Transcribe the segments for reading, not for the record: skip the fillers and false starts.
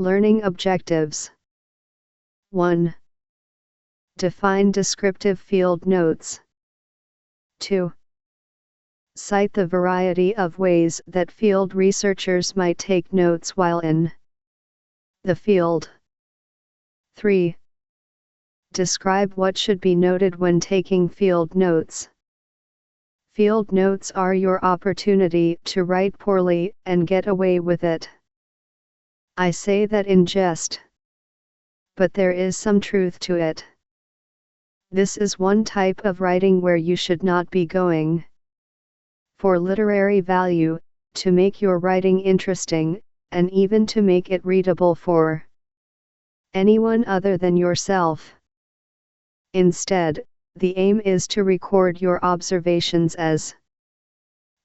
Learning objectives. 1. Define descriptive field notes. 2. Cite the variety of ways that field researchers might take notes while in the field. 3. Describe what should be noted when taking field notes. Field notes are your opportunity to write poorly and get away with it. I say that in jest, but there is some truth to it. This is one type of writing where you should not be going for literary value, to make your writing interesting, and even to make it readable for anyone other than yourself. Instead, the aim is to record your observations as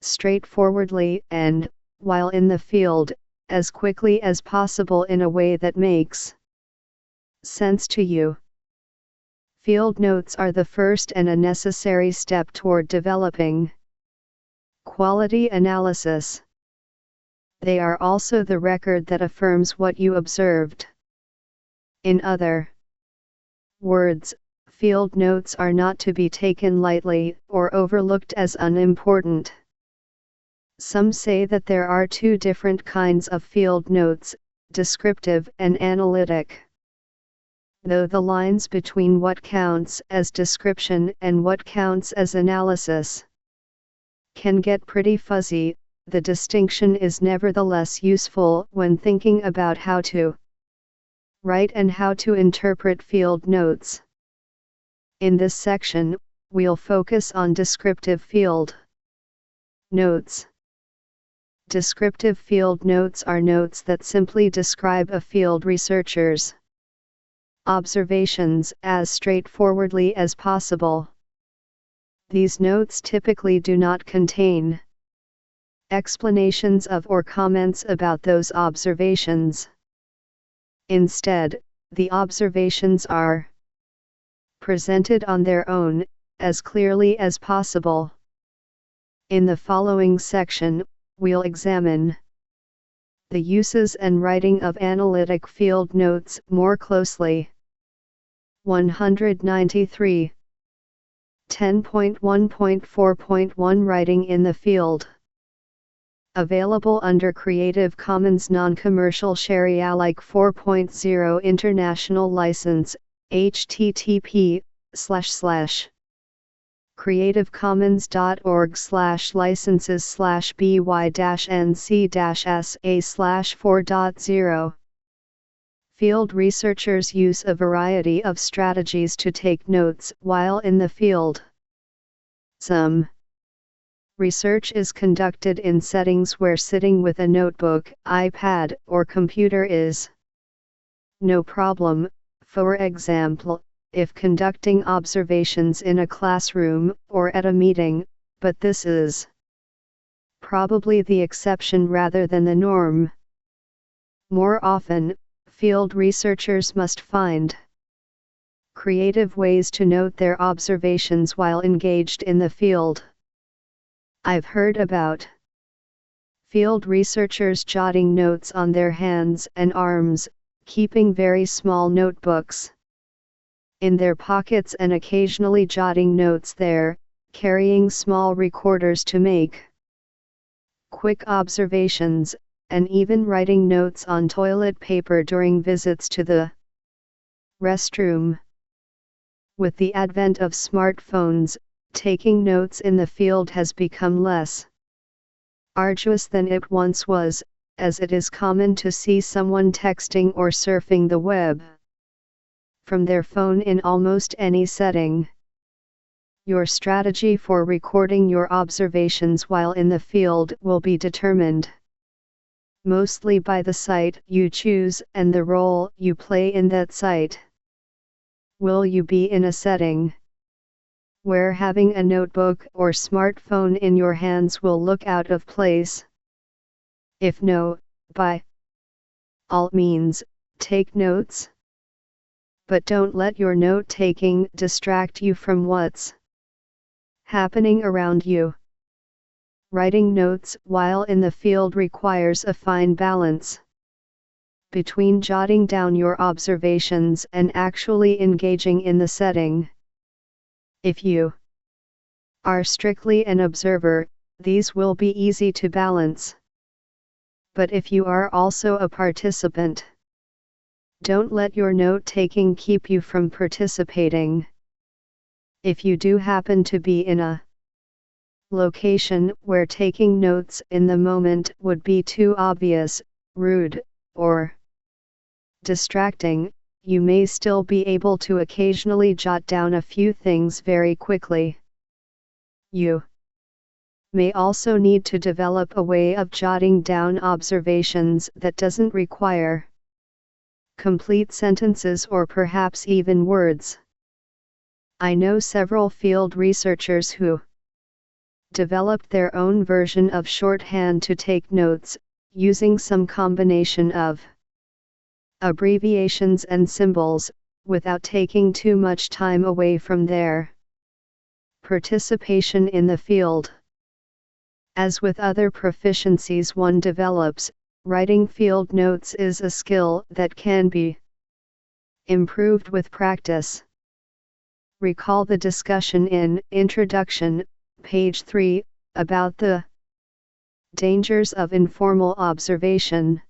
straightforwardly and, while in the field, as quickly as possible in a way that makes sense to you. Field notes are the first and a necessary step toward developing quality analysis. They are also the record that affirms what you observed. In other words, field notes are not to be taken lightly or overlooked as unimportant. Some say that there are two different kinds of field notes, descriptive and analytic. Though the lines between what counts as description and what counts as analysis can get pretty fuzzy, the distinction is nevertheless useful when thinking about how to write and how to interpret field notes. In this section, we'll focus on descriptive field notes. Descriptive field notes are notes that simply describe a field researcher's observations as straightforwardly as possible. These notes typically do not contain explanations of or comments about those observations. Instead, the observations are presented on their own, as clearly as possible. In the following section, we'll examine the uses and writing of analytic field notes more closely. 193. 10.1.4.1 Writing in the Field. Available under Creative Commons Non-Commercial Share-alike 4.0 International License, http://creativecommons.org/licenses/by-nc-sa/4.0. Field researchers use a variety of strategies to take notes while in the field. Some research is conducted in settings where sitting with a notebook, iPad, or computer is no problem, for example, if conducting observations in a classroom or at a meeting, but this is probably the exception rather than the norm. More often, field researchers must find creative ways to note their observations while engaged in the field. I've heard about field researchers jotting notes on their hands and arms, keeping very small notebooks in their pockets and occasionally jotting notes there, carrying small recorders to make quick observations, and even writing notes on toilet paper during visits to the restroom. With the advent of smartphones, taking notes in the field has become less arduous than it once was, as it is common to see someone texting or surfing the web from their phone in almost any setting. Your strategy for recording your observations while in the field will be determined mostly by the site you choose and the role you play in that site. Will you be in a setting where having a notebook or smartphone in your hands will look out of place? If no, by all means, take notes. But don't let your note-taking distract you from what's happening around you. Writing notes while in the field requires a fine balance between jotting down your observations and actually engaging in the setting. If you are strictly an observer, these will be easy to balance. But if you are also a participant, don't let your note-taking keep you from participating. If you do happen to be in a location where taking notes in the moment would be too obvious, rude, or distracting, you may still be able to occasionally jot down a few things very quickly. You may also need to develop a way of jotting down observations that doesn't require complete sentences or perhaps even words. I know several field researchers who developed their own version of shorthand to take notes, using some combination of abbreviations and symbols, without taking too much time away from their participation in the field. As with other proficiencies one develops, writing field notes is a skill that can be improved with practice. Recall the discussion in Introduction, page 3, about the dangers of informal observation.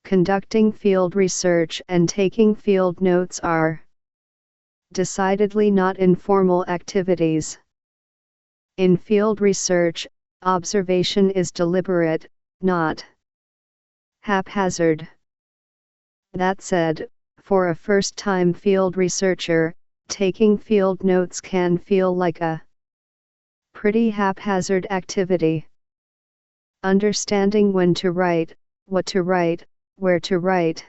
Conducting field research and taking field notes are decidedly not informal activities. In field research, observation is deliberate, not haphazard. That said, for a first-time field researcher, taking field notes can feel like a pretty haphazard activity. Understanding when to write, what to write, where to write,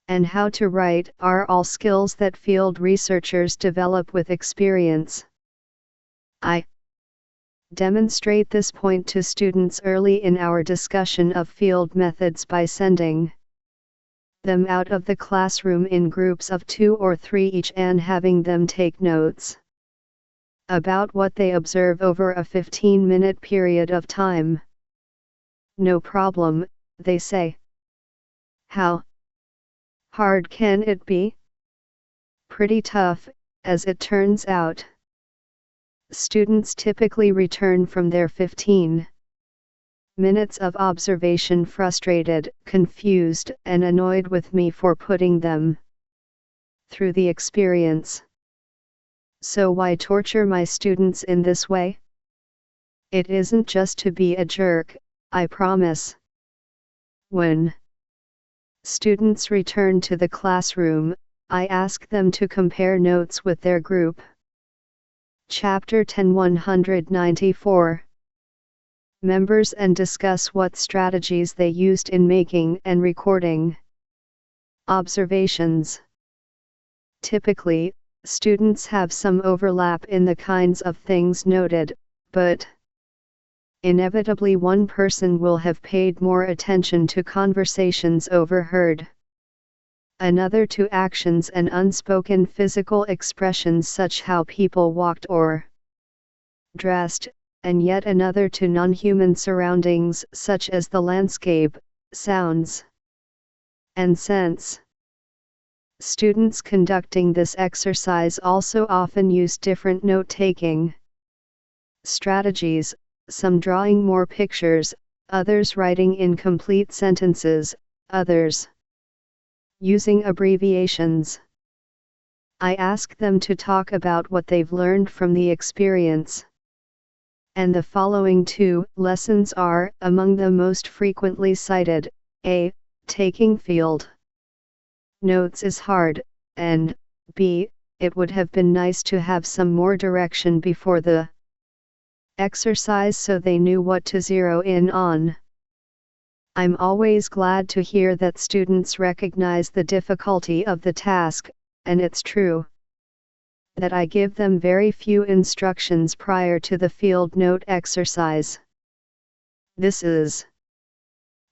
and how to write are all skills that field researchers develop with experience. I demonstrate this point to students early in our discussion of field methods by sending them out of the classroom in groups of 2 or 3 each and having them take notes about what they observe over a 15-minute period of time. No problem, they say. How hard can it be? Pretty tough, as it turns out. Students typically return from their 15 minutes of observation frustrated, confused, and annoyed with me for putting them through the experience. So why torture my students in this way? It isn't just to be a jerk, I promise. When students return to the classroom, I ask them to compare notes with their group. Chapter 10-194 members and discuss what strategies they used in making and recording observations. Typically, students have some overlap in the kinds of things noted, but inevitably one person will have paid more attention to conversations overheard, another to actions and unspoken physical expressions such how people walked or dressed, and yet another to non-human surroundings such as the landscape, sounds, and scents. Students conducting this exercise also often use different note-taking strategies, some drawing more pictures, others writing in complete sentences, others using abbreviations. I ask them to talk about what they've learned from the experience. And the following 2 lessons are among the most frequently cited. A. Taking field notes is hard, and B. It would have been nice to have some more direction before the exercise so they knew what to zero in on. I'm always glad to hear that students recognize the difficulty of the task, and it's true that I give them very few instructions prior to the field note exercise. This is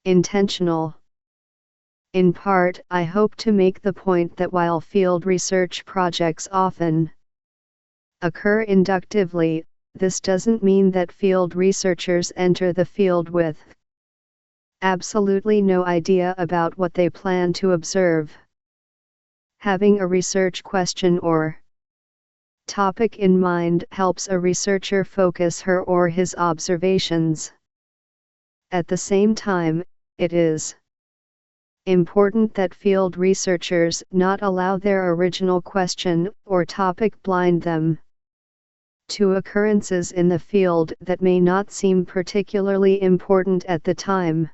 intentional. In part, I hope to make the point that while field research projects often occur inductively, this doesn't mean that field researchers enter the field with absolutely no idea about what they plan to observe. Having a research question or topic in mind helps a researcher focus her or his observations. At the same time, it is important that field researchers not allow their original question or topic blind them to occurrences in the field that may not seem particularly important at the time.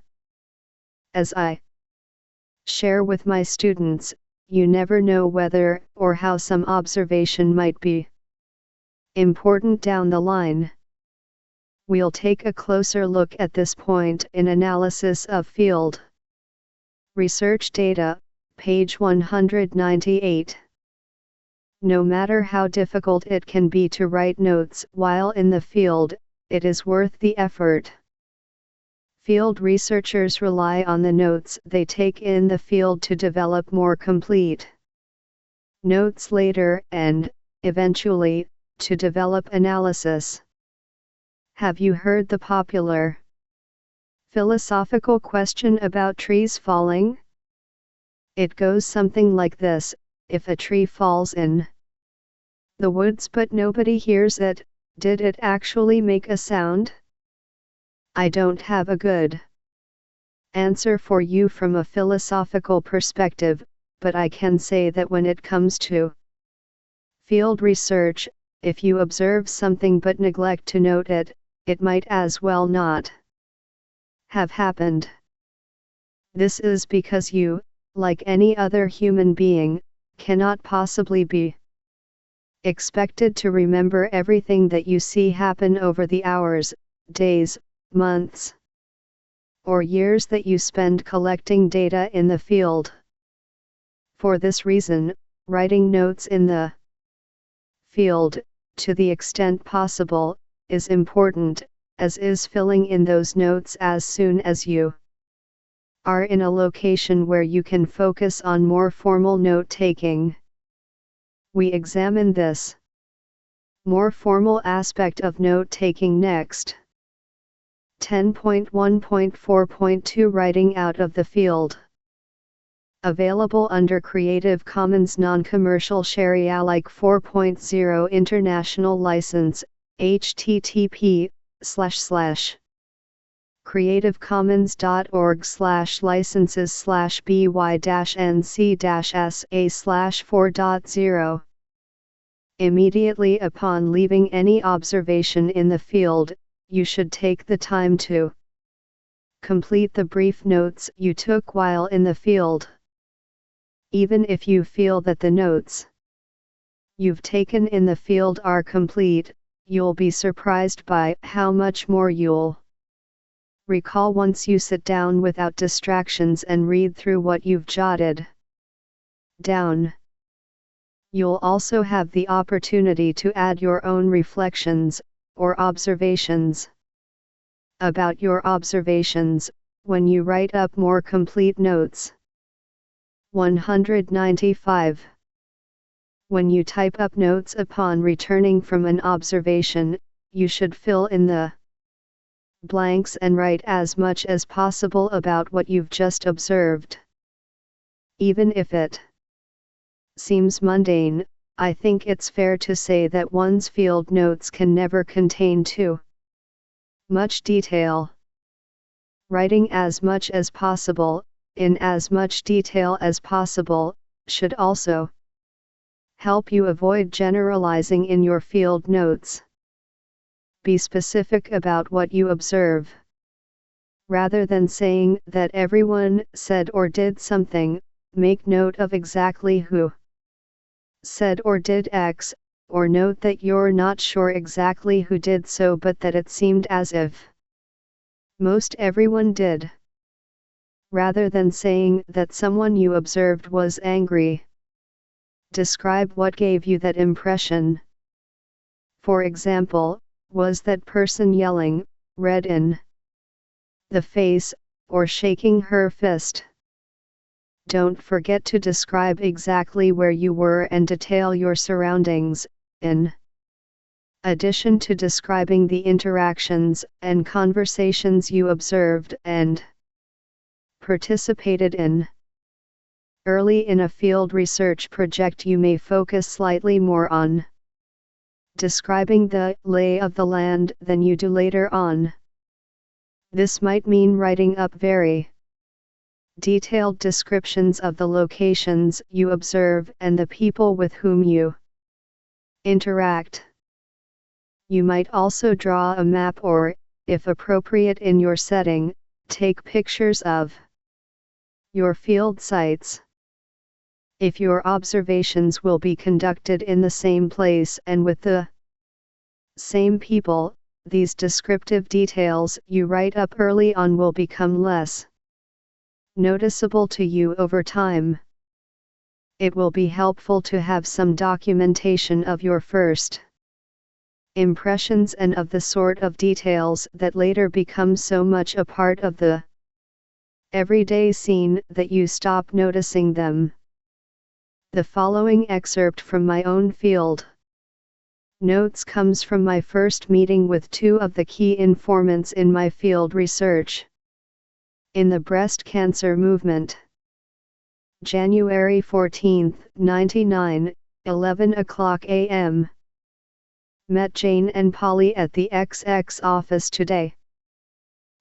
As I share with my students, you never know whether or how some observation might be important down the line. We'll take a closer look at this point in Analysis of Field Research Data, page 198. No matter how difficult it can be to write notes while in the field, it is worth the effort. Field researchers rely on the notes they take in the field to develop more complete notes later and, eventually, to develop analysis. Have you heard the popular philosophical question about trees falling? It goes something like this: if a tree falls in the woods but nobody hears it, did it actually make a sound? I don't have a good answer for you from a philosophical perspective, but I can say that when it comes to field research, if you observe something but neglect to note it, it might as well not have happened. This is because you, like any other human being, cannot possibly be expected to remember everything that you see happen over the hours, days, months, or years that you spend collecting data in the field. For this reason, writing notes in the field, to the extent possible, is important, as is filling in those notes as soon as you are in a location where you can focus on more formal note-taking. We examine this more formal aspect of note-taking next. 10.1.4.2 Writing out of the field. Available under Creative Commons Non-Commercial Share Alike 4.0 International License, http://creativecommons.org/by-nc-sa/4.0. Immediately upon leaving any observation in the field, you should take the time to complete the brief notes you took while in the field. Even if you feel that the notes you've taken in the field are complete, you'll be surprised by how much more you'll recall once you sit down without distractions and read through what you've jotted down. You'll also have the opportunity to add your own reflections, or observations, about your observations, when you write up more complete notes. 195. When you type up notes upon returning from an observation, you should fill in the blanks and write as much as possible about what you've just observed. Even if it seems mundane, I think it's fair to say that one's field notes can never contain too much detail. Writing as much as possible, in as much detail as possible, should also help you avoid generalizing in your field notes. Be specific about what you observe. Rather than saying that everyone said or did something, make note of exactly who said or did X, or note that you're not sure exactly who did so but that it seemed as if most everyone did. Rather than saying that someone you observed was angry, describe what gave you that impression. For example, was that person yelling, red in the face, or shaking her fist? Don't forget to describe exactly where you were and detail your surroundings, in addition to describing the interactions and conversations you observed and participated in. Early in a field research project, you may focus slightly more on describing the lay of the land than you do later on. This might mean writing up very detailed descriptions of the locations you observe and the people with whom you interact. You might also draw a map or, if appropriate in your setting, take pictures of your field sites. If your observations will be conducted in the same place and with the same people, these descriptive details you write up early on will become less noticeable to you over time. It will be helpful to have some documentation of your first impressions and of the sort of details that later become so much a part of the everyday scene that you stop noticing them. The following excerpt from my own field notes comes from my first meeting with two of the key informants in my field research. In the breast cancer movement. January 14, 99, 11:00 a.m. Met Jane and Polly at the XX office today.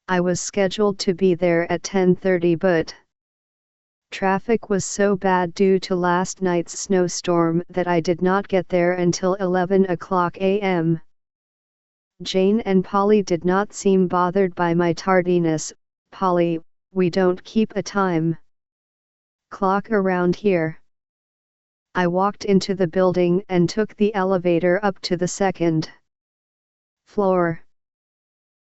I was scheduled to be there at 10:30, but traffic was so bad due to last night's snowstorm that I did not get there until 11:00 a.m. Jane and Polly did not seem bothered by my tardiness. Polly, we don't keep a time clock around here. I walked into the building and took the elevator up to the second floor.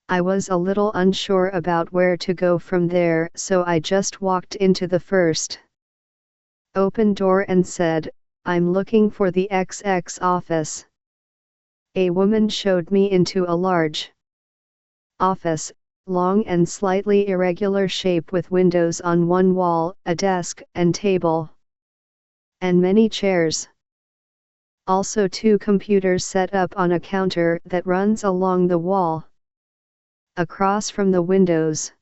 I was a little unsure about where to go from there, so I just walked into the first open door and said, "I'm looking for the XX office." A woman showed me into a large office, long and slightly irregular shape with windows on one wall, a desk and table, and many chairs. Also 2 computers set up on a counter that runs along the wall. Across from the windows,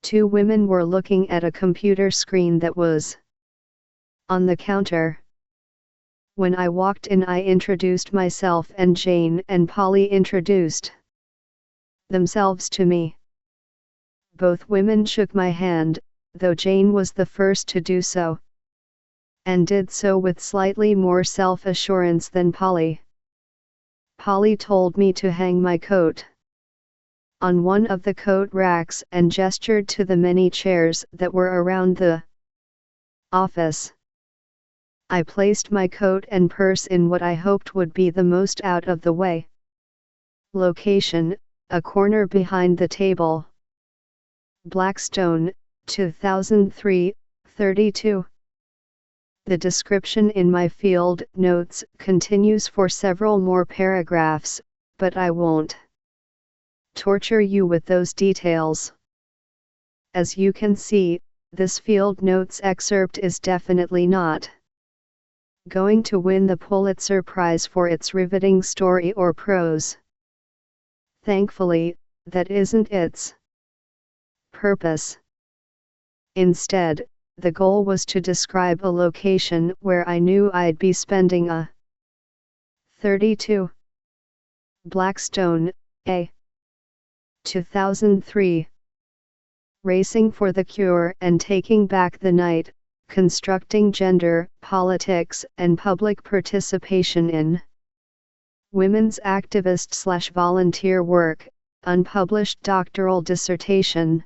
2 women were looking at a computer screen that was on the counter. When I walked in, I introduced myself and Jane and Polly introduced themselves to me. Both women shook my hand, though Jane was the first to do so, and did so with slightly more self-assurance than Polly. Polly told me to hang my coat on one of the coat racks and gestured to the many chairs that were around the office. I placed my coat and purse in what I hoped would be the most out of the way location, a corner behind the table. Blackstone, 2003, 32. The description in my field notes continues for several more paragraphs, but I won't torture you with those details. As you can see, this field notes excerpt is definitely not going to win the Pulitzer Prize for its riveting story or prose. Thankfully, that isn't its purpose. Instead, the goal was to describe a location where I knew I'd be spending a 32. Blackstone, A. 2003. Racing for the Cure and Taking Back the Night, Constructing Gender, Politics and Public Participation in Women's Activist/Volunteer Work, Unpublished Doctoral Dissertation.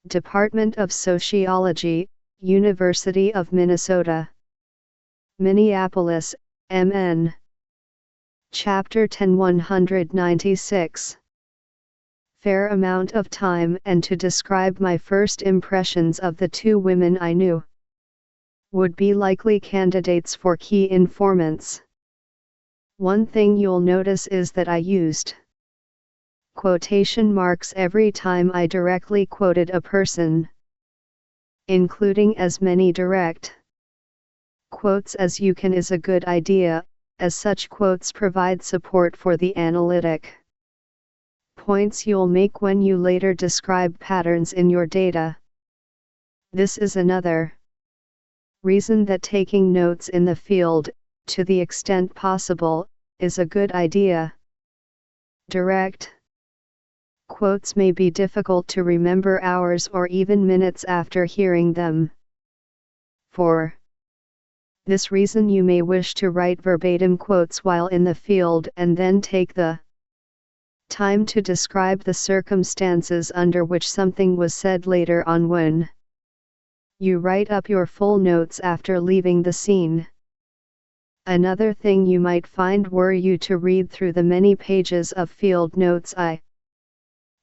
Department of Sociology, University of Minnesota. Minneapolis, MN. Chapter 10 196. Fair amount of time and to describe my first impressions of the 2 women I knew would be likely candidates for key informants. One thing you'll notice is that I used quotation marks every time I directly quoted a person, including as many direct quotes as you can is a good idea, as such quotes provide support for the analytic points you'll make when you later describe patterns in your data. This is another reason that taking notes in the field, to the extent possible, is a good idea. Direct quotes may be difficult to remember hours or even minutes after hearing them. For this reason, you may wish to write verbatim quotes while in the field and then take the time to describe the circumstances under which something was said later on when you write up your full notes after leaving the scene. Another thing you might find were you to read through the many pages of field notes I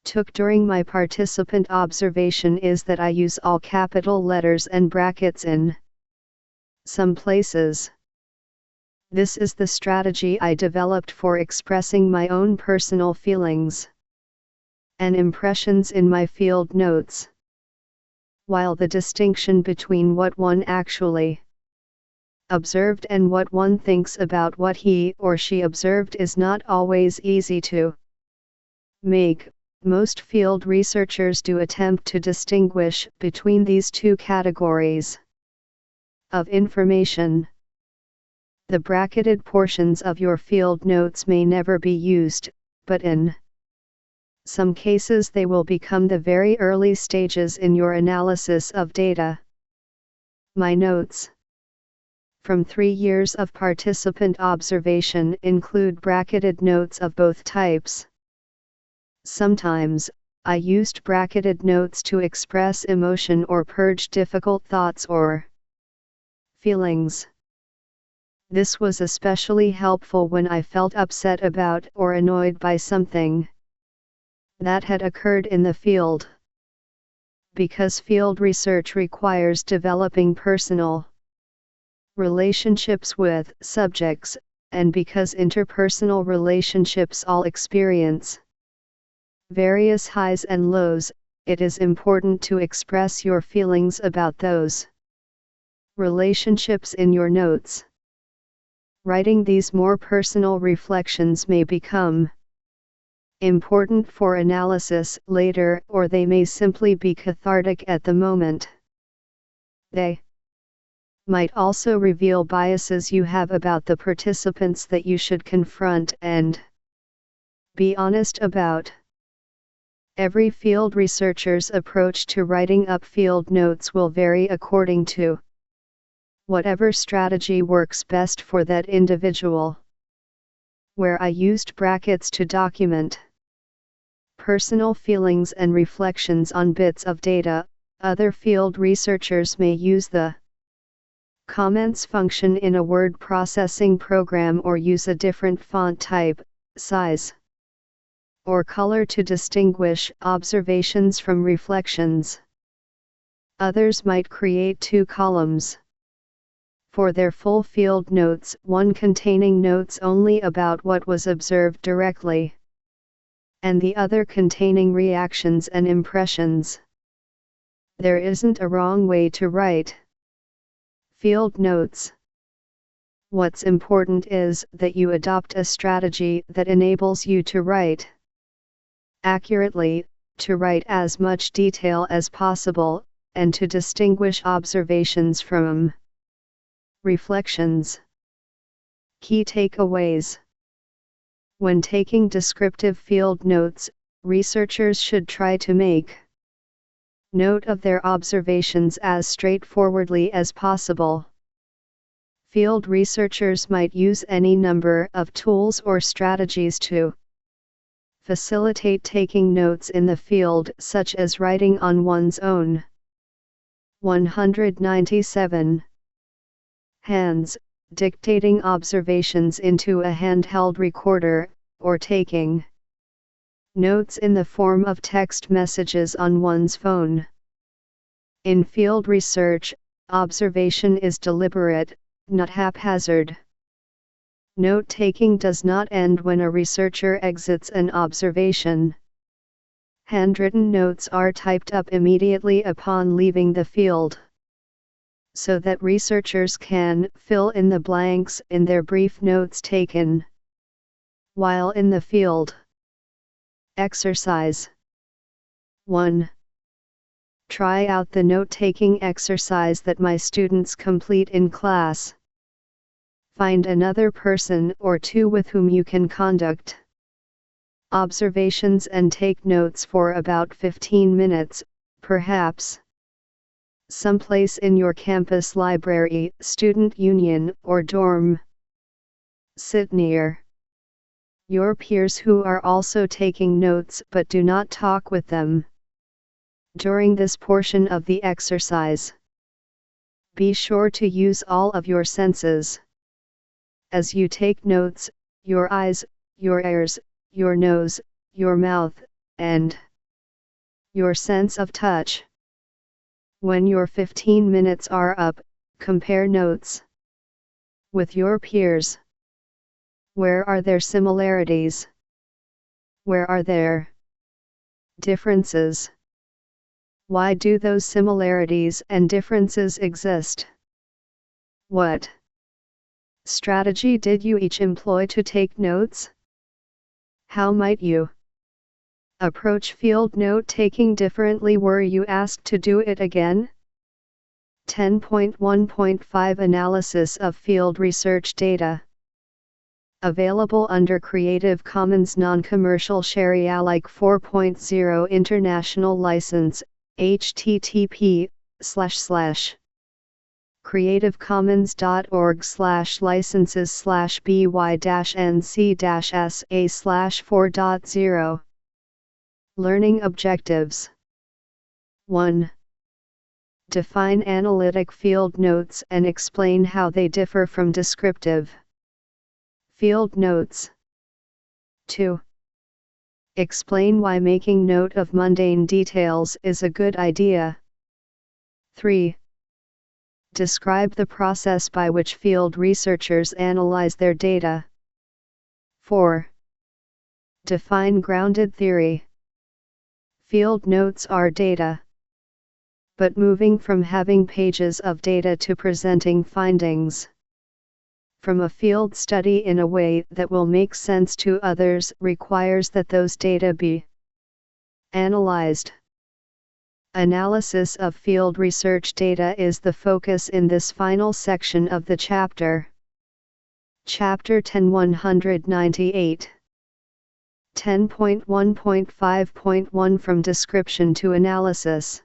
took during my participant observation is that I use all capital letters and brackets in some places. This is the strategy I developed for expressing my own personal feelings and impressions in my field notes, while the distinction between what one actually observed and what one thinks about what he or she observed is not always easy to make. Most field researchers do attempt to distinguish between these two categories of information. The bracketed portions of your field notes may never be used, but in some cases they will become the very early stages in your analysis of data. My notes from 3 years of participant observation include bracketed notes of both types. Sometimes, I used bracketed notes to express emotion or purge difficult thoughts or feelings. This was especially helpful when I felt upset about or annoyed by something that had occurred in the field. Because field research requires developing personal relationships with subjects, and because interpersonal relationships all experience various highs and lows, it is important to express your feelings about those relationships in your notes. Writing these more personal reflections may become important for analysis later, or they may simply be cathartic at the moment. They might also reveal biases you have about the participants that you should confront and be honest about. Every field researcher's approach to writing up field notes will vary according to whatever strategy works best for that individual. Where I used brackets to document personal feelings and reflections on bits of data, other field researchers may use the comments function in a word processing program or use a different font type, size, or color to distinguish observations from reflections. Others might create 2 columns for their full field notes, one containing notes only about what was observed directly, and the other containing reactions and impressions. There isn't a wrong way to write field notes. What's important is that you adopt a strategy that enables you to write accurately, to write as much detail as possible, and to distinguish observations from reflections. Key takeaways. When taking descriptive field notes, researchers should try to make note of their observations as straightforwardly as possible. Field researchers might use any number of tools or strategies to facilitate taking notes in the field, such as writing on one's own. 197. Hands, dictating observations into a handheld recorder, or taking notes in the form of text messages on one's phone. In field research, observation is deliberate, not haphazard. Note-taking does not end when a researcher exits an observation. Handwritten notes are typed up immediately upon leaving the field, so that researchers can fill in the blanks in their brief notes taken while in the field. Exercise 1. Try out the note-taking exercise that my students complete in class. Find another person or two with whom you can conduct observations and take notes for about 15 minutes, perhaps. Someplace in your campus library, student union, or dorm. Sit near your peers who are also taking notes but do not talk with them during this portion of the exercise. Be sure to use all of your senses. As you take notes, your eyes, your ears, your nose, your mouth, and your sense of touch. When your 15 minutes are up, compare notes with your peers. Where are there similarities? Where are there differences? Why do those similarities and differences exist? What strategy did you each employ to take notes? How might you approach field note-taking differently were you asked to do it again? 10.1.5 Analysis of Field Research Data. Available under Creative Commons Non-Commercial Share Alike 4.0 International License, http://creativecommons.org/by-nc-sa/4.0 Learning Objectives 1. Define analytic field notes and explain how they differ from descriptive field notes. 2. Explain why making note of mundane details is a good idea. 3. Describe the process by which field researchers analyze their data. 4. Define grounded theory. Field notes are data, but moving from having pages of data to presenting findings from a field study in a way that will make sense to others requires that those data be analyzed. Analysis of field research data is the focus in this final section of the chapter. Chapter 10 198. 10.1.5.1 From Description to Analysis.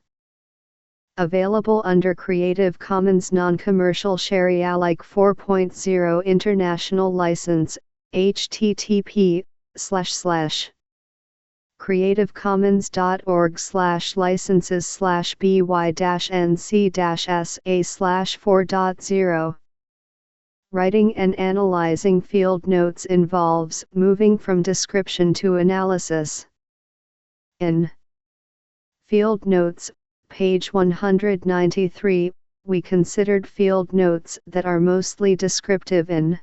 Available under Creative Commons Non-Commercial Share Alike 4.0 International License, http://creativecommons.org/by-nc-sa/4.0 Writing and analyzing field notes involves moving from description to analysis. In Field Notes, page 193, we considered field notes that are mostly descriptive in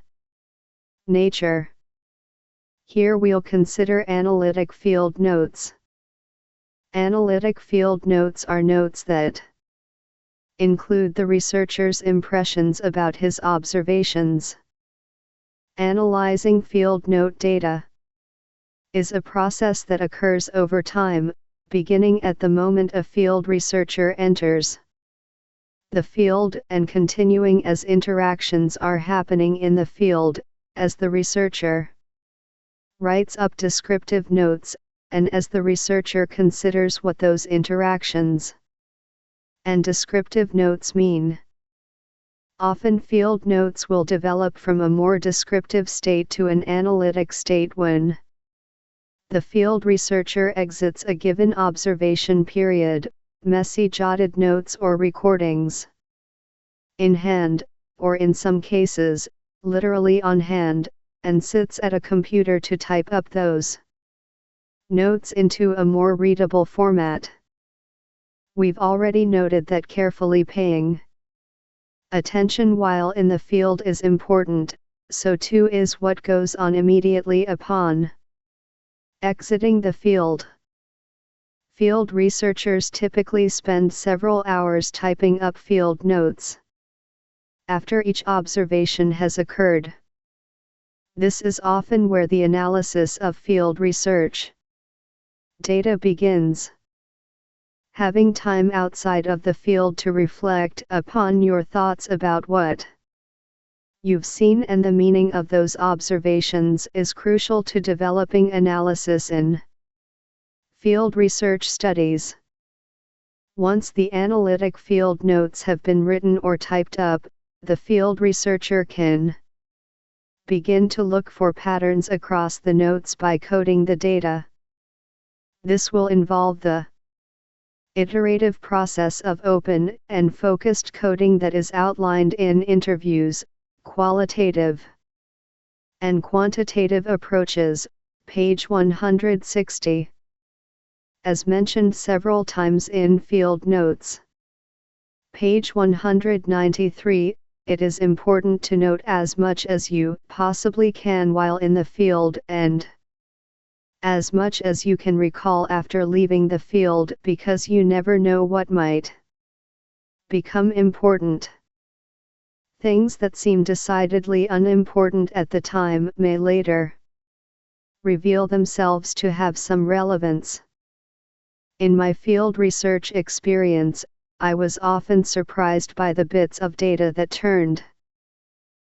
nature. Here we'll consider analytic field notes. Analytic field notes are notes that include the researcher's impressions about his observations. Analyzing field note data is a process that occurs over time, beginning at the moment a field researcher enters the field and continuing as interactions are happening in the field, as the researcher writes up descriptive notes, and as the researcher considers what those interactions and descriptive notes mean. Often field notes will develop from a more descriptive state to an analytic state when the field researcher exits a given observation period, messy jotted notes or recordings in hand, or in some cases, literally on hand, and sits at a computer to type up those notes into a more readable format. We've already noted that carefully paying attention while in the field is important, so too is what goes on immediately upon exiting the field. Field researchers typically spend several hours typing up field notes after each observation has occurred. This is often where the analysis of field research data begins. Having time outside of the field to reflect upon your thoughts about what you've seen and the meaning of those observations is crucial to developing analysis in field research studies. Once the analytic field notes have been written or typed up, the field researcher can begin to look for patterns across the notes by coding the data. This will involve the iterative process of open and focused coding that is outlined in interviews, qualitative and quantitative approaches, page 160. As mentioned several times in field notes. Page 193, it is important to note as much as you possibly can while in the field and as much as you can recall after leaving the field, because you never know what might become important. Things that seem decidedly unimportant at the time may later reveal themselves to have some relevance. In my field research experience, I was often surprised by the bits of data that turned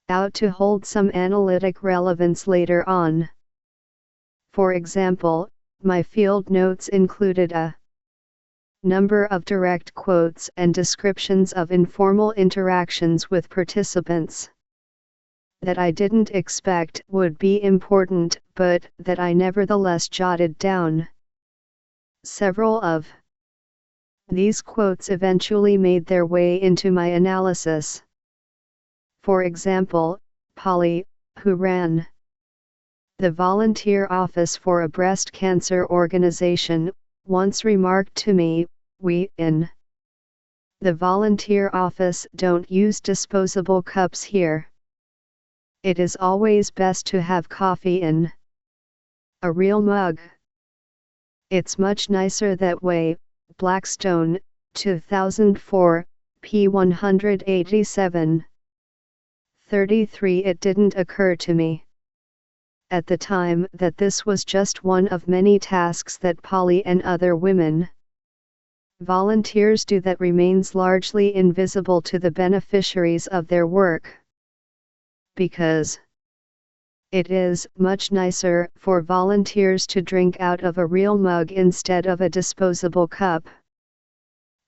out to hold some analytic relevance later on. For example, my field notes included a number of direct quotes and descriptions of informal interactions with participants that I didn't expect would be important, but that I nevertheless jotted down. Several of these quotes eventually made their way into my analysis. For example, Polly, who ran the volunteer office for a breast cancer organization, once remarked to me, "We in the volunteer office don't use disposable cups here. It is always best to have coffee in a real mug. It's much nicer that way." Blackstone, 2004, p. 187. 33. It didn't occur to me at the time that this was just one of many tasks that Polly and other women volunteers do that remains largely invisible to the beneficiaries of their work. Because it is much nicer for volunteers to drink out of a real mug instead of a disposable cup.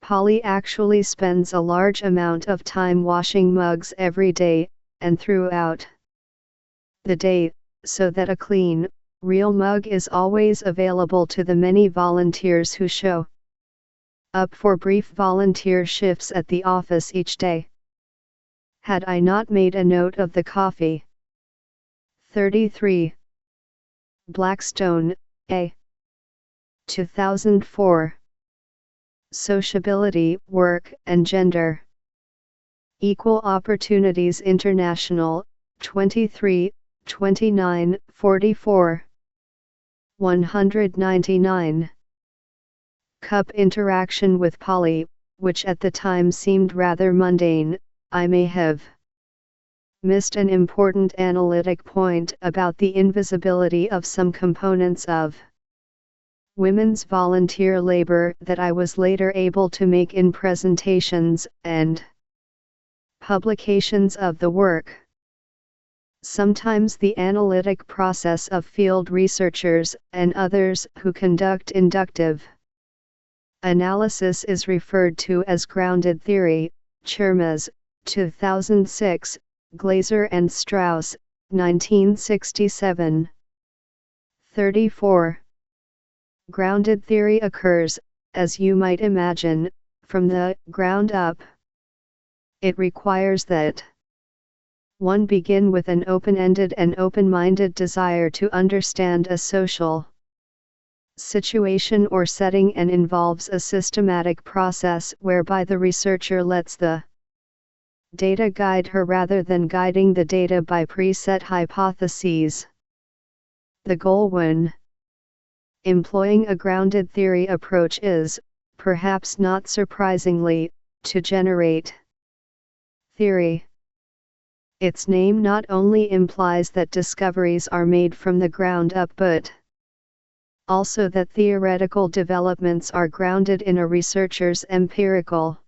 Polly actually spends a large amount of time washing mugs every day, and throughout the day, so that a clean, real mug is always available to the many volunteers who show up for brief volunteer shifts at the office each day. Had I not made a note of the coffee? 33. Blackstone, A. 2004. Sociability, Work, and Gender. Equal Opportunities International, 23, 29, 44. 199. Cup interaction with Polly, which at the time seemed rather mundane. I may have missed an important analytic point about the invisibility of some components of women's volunteer labor that I was later able to make in presentations and publications of the work. Sometimes the analytic process of field researchers and others who conduct inductive analysis is referred to as grounded theory. Chermes, 2006, Glaser and Strauss, 1967. 34. Grounded theory occurs, as you might imagine, from the ground up. It requires that one begin with an open-ended and open-minded desire to understand a social situation or setting, and involves a systematic process whereby the researcher lets the data guide her rather than guiding the data by preset hypotheses. The goal when employing a grounded theory approach is, perhaps not surprisingly, to generate theory. Its name not only implies that discoveries are made from the ground up, but Also that theoretical developments are grounded in a researcher's empirical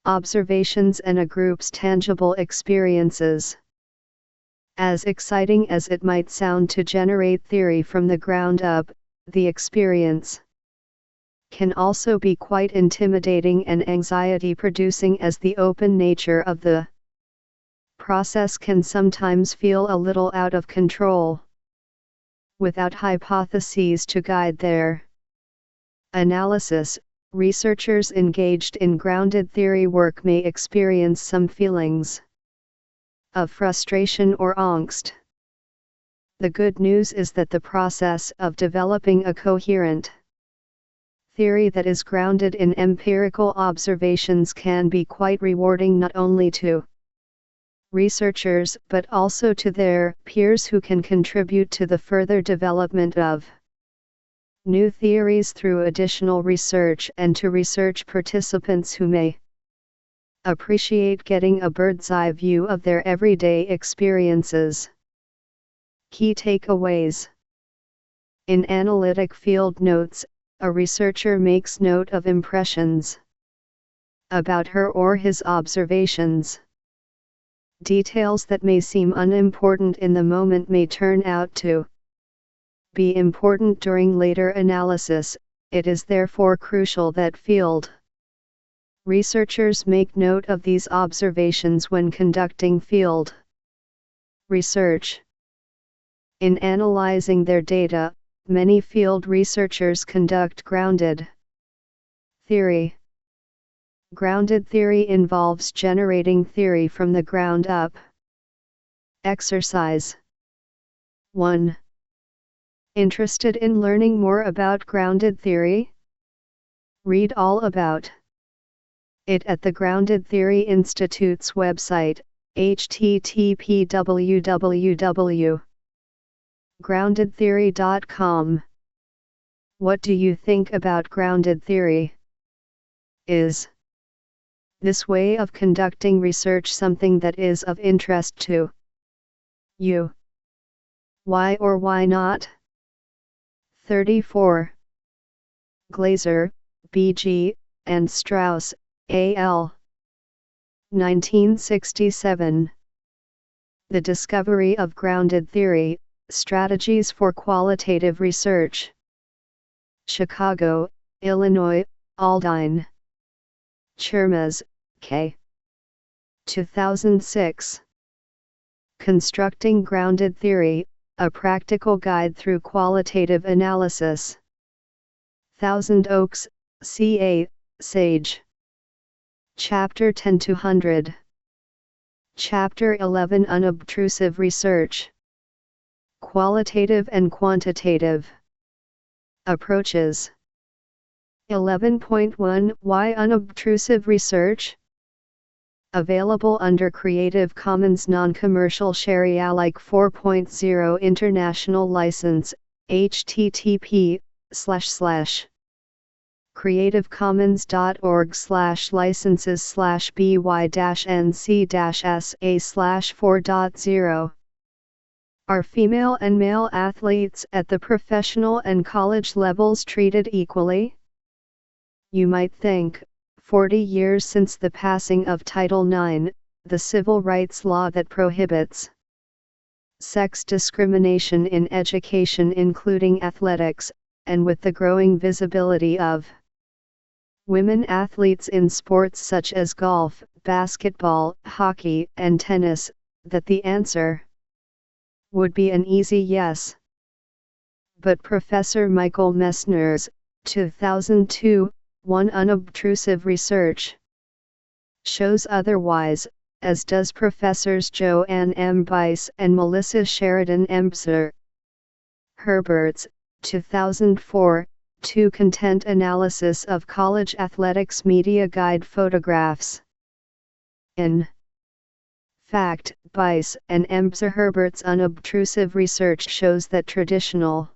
observations and a group's tangible experiences. As exciting as it might sound to generate theory from the ground up, the experience can also be quite intimidating and anxiety-producing, as the open nature of the process can sometimes feel a little out of control. Without hypotheses to guide their analysis, researchers engaged in grounded theory work may experience some feelings of frustration or angst. The good news is that the process of developing a coherent theory that is grounded in empirical observations can be quite rewarding, not only to researchers but also to their peers who can contribute to the further development of new theories through additional research, and to research participants who may appreciate getting a bird's-eye view of their everyday experiences. Key takeaways. In analytic field notes, a researcher makes note of impressions about her or his observations. Details that may seem unimportant in the moment may turn out to be important during later analysis. It is therefore crucial that field researchers make note of these observations when conducting field research. In analyzing their data, many field researchers conduct grounded theory. Grounded theory involves generating theory from the ground up. Exercise 1. Interested in learning more about grounded theory? Read all about it at the Grounded Theory Institute's website, http://groundedtheory.com. What do you think about grounded theory? Is this way of conducting research something that is of interest to you? Why or why not? 34. Glaser, B.G., and Strauss, A.L. 1967. The Discovery of Grounded Theory, Strategies for Qualitative Research. Chicago, Illinois, Aldine. Chermes, K. 2006. Constructing Grounded Theory, A Practical Guide Through Qualitative Analysis. Thousand Oaks, C.A., Sage. Chapter 10-100. Chapter 11 Unobtrusive Research. Qualitative and Quantitative Approaches. 11.1 Why Unobtrusive Research? Available under Creative Commons Non-Commercial Share Alike 4.0 International License, http://creativecommons.org/by-nc-sa/4.0 Are female and male athletes at the professional and college levels treated equally? You might think, 40 years since the passing of Title IX, the civil rights law that prohibits sex discrimination in education including athletics, and with the growing visibility of women athletes in sports such as golf, basketball, hockey, and tennis, that the answer would be an easy yes. But Professor Michael Messner's 2002 Unobtrusive Research shows otherwise, as does Professors Joanne M. Bice and Melissa Sheridan Embser. Herbert's 2004 Content Analysis of College Athletics Media Guide Photographs. In fact, Bice and Embser Herbert's unobtrusive research shows that traditional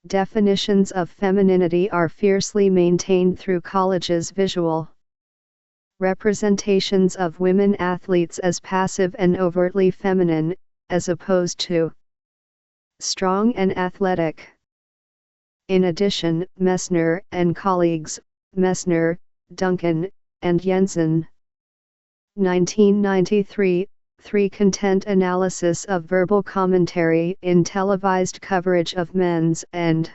definitions of femininity are fiercely maintained through colleges' visual representations of women athletes as passive and overtly feminine, as opposed to strong and athletic. In addition, Messner and colleagues, Messner, Duncan, and Jensen. 1993, 3 Content analysis of verbal commentary in televised coverage of men's and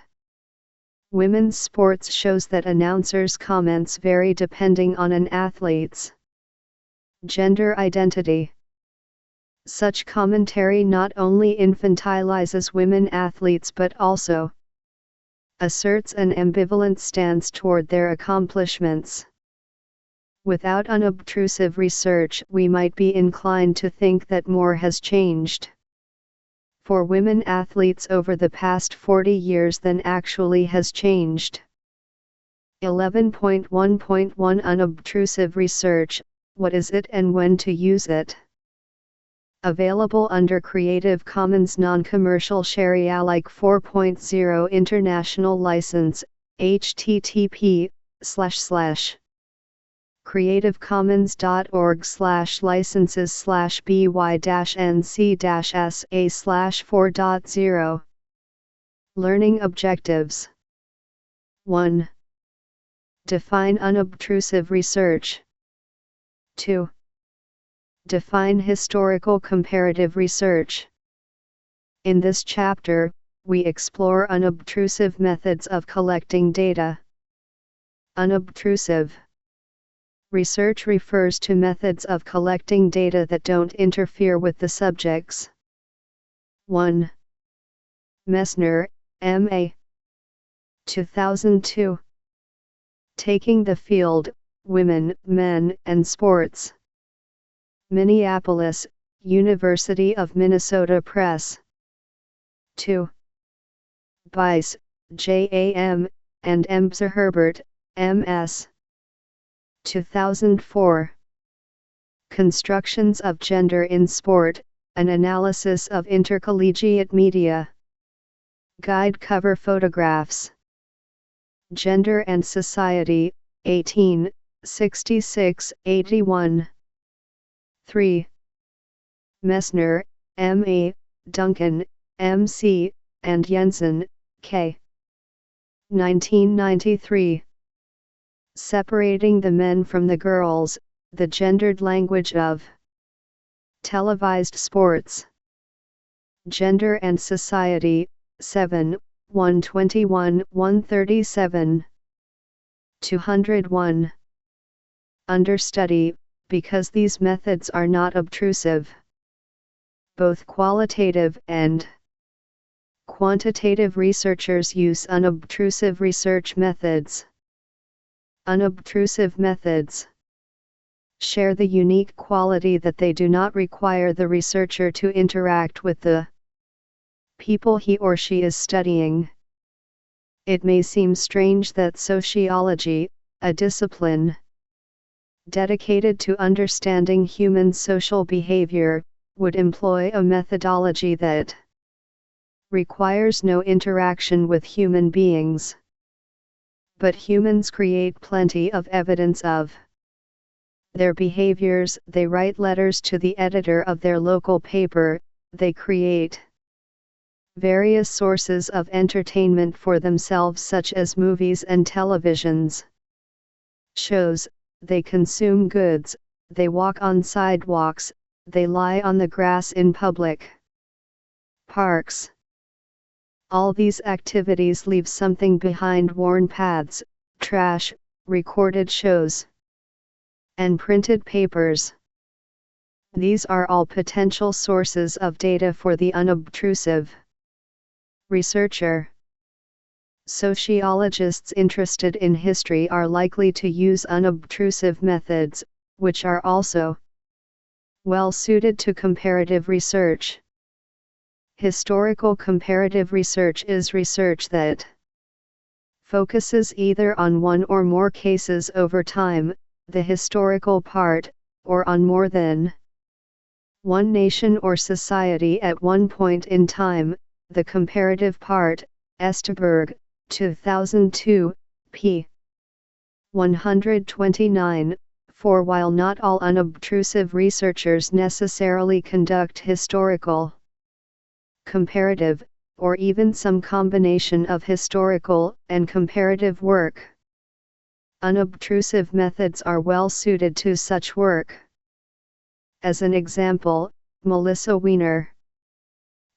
women's sports shows that announcers' comments vary depending on an athlete's gender identity. Such commentary not only infantilizes women athletes but also asserts an ambivalent stance toward their accomplishments. Without unobtrusive research, we might be inclined to think that more has changed for women athletes over the past 40 years than actually has changed. 11.1.1 Unobtrusive research, what is it and when to use it? Available under Creative Commons Non-Commercial Share Alike 4.0 International License, http://creativecommons.org/by-nc-sa/4.0. Learning objectives. 1. Define unobtrusive research. 2. Define historical comparative research. In this chapter, we explore unobtrusive methods of collecting data. Unobtrusive research refers to methods of collecting data that don't interfere with the subjects. 1. Messner, M.A. 2002. Taking the Field, Women, Men, and Sports. Minneapolis, University of Minnesota Press. 2. Bice, J.A.M., and Herbert, M.S. 2004. Constructions of Gender in Sport, an Analysis of Intercollegiate Media. Guide cover photographs. Gender and Society, 1866-81. 3. Messner, M.A., Duncan, M.C., and Jensen, K. 1993. Separating the Men from the Girls, the Gendered Language of Televised Sports. Gender and Society, 7, 121, 137. 201. Understudy, because these methods are not obtrusive. Both qualitative and quantitative researchers use unobtrusive research methods. Unobtrusive methods share the unique quality that they do not require the researcher to interact with the people he or she is studying. It may seem strange that sociology, a discipline dedicated to understanding human social behavior, would employ a methodology that requires no interaction with human beings. But humans create plenty of evidence of their behaviors. They write letters to the editor of their local paper, they create various sources of entertainment for themselves such as movies and televisions shows, they consume goods, they walk on sidewalks, they lie on the grass in public parks. All these activities leave something behind: worn paths, trash, recorded shows, and printed papers. These are all potential sources of data for the unobtrusive researcher. Sociologists interested in history are likely to use unobtrusive methods, which are also well suited to comparative research. Historical comparative research is research that focuses either on one or more cases over time, the historical part, or on more than one nation or society at one point in time, the comparative part. Esteberg, 2002, p. 129. For while not all unobtrusive researchers necessarily conduct historical comparative, or even some combination of historical and comparative work. Unobtrusive methods are well suited to such work. As an example, Melissa Weiner,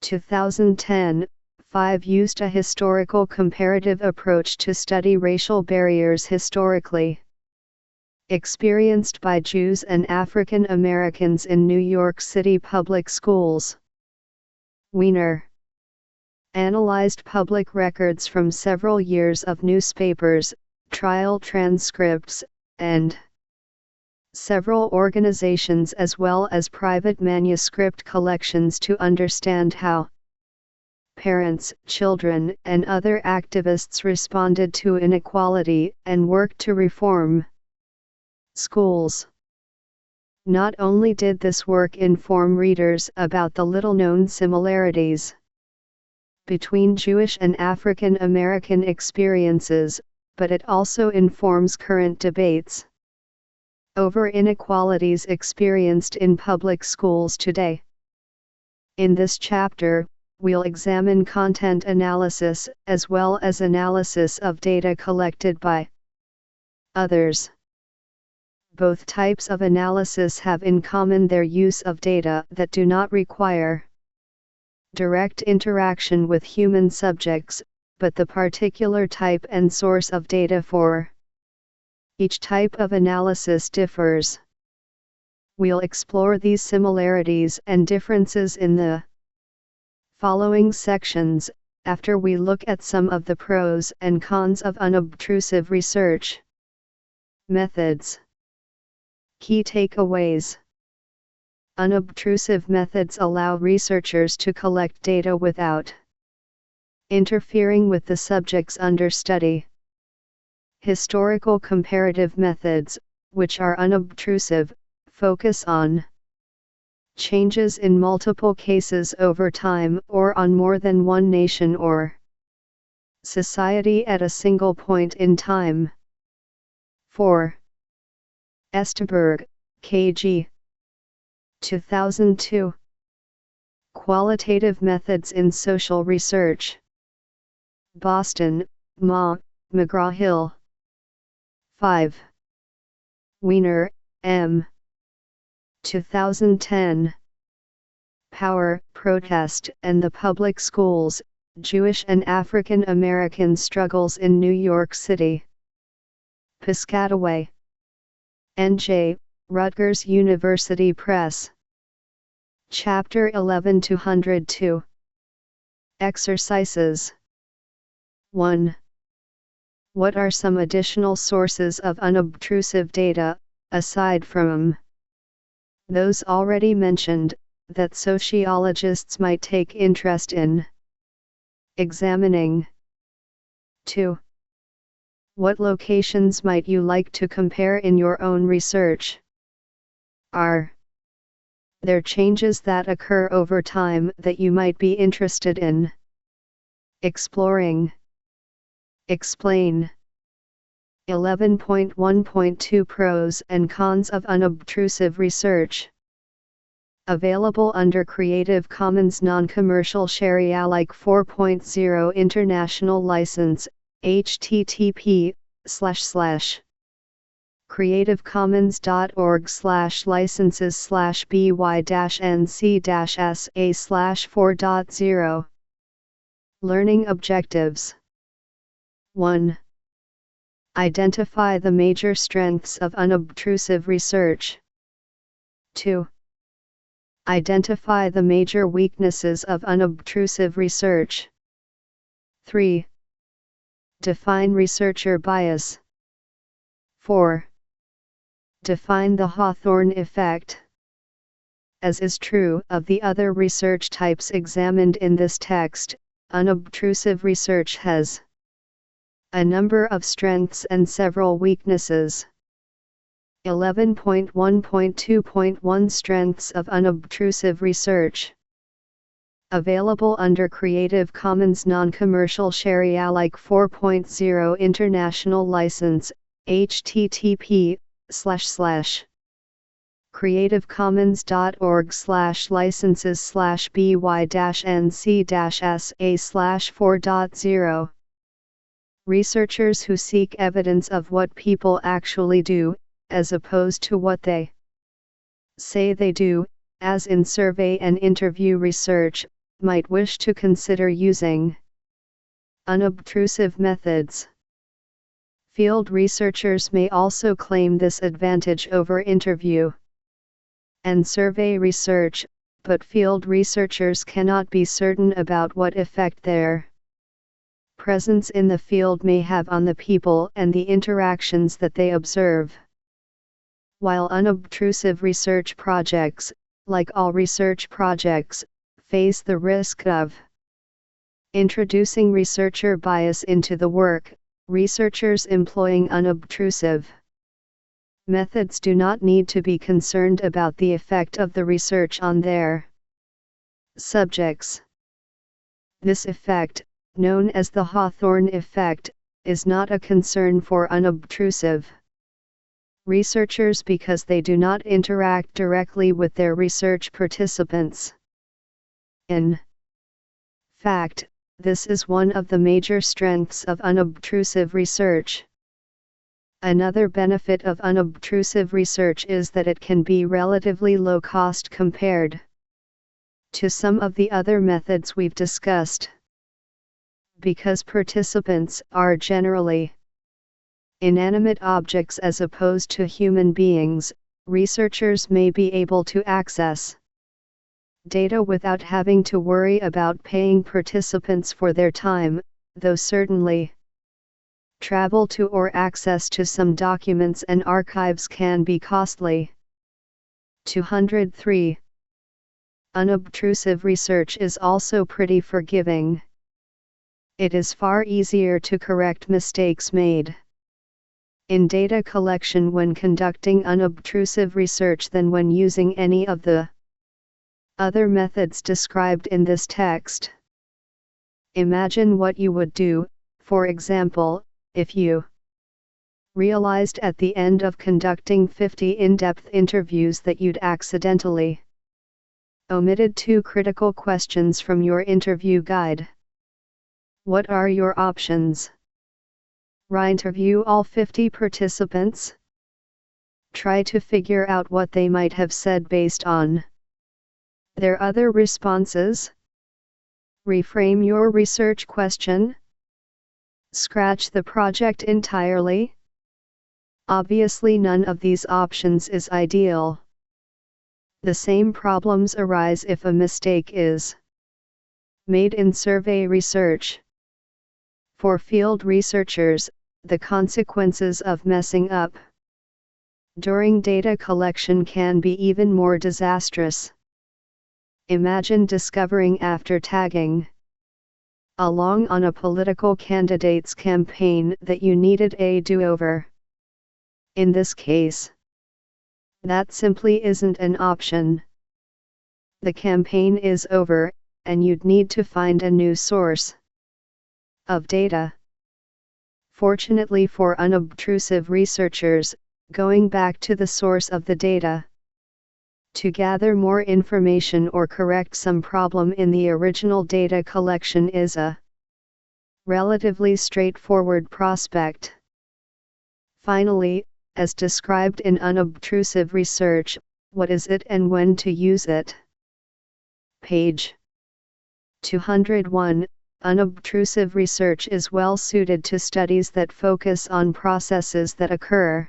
2010, 5 used a historical comparative approach to study racial barriers historically experienced by Jews and African Americans in New York City public schools. Weiner analyzed public records from several years of newspapers, trial transcripts, and several organizations as well as private manuscript collections to understand how parents, children, and other activists responded to inequality and worked to reform schools. Not only did this work inform readers about the little-known similarities between Jewish and African American experiences, but it also informs current debates over inequalities experienced in public schools today. In this chapter, we'll examine content analysis as well as analysis of data collected by others. Both types of analysis have in common their use of data that do not require direct interaction with human subjects, but the particular type and source of data for each type of analysis differs. We'll explore these similarities and differences in the following sections, after we look at some of the pros and cons of unobtrusive research methods. Key takeaways. Unobtrusive methods allow researchers to collect data without interfering with the subjects under study. Historical comparative methods, which are unobtrusive, focus on changes in multiple cases over time or on more than one nation or society at a single point in time. 4. Esteberg, K.G. 2002. Qualitative Methods in Social Research. Boston, McGraw-Hill. 5. Weiner, M. 2010. Power, Protest, and the Public Schools, Jewish and African American Struggles in New York City. Piscataway. N.J., Rutgers University Press. Chapter 11-202. Exercises. 1. What are some additional sources of unobtrusive data, aside from those already mentioned, that sociologists might take interest in examining? 2. What locations might you like to compare in your own research? Are there changes that occur over time that you might be interested in exploring? Explain. 11.1.2 Pros and Cons of Unobtrusive Research. Available under Creative Commons Non-Commercial Share Alike 4.0 International License, http://creativecommons.org/by-nc-sa/4.0. Learning Objectives. 1. Identify the major strengths of unobtrusive research. 2. Identify the major weaknesses of unobtrusive research. 3. Define researcher bias. 4. Define the Hawthorne effect. As is true of the other research types examined in this text, unobtrusive research has a number of strengths and several weaknesses. 11.1.2.1 Strengths of Unobtrusive Research. Available under Creative Commons Non-Commercial Share Alike 4.0 International License, http:// creativecommons.org/licenses/by-nc-sa/4.0. Researchers who seek evidence of what people actually do, as opposed to what they say they do, as in survey and interview research, might wish to consider using unobtrusive methods. Field researchers may also claim this advantage over interview and survey research, but field researchers cannot be certain about what effect their presence in the field may have on the people and the interactions that they observe. While unobtrusive research projects, like all research projects, face the risk of introducing researcher bias into the work, researchers employing unobtrusive methods do not need to be concerned about the effect of the research on their subjects. This effect, known as the Hawthorne effect, is not a concern for unobtrusive researchers because they do not interact directly with their research participants. In fact, this is one of the major strengths of unobtrusive research. Another benefit of unobtrusive research is that it can be relatively low cost compared to some of the other methods we've discussed. Because participants are generally inanimate objects as opposed to human beings, researchers may be able to access data without having to worry about paying participants for their time, though certainly travel to or access to some documents and archives can be costly. 203. Unobtrusive research is also pretty forgiving. It is far easier to correct mistakes made in data collection when conducting unobtrusive research than when using any of the other methods described in this text. Imagine what you would do, for example, if you realized at the end of conducting 50 in-depth interviews that you'd accidentally omitted 2 critical questions from your interview guide. What are your options? Re-interview all 50 participants? Try to figure out what they might have said based on their other responses? Reframe your research question? Scratch the project entirely? Obviously, none of these options is ideal. The same problems arise if a mistake is made in survey research. For field researchers, the consequences of messing up during data collection can be even more disastrous. Imagine discovering after tagging along on a political candidate's campaign that you needed a do-over. In this case, that simply isn't an option. The campaign is over, and you'd need to find a new source of data. Fortunately for unobtrusive researchers, going back to the source of the data to gather more information or correct some problem in the original data collection is a relatively straightforward prospect. Finally, as described in unobtrusive research, what is it and when to use it? Page 201. Unobtrusive research is well suited to studies that focus on processes that occur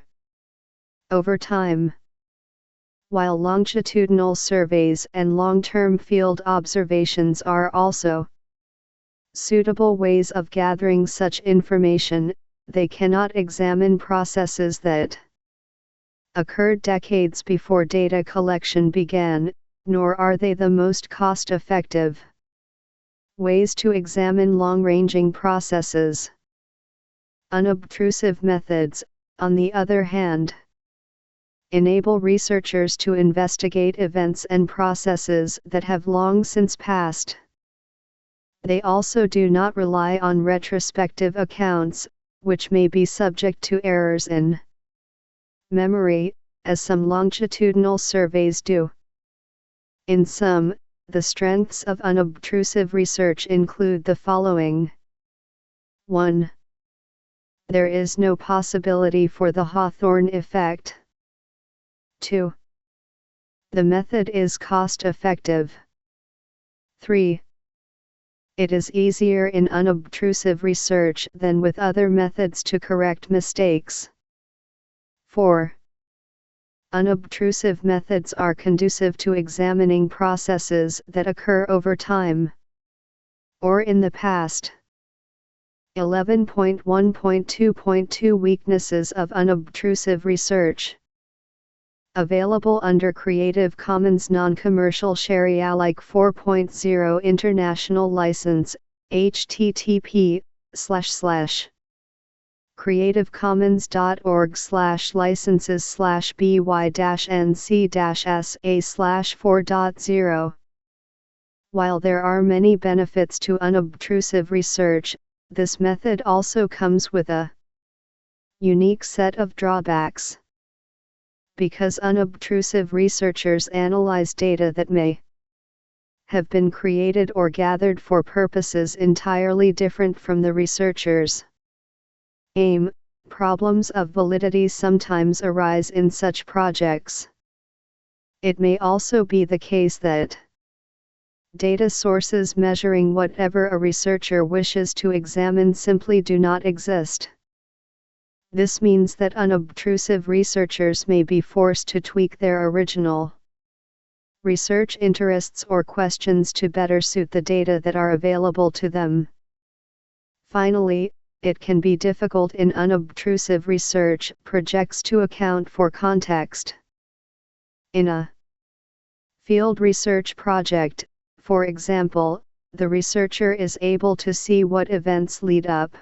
over time, while longitudinal surveys and long-term field observations are also suitable ways of gathering such information. They cannot examine processes that occurred decades before data collection began, nor are they the most cost-effective ways to examine long-ranging processes. Unobtrusive methods, on the other hand, enable researchers to investigate events and processes that have long since passed. They also do not rely on retrospective accounts, which may be subject to errors in memory, as some longitudinal surveys do. In sum, the strengths of unobtrusive research include the following. 1. There is no possibility for the Hawthorne effect. 2. The method is cost-effective. 3. It is easier in unobtrusive research than with other methods to correct mistakes. 4. Unobtrusive methods are conducive to examining processes that occur over time or in the past. 11.1.2.2 Weaknesses of unobtrusive research. Available under Creative Commons Non-Commercial Share Alike 4.0 International License, http://creativecommons.org/by-nc-sa/4.0. While there are many benefits to unobtrusive research, this method also comes with a unique set of drawbacks. Because unobtrusive researchers analyze data that may have been created or gathered for purposes entirely different from the researcher's aim, problems of validity sometimes arise in such projects. It may also be the case that data sources measuring whatever a researcher wishes to examine simply do not exist. This means that unobtrusive researchers may be forced to tweak their original research interests or questions to better suit the data that are available to them. Finally, it can be difficult in unobtrusive research projects to account for context. In a field research project, for example, the researcher is able to see what events lead up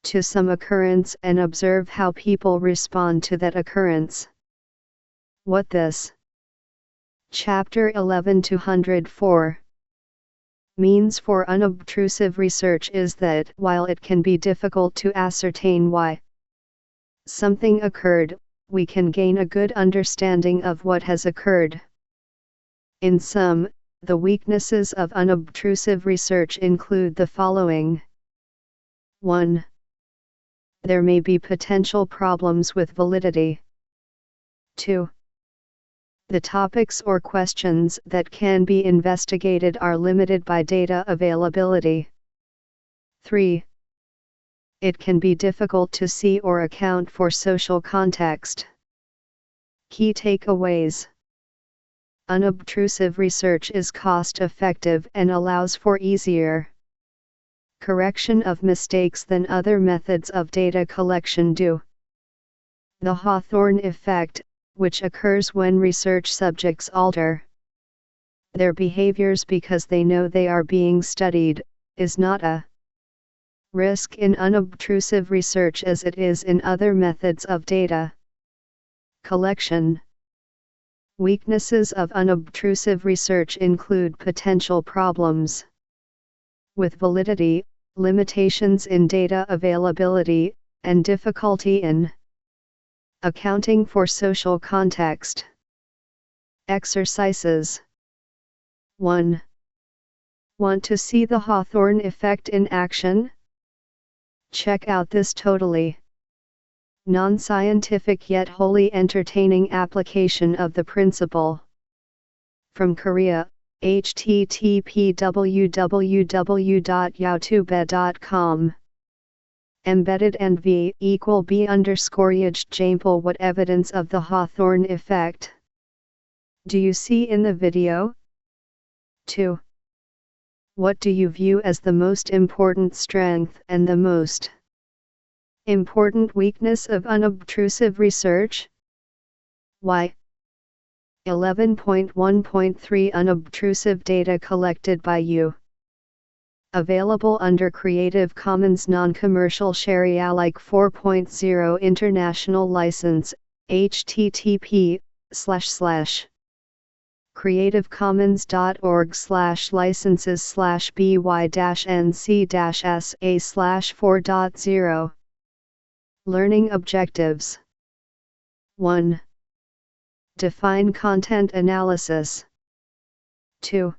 to some occurrence and observe how people respond to that occurrence. What this Chapter 11-204 means for unobtrusive research is that while it can be difficult to ascertain why something occurred, we can gain a good understanding of what has occurred. In sum, the weaknesses of unobtrusive research include the following. 1. There may be potential problems with validity. 2. The topics or questions that can be investigated are limited by data availability. 3. It can be difficult to see or account for social context. Key takeaways. Unobtrusive research is cost-effective and allows for easier correction of mistakes than other methods of data collection do. The Hawthorne effect, which occurs when research subjects alter their behaviors because they know they are being studied, is not a risk in unobtrusive research as it is in other methods of data collection. Weaknesses of unobtrusive research include potential problems with validity, limitations in data availability, and difficulty in accounting for social context. Exercises. 1. Want to see the Hawthorne effect in action? Check out this totally non-scientific yet wholly entertaining application of the principle. From Korea, http://www.youtube.com. Embedded and v equal b_example. What evidence of the Hawthorne effect do you see in the video? 2. What do you view as the most important strength and the most important weakness of unobtrusive research? Why? 11.1.3 Unobtrusive data collected by you. Available under Creative Commons Non-Commercial Share Alike 4.0 International License, http://creativecommons.org/licenses/by-nc-sa/4.0. Learning objectives. 1. Define content analysis. 2.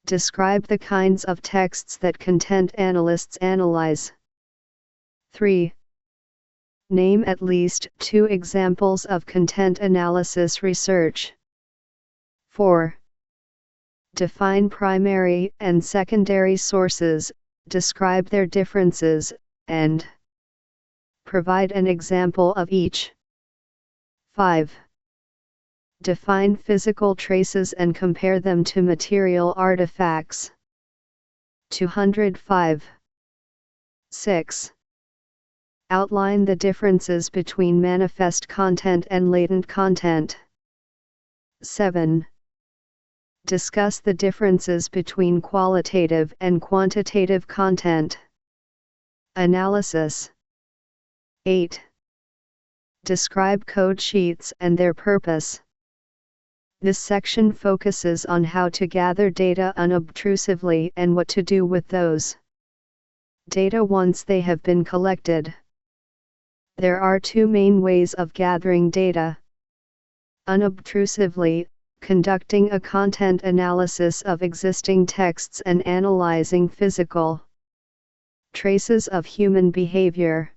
Describe the kinds of texts that content analysts analyze. 3. Name at least 2 examples of content analysis research. 4. Define primary and secondary sources, describe their differences, and provide an example of each. 5. Define physical traces and compare them to material artifacts. 205. 6. Outline the differences between manifest content and latent content. 7. Discuss the differences between qualitative and quantitative content analysis. 8. Describe code sheets and their purpose. This section focuses on how to gather data unobtrusively and what to do with those data once they have been collected. There are 2 main ways of gathering data. Unobtrusively, conducting a content analysis of existing texts and analyzing physical traces of human behavior.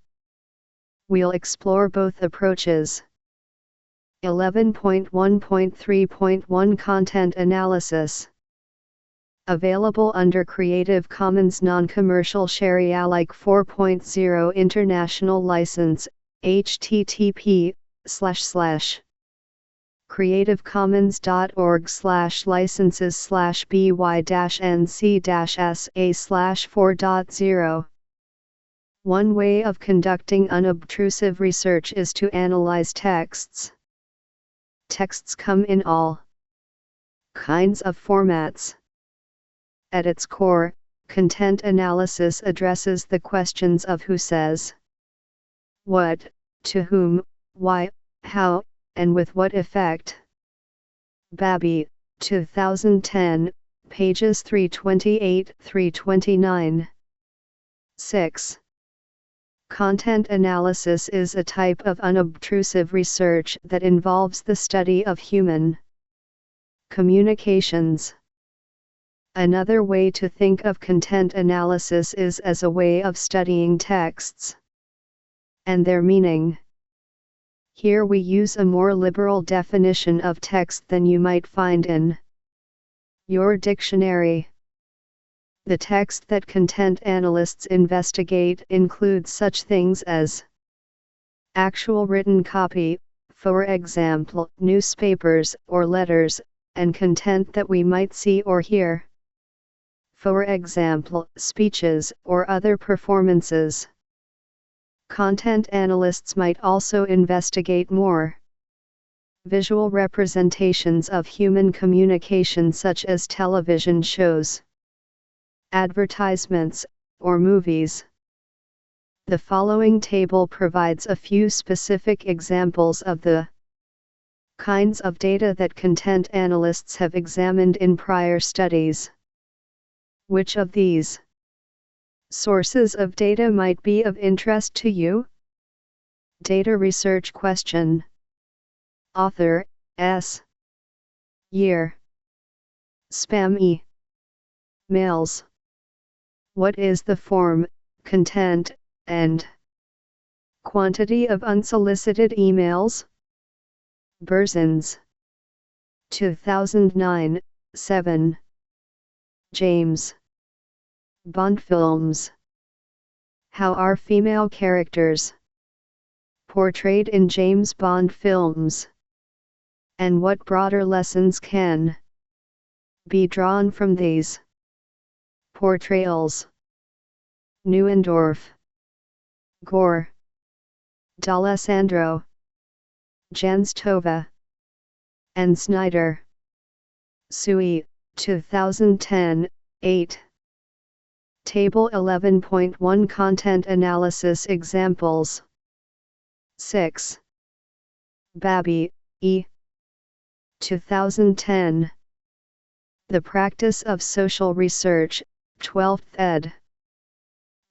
We'll explore both approaches. 11.1.3.1 Content Analysis. Available under Creative Commons Non-Commercial Share Alike 4.0 International License, http://creativecommons.org/licenses/by-nc-sa/4.0. One way of conducting unobtrusive research is to analyze texts. Texts come in all kinds of formats. At its core, content analysis addresses the questions of who says what, to whom, why, how, and with what effect. Babby, 2010, pages 328-329. 6. Content analysis is a type of unobtrusive research that involves the study of human communications. Another way to think of content analysis is as a way of studying texts and their meaning. Here we use a more liberal definition of text than you might find in your dictionary. The text that content analysts investigate includes such things as actual written copy, for example, newspapers or letters, and content that we might see or hear, for example, speeches or other performances. Content analysts might also investigate more visual representations of human communication, such as television shows, advertisements, or movies. The following table provides a few specific examples of the kinds of data that content analysts have examined in prior studies. Which of these sources of data might be of interest to you? Data research question. Author, S. Year. Spam mails. What is the form, content, and quantity of unsolicited emails? Berzins. 2009, 7. James Bond films. How are female characters portrayed in James Bond films? And what broader lessons can be drawn from these portrayals? Neuendorf, Gore, D'Alessandro, Janstova, and Snyder. Sui, 2010, 8. Table 11.1 Content Analysis Examples. 6. Babby, E. 2010. The Practice of Social Research, 12th ed.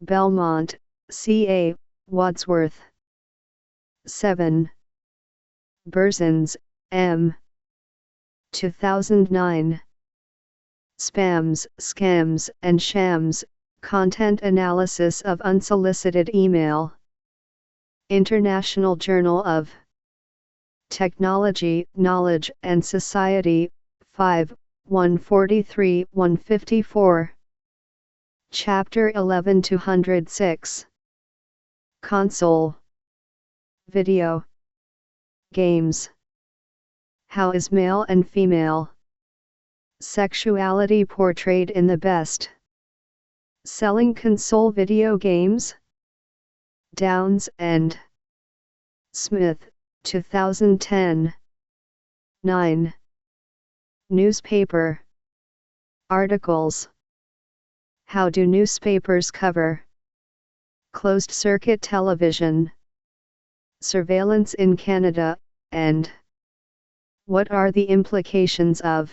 Belmont, C.A., Wadsworth. 7. Berzins, M. 2009. Spams, Scams, and Shams, Content Analysis of Unsolicited Email. International Journal of Technology, Knowledge and Society, 5, 143-154. Chapter 11 206. Console. Video. Games. How is male and female sexuality portrayed in the best selling console video games? Downs and Smith, 2010. 9. Newspaper articles. How do newspapers cover closed-circuit television, surveillance in Canada, and what are the implications of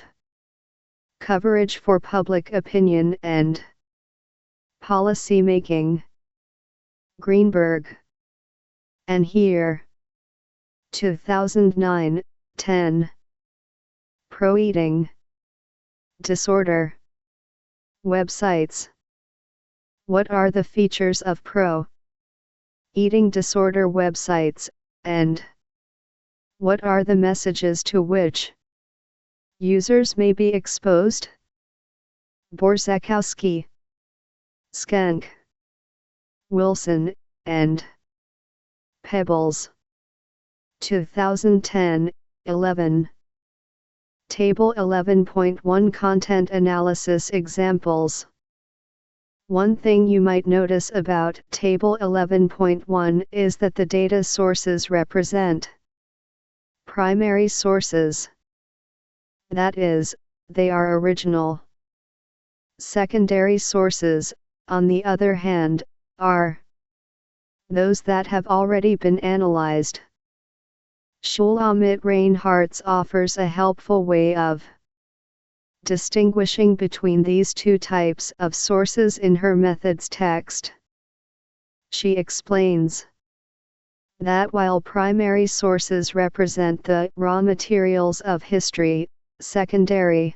coverage for public opinion and policy making? Greenberg and Here, 2009, 10. Pro-eating disorder websites. What are the features of pro-eating disorder websites, and what are the messages to which users may be exposed? Borzakowski, Skank, Wilson, and Pebbles, 2010, 11. Table 11.1 Content Analysis Examples. One thing you might notice about Table 11.1 is that the data sources represent primary sources. That is, they are original. Secondary sources, on the other hand, are those that have already been analyzed. Shulamit Reinhartz offers a helpful way of distinguishing between these two types of sources in her methods text. She explains that while primary sources represent the raw materials of history, secondary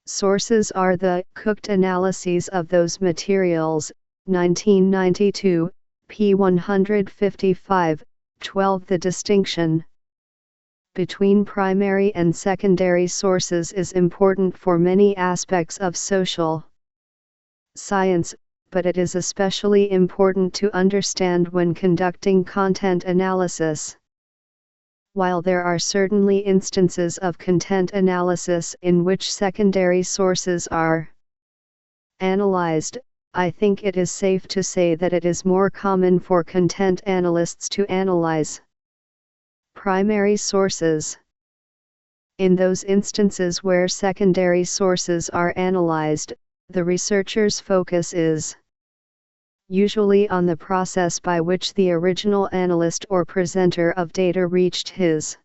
sources are the cooked analyses of those materials. 1992, p. 155, 12. The distinction between primary and secondary sources is important for many aspects of social science, but it is especially important to understand when conducting content analysis. While there are certainly instances of content analysis in which secondary sources are analyzed, I think it is safe to say that it is more common for content analysts to analyze primary sources. In those instances where secondary sources are analyzed, the researcher's focus is usually on the process by which the original analyst or presenter of data reached his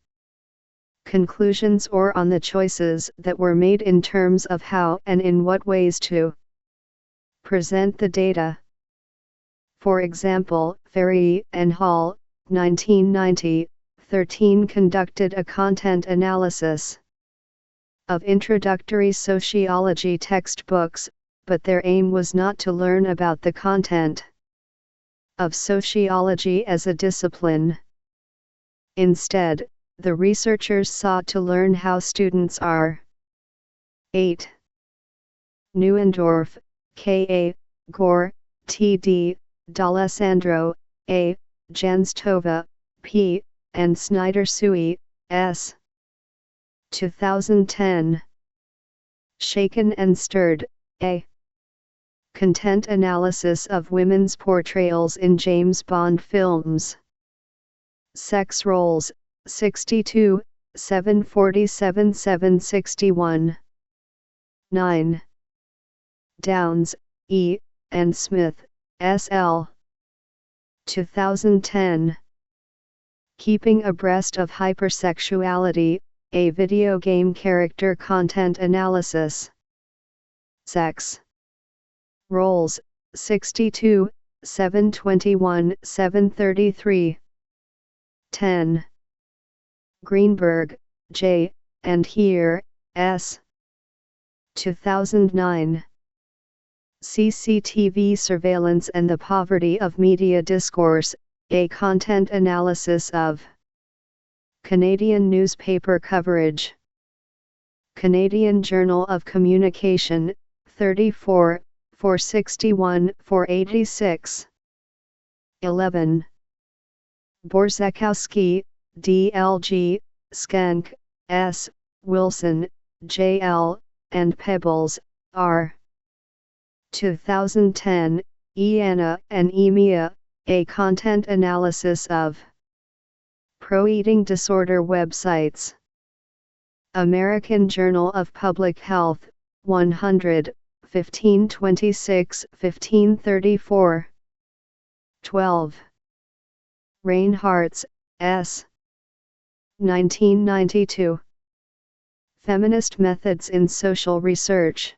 conclusions, or on the choices that were made in terms of how and in what ways to present the data. For example, Ferry and Hall, 1990, 13 conducted a content analysis of introductory sociology textbooks, but their aim was not to learn about the content of sociology as a discipline. Instead, the researchers sought to learn how students are. 8. Neuendorf, K.A., Gore, T.D., D'Alessandro, A., Janstova, P., and Snyder-Sui, S. 2010. Shaken and Stirred, A. Content Analysis of Women's Portrayals in James Bond Films. Sex Roles, 62, 747-761. 9. Downs, E., and Smith, S.L. 2010. Keeping Abreast of Hypersexuality, a Video Game Character Content Analysis. Sex Roles, 62, 721-733. 10. Greenberg, J, and Here, S. 2009. CCTV Surveillance and the Poverty of Media Discourse, a Content Analysis of Canadian Newspaper Coverage. Canadian Journal of Communication, 34, 461, 486. 11. Borzekowski, D.L.G., Skank, S., Wilson, J.L., and Pebbles, R. 2010, Iana and Emia, a Content Analysis of Pro-Eating Disorder Websites. American Journal of Public Health, 100, 1526, 1534. 12. Reinhartz, S. 1992. Feminist Methods in Social Research.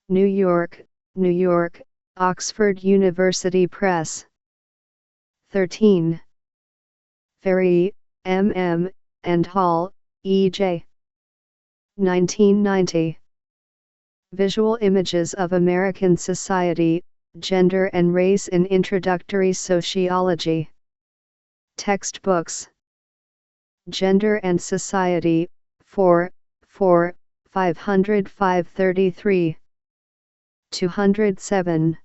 New York, New York, Oxford University Press. 13. Ferry, M.M., and Hall, E.J. 1990. Visual Images of American Society, Gender and Race in Introductory Sociology. Textbooks. Gender and Society, 4, 505-33. 207.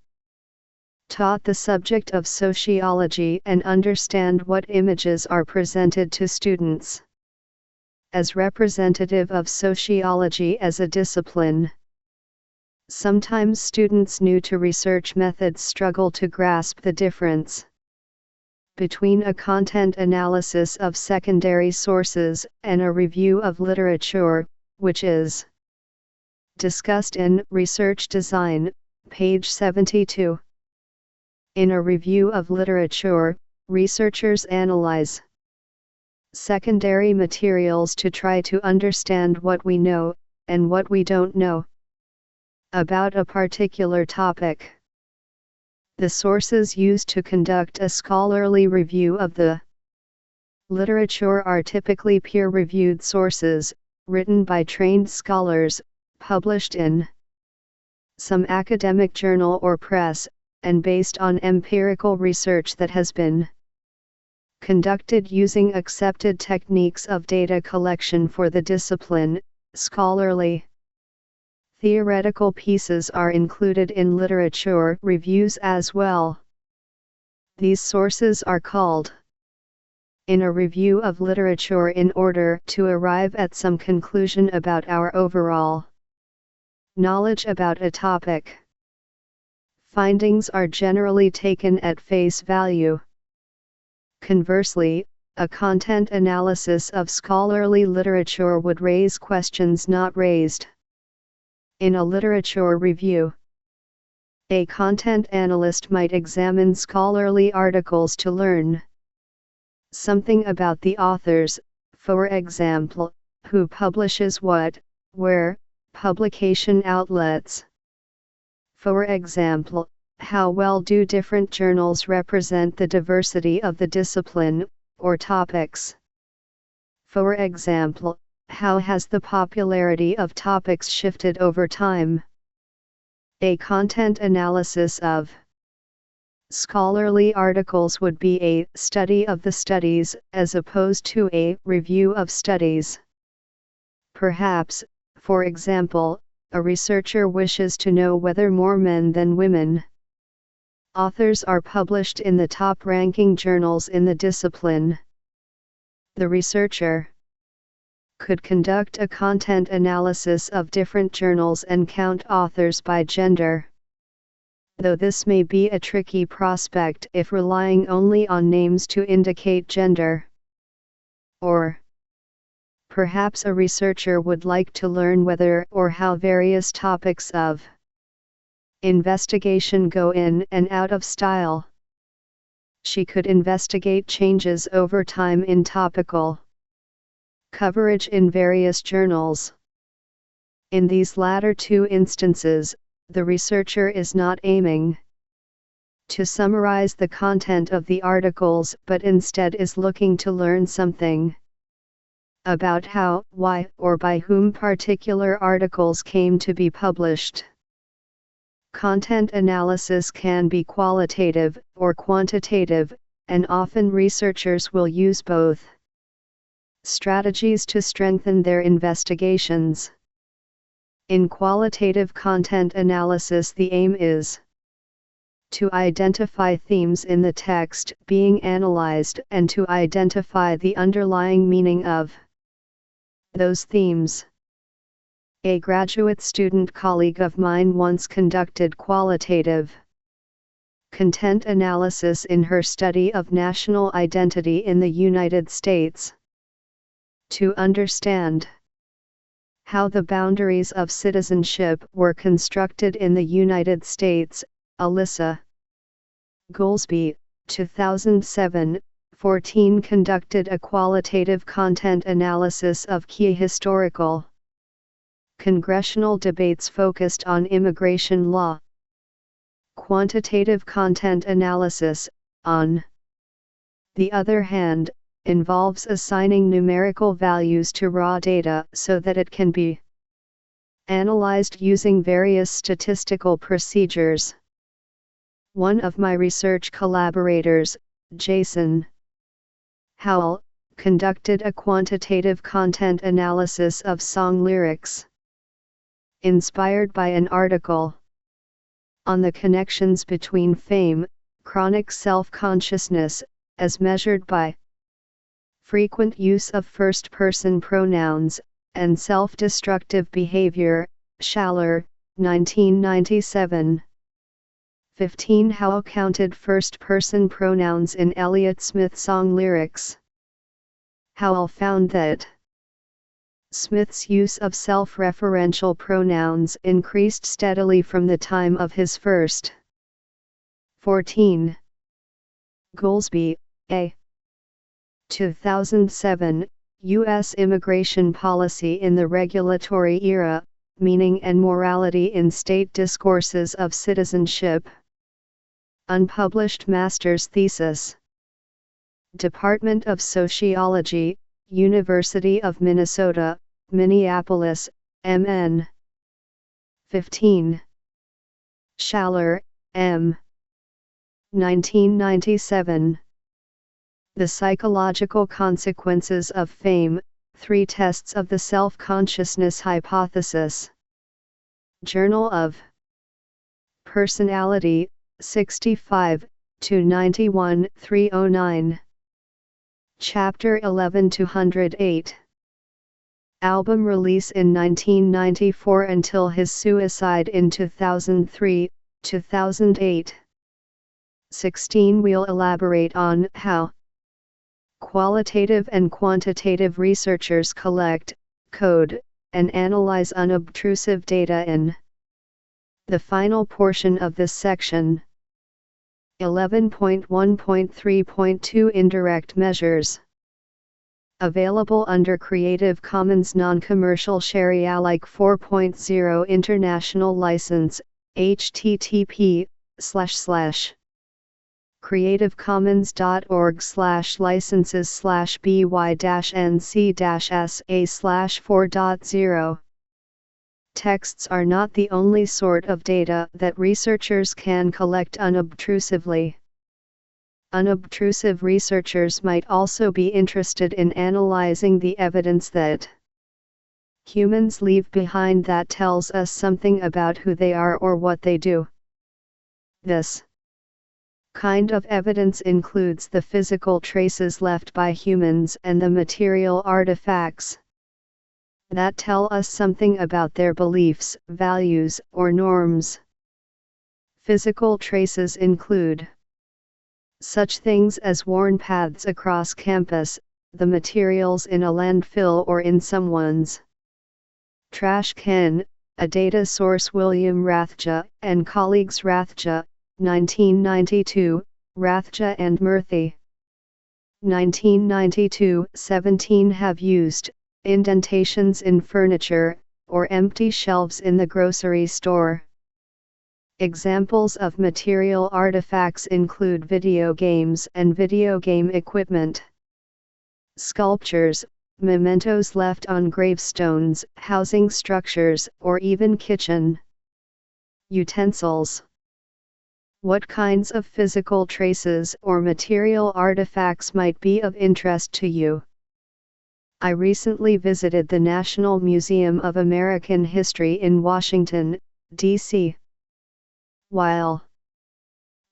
Taught the subject of sociology and understand what images are presented to students. As representative of sociology as a discipline. Sometimes students new to research methods struggle to grasp the difference between a content analysis of secondary sources and a review of literature, which is discussed in Research Design, page 72. In a review of literature, researchers analyze secondary materials to try to understand what we know, and what we don't know, about a particular topic. The sources used to conduct a scholarly review of the literature are typically peer-reviewed sources, written by trained scholars, published in some academic journal or press, and based on empirical research that has been conducted using accepted techniques of data collection for the discipline. Scholarly theoretical pieces are included in literature reviews as well. These sources are called in a review of literature in order to arrive at some conclusion about our overall knowledge about a topic. Findings are generally taken at face value. Conversely, a content analysis of scholarly literature would raise questions not raised in a literature review. A content analyst might examine scholarly articles to learn something about the authors, for example, who publishes what, where, publication outlets. For example, how well do different journals represent the diversity of the discipline, or topics? For example, how has the popularity of topics shifted over time? A content analysis of scholarly articles would be a study of the studies, as opposed to a review of studies. Perhaps, for example, a researcher wishes to know whether more men than women authors are published in the top-ranking journals in the discipline. The researcher could conduct a content analysis of different journals and count authors by gender. Though this may be a tricky prospect if relying only on names to indicate gender. Or perhaps a researcher would like to learn whether or how various topics of investigation go in and out of style. She could investigate changes over time in topical coverage in various journals. In these latter two instances, the researcher is not aiming to summarize the content of the articles but instead is looking to learn something about how, why, or by whom particular articles came to be published. Content analysis can be qualitative or quantitative, and often researchers will use both strategies to strengthen their investigations. In qualitative content analysis, the aim is to identify themes in the text being analyzed and to identify the underlying meaning of those themes. A graduate student colleague of mine once conducted qualitative content analysis in her study of national identity in the United States. To understand how the boundaries of citizenship were constructed in the United States, Alyssa Goolsby, 2007-14 conducted a qualitative content analysis of key historical congressional debates focused on immigration law. Quantitative content analysis, on the other hand, involves assigning numerical values to raw data so that it can be analyzed using various statistical procedures. One of my research collaborators, Jason Howell, conducted a quantitative content analysis of song lyrics, inspired by an article on the connections between fame, chronic self-consciousness, as measured by frequent use of first-person pronouns, and self-destructive behavior, Schaller, 1997. 15 Howell counted first-person pronouns in Elliott Smith song lyrics. Howell found that Smith's use of self-referential pronouns increased steadily from the time of his first 14. Goolsby, A. 2007, U.S. Immigration Policy in the Regulatory Era, Meaning and Morality in State Discourses of Citizenship. Unpublished master's thesis. Department of Sociology, University of Minnesota, Minneapolis, MN. 15. Schaller, M. 1997. The Psychological Consequences of Fame, 3 Tests of the Self-Consciousness Hypothesis. Journal of Personality, 65-91 309. Chapter 11-208. Album release in 1994 until his suicide in 2003, 2008. 16 We'll elaborate on how qualitative and quantitative researchers collect, code, and analyze unobtrusive data in the final portion of this section. 11.1.3.2 Indirect Measures. Available under Creative Commons Non-Commercial Share Alike 4.0 International License, http://creativecommons.org/by-nc-sa/4.0. Texts are not the only sort of data that researchers can collect unobtrusively. Unobtrusive researchers might also be interested in analyzing the evidence that humans leave behind that tells us something about who they are or what they do. This kind of evidence includes the physical traces left by humans and the material artifacts that tell us something about their beliefs, values, or norms. Physical traces include such things as worn paths across campus, the materials in a landfill or in someone's trash can. A data source William Rathje and colleagues Rathje, 1992, Rathje and Murthy, 1992-17 have used indentations in furniture, or empty shelves in the grocery store. Examples of material artifacts include video games and video game equipment, sculptures, mementos left on gravestones, housing structures, or even kitchen utensils. What kinds of physical traces or material artifacts might be of interest to you? I recently visited the National Museum of American History in Washington, D.C. While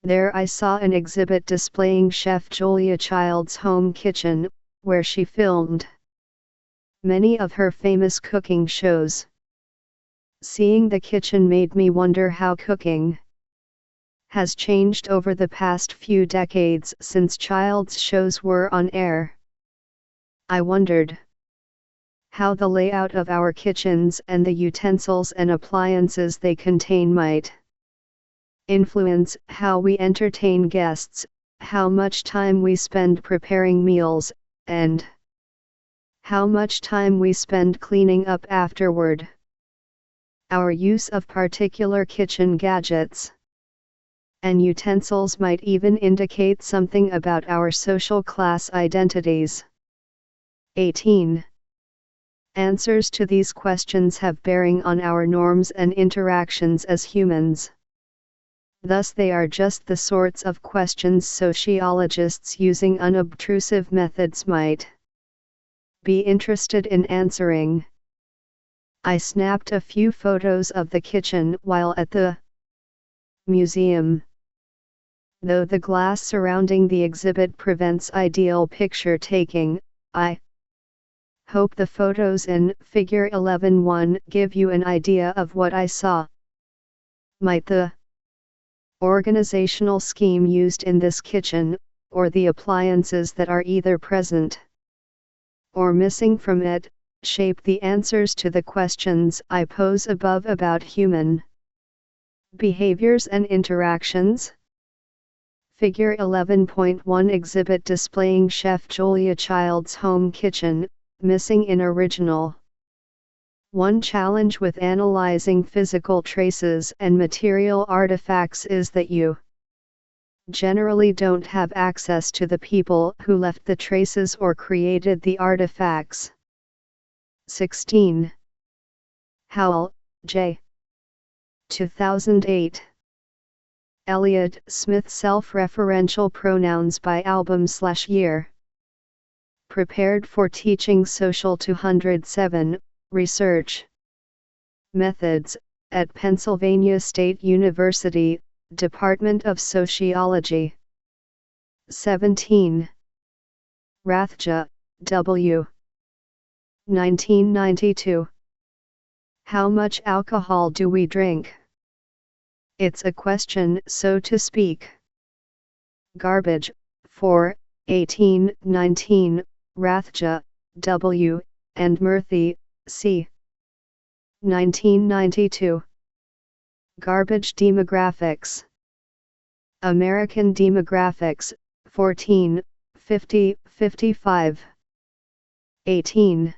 there I saw an exhibit displaying Chef Julia Child's home kitchen, where she filmed many of her famous cooking shows. Seeing the kitchen made me wonder how cooking has changed over the past few decades since Child's shows were on air. I wondered how the layout of our kitchens and the utensils and appliances they contain might influence how we entertain guests, how much time we spend preparing meals, and how much time we spend cleaning up afterward. Our use of particular kitchen gadgets and utensils might even indicate something about our social class identities. 18. Answers to these questions have bearing on our norms and interactions as humans. Thus they are just the sorts of questions sociologists using unobtrusive methods might be interested in answering. I snapped a few photos of the kitchen while at the museum. Though the glass surrounding the exhibit prevents ideal picture taking, I hope the photos in Figure 11.1 give you an idea of what I saw. Might the organizational scheme used in this kitchen, or the appliances that are either present or missing from it, shape the answers to the questions I pose above about human behaviors and interactions? Figure 11.1 exhibit displaying Chef Julia Child's home kitchen, missing in original. One challenge with analyzing physical traces and material artifacts is that you generally don't have access to the people who left the traces or created the artifacts. 16. Howell, J. 2008. Elliott Smith Self-Referential Pronouns by Album/Year. Prepared for Teaching Social 207, Research Methods, at Pennsylvania State University, Department of Sociology. 17. Rathja, W. 1992. How much alcohol do we drink? It's a question, so to speak. Garbage, 4, 1819, Rathja, W., and Murthy, C. 1992. Garbage Demographics. American Demographics, 14, 50, 55. 18.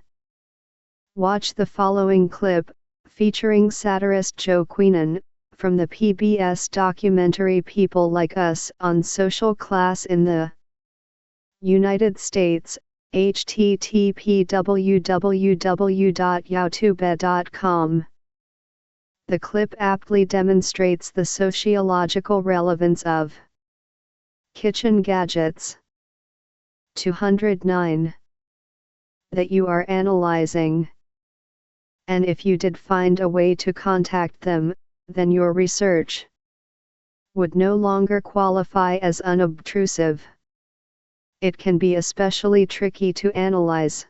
Watch the following clip, featuring satirist Joe Queenan, from the PBS documentary People Like Us on Social Class in the United States, http://www.youtube.com. The clip aptly demonstrates the sociological relevance of kitchen gadgets. 209. That you are analyzing. And if you did find a way to contact them, then your research would no longer qualify as unobtrusive. It can be especially tricky to analyze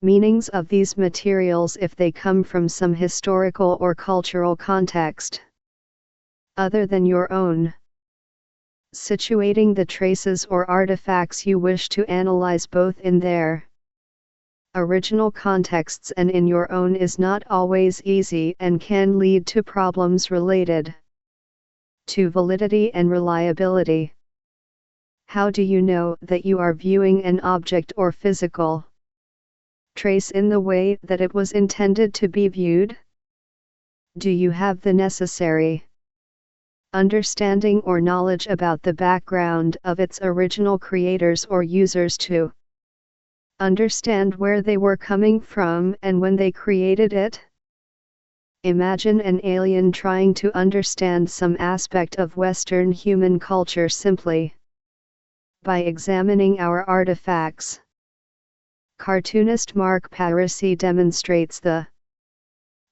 meanings of these materials if they come from some historical or cultural context other than your own. Situating the traces or artifacts you wish to analyze both in their original contexts and in your own is not always easy and can lead to problems related to validity and reliability. How do you know that you are viewing an object or physical trace in the way that it was intended to be viewed? Do you have the necessary understanding or knowledge about the background of its original creators or users to Understand where they were coming from and when they created it? Imagine an alien trying to understand some aspect of Western human culture simply by examining our artifacts. Cartoonist Mark Parisi demonstrates the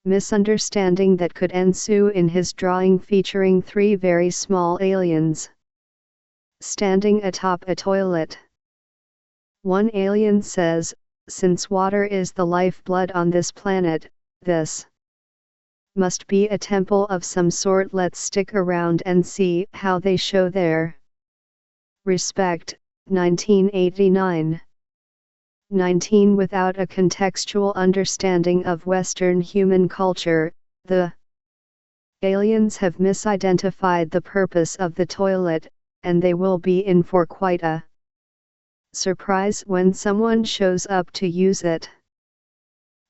misunderstanding that could ensue in his drawing featuring three very small aliens standing atop a toilet. One alien says, "Since water is the lifeblood on this planet, this must be a temple of some sort. Let's stick around and see how they show their respect." 1989. 19. Without a contextual understanding of Western human culture, the aliens have misidentified the purpose of the toilet, and they will be in for quite a surprise when someone shows up to use it.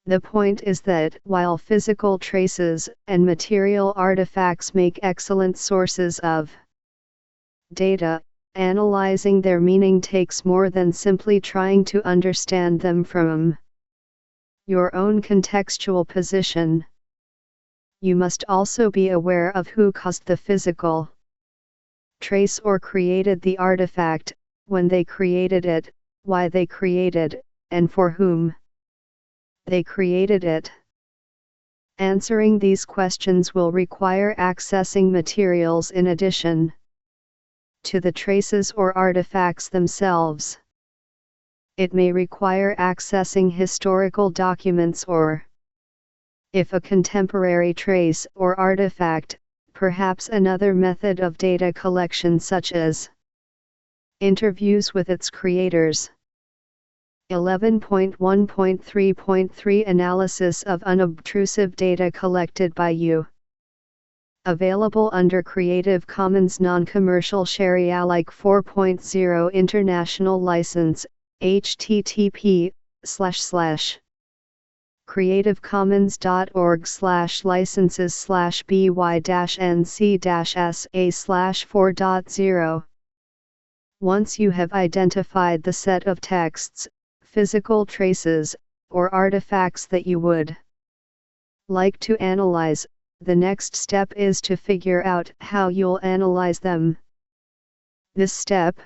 The point is that while physical traces and material artifacts make excellent sources of data, analyzing their meaning takes more than simply trying to understand them from your own contextual position. You must also be aware of who caused the physical trace or created the artifact, when they created it, why they created, and for whom they created it. Answering these questions will require accessing materials in addition to the traces or artifacts themselves. It may require accessing historical documents or, if a contemporary trace or artifact, perhaps another method of data collection such as interviews with its creators. 11.1.3.3 Analysis of unobtrusive data collected by you. Available under Creative Commons Non-Commercial Share Alike 4.0 International License, http://creativecommons.org/licenses/by-nc-sa/4.0. Once you have identified the set of texts, physical traces, or artifacts that you would like to analyze, the next step is to figure out how you'll analyze them. This step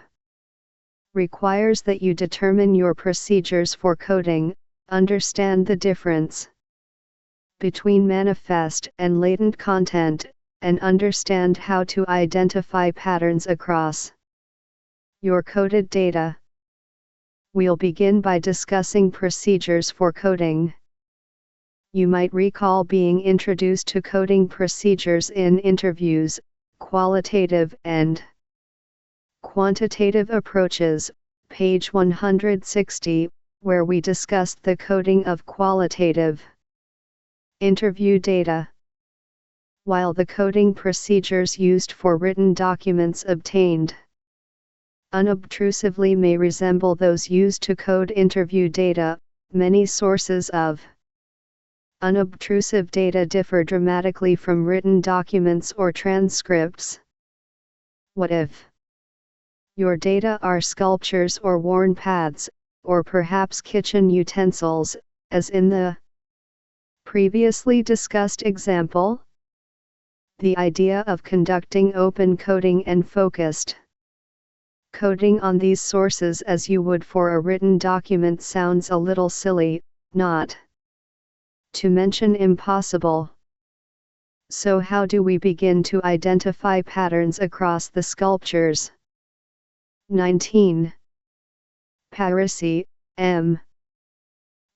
requires that you determine your procedures for coding, understand the difference between manifest and latent content, and understand how to identify patterns across your coded data. We'll begin by discussing procedures for coding. You might recall being introduced to coding procedures in interviews, qualitative and quantitative approaches, page 160, where we discussed the coding of qualitative interview data. While the coding procedures used for written documents obtained unobtrusively may resemble those used to code interview data, many sources of unobtrusive data differ dramatically from written documents or transcripts. What if your data are sculptures or worn paths, or perhaps kitchen utensils, as in the previously discussed example? The idea of conducting open coding and focused coding on these sources as you would for a written document sounds a little silly, not to mention impossible. So how do we begin to identify patterns across the sculptures? 19. Parisi, M.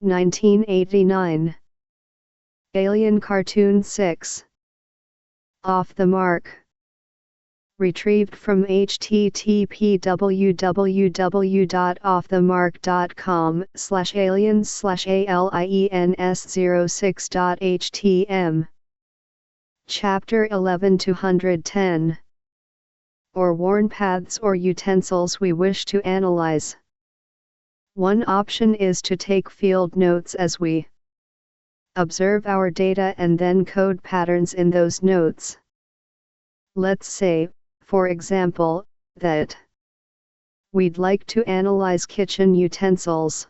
1989. Alien Cartoon 6. Off the Mark. Retrieved from http://aliens/aliens/aliens06.htm. Chapter 11-210. Or worn paths or utensils we wish to analyze. One option is to take field notes as we observe our data and then code patterns in those notes. Let's say, for example, that we'd like to analyze kitchen utensils.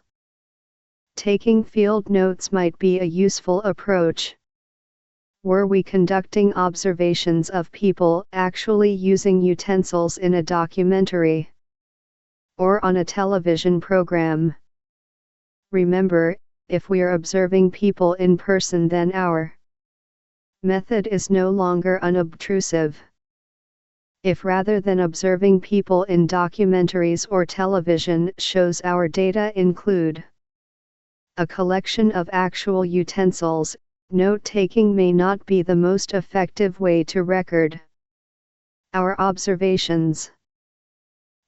Taking field notes might be a useful approach. Were we conducting observations of people actually using utensils in a documentary or on a television program? Remember, if we are observing people in person, then our method is no longer unobtrusive. If rather than observing people in documentaries or television shows, our data include a collection of actual utensils, note-taking may not be the most effective way to record our observations.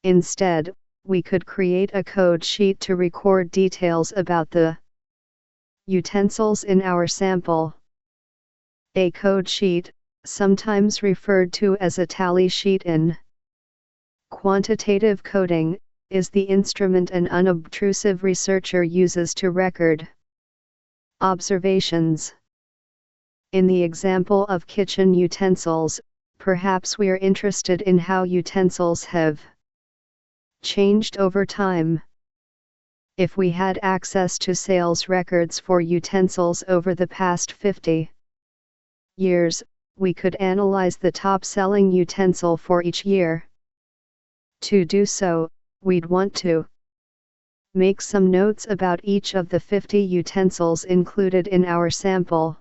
Instead, we could create a code sheet to record details about the utensils in our sample. A code sheet, sometimes referred to as a tally sheet in quantitative coding, is the instrument an unobtrusive researcher uses to record observations. In the example of kitchen utensils, perhaps we are interested in how utensils have changed over time. If we had access to sales records for utensils over the past 50 years, we could analyze the top-selling utensil for each year. To do so, we'd want to make some notes about each of the 50 utensils included in our sample.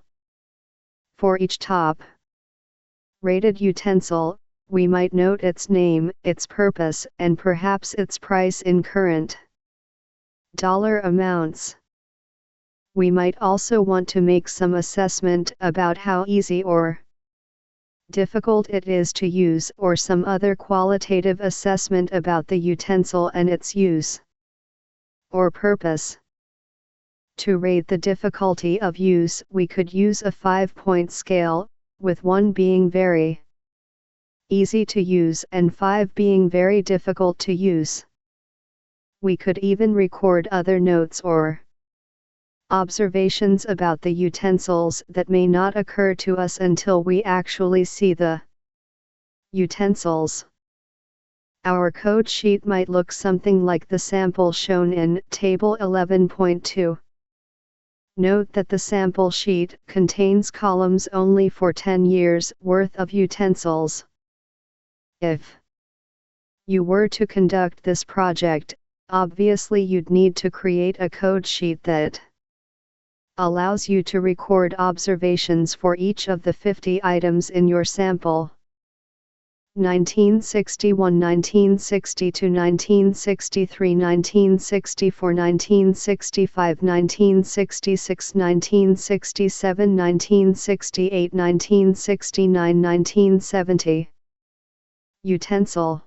For each top-rated utensil, we might note its name, its purpose, and perhaps its price in current dollar amounts. We might also want to make some assessment about how easy or difficult it is to use, or some other qualitative assessment about the utensil and its use or purpose. To rate the difficulty of use, we could use a 5-point scale, with 1 being very easy to use and 5 being very difficult to use. We could even record other notes or observations about the utensils that may not occur to us until we actually see the utensils. Our code sheet might look something like the sample shown in Table 11.2. Note that the sample sheet contains columns only for 10 years' worth of utensils. If you were to conduct this project, obviously you'd need to create a code sheet that allows you to record observations for each of the 50 items in your sample. 1961, 1962, 1963, 1964, 1965, 1966, 1967, 1968, 1969, 1970. Utensil.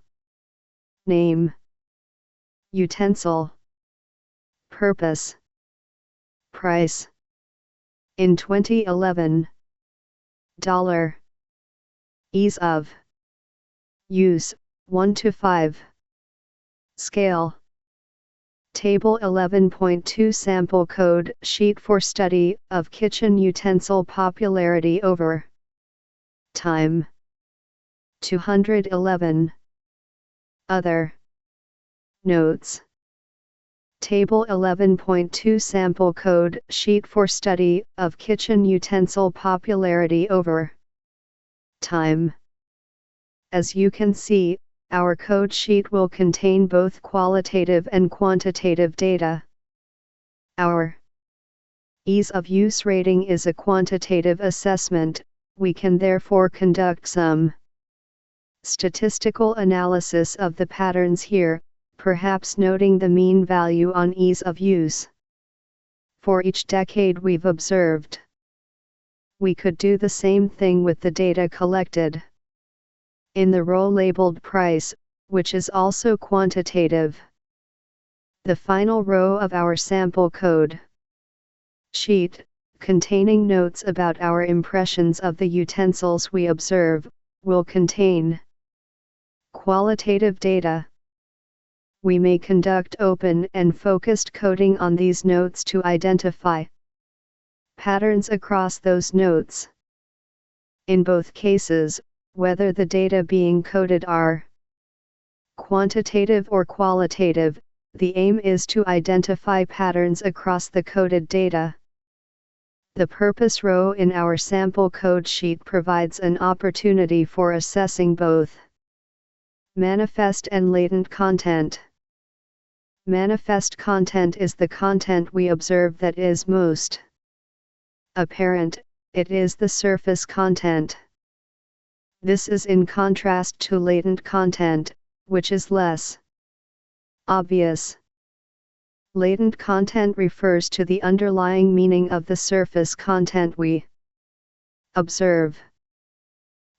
Name. Utensil. Purpose. Price. In 2011. Dollar. Ease of use, 1 to 5. Scale. Table 11.2 Sample code sheet for study of kitchen utensil popularity over time. 211. Other notes. Table 11.2 Sample code sheet for study of kitchen utensil popularity over time. As you can see, our code sheet will contain both qualitative and quantitative data. Our ease of use rating is a quantitative assessment. We can therefore conduct some statistical analysis of the patterns here, perhaps noting the mean value on ease of use for each decade we've observed. We could do the same thing with the data collected in the row labeled price, which is also quantitative. The final row of our sample code sheet, containing notes about our impressions of the utensils we observe, will contain qualitative data. We may conduct open and focused coding on these notes to identify patterns across those notes. In both cases, whether the data being coded are quantitative or qualitative, the aim is to identify patterns across the coded data. The purpose row in our sample code sheet provides an opportunity for assessing both manifest and latent content. Manifest content is the content we observe that is most apparent, it is the surface content. This is in contrast to latent content, which is less obvious. Latent content refers to the underlying meaning of the surface content we observe.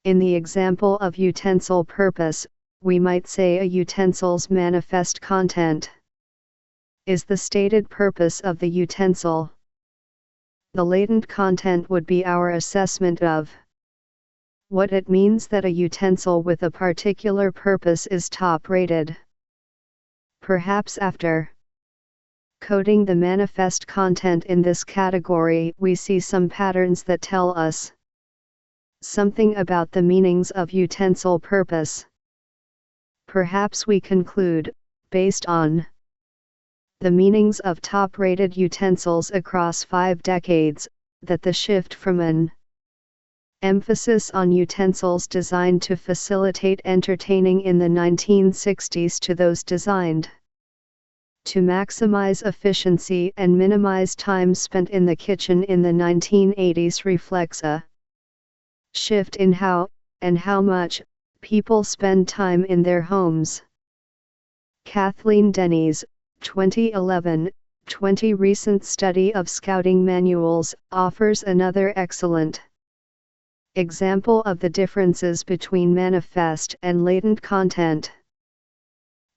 In the example of utensil purpose, we might say a utensil's manifest content is the stated purpose of the utensil. The latent content would be our assessment of what it means that a utensil with a particular purpose is top-rated. Perhaps after coding the manifest content in this category, we see some patterns that tell us something about the meanings of utensil purpose. Perhaps we conclude, based on the meanings of top-rated utensils across 5 decades, that the shift from an emphasis on utensils designed to facilitate entertaining in the 1960s to those designed to maximize efficiency and minimize time spent in the kitchen in the 1980s reflects a shift in how, and how much, people spend time in their homes. Kathleen Denny's 2011, 20 recent study of scouting manuals offers another excellent example of the differences between manifest and latent content.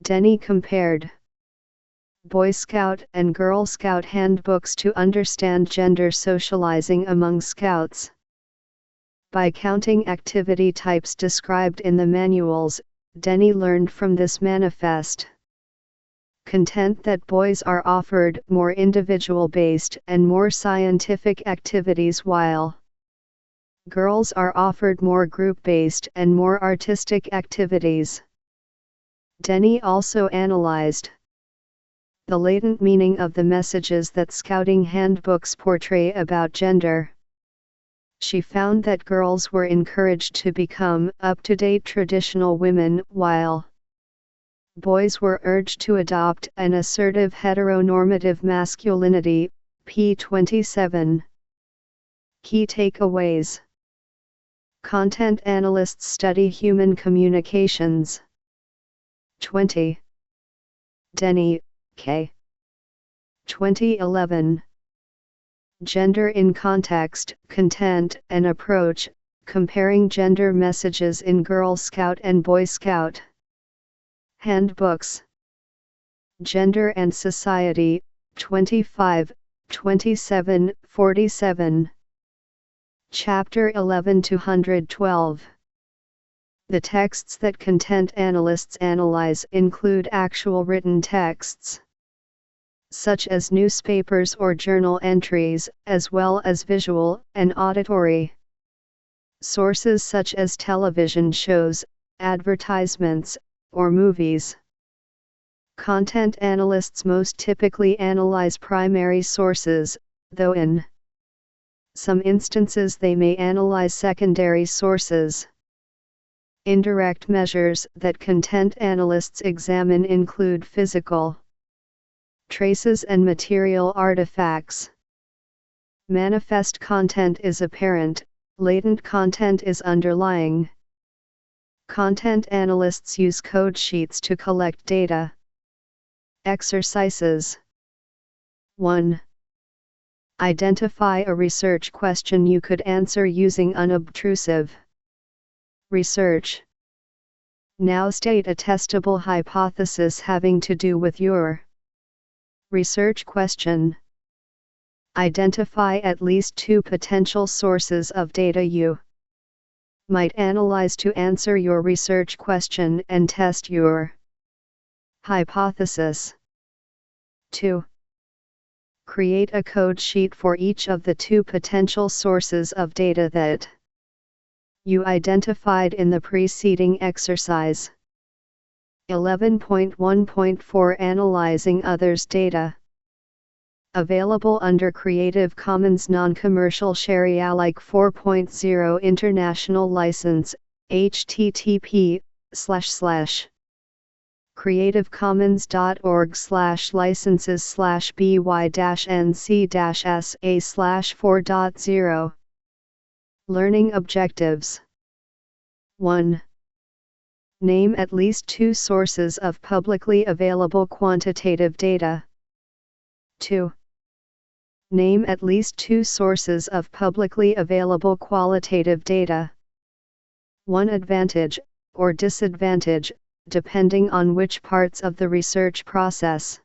Denny compared Boy Scout and Girl Scout handbooks to understand gender socializing among Scouts. By counting activity types described in the manuals, Denny learned from this manifest content that boys are offered more individual-based and more scientific activities while girls are offered more group-based and more artistic activities. Denny also analyzed the latent meaning of the messages that scouting handbooks portray about gender. She found that girls were encouraged to become up-to-date traditional women, while boys were urged to adopt an assertive heteronormative masculinity. p27. Key takeaways. Content analysts study human communications. 20. Denny, K. 2011. Gender in Context, Content and Approach, Comparing Gender Messages in Girl Scout and Boy Scout Handbooks. Gender and Society, 25, 27, 47. Chapter 11-112. The texts that content analysts analyze include actual written texts, such as newspapers or journal entries, as well as visual and auditory sources such as television shows, advertisements, or movies. Content analysts most typically analyze primary sources, though in some instances they may analyze secondary sources. Indirect measures that content analysts examine include physical traces and material artifacts. Manifest content is apparent, latent content is underlying. Content analysts use code sheets to collect data. Exercises. 1. Identify a research question you could answer using unobtrusive research. Now state a testable hypothesis having to do with your research question. Identify at least 2 potential sources of data you might analyze to answer your research question and test your hypothesis. 2. Create a code sheet for each of the 2 potential sources of data that you identified in the preceding exercise. 11.1.4 Analyzing others' data. Available under Creative Commons Non-Commercial Share Alike 4.0 International License, http://creativecommons.org/by-nc-sa/4.0 Learning Objectives 1. Name at least 2 sources of publicly available quantitative data. 2. Name at least 2 sources of publicly available qualitative data. 1 advantage, or disadvantage, depending on which parts of the research process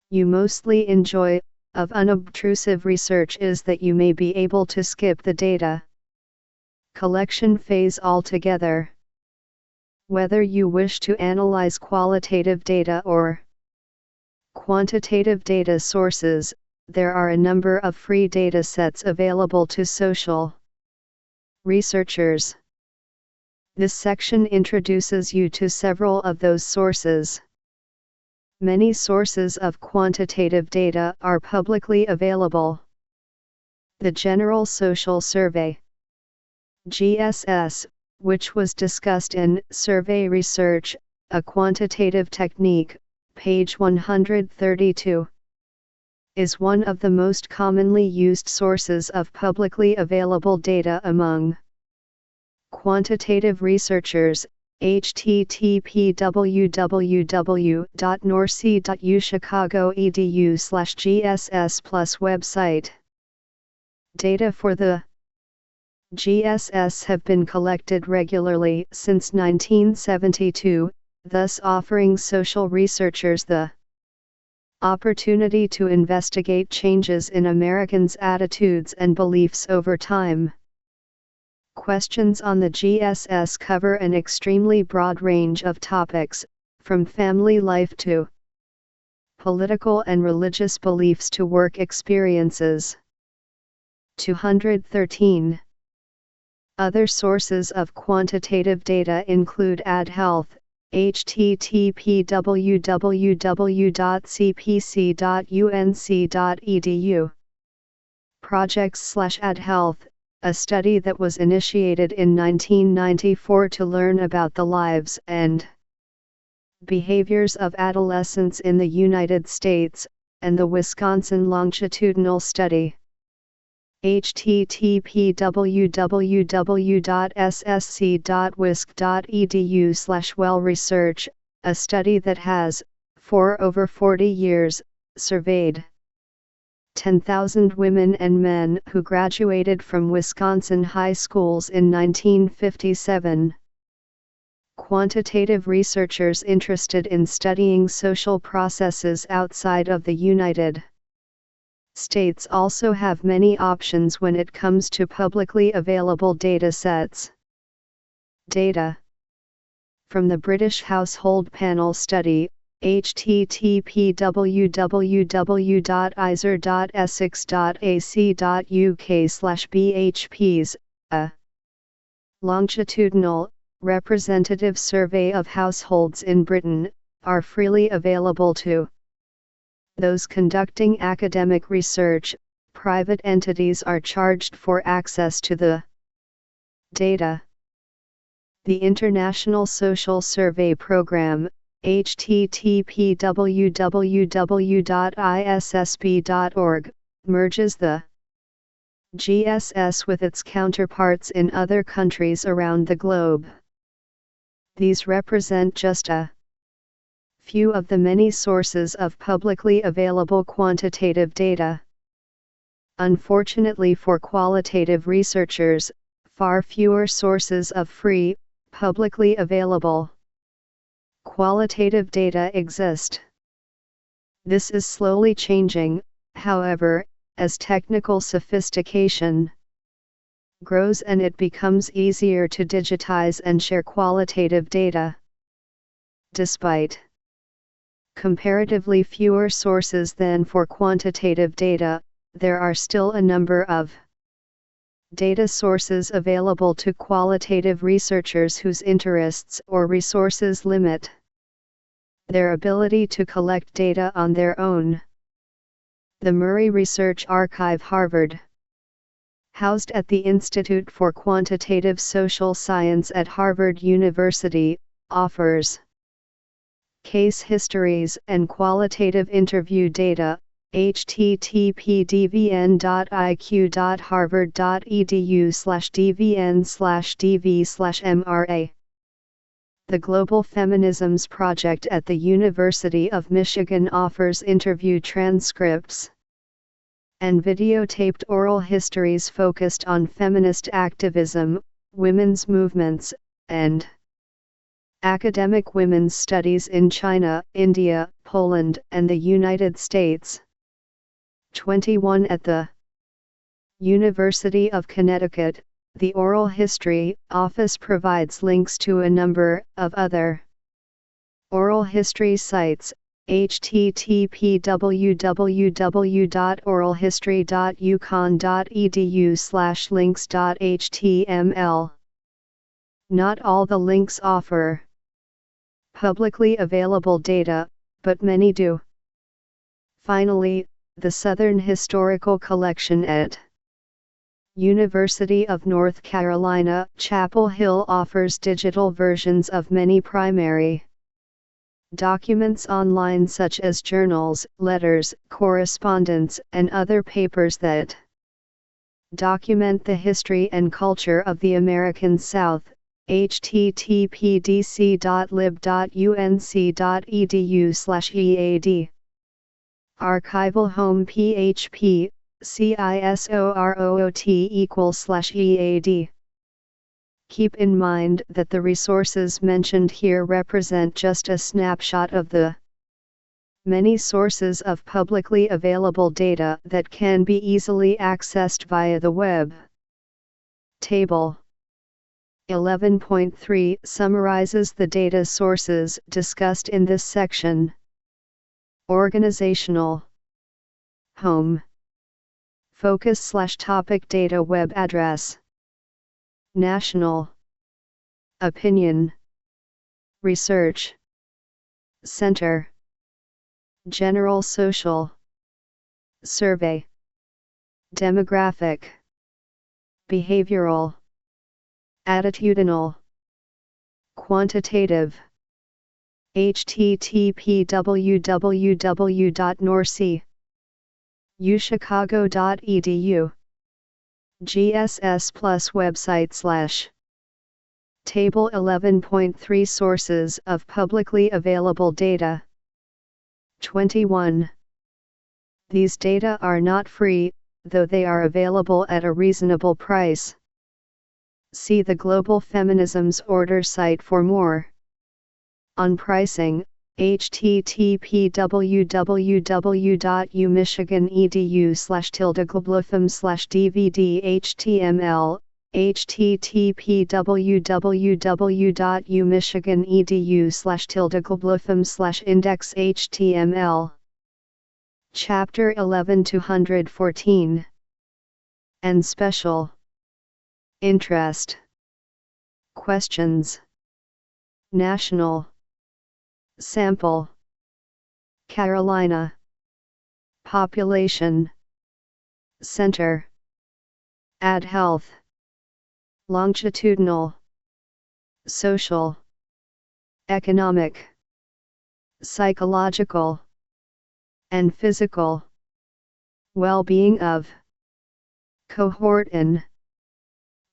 you mostly enjoy, of unobtrusive research is that you may be able to skip the data collection phase altogether. Whether you wish to analyze qualitative data or quantitative data sources, there are a number of free data sets available to social researchers. This section introduces you to several of those sources. Many sources of quantitative data are publicly available. The General Social Survey (GSS), which was discussed in Survey Research, a Quantitative Technique, page 132, is one of the most commonly used sources of publicly available data among quantitative researchers. http://www.norc.uchicago.edu/gss plus website. Data for the GSS have been collected regularly since 1972, thus offering social researchers the opportunity to investigate changes in Americans' attitudes and beliefs over time. Questions on the GSS cover an extremely broad range of topics, from family life to political and religious beliefs to work experiences. 213. Other sources of quantitative data include AdHealth, http://www.cpc.unc.edu. Projects/AdHealth, a study that was initiated in 1994 to learn about the lives and behaviors of adolescents in the United States, and the Wisconsin Longitudinal Study. http://www.ssc.wisc.edu/well-research, a study that has, for over 40 years, surveyed 10,000 women and men who graduated from Wisconsin high schools in 1957. Quantitative researchers interested in studying social processes outside of the United States also have many options when it comes to publicly available data sets. Data from the British Household Panel Study, http://www.isr.essex.ac.uk/bhps, a longitudinal, representative survey of households in Britain, are freely available to those conducting academic research. Private entities are charged for access to the data. The International Social Survey Programme, http://www.issb.org, merges the GSS with its counterparts in other countries around the globe. These represent just a few of the many sources of publicly available quantitative data. Unfortunately for qualitative researchers, far fewer sources of free, publicly available qualitative data exist. This is slowly changing, however, as technical sophistication grows and it becomes easier to digitize and share qualitative data. Despite comparatively fewer sources than for quantitative data, there are still a number of data sources available to qualitative researchers whose interests or resources limit their ability to collect data on their own. The Murray Research Archive, Harvard, housed at the Institute for Quantitative Social Science at Harvard University, offers case histories and qualitative interview data. http://dvn.iq.harvard.edu/dvn/dv/mra. The Global Feminisms Project at the University of Michigan offers interview transcripts and videotaped oral histories focused on feminist activism, women's movements, and academic women's studies in China, India, Poland, and the United States. 21 At the University of Connecticut, the Oral History Office provides links to a number of other oral history sites. http://www.oralhistory.uconn.edu/links.html. Not all the links offer publicly available data, but many do. Finally, the Southern Historical Collection at University of North Carolina, Chapel Hill offers digital versions of many primary documents online, such as journals, letters, correspondence, and other papers that document the history and culture of the American South. http://dc.lib.unc.edu/ead. Archival home php CISOROOT=/EAD. Keep in mind that the resources mentioned here represent just a snapshot of the many sources of publicly available data that can be easily accessed via the web. Table 11.3 summarizes the data sources discussed in this section. Organizational home focus/topic data web address. National opinion research center. General social survey. Demographic behavioral attitudinal quantitative. http://www.norcuchicago.edu. GSS Plus website/ Table 11.3 Sources of publicly available data. 21. These data are not free, though they are available at a reasonable price. See the Global Feminisms Order site for more. On pricing, http://umichigan.edu/globfem/dvd html. http://www.umichigan.edu/globfem/index html. Chapter 11-214. And special interest questions. National sample. Carolina population center. Ad health. Longitudinal social economic psychological and physical well-being of cohort in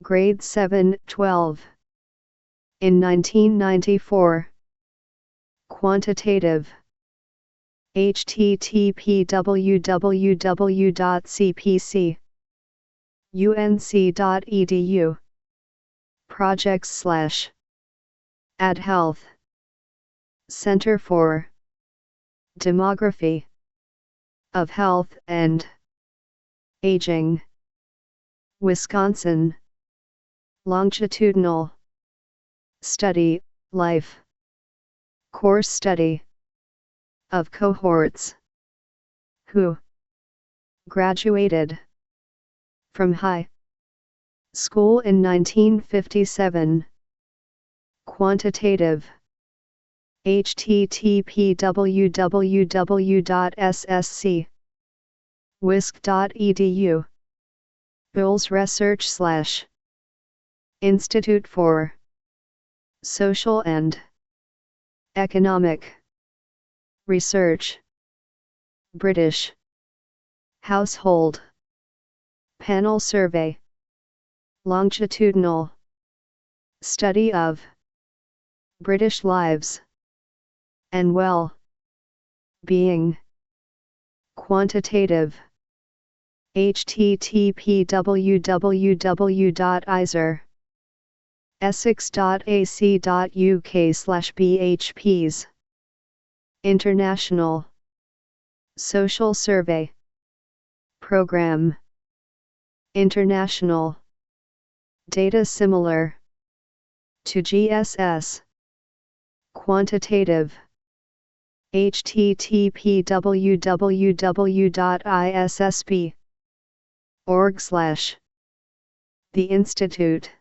grade 7-12 in 1994. Quantitative http://www.cpc.unc.edu. Projects/ Ad Health Center for Demography of Health and Aging, Wisconsin. Longitudinal study, life course study of cohorts who graduated from high school in 1957. Quantitative http://www.ssc.wisc.edu Bulls Research / Institute for Social and Economic Research British Household Panel Survey Longitudinal Study of British Lives and Well-being Quantitative http://www.iser.essex.ac.uk/bhps International Social Survey Program International Data similar to GSS Quantitative http://www.issb.org/ The Institute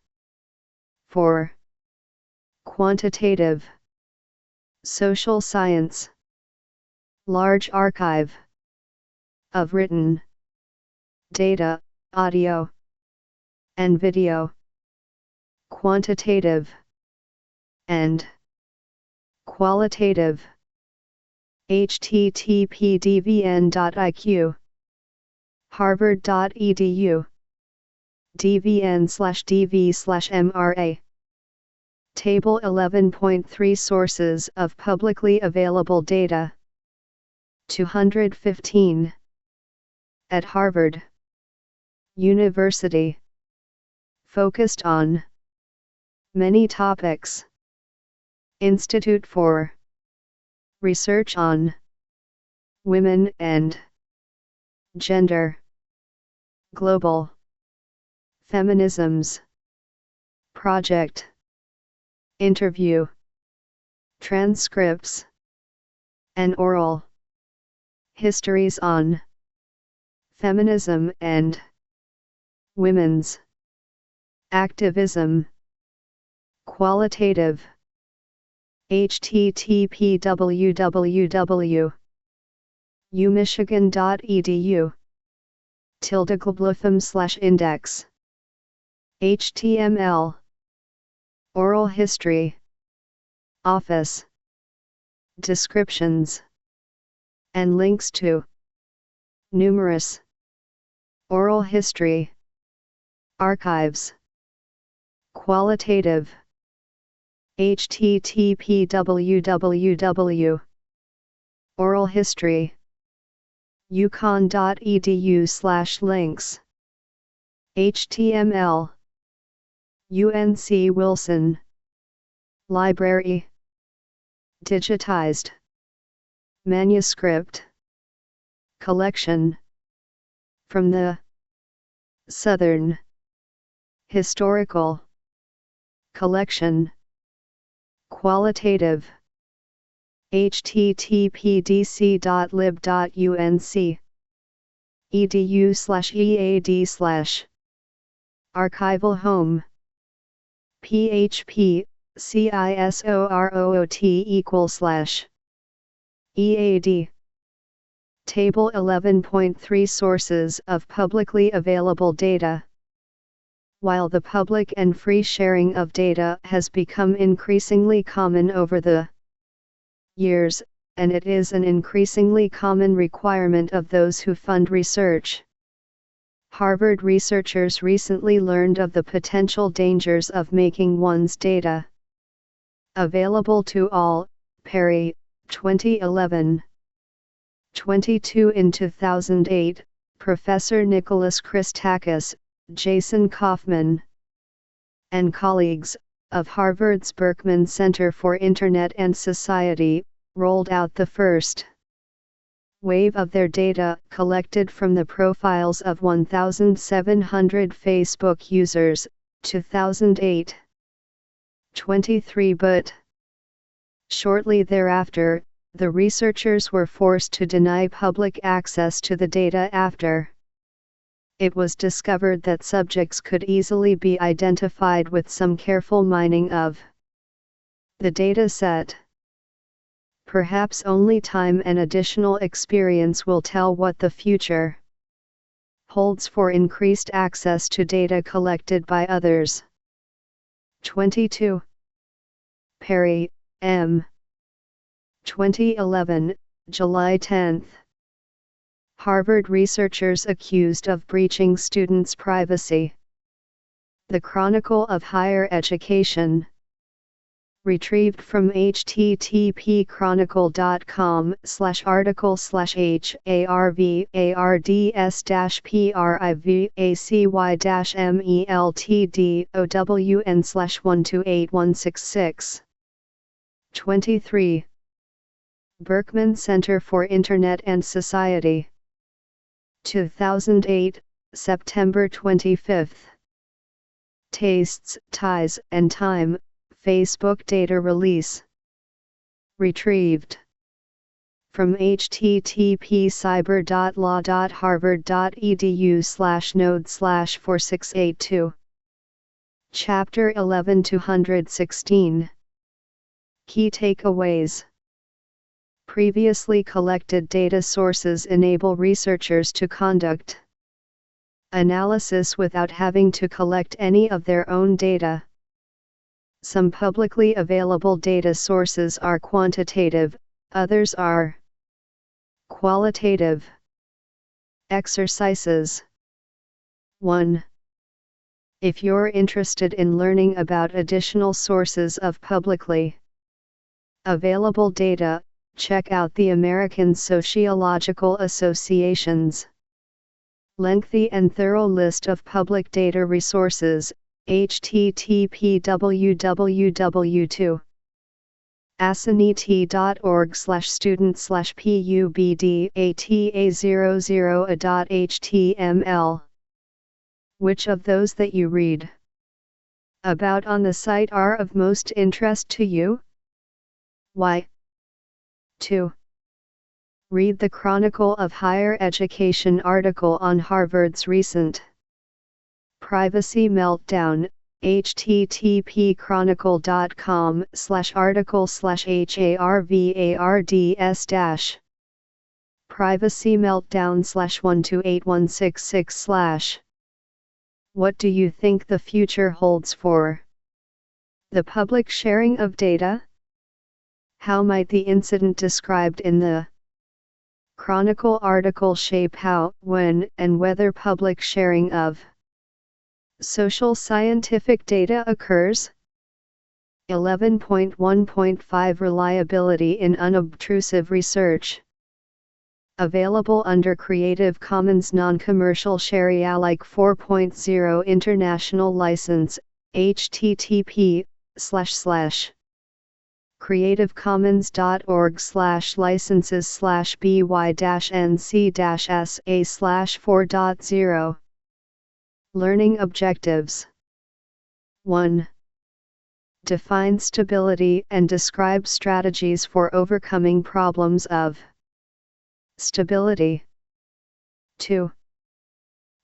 for Quantitative Social Science Large archive of written data, audio, and video Quantitative and Qualitative http://dvn.iq harvard.edu dvn/dv/mra Table 11.3 Sources of publicly available data 215 at Harvard University focused on many topics Institute for Research on Women and Gender Global Feminisms Project Interview Transcripts and Oral Histories on Feminism and Women's Activism Qualitative http://www.umichigan.edu /globlotham/index HTML Oral History Office Descriptions and links to numerous oral history archives Qualitative http://www.oralhistory.yukon.edu/links HTML UNC Wilson Library Digitized Manuscript Collection from the Southern Historical Collection Qualitative http://dc.lib.unc edu/ead/ Archival Home php CISOROOT /ead Table 11.3 Sources of publicly available data While the public and free sharing of data has become increasingly common over the years, and it is an increasingly common requirement of those who fund research, Harvard researchers recently learned of the potential dangers of making one's data available to all. Perry, 2011. 22 In 2008, Professor Nicholas Christakis, Jason Kaufman, and colleagues, of Harvard's Berkman Center for Internet and Society, rolled out the first wave of their data collected from the profiles of 1,700 Facebook users, 2008. 23 But shortly thereafter, the researchers were forced to deny public access to the data after it was discovered that subjects could easily be identified with some careful mining of the data set. Perhaps only time and additional experience will tell what the future holds for increased access to data collected by others. 22. Perry, M. 2011, July 10. Harvard researchers accused of breaching students' privacy. The Chronicle of Higher Education. Retrieved from http://harticles/harvards-privacy-own/128-166. 23. Berkman Center for Internet and Society. 2008, September 25. Tastes, Ties, and Time, Facebook data release. Retrieved from http://cyber.law.harvard.edu/node/4682. Chapter 11-216. Key takeaways. Previously collected data sources enable researchers to conduct analysis without having to collect any of their own data. Some publicly available data sources are quantitative, others are qualitative. Exercises. 1. If you're interested in learning about additional sources of publicly available data, check out the American Sociological Association's lengthy and thorough list of public data resources, http://student/pubdata00a.html. Which of those that you read about on the site are of most interest to you? Why? 2. Read the Chronicle of Higher Education article on Harvard's recent privacy meltdown, http://article/harvards- privacy meltdown/128166/. What do you think the future holds for the public sharing of data? How might the incident described in the Chronicle article shape how, when, and whether public sharing of social scientific data occurs? 11.1.5 Reliability in unobtrusive research. Available under Creative Commons Non-Commercial Share-alike 4.0 International License, http://creativecommons.org/licenses/by-nc-sa/4.0. Learning objectives. 1. Define stability and describe strategies for overcoming problems of stability. 2.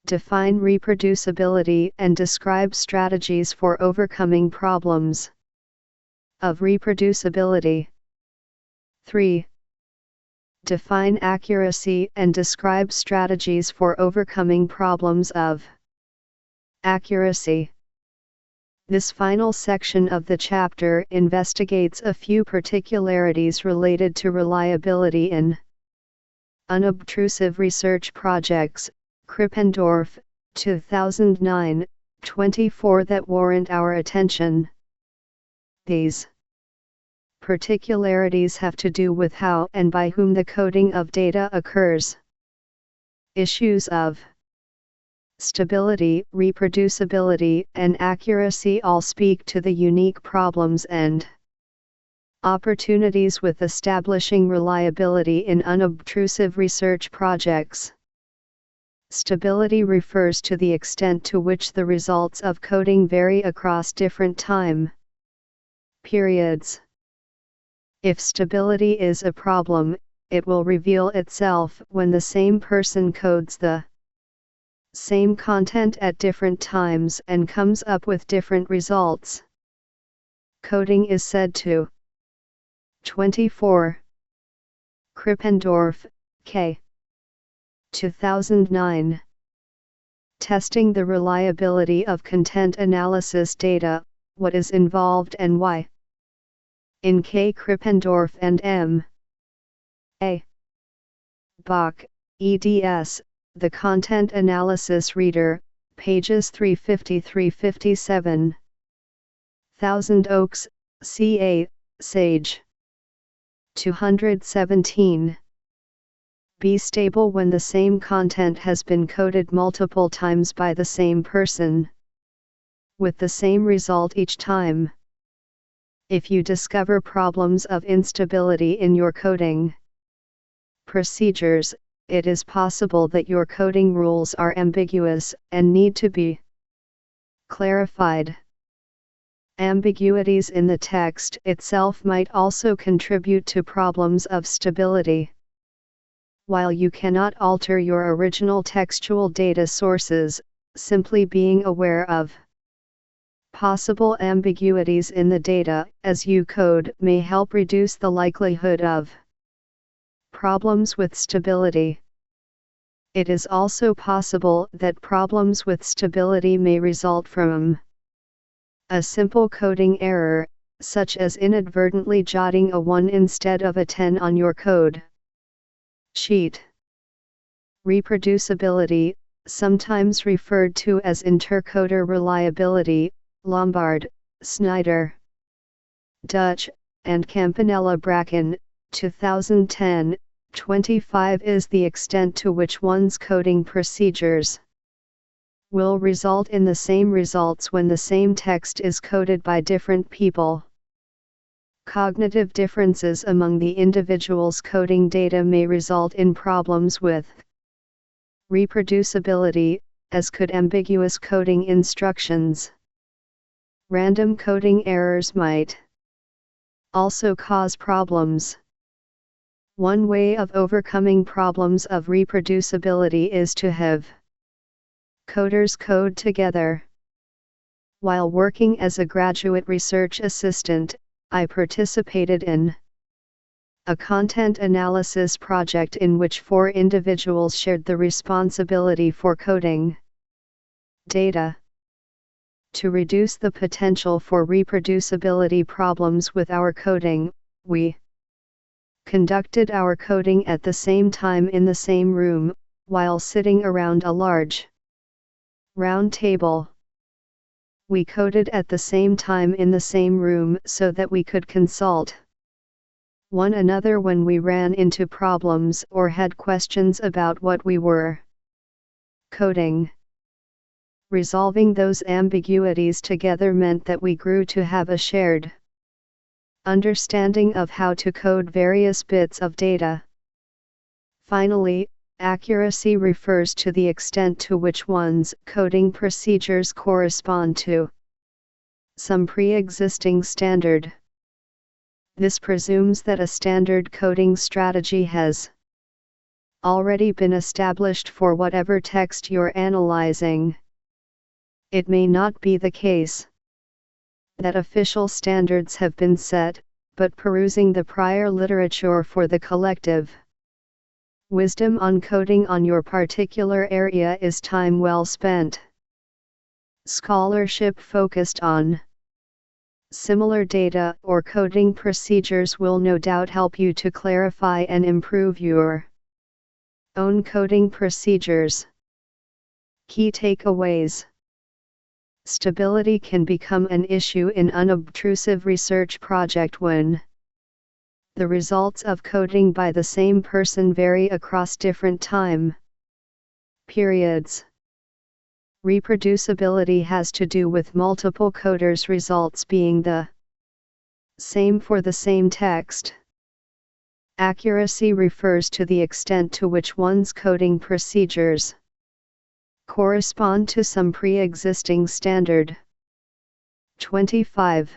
Define reproducibility and describe strategies for overcoming problems of reproducibility. 3. Define accuracy and describe strategies for overcoming problems of accuracy. This final section of the chapter investigates a few particularities related to reliability in unobtrusive research projects, Krippendorf, 2009, 24 that warrant our attention. These particularities have to do with how and by whom the coding of data occurs. Issues of stability, reproducibility, and accuracy all speak to the unique problems and opportunities with establishing reliability in unobtrusive research projects. Stability refers to the extent to which the results of coding vary across different time periods. If stability is a problem, it will reveal itself when the same person codes the same content at different times and comes up with different results. Coding is said to 24. Krippendorf, K. 2009. Testing the reliability of content analysis data, what is involved and why. In K. Krippendorf and M. A. Bach, eds, The Content Analysis Reader, pages 350-357. Thousand Oaks, C.A., Sage. 217. Be stable when the same content has been coded multiple times by the same person, with the same result each time. If you discover problems of instability in your coding procedures, it is possible that your coding rules are ambiguous and need to be clarified. Ambiguities in the text itself might also contribute to problems of stability. While you cannot alter your original textual data sources, simply being aware of possible ambiguities in the data as you code may help reduce the likelihood of problems with stability. It is also possible that problems with stability may result from a simple coding error, such as inadvertently jotting a 1 instead of a 10 on your code sheet. Reproducibility, sometimes referred to as intercoder reliability, Lombard, Snyder, Dutch, and Campanella Bracken, 2010, 25 is the extent to which one's coding procedures will result in the same results when the same text is coded by different people. Cognitive differences among the individual's coding data may result in problems with reproducibility, as could ambiguous coding instructions. Random coding errors might also cause problems. One way of overcoming problems of reproducibility is to have coders code together. While working as a graduate research assistant, I participated in a content analysis project in which 4 individuals shared the responsibility for coding data. To reduce the potential for reproducibility problems with our coding, we conducted our coding at the same time in the same room, while sitting around a large round table. We coded at the same time in the same room so that we could consult one another when we ran into problems or had questions about what we were coding. Resolving those ambiguities together meant that we grew to have a shared understanding of how to code various bits of data. Finally, accuracy refers to the extent to which one's coding procedures correspond to some pre-existing standard. This presumes that a standard coding strategy has already been established for whatever text you're analyzing. It may not be the case that official standards have been set, but perusing the prior literature for the collective wisdom on coding on your particular area is time well spent. Scholarship focused on similar data or coding procedures will no doubt help you to clarify and improve your own coding procedures. Key takeaways. Stability can become an issue in unobtrusive research project when the results of coding by the same person vary across different time periods. Reproducibility has to do with multiple coders' results being the same for the same text. Accuracy refers to the extent to which one's coding procedures correspond to some pre-existing standard. 25.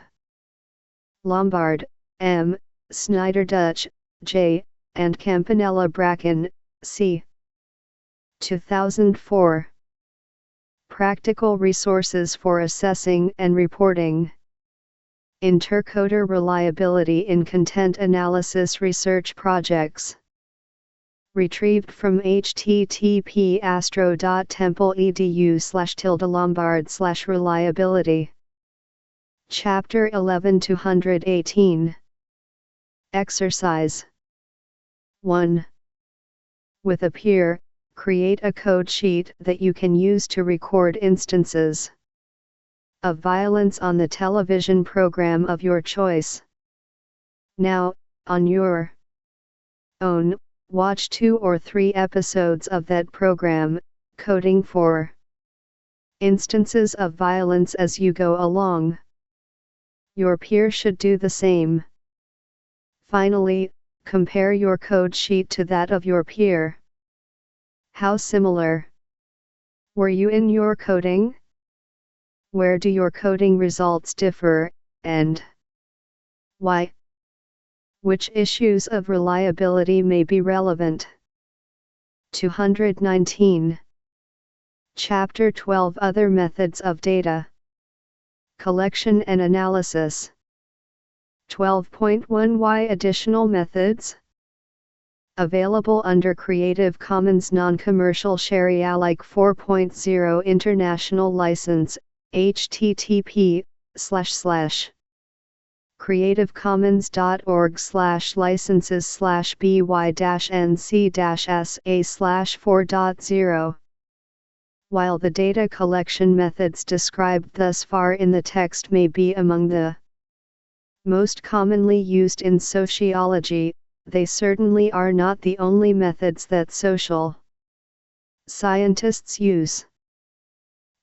Lombard, M., Snyder Dutch, J., and Campanella Bracken, C. 2004. Practical resources for assessing and reporting intercoder reliability in content analysis research projects. Retrieved from http://astro.temple.edu/lombard/reliability. Chapter 11-218. Exercise 1. With a peer, create a code sheet that you can use to record instances of violence on the television program of your choice. Now, on your own, watch 2 or 3 episodes of that program, coding for instances of violence as you go along. Your peer should do the same. Finally, compare your code sheet to that of your peer. How similar were you in your coding? Where do your coding results differ, and why? Which issues of reliability may be relevant? 219. Chapter 12 Other Methods of Data Collection and Analysis. 12.1 Why additional methods? Available under Creative Commons Non-Commercial Share-alike 4.0 International License, http://creativecommons.org/licenses/by-nc-sa/4.0. While the data collection methods described thus far in the text may be among the most commonly used in sociology, they certainly are not the only methods that social scientists use.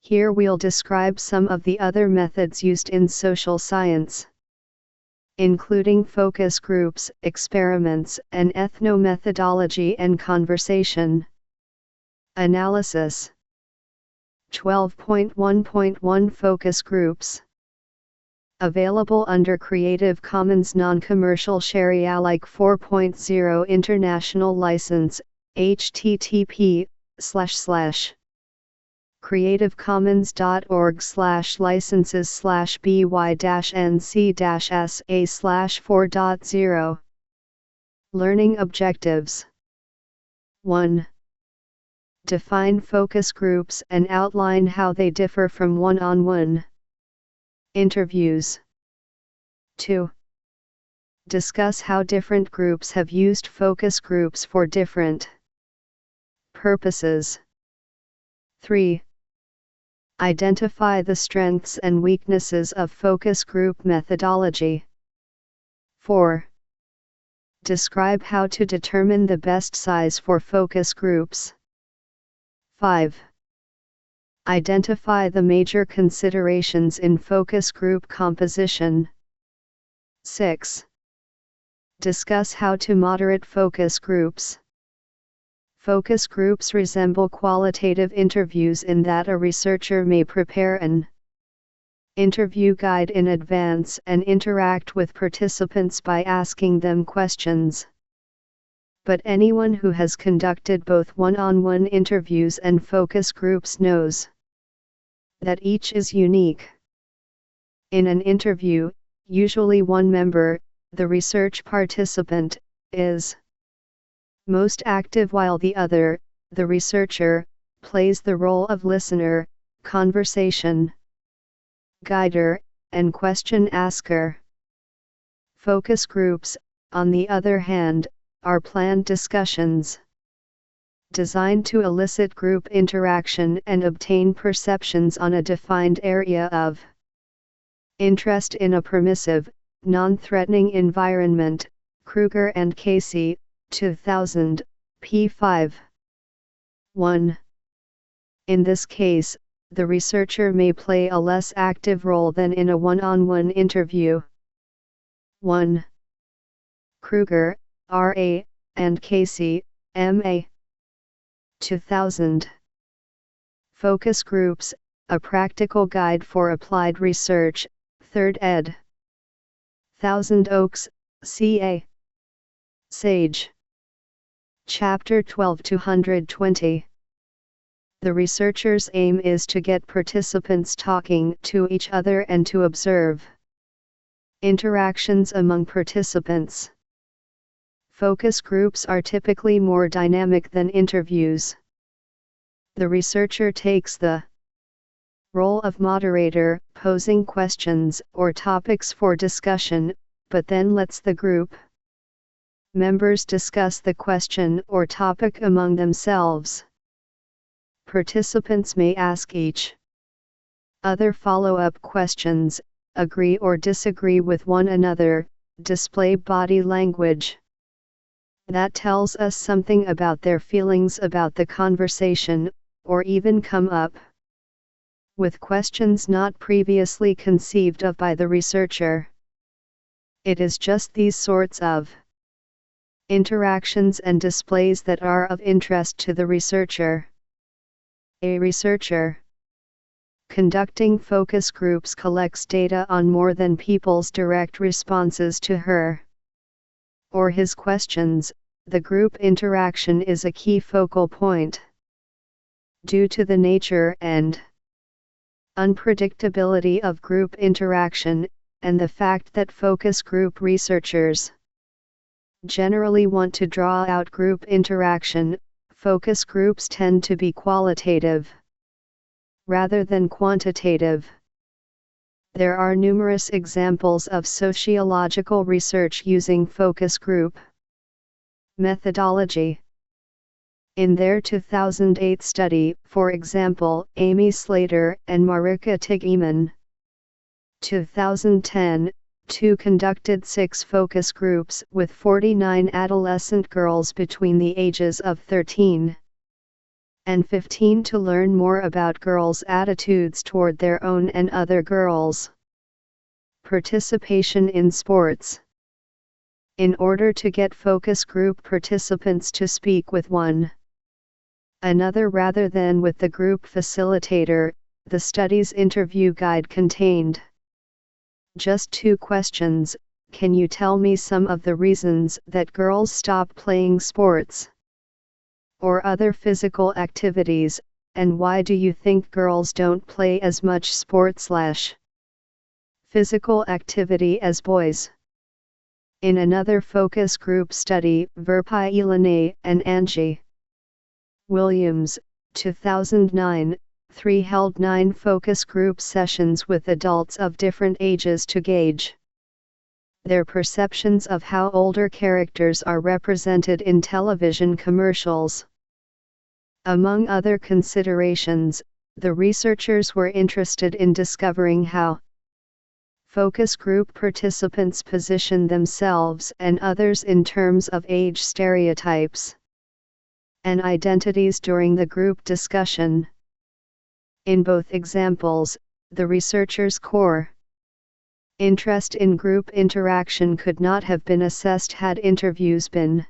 Here we'll describe some of the other methods used in social science, including focus groups, experiments, and ethnomethodology and conversation analysis. 12.1.1 Focus groups. Available under Creative Commons Non-Commercial Share-alike 4.0 International License, http://creativecommons.org/licenses/by-nc-sa/4.0. Learning objectives. 1. Define focus groups and outline how they differ from one-on-one interviews. 2. Discuss how different groups have used focus groups for different purposes. 3. Identify the strengths and weaknesses of focus group methodology. 4. Describe how to determine the best size for focus groups. 5. Identify the major considerations in focus group composition. 6. Discuss how to moderate focus groups. Focus groups resemble qualitative interviews in that a researcher may prepare an interview guide in advance and interact with participants by asking them questions. But anyone who has conducted both one-on-one interviews and focus groups knows that each is unique. In an interview, usually one member, the research participant, is most active while the other, the researcher, plays the role of listener, conversation guider, and question asker. Focus groups, on the other hand, are planned discussions designed to elicit group interaction and obtain perceptions on a defined area of interest in a permissive, non-threatening environment. Kruger and Casey, 2000, p. 5. 1. In this case, the researcher may play a less active role than in a one-on-one interview. 1. Kruger, R.A., and Casey, M.A. 2000. Focus Groups, A Practical Guide for Applied Research, 3rd ed. Thousand Oaks, C.A. Sage. Chapter 12-220. The researcher's aim is to get participants talking to each other and to observe interactions among participants. Focus groups are typically more dynamic than interviews. The researcher takes the role of moderator, posing questions or topics for discussion, but then lets the group members discuss the question or topic among themselves. Participants may ask each other follow-up questions, agree or disagree with one another, display body language that tells us something about their feelings about the conversation, or even come up with questions not previously conceived of by the researcher. It is just these sorts of interactions and displays that are of interest to the researcher. A researcher conducting focus groups collects data on more than people's direct responses to her or his questions. The group interaction is a key focal point. Due to the nature and unpredictability of group interaction, and the fact that focus group researchers generally want to draw out group interaction, focus groups tend to be qualitative rather than quantitative. There are numerous examples of sociological research using focus group methodology. In their 2008 study, for example, Amy Slater and Marika Tiggeman, 2010, conducted 6 focus groups with 49 adolescent girls between the ages of 13 and 15 to learn more about girls' attitudes toward their own and other girls. Participation in sports. In order to get focus group participants to speak with one another rather than with the group facilitator, the study's interview guide contained just 2 questions. Can you tell me some of the reasons that girls stop playing sports or other physical activities, and why do you think girls don't play as much sport/physical activity as boys? In another focus group study, Verpai Elene and Angie Williams, 2009, 3 held 9 focus group sessions with adults of different ages to gauge their perceptions of how older characters are represented in television commercials. Among other considerations, the researchers were interested in discovering how focus group participants position themselves and others in terms of age stereotypes and identities during the group discussion. In both examples, the researchers' core interest in group interaction could not have been assessed had interviews been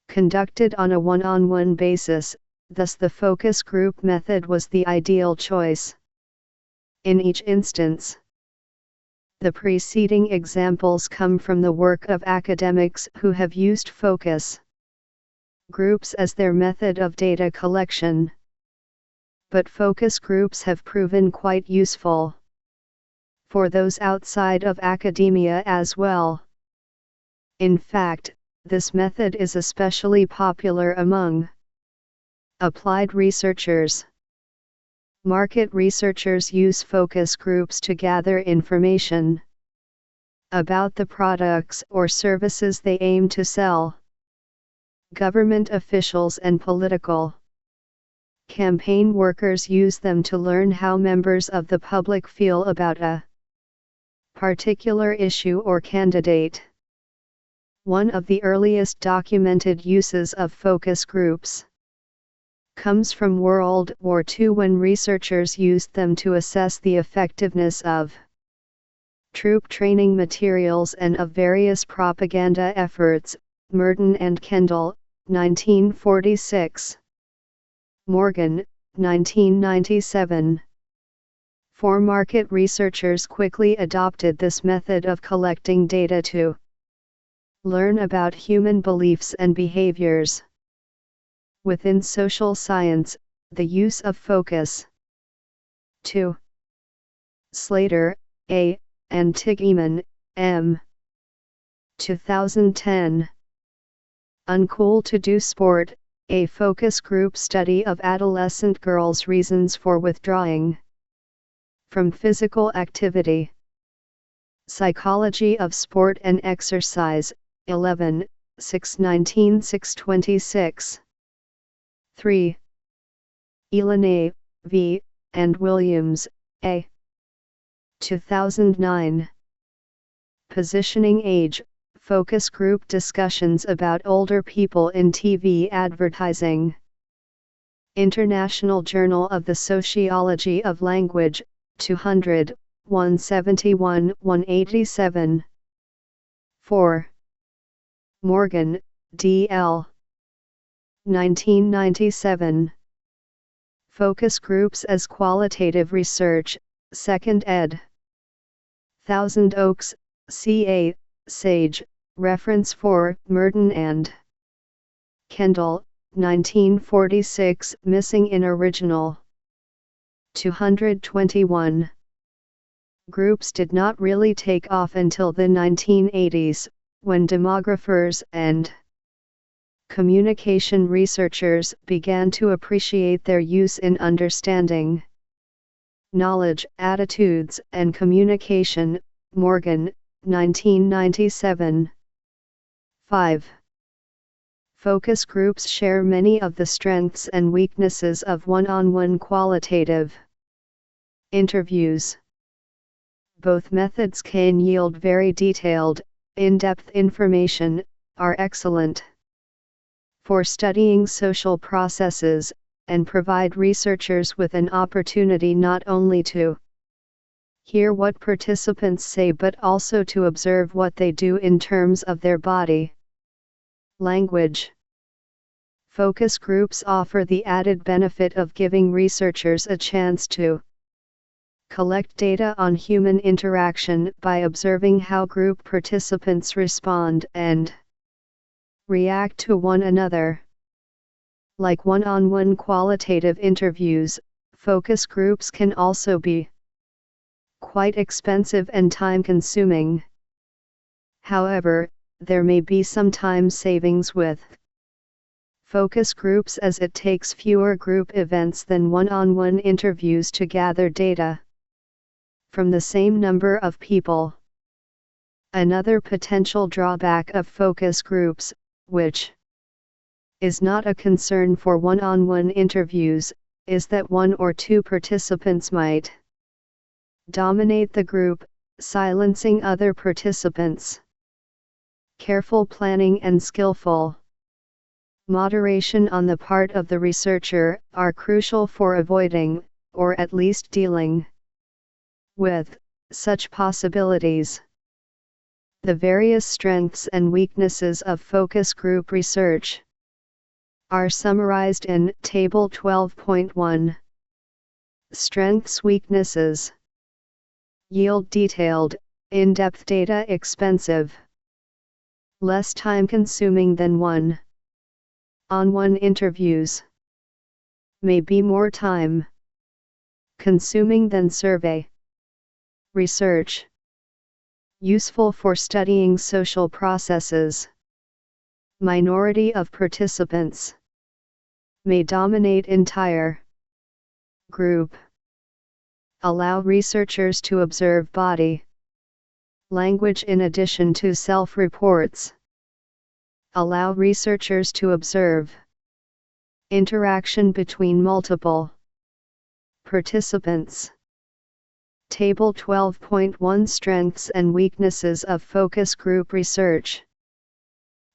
conducted on a one-on-one basis, thus the focus group method was the ideal choice. In each instance, the preceding examples come from the work of academics who have used focus groups as their method of data collection. But focus groups have proven quite useful for those outside of academia as well. In fact, this method is especially popular among applied researchers. Market researchers use focus groups to gather information about the products or services they aim to sell. Government officials and political campaign workers use them to learn how members of the public feel about a particular issue or candidate. One of the earliest documented uses of focus groups comes from World War II, when researchers used them to assess the effectiveness of troop training materials and of various propaganda efforts. Merton and Kendall, 1946. Morgan, 1997. 4 market researchers quickly adopted this method of collecting data to learn about human beliefs and behaviors. Within social science, the use of focus 2. Slater, A., and Tiggeman, M. 2010. Uncool to do sport, a focus group study of adolescent girls' reasons for withdrawing from physical activity. Psychology of Sport and Exercise, 11, 619 626. 3. Elena, V., and Williams, A. 2009. Positioning Age, focus group discussions about older people in TV advertising. International Journal of the Sociology of Language, 200, 171, 187. 4. Morgan, D. L. 1997. Focus Groups as Qualitative Research, 2nd ed. Thousand Oaks, C.A., Sage, reference for Merton and Kendall, 1946, missing in original. 221. Groups did not really take off until the 1980s, when demographers and communication researchers began to appreciate their use in understanding knowledge, attitudes, and communication. Morgan, 1997. 5. Focus groups share many of the strengths and weaknesses of one-on-one qualitative interviews. Both methods can yield very detailed, in-depth information, are excellent for studying social processes, and provide researchers with an opportunity not only to hear what participants say but also to observe what they do in terms of their body language. Focus groups offer the added benefit of giving researchers a chance to collect data on human interaction by observing how group participants respond and react to one another. Like one-on-one qualitative interviews, focus groups can also be quite expensive and time-consuming. However, there may be some time savings with focus groups as it takes fewer group events than one-on-one interviews to gather data from the same number of people. Another potential drawback of focus groups, which is not a concern for one-on-one interviews, is that one or two participants might dominate the group, silencing other participants. Careful planning and skillful moderation on the part of the researcher are crucial for avoiding, or at least dealing with, such possibilities. The various strengths and weaknesses of focus group research are summarized in Table 12.1. Strengths, weaknesses. Yield detailed, in-depth data expensive. Less time-consuming than one-on-one interviews. May be more time-consuming than survey research. Useful for studying social processes. Minority of participants. May dominate entire group. Allow researchers to observe body language in addition to self-reports. Allow researchers to observe interaction between multiple participants. Table 12.1 Strengths and weaknesses of focus group research.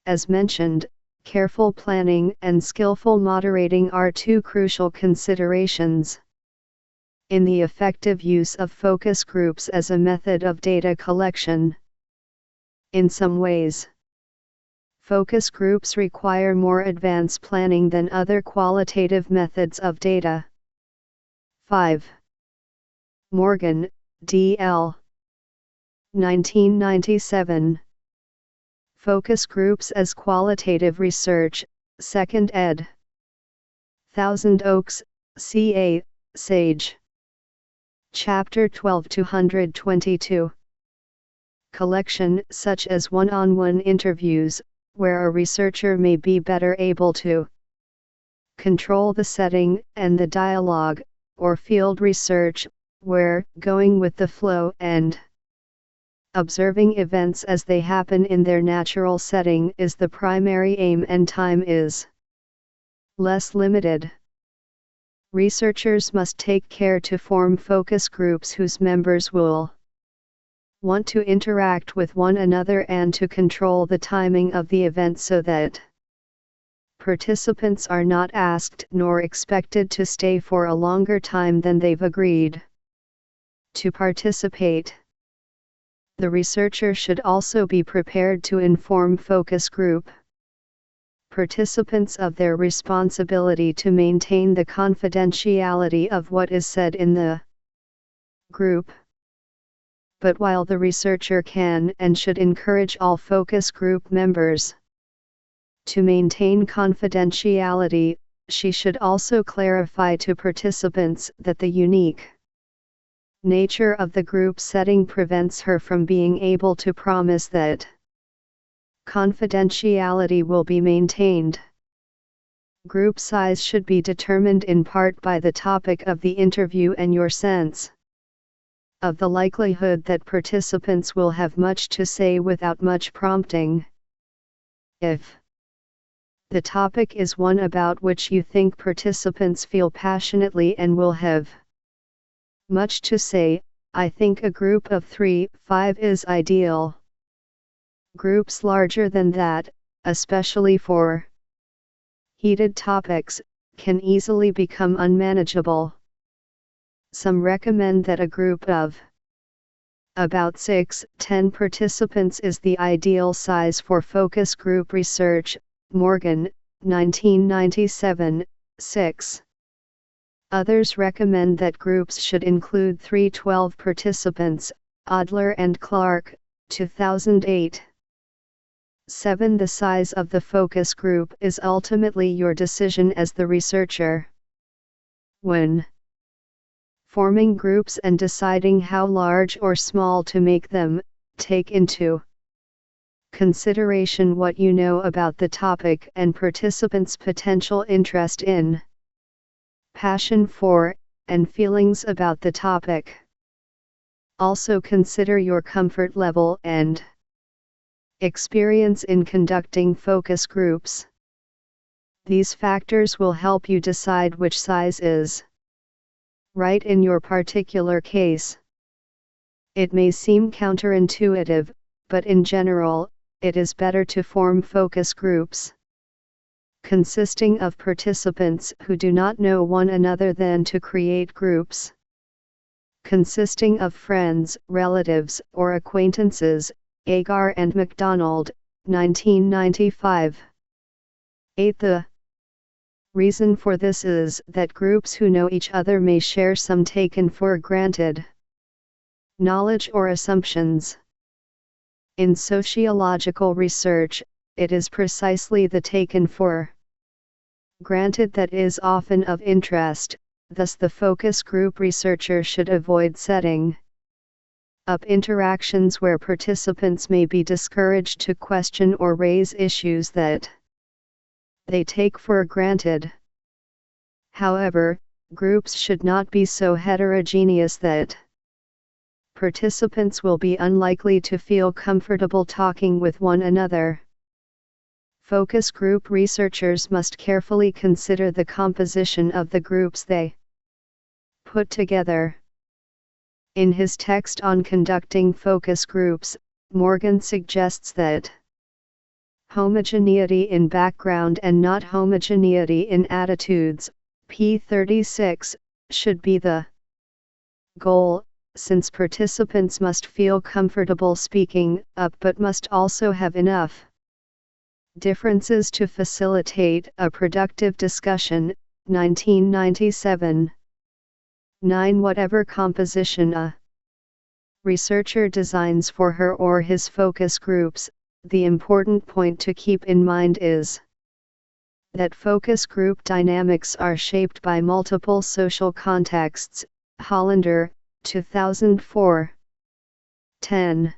As mentioned, careful planning and skillful moderating are two crucial considerations in the effective use of focus groups as a method of data collection. In some ways, focus groups require more advanced planning than other qualitative methods of data. 5. Morgan, D. L. 1997. Focus Groups as Qualitative Research, 2nd ed. Thousand Oaks, C.A., Sage. Chapter 12 222. Collection such as one-on-one interviews, where a researcher may be better able to control the setting and the dialogue, or field research, where going with the flow and observing events as they happen in their natural setting is the primary aim and time is less limited. Researchers must take care to form focus groups whose members will want to interact with one another and to control the timing of the event so that participants are not asked nor expected to stay for a longer time than they've agreed to participate. The researcher should also be prepared to inform focus group participants of their responsibility to maintain the confidentiality of what is said in the group. But while the researcher can and should encourage all focus group members to maintain confidentiality, she should also clarify to participants that the unique nature of the group setting prevents her from being able to promise that confidentiality will be maintained. Group size should be determined in part by the topic of the interview and your sense of the likelihood that participants will have much to say without much prompting. If the topic is one about which you think participants feel passionately and will have much to say, I think a group of 3-5 is ideal. Groups larger than that, especially for heated topics, can easily become unmanageable. Some recommend that a group of about 6-10 participants is the ideal size for focus group research. Morgan, 1997, 6. Others recommend that groups should include 3-12 participants. Adler and Clark, 2008. 7. The size of the focus group is ultimately your decision as the researcher. When forming groups and deciding how large or small to make them, take into consideration what you know about the topic and participants' potential interest in, passion for, and feelings about the topic. Also consider your comfort level and experience in conducting focus groups. These factors will help you decide which size is right in your particular case. It may seem counterintuitive, but in general, it is better to form focus groups consisting of participants who do not know one another than to create groups consisting of friends, relatives, or acquaintances. Agar and MacDonald, 1995. 8. The reason for this is that groups who know each other may share some taken for granted knowledge or assumptions. In sociological research, it is precisely the taken for granted that is often of interest, thus the focus group researcher should avoid setting up interactions where participants may be discouraged to question or raise issues that they take for granted. However, groups should not be so heterogeneous that participants will be unlikely to feel comfortable talking with one another. Focus group researchers must carefully consider the composition of the groups they put together. In his text on conducting focus groups, Morgan suggests that homogeneity in background and not homogeneity in attitudes, p. 36, should be the goal, since participants must feel comfortable speaking up but must also have enough differences to facilitate a productive discussion. 1997. 9. Whatever composition a researcher designs for her or his focus groups, the important point to keep in mind is that focus group dynamics are shaped by multiple social contexts. Hollander, 2004. 10.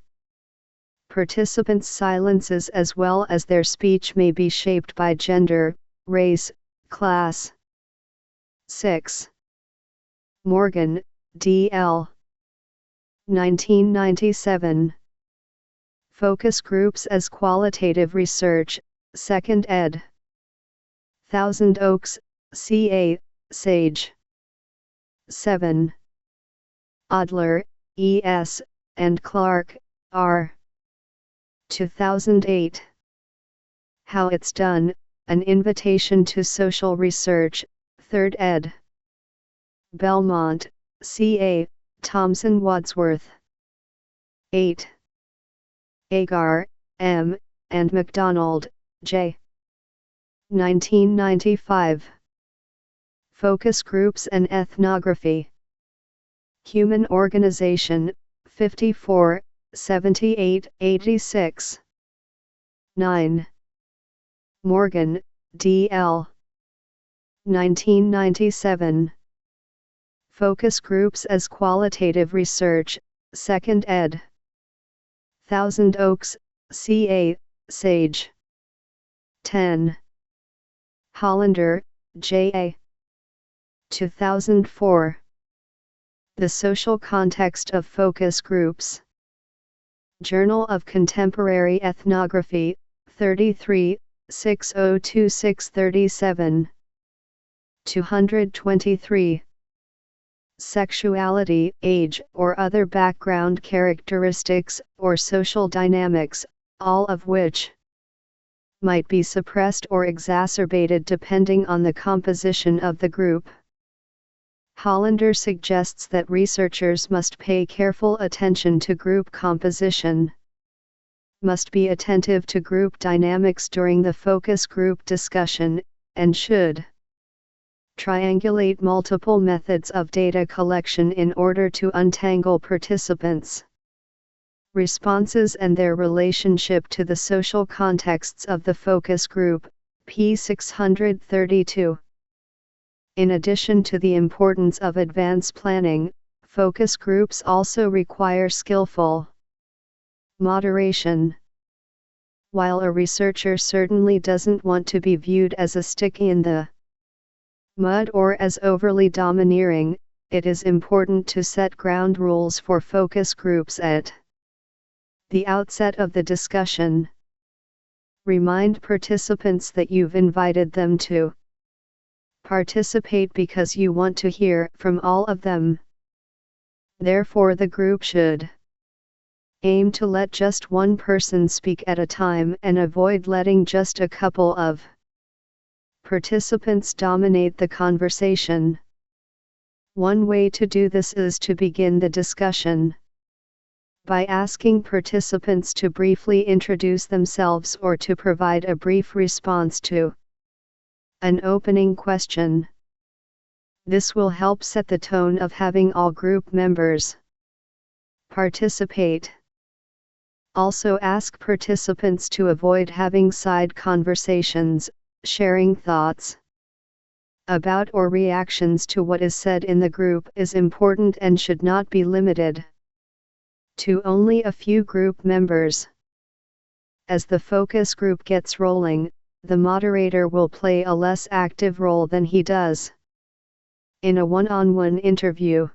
participants' silences as well as their speech may be shaped by gender, race, class. 6. Morgan, D.L. 1997. Focus Groups as Qualitative Research, 2nd ed. Thousand Oaks, C.A., Sage. 7. Adler, E.S., and Clark, R. 2008. How It's Done, An Invitation to Social Research, 3rd ed. Belmont, C.A., Thomson Wadsworth. 8. Agar, M., and MacDonald, J. 1995. Focus Groups and Ethnography. Human Organization, 54, 78, 86. 9. Morgan, D.L. 1997. Focus Groups as Qualitative Research, 2nd ed. Thousand Oaks, C.A., Sage. 10. Hollander, J.A. 2004. The Social Context of Focus Groups. Journal of Contemporary Ethnography, 33, 602637. 223. Sexuality, age, or other background characteristics, or social dynamics, all of which might be suppressed or exacerbated depending on the composition of the group. Hollander suggests that researchers must pay careful attention to group composition, must be attentive to group dynamics during the focus group discussion, and should triangulate multiple methods of data collection in order to untangle participants' responses and their relationship to the social contexts of the focus group, p. 632. In addition to the importance of advance planning, focus groups also require skillful moderation. While a researcher certainly doesn't want to be viewed as a stick in the mud or as overly domineering, it is important to set ground rules for focus groups at the outset of the discussion. Remind participants that you've invited them to participate because you want to hear from all of them. Therefore, the group should aim to let just one person speak at a time and avoid letting just a couple of participants dominate the conversation. One way to do this is to begin the discussion by asking participants to briefly introduce themselves or to provide a brief response to an opening question. This will help set the tone of having all group members participate. Also ask participants to avoid having side conversations. Sharing thoughts about or reactions to what is said in the group is important and should not be limited to only a few group members. As the focus group gets rolling, the moderator will play a less active role than he does in a one-on-one interview.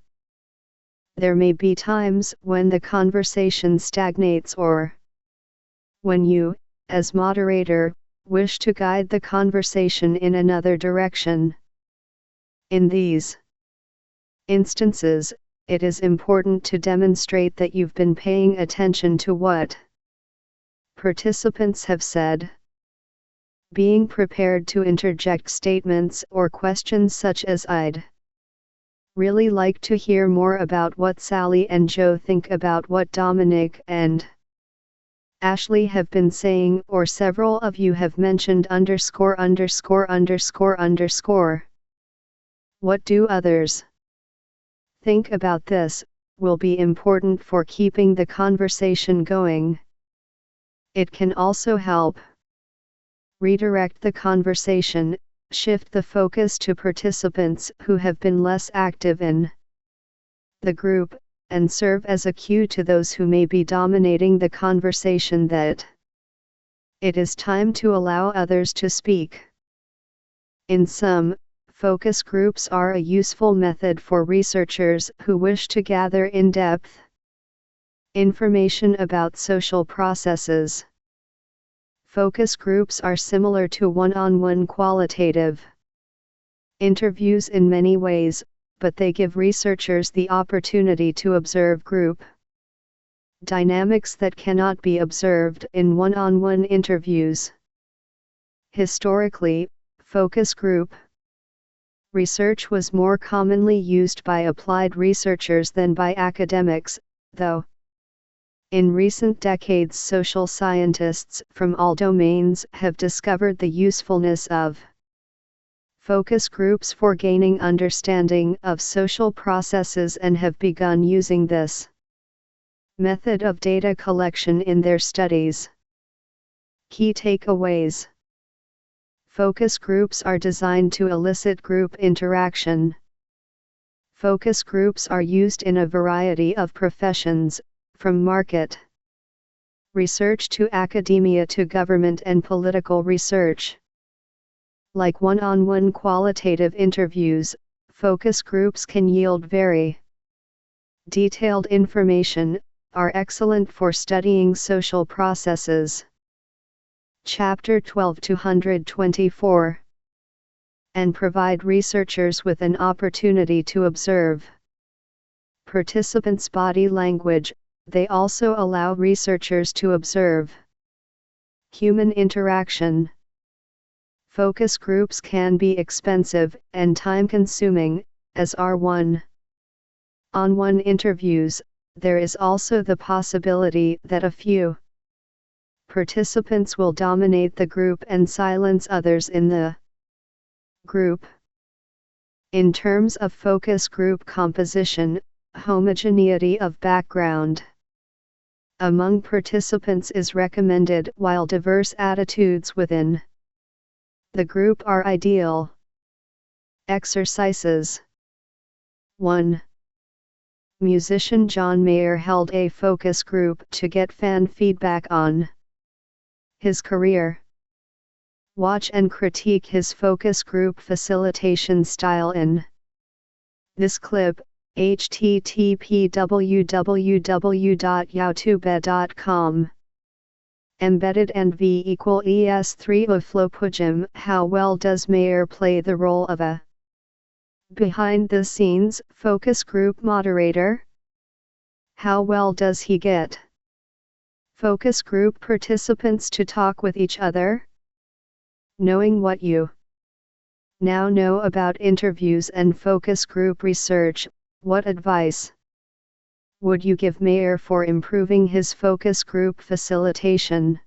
There may be times when the conversation stagnates or when you, as moderator, wish to guide the conversation in another direction. In these instances, it is important to demonstrate that you've been paying attention to what participants have said. Being prepared to interject statements or questions such as "I'd really like to hear more about what Sally and Joe think about what Dominic and Ashley have been saying," or "several of you have mentioned ________. What do others think about this?" will be important for keeping the conversation going. It can also help redirect the conversation, shift the focus to participants who have been less active in the group, and serve as a cue to those who may be dominating the conversation that it is time to allow others to speak. In sum, focus groups are a useful method for researchers who wish to gather in-depth information about social processes. Focus groups are similar to one-on-one qualitative interviews in many ways, but they give researchers the opportunity to observe group dynamics that cannot be observed in one-on-one interviews. Historically, focus group research was more commonly used by applied researchers than by academics, though in recent decades social scientists from all domains have discovered the usefulness of focus groups for gaining understanding of social processes and have begun using this method of data collection in their studies. Key takeaways: focus groups are designed to elicit group interaction. Focus groups are used in a variety of professions, from market research to academia to government and political research. Like one-on-one qualitative interviews, focus groups can yield very detailed information, are excellent for studying social processes. Chapter 12-224. And provide researchers with an opportunity to observe participants' body language. They also allow researchers to observe human interaction. Focus groups can be expensive and time-consuming, as are one-on-one interviews. There is also the possibility that a few participants will dominate the group and silence others in the group. In terms of focus group composition, homogeneity of background among participants is recommended, while diverse attitudes within the group are ideal. Exercises. 1. Musician John Mayer held a focus group to get fan feedback on his career. Watch and critique his focus group facilitation style in this clip. http://www.youtube.com Embedded and v = es3 of Flopujim. How well does Mayer play the role of a behind-the-scenes focus group moderator? How well does he get focus group participants to talk with each other? Knowing what you now know about interviews and focus group research, what advice would you give Mayer for improving his focus group facilitation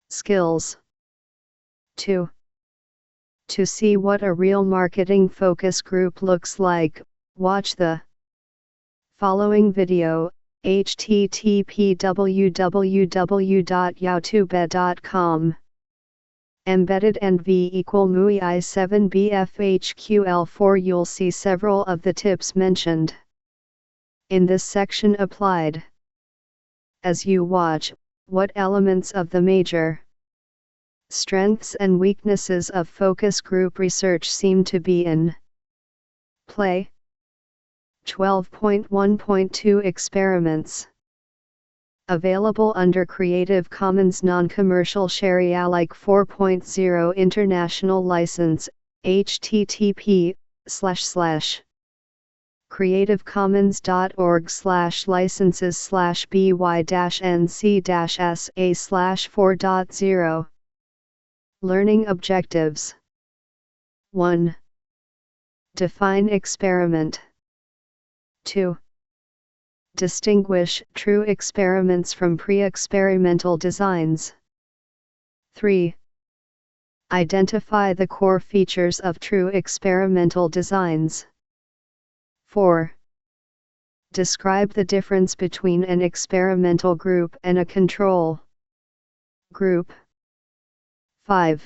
skills? 2. To see what a real marketing focus group looks like, watch the following video. http://www.youtube.com Embedded and v = MUI7BFHQL4. You'll see several of the tips mentioned in this section applied. As you watch, what elements of the major strengths and weaknesses of focus group research seem to be in play? 12.1.2 Experiments. Available under Creative Commons Non-Commercial Share-alike 4.0 International License, http://creativecommons.org/licenses/by-nc-sa/4.0. Learning Objectives. 1. Define experiment. 2. Distinguish true experiments from pre-experimental designs. 3. Identify the core features of true experimental designs. 4. Describe the difference between an experimental group and a control group. 5.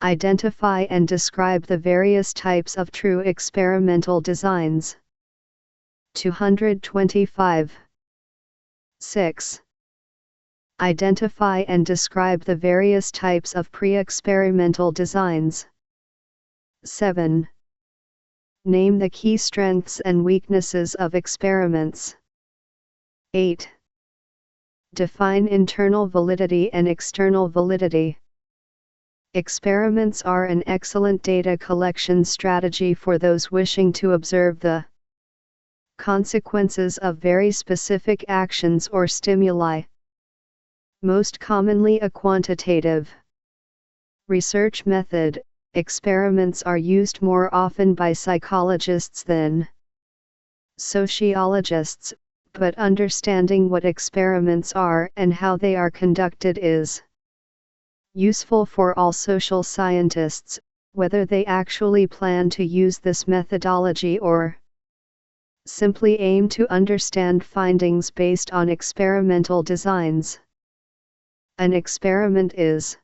Identify and describe the various types of true experimental designs. 225. 6. Identify and describe the various types of pre-experimental designs. 7. Name the key strengths and weaknesses of experiments. 8. Define internal validity and external validity. Experiments are an excellent data collection strategy for those wishing to observe the consequences of very specific actions or stimuli. Most commonly a quantitative research method, experiments are used more often by psychologists than sociologists, but understanding what experiments are and how they are conducted is useful for all social scientists, whether they actually plan to use this methodology or simply aim to understand findings based on experimental designs. An experiment is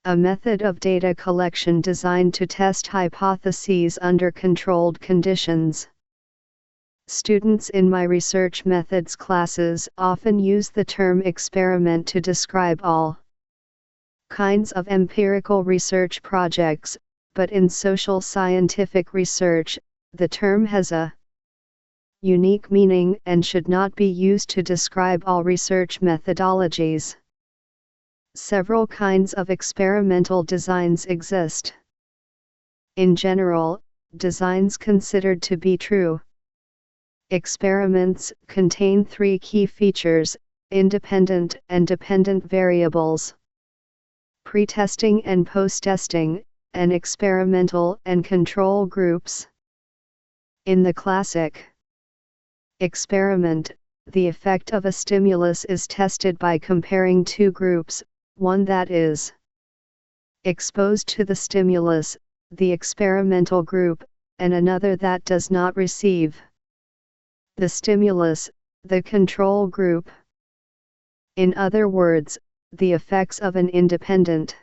a method of data collection designed to test hypotheses under controlled conditions. Students in my research methods classes often use the term experiment to describe all kinds of empirical research projects, but in social scientific research, the term has a unique meaning and should not be used to describe all research methodologies. Several kinds of experimental designs exist. In general, designs considered to be true experiments contain three key features: independent and dependent variables, pre-testing and post-testing, and experimental and control groups. In the classic experiment, the effect of a stimulus is tested by comparing two groups, one that is exposed to the stimulus, the experimental group, and another that does not receive the stimulus, the control group. In other words, the effects of an independent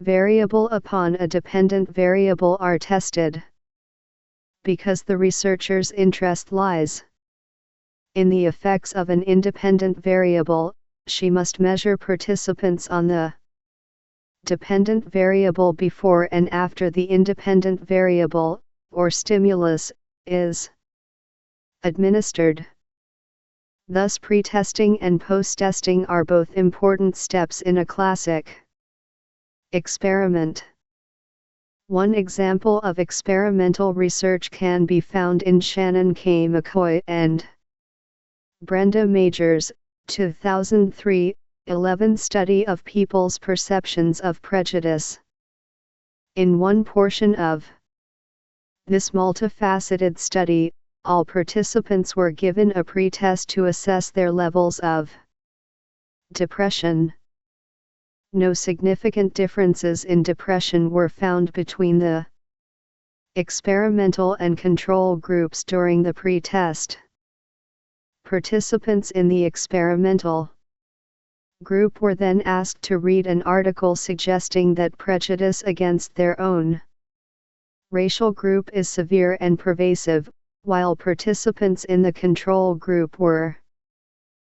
variable upon a dependent variable are tested. Because the researcher's interest lies in the effects of an independent variable, she must measure participants on the dependent variable before and after the independent variable, or stimulus, is administered. Thus pre-testing and post-testing are both important steps in a classic experiment. One example of experimental research can be found in Shannon K. McCoy and Brenda Majors' 2003-11 study of people's perceptions of prejudice. In one portion of this multifaceted study, all participants were given a pre-test to assess their levels of depression. No significant differences in depression were found between the experimental and control groups during the pre-test. Participants in the experimental group were then asked to read an article suggesting that prejudice against their own racial group is severe and pervasive, while participants in the control group were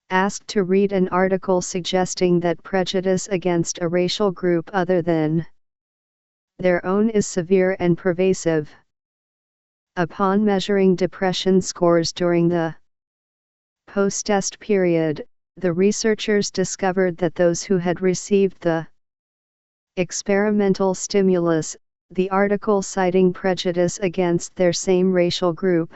asked to read an article suggesting that prejudice against a racial group other than their own is severe and pervasive. Upon measuring depression scores during the post-test period, the researchers discovered that those who had received the experimental stimulus, the article citing prejudice against their same racial group,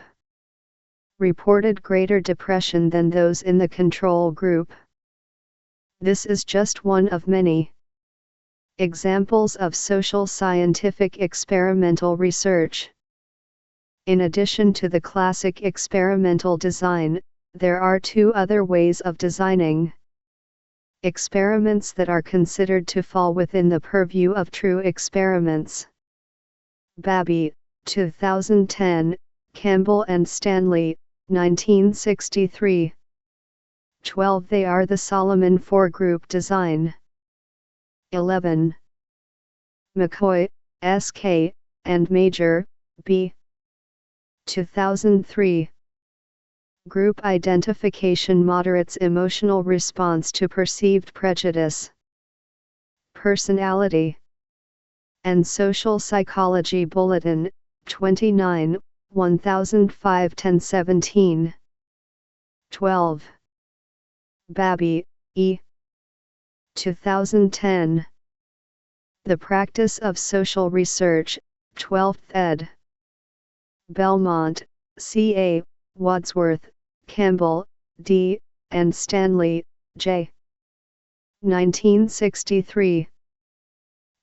reported greater depression than those in the control group. This is just one of many examples of social scientific experimental research. In addition to the classic experimental design, there are two other ways of designing experiments that are considered to fall within the purview of true experiments. Babby, 2010, Campbell and Stanley, 1963. 12. They are the Solomon four-group design. 11. McCoy, S.K., and Major, B. 2003. Group identification moderates emotional response to perceived prejudice. Personality and Social Psychology Bulletin, 29, 1005-1017. 12. Babby, E. 2010. The Practice of Social Research, 12th ed. Belmont, C.A., Wadsworth, Campbell, D., and Stanley, J. 1963.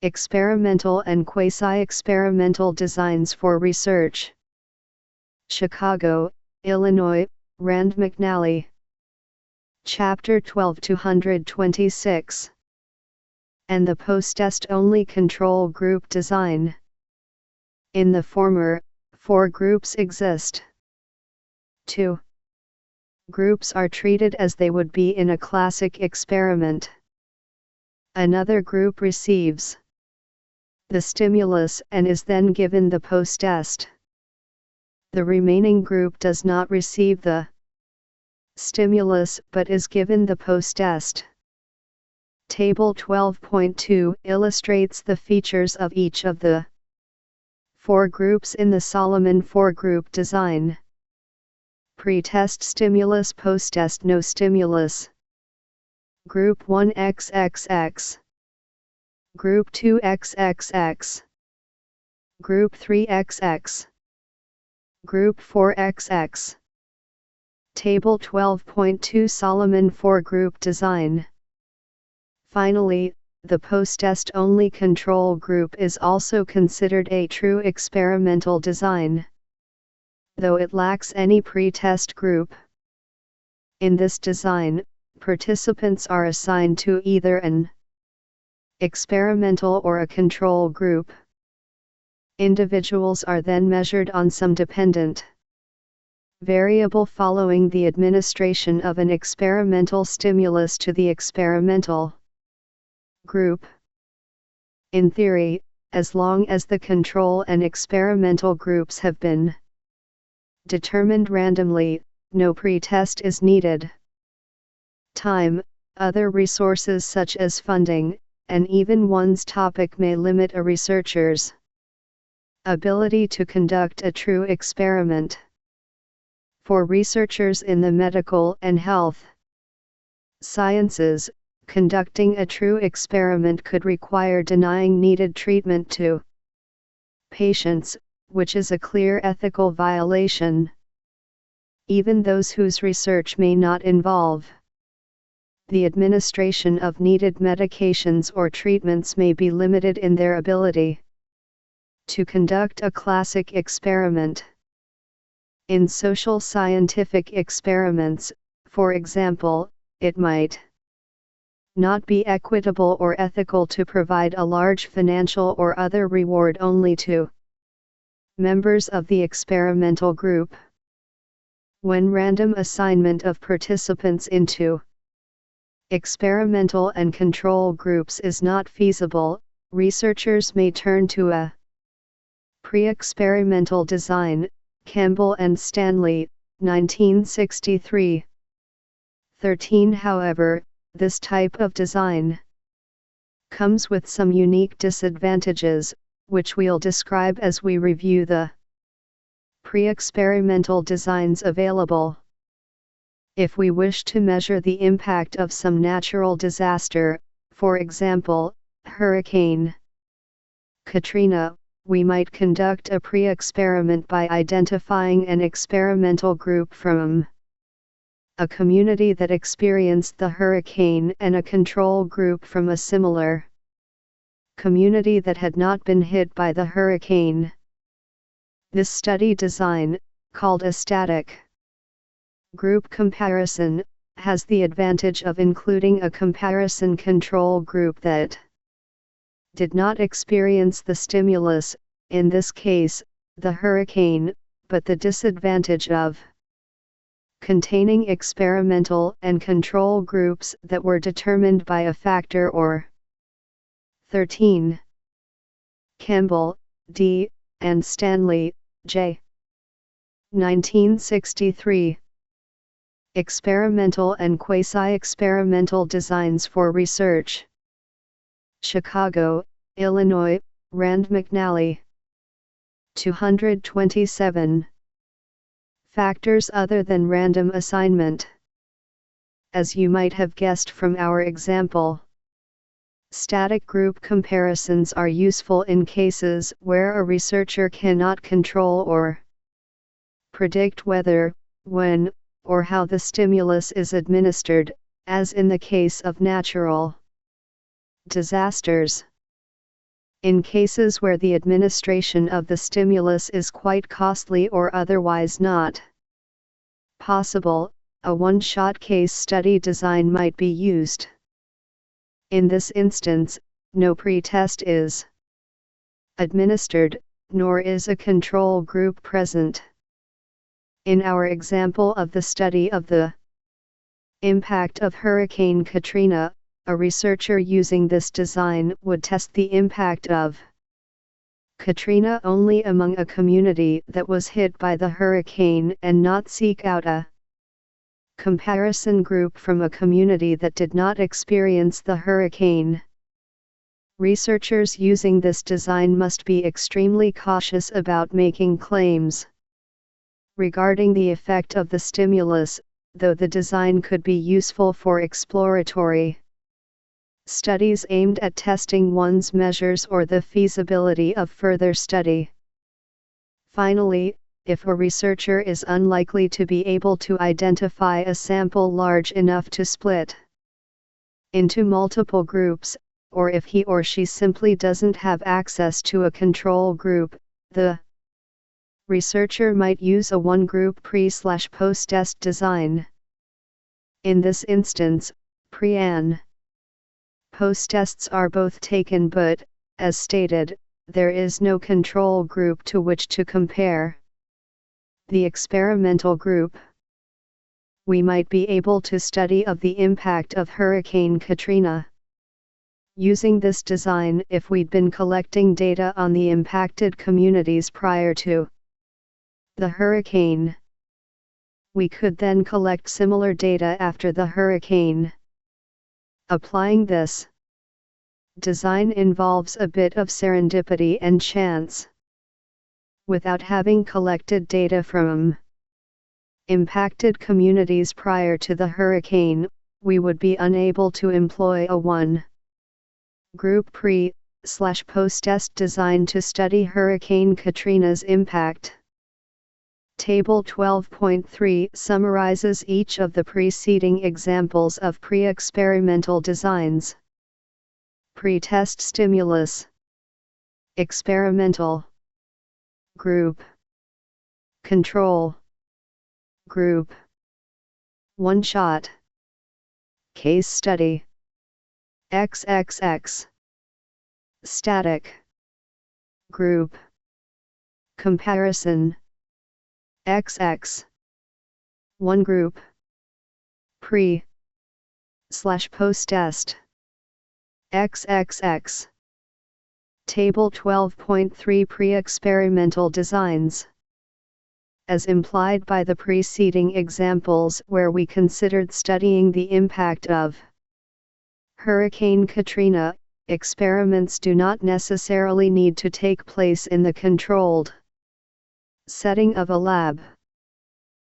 Experimental and Quasi-Experimental Designs for Research. Chicago, Illinois, Rand McNally. Chapter 12 226. And the post-test-only control group design. In the former, 4 groups exist. 2. Groups are treated as they would be in a classic experiment. Another group receives the stimulus and is then given the post-test. The remaining group does not receive the stimulus but is given the post-test. Table 12.2 illustrates the features of each of the 4 groups in the Solomon 4-group design. Pre-test stimulus, post-test no stimulus. Group 1 XXX. Group 2 XXX. Group 3 XX. Group 4 XX. Table 12.2 Solomon 4-group design. Finally, the post-test-only control group is also considered a true experimental design, though it lacks any pre-test group. In this design, participants are assigned to either an experimental or a control group. Individuals are then measured on some dependent variable following the administration of an experimental stimulus to the experimental group. In theory, as long as the control and experimental groups have been determined randomly, no pre-test is needed. Time, other resources such as funding, and even one's topic may limit a researcher's ability to conduct a true experiment. For researchers in the medical and health sciences, conducting a true experiment could require denying needed treatment to patients, which is a clear ethical violation. Even those whose research may not involve the administration of needed medications or treatments may be limited in their ability to conduct a classic experiment. In social scientific experiments, for example, it might not be equitable or ethical to provide a large financial or other reward only to members of the experimental group. When random assignment of participants into experimental and control groups is not feasible, researchers may turn to a pre-experimental design. Campbell and Stanley, 1963. 13. However, this type of design comes with some unique disadvantages, which we'll describe as we review the pre-experimental designs available. If we wish to measure the impact of some natural disaster, for example, Hurricane Katrina, we might conduct a pre-experiment by identifying an experimental group from a community that experienced the hurricane and a control group from a similar community that had not been hit by the hurricane. This study design, called a static group comparison, has the advantage of including a comparison control group that did not experience the stimulus, in this case, the hurricane, but the disadvantage of containing experimental and control groups that were determined by a factor or 13. Campbell, D., and Stanley, J. 1963. Experimental and Quasi-Experimental Designs for Research. Chicago, Illinois, Rand McNally. 227. Factors other than random assignment. As you might have guessed from our example, static group comparisons are useful in cases where a researcher cannot control or predict whether, when, or how the stimulus is administered, as in the case of natural disasters. In cases where the administration of the stimulus is quite costly or otherwise not possible, a one-shot case study design might be used. In this instance, no pre-test is administered, nor is a control group present. In our example of the study of the impact of Hurricane Katrina, a researcher using this design would test the impact of Katrina only among a community that was hit by the hurricane and not seek out a comparison group from a community that did not experience the hurricane. Researchers using this design must be extremely cautious about making claims regarding the effect of the stimulus, though the design could be useful for exploratory studies aimed at testing one's measures or the feasibility of further study. Finally, if a researcher is unlikely to be able to identify a sample large enough to split into multiple groups, or if he or she simply doesn't have access to a control group, the researcher might use a one-group pre/post-test design. In this instance, pre- and post-tests are both taken but, as stated, there is no control group to which to compare. The experimental group. We might be able to study of the impact of Hurricane Katrina using this design if we'd been collecting data on the impacted communities prior to the hurricane. We could then collect similar data after the hurricane. Applying this design involves a bit of serendipity and chance. Without having collected data from impacted communities prior to the hurricane, we would be unable to employ a one-group pre/post-test design to study Hurricane Katrina's impact. Table 12.3 summarizes each of the preceding examples of pre-experimental designs. Pre-test stimulus. Experimental group. Control group. One-shot case study. XXX. Static group. Comparison. XX. One group. Pre/post-test. XXX. Table 12.3 Pre-experimental designs. As implied by the preceding examples where we considered studying the impact of Hurricane Katrina, experiments do not necessarily need to take place in the controlled setting of a lab.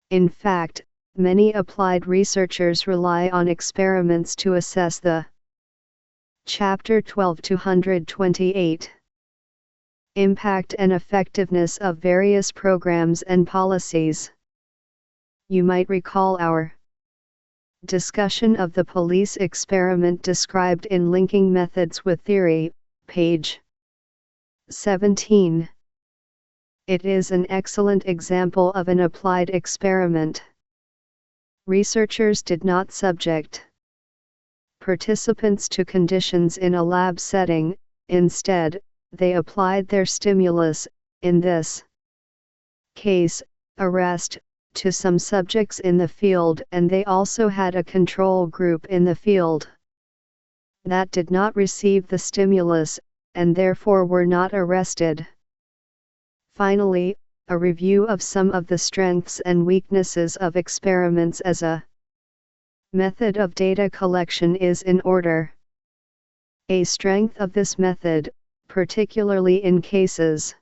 In fact, many applied researchers rely on experiments to assess the Chapter 12-228 impact and effectiveness of various programs and policies. You might recall our discussion of the police experiment described in Linking Methods with Theory, page 17. It is an excellent example of an applied experiment. Researchers did not subject participants to conditions in a lab setting, instead, they applied their stimulus, in this case, arrest, to some subjects in the field, and they also had a control group in the field that did not receive the stimulus, and therefore were not arrested. Finally, a review of some of the strengths and weaknesses of experiments as a method of data collection is in order. A strength of this method, particularly in cases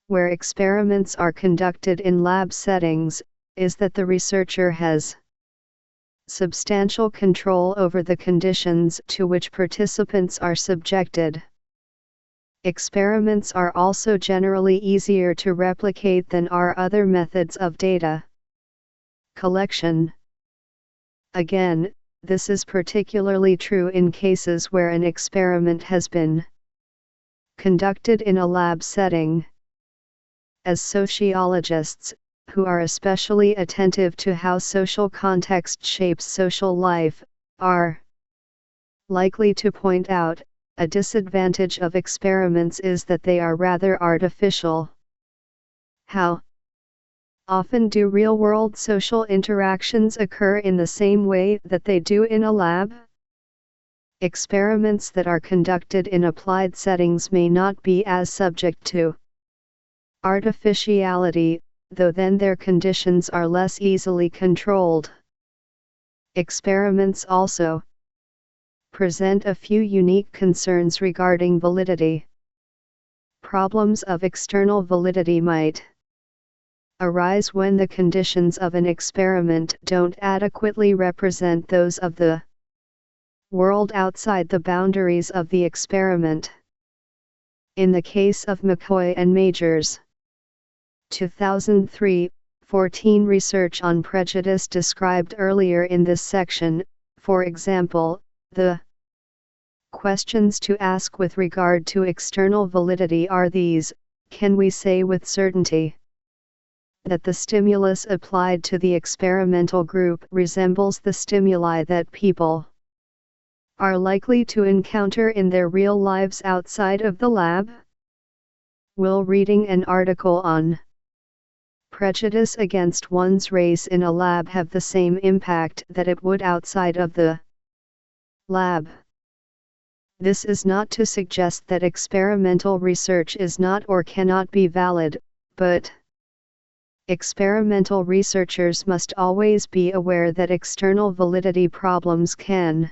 where experiments are conducted in lab settings, is that the researcher has substantial control over the conditions to which participants are subjected. Experiments are also generally easier to replicate than are other methods of data collection. Again, this is particularly true in cases where an experiment has been conducted in a lab setting. As sociologists, who are especially attentive to how social context shapes social life, are likely to point out, a disadvantage of experiments is that they are rather artificial. How often do real-world social interactions occur in the same way that they do in a lab? Experiments that are conducted in applied settings may not be as subject to artificiality, though then their conditions are less easily controlled. Experiments also present a few unique concerns regarding validity. Problems of external validity might arise when the conditions of an experiment don't adequately represent those of the world outside the boundaries of the experiment. In the case of McCoy and Majors' 2003-14 research on prejudice described earlier in this section, for example, the questions to ask with regard to external validity are these: can we say with certainty that the stimulus applied to the experimental group resembles the stimuli that people are likely to encounter in their real lives outside of the lab? Will reading an article on prejudice against one's race in a lab have the same impact that it would outside of the lab? This is not to suggest that experimental research is not or cannot be valid, but experimental researchers must always be aware that external validity problems can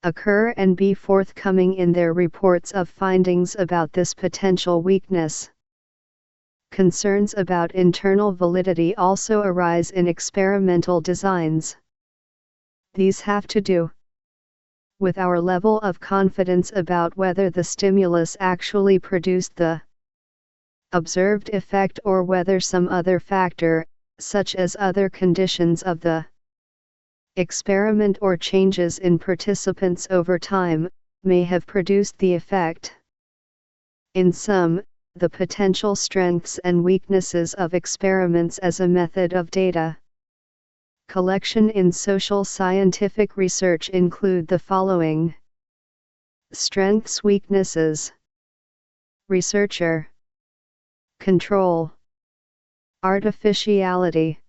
occur and be forthcoming in their reports of findings about this potential weakness. Concerns about internal validity also arise in experimental designs. These have to do with our level of confidence about whether the stimulus actually produced the observed effect or whether some other factor, such as other conditions of the experiment or changes in participants over time, may have produced the effect. In sum, the potential strengths and weaknesses of experiments as a method of data collection in social scientific research include the following: strengths, weaknesses, researcher, control, artificiality.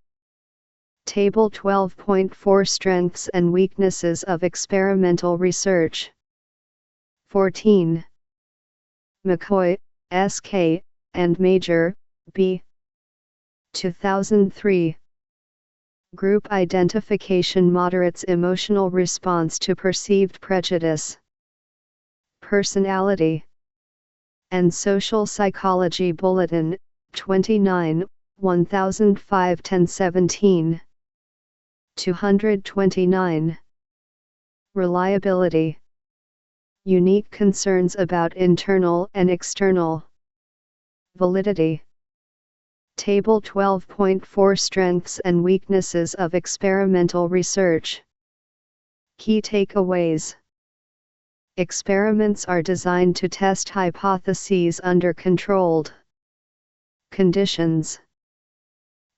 Table 12.4 Strengths and weaknesses of experimental research. 14. McCoy, S.K., and Major, B. 2003. Group identification moderates emotional response to perceived prejudice. Personality and Social Psychology Bulletin, 29, 1005-1017. 229. Reliability. Unique concerns about internal and external validity. Table 12.4 Strengths and weaknesses of experimental research. Key takeaways. Experiments are designed to test hypotheses under controlled conditions.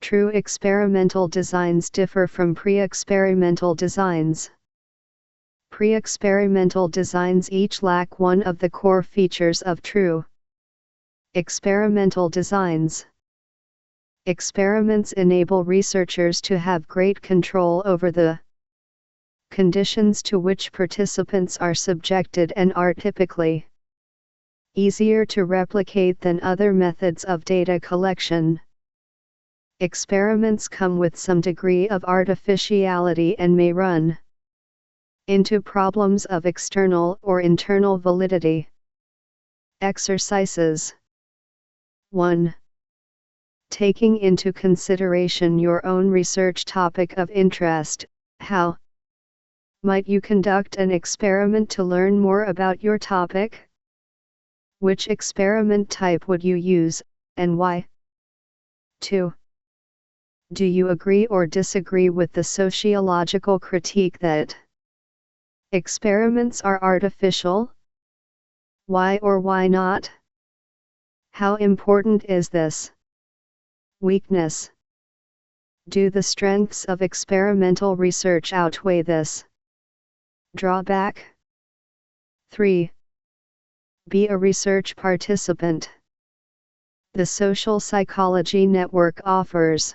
True experimental designs differ from pre-experimental designs. Pre-experimental designs each lack one of the core features of true experimental designs. Experiments enable researchers to have great control over the conditions to which participants are subjected and are typically easier to replicate than other methods of data collection. Experiments come with some degree of artificiality and may run into problems of external or internal validity. Exercises. 1. Taking into consideration your own research topic of interest, how might you conduct an experiment to learn more about your topic? Which experiment type would you use, and why? 2. Do you agree or disagree with the sociological critique that experiments are artificial? Why or why not? How important is this weakness? Do the strengths of experimental research outweigh this drawback? 3. Be a research participant. The Social Psychology Network offers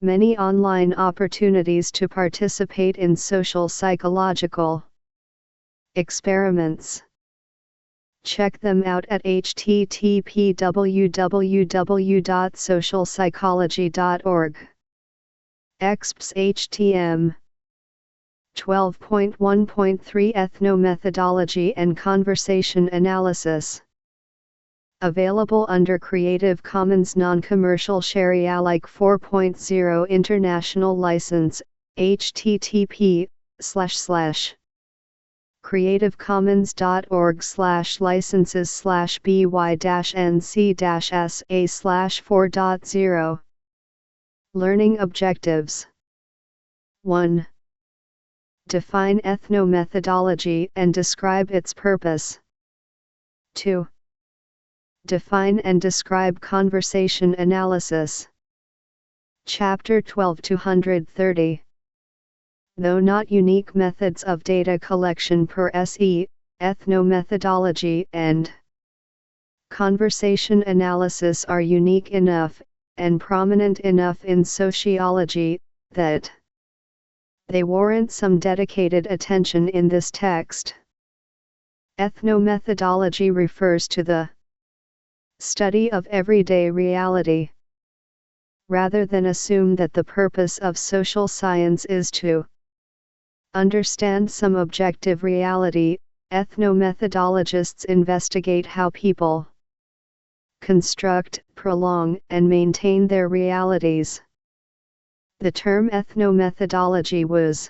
many online opportunities to participate in social psychological experiments. Check them out at http://www.socialpsychology.org. Exps HTM 12.1.3 Ethnomethodology and Conversation Analysis. Available under Creative Commons Non-Commercial Share-alike 4.0 International License, http://creativecommons.org/by-nc-sa/4.0. Learning Objectives. 1. Define ethnomethodology and describe its purpose. 2. Define and describe conversation analysis. Chapter 12-230. Though not unique methods of data collection per se, ethnomethodology and conversation analysis are unique enough, and prominent enough in sociology, that they warrant some dedicated attention in this text. Ethnomethodology refers to the study of everyday reality. Rather than assume that the purpose of social science is to understand some objective reality, ethnomethodologists investigate how people construct, prolong, and maintain their realities. The term ethnomethodology was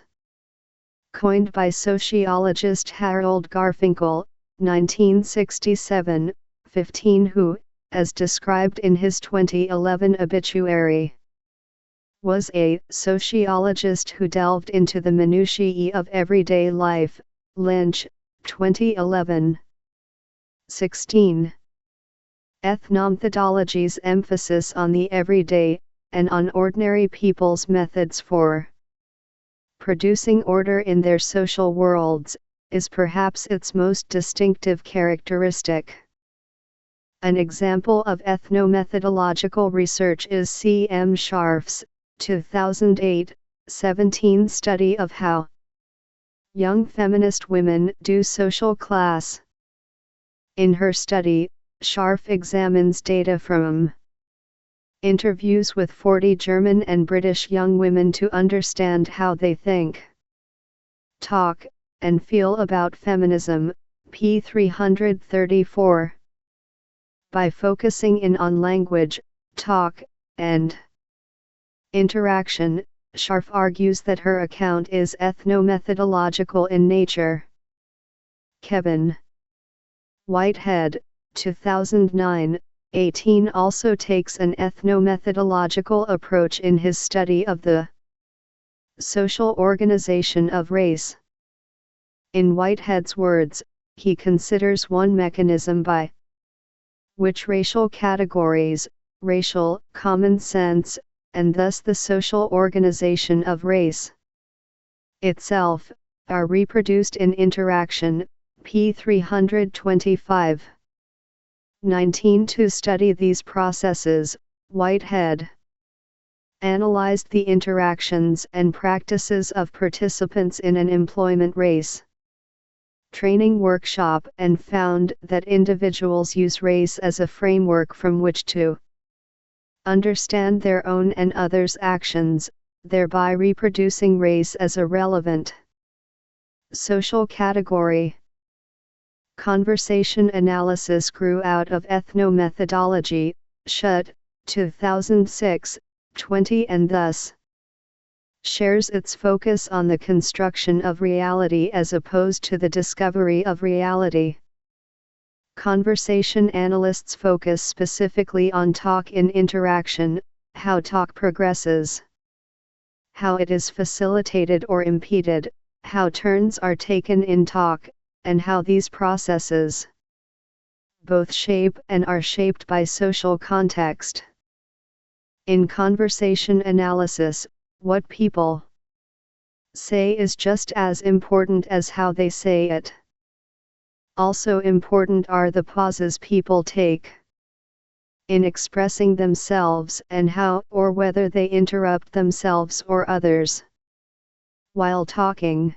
coined by sociologist Harold Garfinkel, 1967, 15, who, as described in his 2011 obituary, was a sociologist who delved into the minutiae of everyday life. Lynch, 2011. 16. Ethnomethodology's emphasis on the everyday, and on ordinary people's methods for producing order in their social worlds, is perhaps its most distinctive characteristic. An example of ethnomethodological research is C. M. Scharf's 2008, 17 study of how young feminist women do social class. In her study, Scharf examines data from interviews with 40 German and British young women to understand how they think, talk, and feel about feminism. p. 334. By focusing in on language, talk, and interaction, Scharf argues that her account is ethnomethodological in nature. Kevin Whitehead, 2009, 18 also takes an ethnomethodological approach in his study of the social organization of race. In Whitehead's words, he considers one mechanism by which racial categories, racial common sense, and thus the social organization of race itself, are reproduced in interaction. p. 325. 19. To study these processes, Whitehead analyzed the interactions and practices of participants in an employment race. training workshop and found that individuals use race as a framework from which to understand their own and others' actions, thereby reproducing race as a relevant social category. Conversation analysis grew out of ethnomethodology, Schutt, 2006, 20, and thus shares its focus on the construction of reality as opposed to the discovery of reality. Conversation analysts focus specifically on talk in interaction, how talk progresses, how it is facilitated or impeded, how turns are taken in talk, and how these processes both shape and are shaped by social context. In conversation analysis, what people say is just as important as how they say it. Also important are the pauses people take in expressing themselves and how or whether they interrupt themselves or others while talking.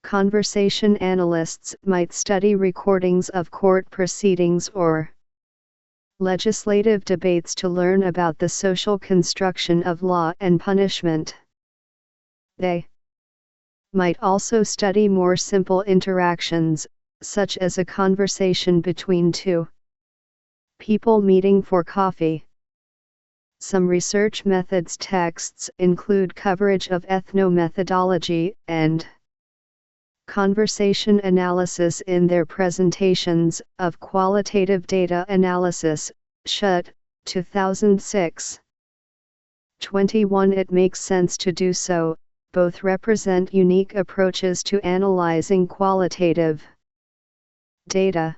Conversation analysts might study recordings of court proceedings or legislative debates to learn about the social construction of law and punishment. They might also study more simple interactions, such as a conversation between two people meeting for coffee. Some research methods texts include coverage of ethnomethodology and conversation analysis in their presentations of qualitative data analysis, Schutt, 2006. 21. It makes sense to do so, both represent unique approaches to analyzing qualitative data.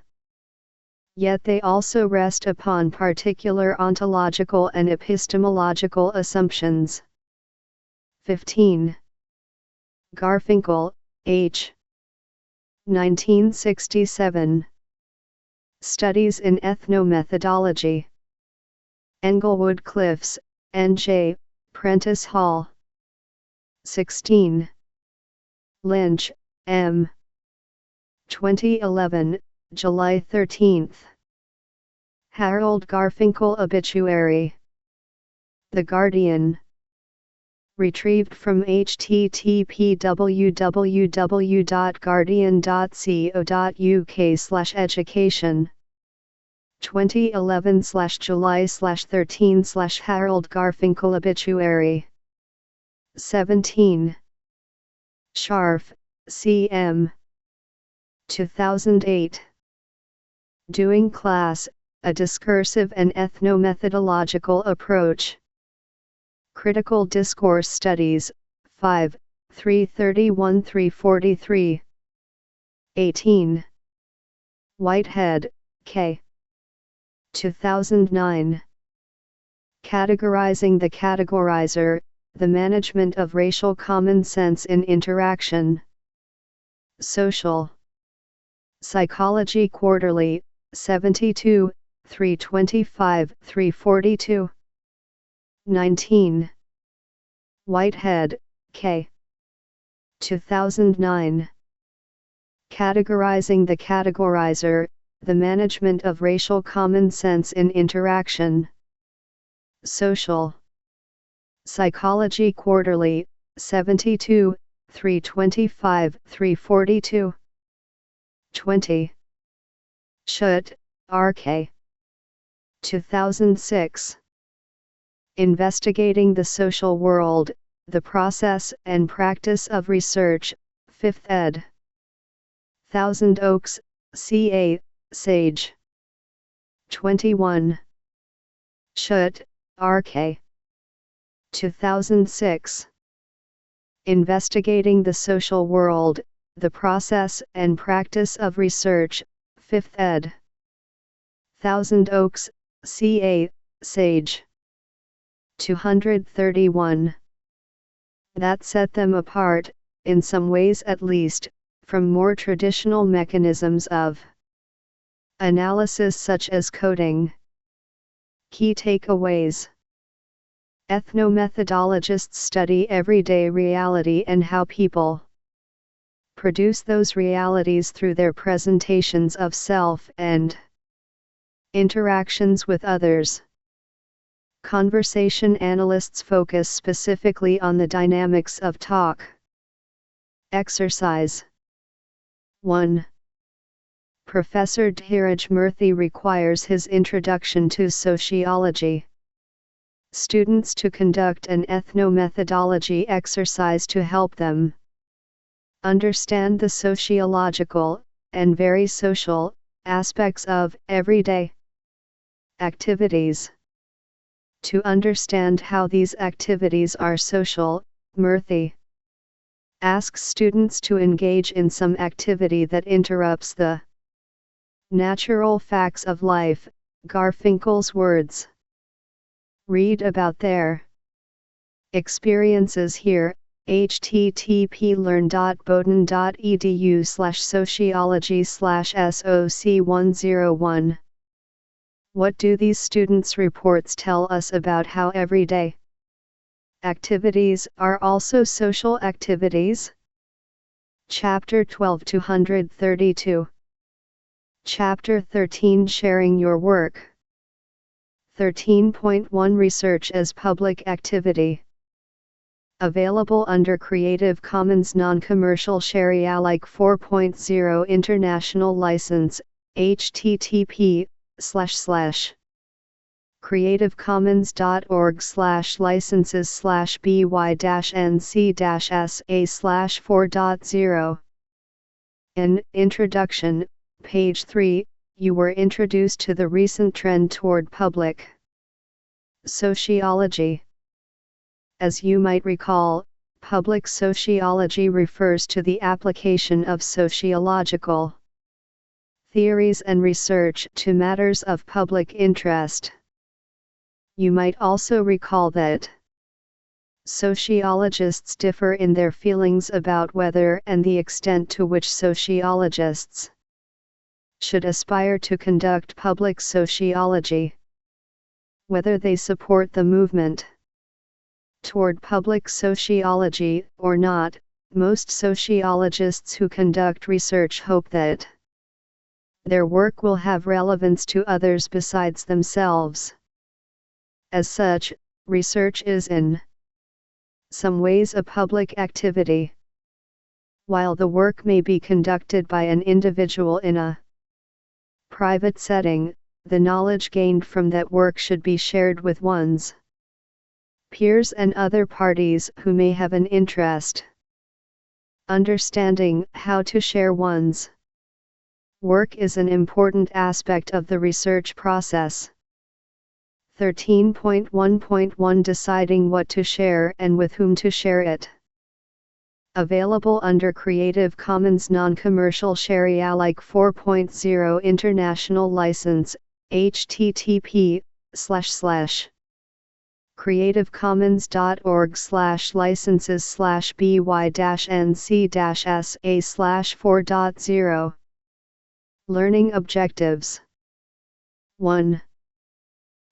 Yet they also rest upon particular ontological and epistemological assumptions. 15. Garfinkel, H. 1967. Studies in Ethnomethodology. Englewood Cliffs, N.J., Prentice Hall. 16. Lynch, M. 2011, July 13. Harold Garfinkel Obituary. The Guardian. Retrieved from http://www.guardian.co.uk/education. 2011/July/13/Harold Garfinkel Obituary. 17. Scharf, C.M. 2008. Doing Class, a Discursive and Ethnomethodological Approach. Critical Discourse Studies, 5, 331-343. 18. Whitehead, K. 2009. Categorizing the Categorizer, the Management of Racial Common Sense in Interaction. Social Psychology Quarterly, 72, 325-342. 19. Whitehead, K. 2009. Categorizing the Categorizer, the Management of Racial Common Sense in Interaction. Social Psychology Quarterly, 72, 325-342. 20. Schutt, R.K. 2006. Investigating the Social World, the Process and Practice of Research, 5th ed. Thousand Oaks, C.A., Sage. 21. Schutt, R.K. 2006. Investigating the Social World, the Process and Practice of Research, 5th ed. Thousand Oaks, C.A., Sage. 231. That set them apart, in some ways at least, from more traditional mechanisms of analysis such as coding. Key takeaways. Ethnomethodologists study everyday reality and how people produce those realities through their presentations of self and interactions with others. Conversation analysts focus specifically on the dynamics of talk. Exercise 1. Professor Dhiraj Murthy requires his introduction to sociology students to conduct an ethnomethodology exercise to help them understand the sociological, and very social, aspects of everyday activities. To understand how these activities are social, Murthy asks students to engage in some activity that interrupts the natural facts of life, Garfinkel's words. Read about their experiences here. http://learn.bowdoin.edu/sociology/SOC101. What do these students' reports tell us about how everyday activities are also social activities? Chapter 12 232. Chapter 13 Sharing Your Work. 13.1 Research as Public Activity. Available under Creative Commons Non-Commercial Share Alike 4.0 International License, http://creativecommons.org/licenses/by-nc-sa/4.0. In Introduction, page 3, you were introduced to the recent trend toward public sociology. As you might recall, public sociology refers to the application of sociological theories and research to matters of public interest. You might also recall that sociologists differ in their feelings about whether and the extent to which sociologists should aspire to conduct public sociology. Whether they support the movement toward public sociology or not, most sociologists who conduct research hope that their work will have relevance to others besides themselves. As such, research is in some ways a public activity. While the work may be conducted by an individual in a private setting, the knowledge gained from that work should be shared with one's peers and other parties who may have an interest. Understanding how to share one's work is an important aspect of the research process. 13.1.1 Deciding what to share and with whom to share it. Available under Creative Commons Non-Commercial Share Alike 4.0 International License, http://creativecommons.org/licenses/by-nc-sa/4.0. Learning Objectives. 1.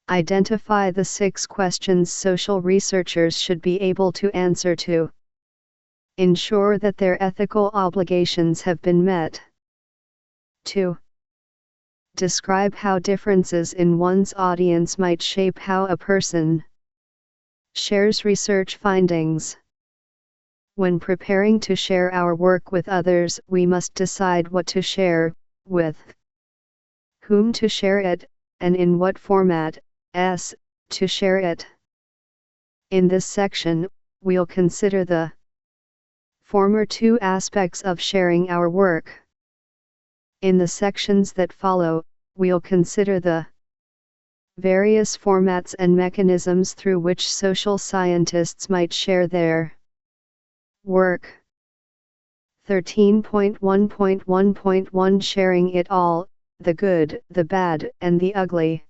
Identify the 6 questions social researchers should be able to answer to ensure that their ethical obligations have been met. 2. Describe how differences in one's audience might shape how a person shares research findings. When preparing to share our work with others, we must decide what to share, with whom to share it, and in what format to share it. In this section, we'll consider the former 2 aspects of sharing our work. In the sections that follow, we'll consider the various formats and mechanisms through which social scientists might share their work. 13.1.1.1 Sharing it all, the good, the bad, and the ugly.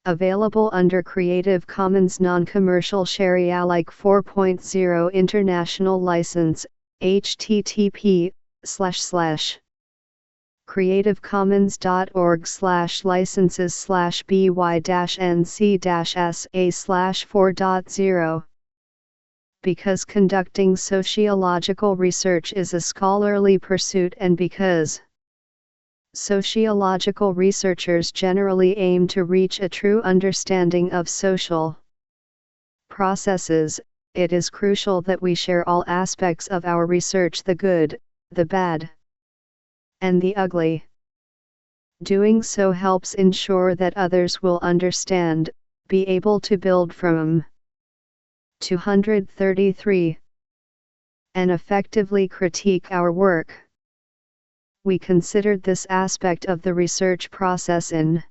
Available under Creative Commons Non-Commercial Share Alike 4.0 International License, http://creativecommons.org/licenses/by-nc-sa/4.0. because conducting sociological research is a scholarly pursuit and because sociological researchers generally aim to reach a true understanding of social processes, it is crucial that we share all aspects of our research, the good, the bad, and the ugly. Doing so helps ensure that others will understand, be able to build from. 233. And effectively critique our work. We considered this aspect of the research process in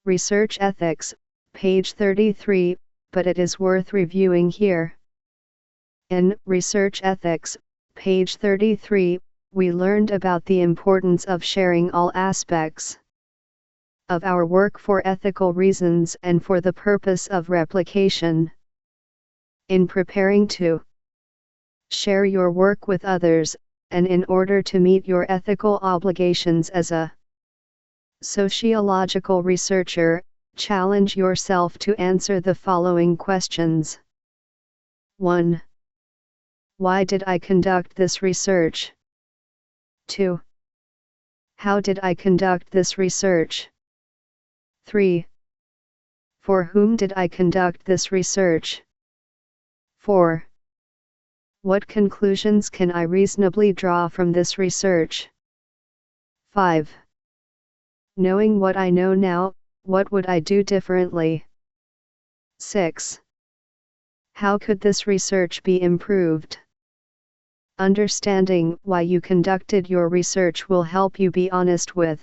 Research Ethics, page 33, but it is worth reviewing here. In Research Ethics, page 33, we learned about the importance of sharing all aspects of our work for ethical reasons and for the purpose of replication. In preparing to share your work with others, and in order to meet your ethical obligations as a sociological researcher, challenge yourself to answer the following questions. 1. Why did I conduct this research? 2. How did I conduct this research? 3. For whom did I conduct this research? 4. What conclusions can I reasonably draw from this research? 5. Knowing what I know now, what would I do differently? 6. How could this research be improved? Understanding why you conducted your research will help you be honest with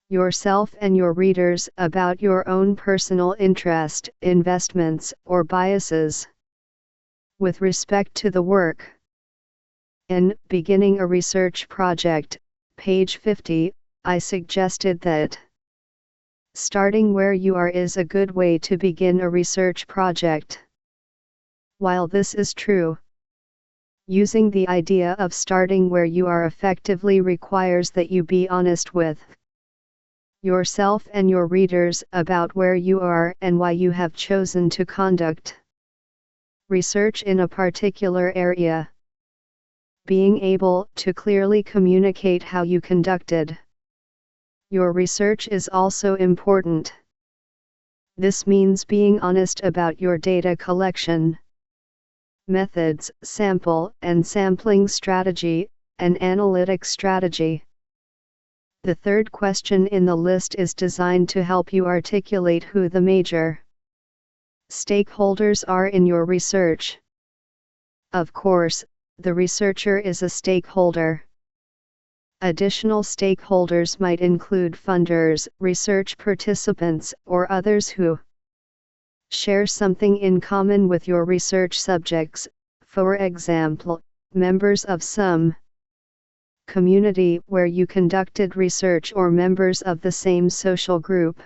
yourself and your readers about your own personal interest, investments, or biases with respect to the work. In Beginning a Research Project, page 50, I suggested that starting where you are is a good way to begin a research project. While this is true, using the idea of starting where you are effectively requires that you be honest with yourself and your readers about where you are and why you have chosen to conduct research in a particular area. Being able to clearly communicate how you conducted your research is also important. This means being honest about your data collection methods, sample and sampling strategy, and analytic strategy. The third question in the list is designed to help you articulate who the major stakeholders are in your research. Of course, the researcher is a stakeholder. Additional stakeholders might include funders, research participants, or others who share something in common with your research subjects, for example, members of some community where you conducted research or members of the same social group,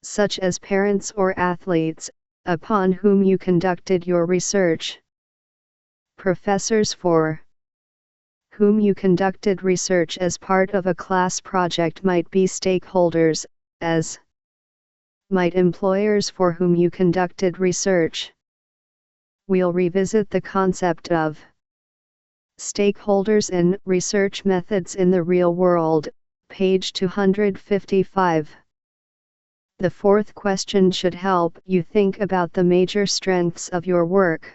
such as parents or athletes, upon whom you conducted your research. Professors for whom you conducted research as part of a class project might be stakeholders, as might employers for whom you conducted research. We'll revisit the concept of stakeholders in Research Methods in the Real World, page 255. The fourth question should help you think about the major strengths of your work.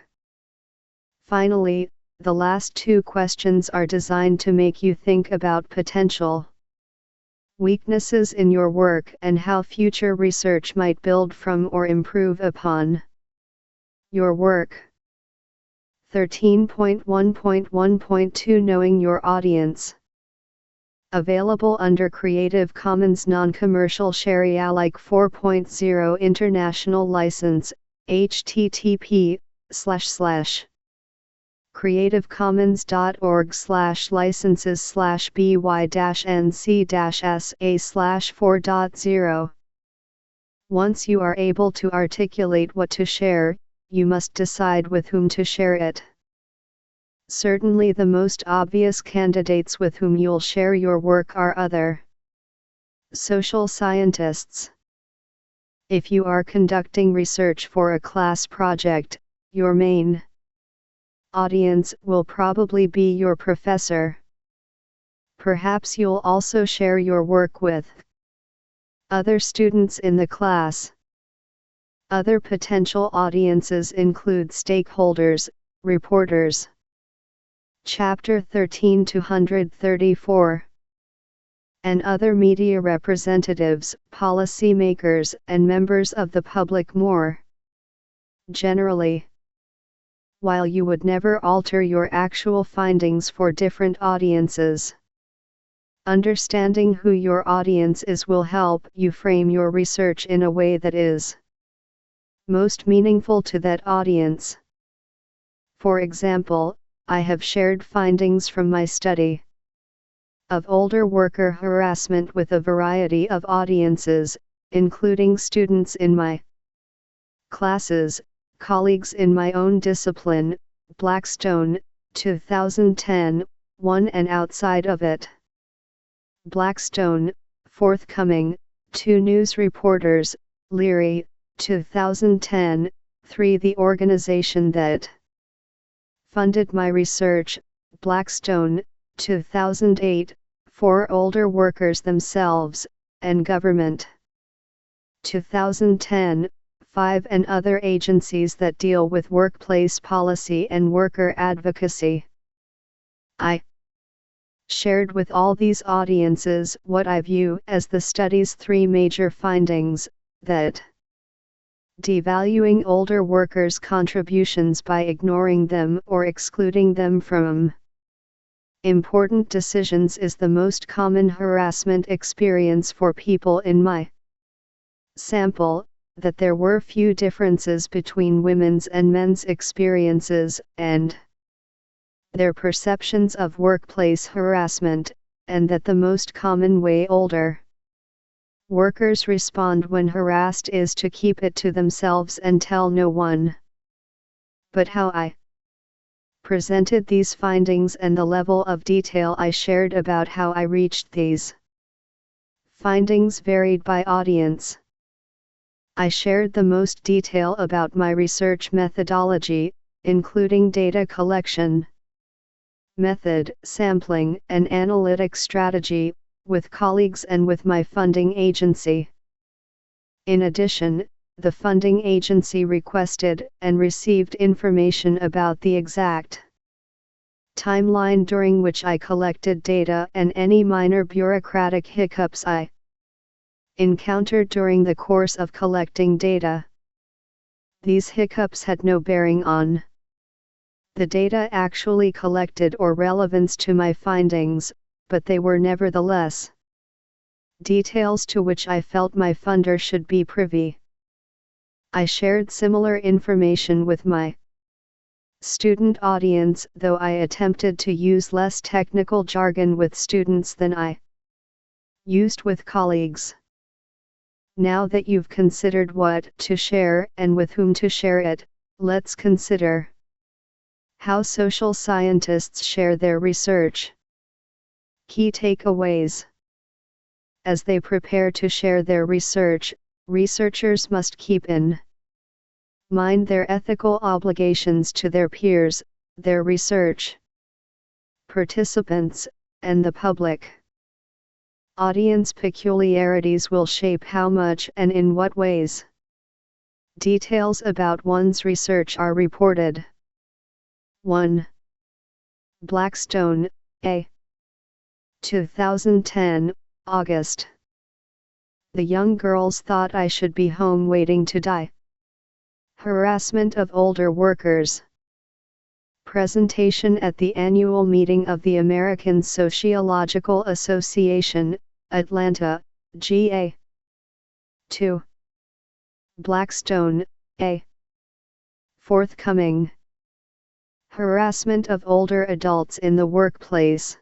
Finally, the last two questions are designed to make you think about potential weaknesses in your work and how future research might build from or improve upon your work. 13.1.1.2 Knowing your audience. Available under Creative Commons Non-Commercial Share Alike 4.0 International License, http://creativecommons.org/by-nc-sa/4.0. Once you are able to articulate what to share, you must decide with whom to share it. Certainly the most obvious candidates with whom you'll share your work are other social scientists. If you are conducting research for a class project, your main audience will probably be your professor. Perhaps you'll also share your work with other students in the class. Other potential audiences include stakeholders, reporters. Chapter 13-234. And other media representatives, policymakers, and members of the public more generally. While you would never alter your actual findings for different audiences, understanding who your audience is will help you frame your research in a way that is most meaningful to that audience. For example, I have shared findings from my study of older worker harassment with a variety of audiences, including students in my classes, colleagues in my own discipline, Blackstone, 2010, 1 and outside of it. Blackstone, forthcoming, 2 news reporters, Leary, 2010, 3 the organization that funded my research, Blackstone, 2008, 4 older workers themselves, and government. 2010, 5 and other agencies that deal with workplace policy and worker advocacy. I shared with all these audiences what I view as the study's 3 major findings, that devaluing older workers' contributions by ignoring them or excluding them from important decisions is the most common harassment experience for people in my sample, that there were few differences between women's and men's experiences and their perceptions of workplace harassment, and that the most common way older workers respond when harassed is to keep it to themselves and tell no one. But how I presented these findings and the level of detail I shared about how I reached these findings varied by audience. I shared the most detail about my research methodology, including data collection method, sampling, and analytic strategy, with colleagues and with my funding agency. In addition, the funding agency requested and received information about the exact timeline during which I collected data and any minor bureaucratic hiccups I encountered during the course of collecting data. These hiccups had no bearing on the data actually collected or relevance to my findings, but they were nevertheless details to which I felt my funder should be privy. I shared similar information with my student audience, though I attempted to use less technical jargon with students than I used with colleagues. Now that you've considered what to share and with whom to share it, let's consider how social scientists share their research. Key takeaways. As they prepare to share their research, researchers must keep in mind their ethical obligations to their peers, their research participants, and the public. Audience peculiarities will shape how much and in what ways details about one's research are reported. 1. Blackstone, A. 2010, August. The young girls thought I should be home waiting to die. Harassment of older workers. Presentation at the annual meeting of the American Sociological Association, Atlanta, GA. 2. Blackstone, A. Forthcoming. Harassment of older adults in the workplace.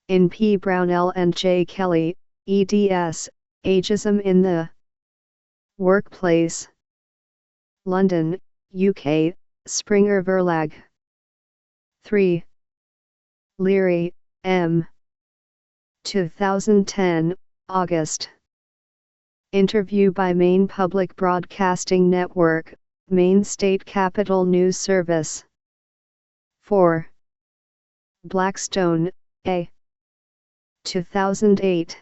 In P. Brownell and J. Kelly, eds, Ageism in the Workplace. London, UK, Springer Verlag. 3. Leary, M. 2010, August. Interview by Maine Public Broadcasting Network, Main State Capital News Service. 4. Blackstone, A. 2008.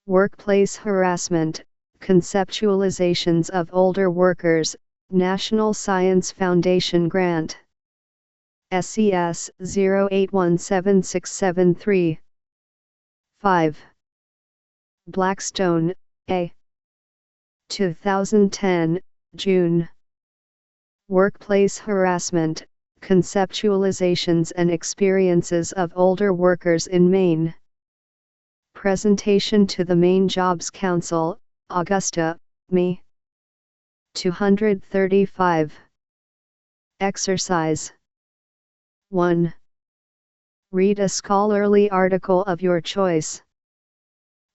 Workplace Harassment, Conceptualizations of Older Workers, National Science Foundation Grant. SCS 0817673. 5. Blackstone, A. 2010, June. Workplace Harassment, Conceptualizations and Experiences of Older Workers in Maine. Presentation to the Maine Jobs Council, Augusta, Me. 235. Exercise 1. Read a scholarly article of your choice.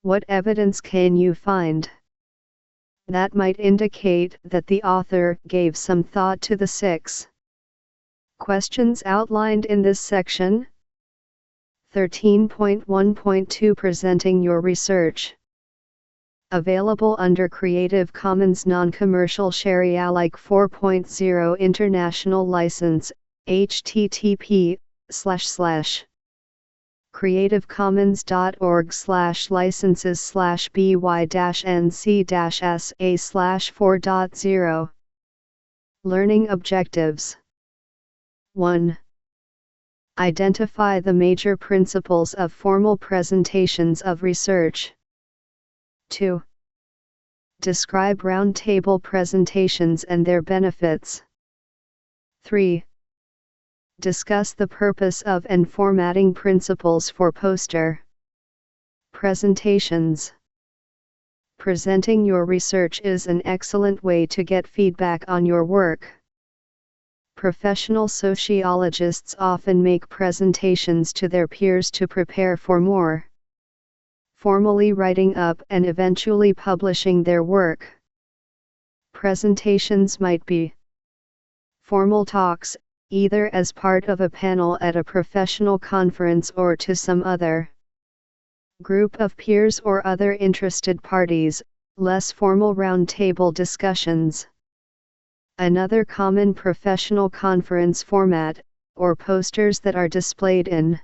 What evidence can you find that might indicate that the author gave some thought to the 6 questions outlined in this section? 13.1.2 Presenting your research. Available under Creative Commons Non-Commercial Share Alike 4.0 International License, http://creativecommons.org/by-nc-sa/4.0. Learning Objectives. 1. Identify the major principles of formal presentations of research. 2. Describe roundtable presentations and their benefits. 3. Discuss the purpose of and formatting principles for poster presentations. Presenting your research is an excellent way to get feedback on your work. Professional sociologists often make presentations to their peers to prepare for more formally writing up and eventually publishing their work. Presentations might be formal talks, either as part of a panel at a professional conference or to some other group of peers or other interested parties, less formal roundtable discussions. Another common professional conference format, or posters that are displayed in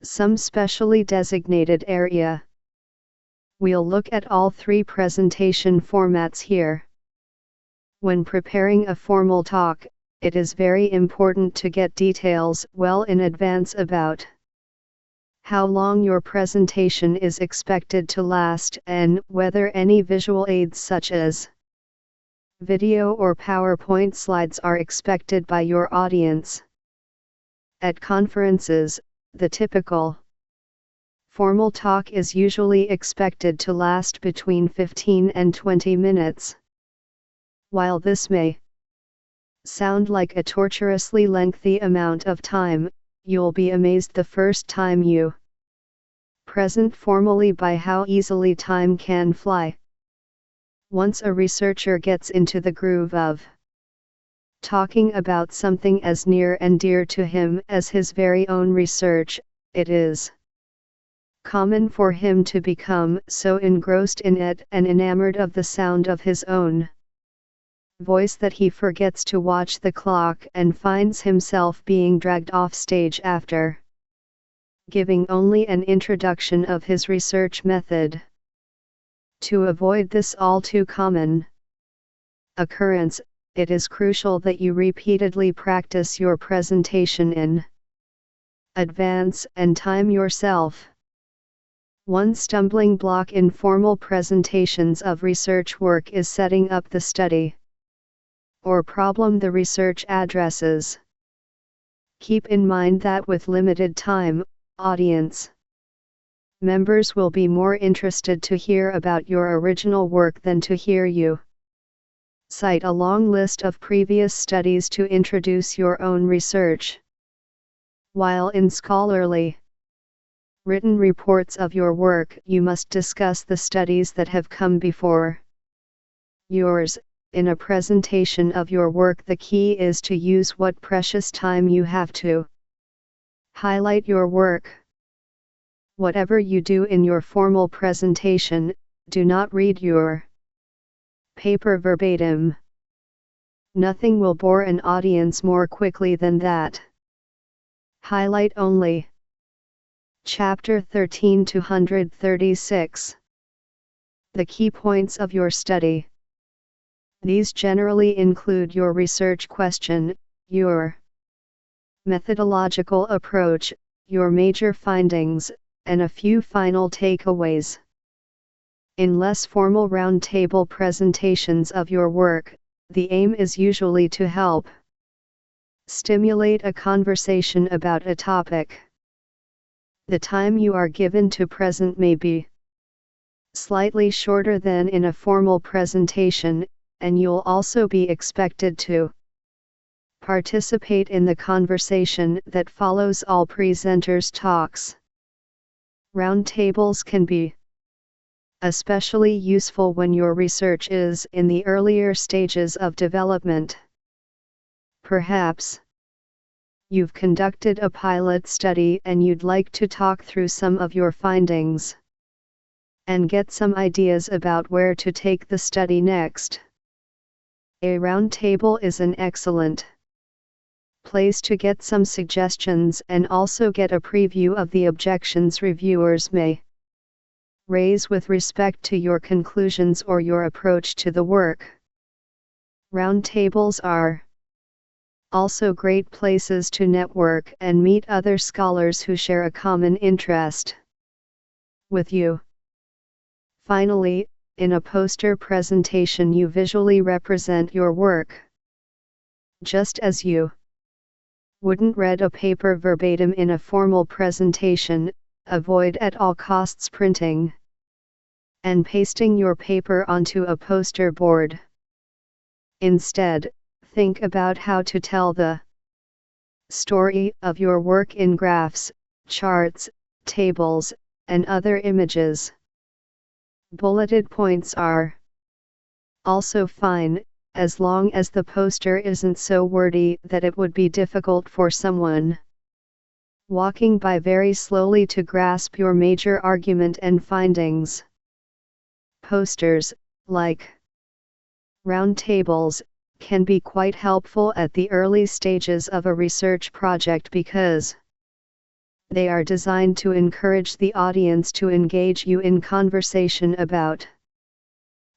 some specially designated area. We'll look at all 3 presentation formats here. When preparing a formal talk, it is very important to get details well in advance about how long your presentation is expected to last and whether any visual aids such as video or PowerPoint slides are expected by your audience. At conferences, the typical formal talk is usually expected to last between 15 and 20 minutes. While this may sound like a torturously lengthy amount of time, you'll be amazed the first time you present formally by how easily time can fly. Once a researcher gets into the groove of talking about something as near and dear to him as his very own research, it is common for him to become so engrossed in it and enamored of the sound of his own voice that he forgets to watch the clock and finds himself being dragged off stage after giving only an introduction of his research method. To avoid this all too common occurrence, it is crucial that you repeatedly practice your presentation in advance and time yourself. One stumbling block in formal presentations of research work is setting up the study or problem the research addresses. Keep in mind that with limited time, audience members will be more interested to hear about your original work than to hear you cite a long list of previous studies to introduce your own research. While in scholarly written reports of your work, you must discuss the studies that have come before yours. In a presentation of your work, the key is to use what precious time you have to highlight your work. Whatever you do in your formal presentation, do not read your paper verbatim. Nothing will bore an audience more quickly than that. Highlight only. Chapter 13-236. The key points of your study. These generally include your research question, your methodological approach, your major findings, and a few final takeaways. In less formal roundtable presentations of your work, the aim is usually to help stimulate a conversation about a topic. The time you are given to present may be slightly shorter than in a formal presentation, and you'll also be expected to participate in the conversation that follows all presenters' talks. Roundtables can be especially useful when your research is in the earlier stages of development. Perhaps you've conducted a pilot study and you'd like to talk through some of your findings and get some ideas about where to take the study next. A roundtable is an excellent place to get some suggestions and also get a preview of the objections reviewers may raise with respect to your conclusions or your approach to the work. Roundtables are also great places to network and meet other scholars who share a common interest with you. Finally, in a poster presentation you visually represent your work. Just as you wouldn't read a paper verbatim in a formal presentation, avoid at all costs printing and pasting your paper onto a poster board. Instead, think about how to tell the story of your work in graphs, charts, tables, and other images. Bulleted points are also fine, as long as the poster isn't so wordy that it would be difficult for someone walking by very slowly to grasp your major argument and findings. Posters, like roundtables, can be quite helpful at the early stages of a research project because they are designed to encourage the audience to engage you in conversation about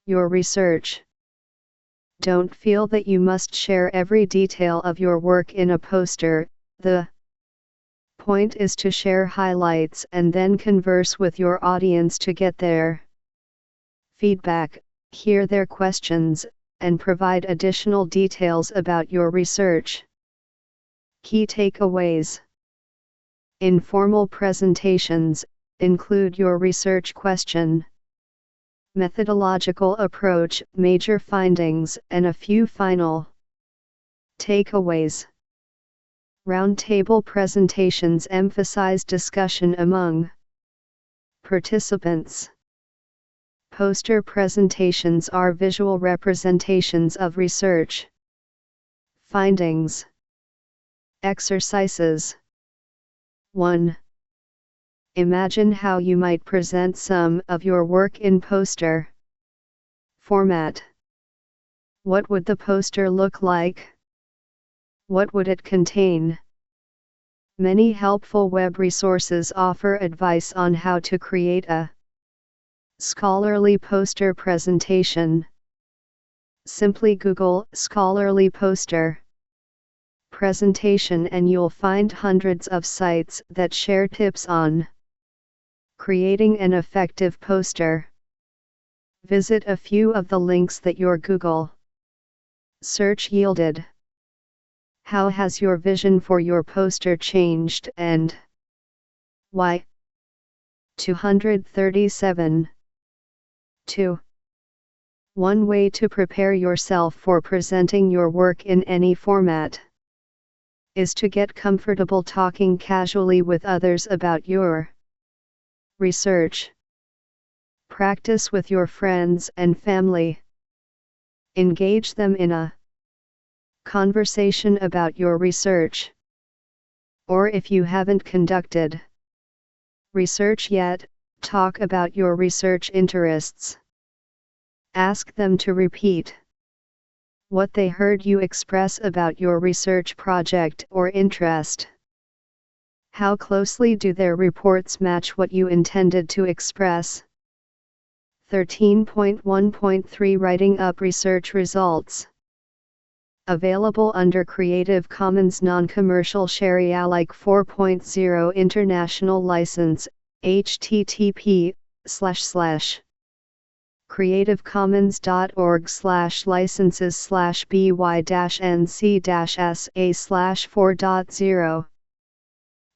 your research. Don't feel that you must share every detail of your work in a poster. The point is to share highlights and then converse with your audience to get their feedback, hear their questions, and provide additional details about your research. Key takeaways. Informal presentations include your research question, methodological approach, major findings, and a few final takeaways. Roundtable presentations emphasize discussion among participants. Poster presentations are visual representations of research findings. Exercises. 1. Imagine how you might present some of your work in poster format. What would the poster look like? What would it contain? Many helpful web resources offer advice on how to create a scholarly poster presentation. Simply Google scholarly poster presentation and you'll find hundreds of sites that share tips on creating an effective poster. Visit a few of the links that your Google search yielded. How has your vision for your poster changed and why? 237. 2. One way to prepare yourself for presenting your work in any format is to get comfortable talking casually with others about your research. Practice with your friends and family. Engage them in a conversation about your research. Or if you haven't conducted research yet, talk about your research interests. Ask them to repeat What they heard you express about your research project or interest. How closely do their reports match what you intended to express? 13.1.3 Writing up research results. Available under Creative Commons Non-Commercial Share Alike 4.0 International License, http://creativecommons.org/by-nc-sa/4.0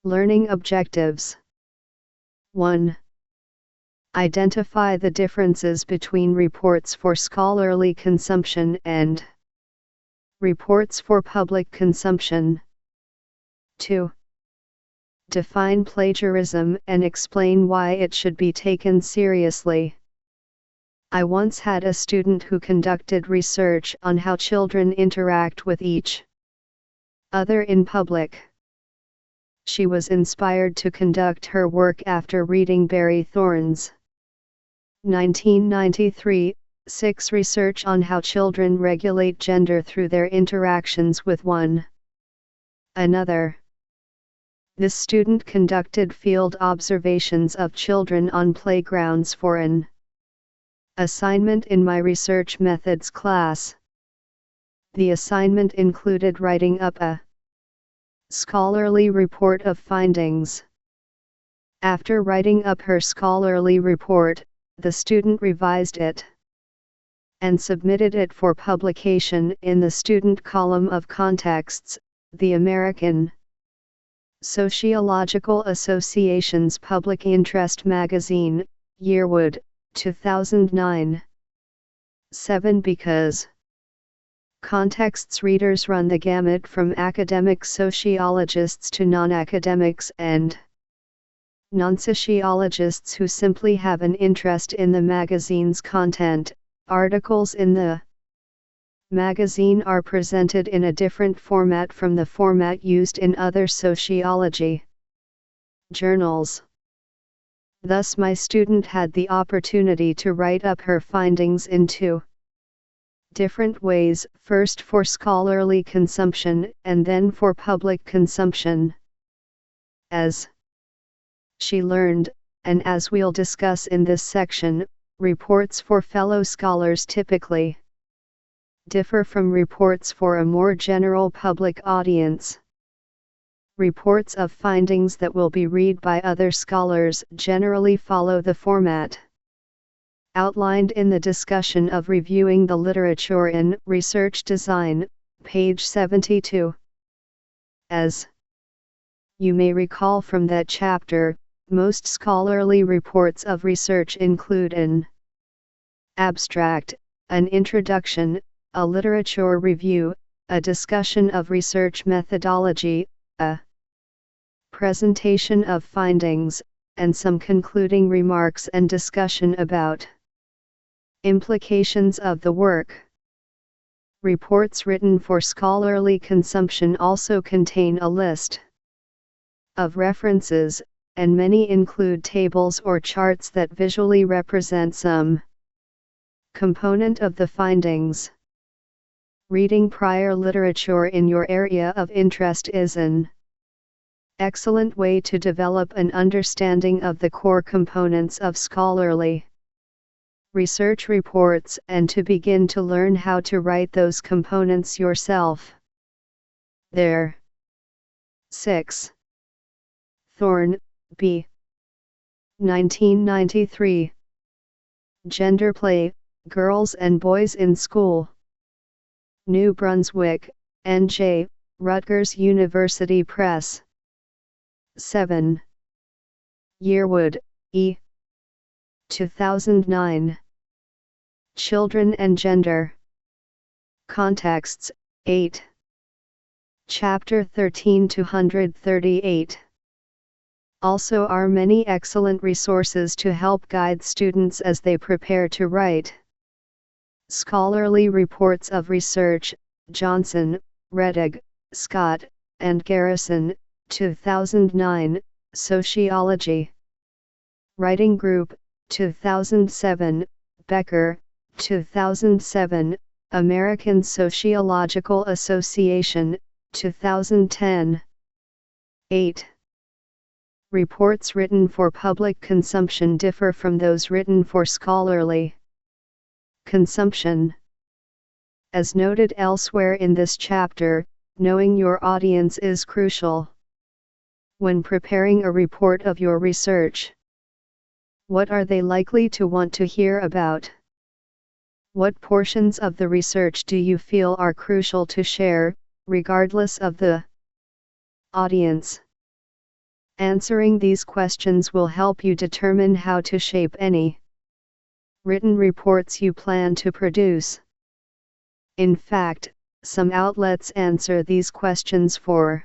Learning Objectives. 1. Identify the differences between reports for scholarly consumption and reports for public consumption. 2. Define plagiarism and explain why it should be taken seriously. I once had a student who conducted research on how children interact with each other in public. She was inspired to conduct her work after reading Barry Thorne's 1993, 6 research on how children regulate gender through their interactions with one another. This student conducted field observations of children on playgrounds for an assignment in my research methods class. The assignment included writing up a scholarly report of findings. After writing up her scholarly report, the student revised it and submitted it for publication in the student column of Contexts, the American Sociological Association's public interest magazine, Yearwood, 2009. 7. Because Contexts readers run the gamut from academic sociologists to non-academics and non-sociologists who simply have an interest in the magazine's content. Articles in the magazine are presented in a different format from the format used in other sociology journals. Thus, my student had the opportunity to write up her findings in 2 different ways, first for scholarly consumption and then for public consumption. As she learned, and as we'll discuss in this section, reports for fellow scholars typically differ from reports for a more general public audience. Reports of findings that will be read by other scholars generally follow the format outlined in the discussion of reviewing the literature in Research Design, page 72. As you may recall from that chapter, most scholarly reports of research include an abstract, an introduction, a literature review, a discussion of research methodology, a presentation of findings, and some concluding remarks and discussion about implications of the work. Reports written for scholarly consumption also contain a list of references, and many include tables or charts that visually represent some component of the findings. Reading prior literature in your area of interest is an excellent way to develop an understanding of the core components of scholarly research reports and to begin to learn how to write those components yourself. There. 6. Thorne, B. 1993. Gender Play, Girls and Boys in School. New Brunswick, N.J., Rutgers University Press. 7. Yearwood, E. 2009. Children and Gender. Contexts, 8. Chapter 13-238. Also are many excellent resources to help guide students as they prepare to write scholarly reports of research. Johnson, Rettig, Scott, and Garrison, 2009, Sociology. Writing Group, 2007, Becker, 2007, American Sociological Association, 2010. 8. Reports written for public consumption differ from those written for scholarly consumption. As noted elsewhere in this chapter, knowing your audience is crucial when preparing a report of your research. What are they likely to want to hear about? What portions of the research do you feel are crucial to share, regardless of the audience? Answering these questions will help you determine how to shape any written reports you plan to produce. In fact, some outlets answer these questions for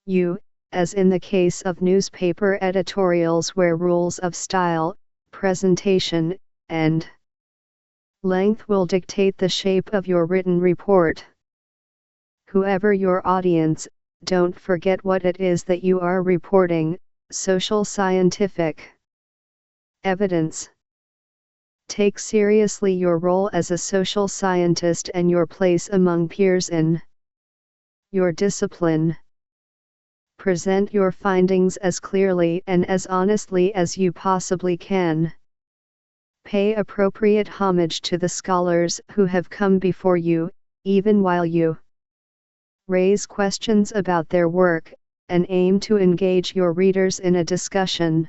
you, as in the case of newspaper editorials where rules of style, presentation, and length will dictate the shape of your written report. Whoever your audience, don't forget what it is that you are reporting: social scientific evidence. Take seriously your role as a social scientist and your place among peers in your discipline. Present your findings as clearly and as honestly as you possibly can. Pay appropriate homage to the scholars who have come before you, even while you raise questions about their work, and aim to engage your readers in a discussion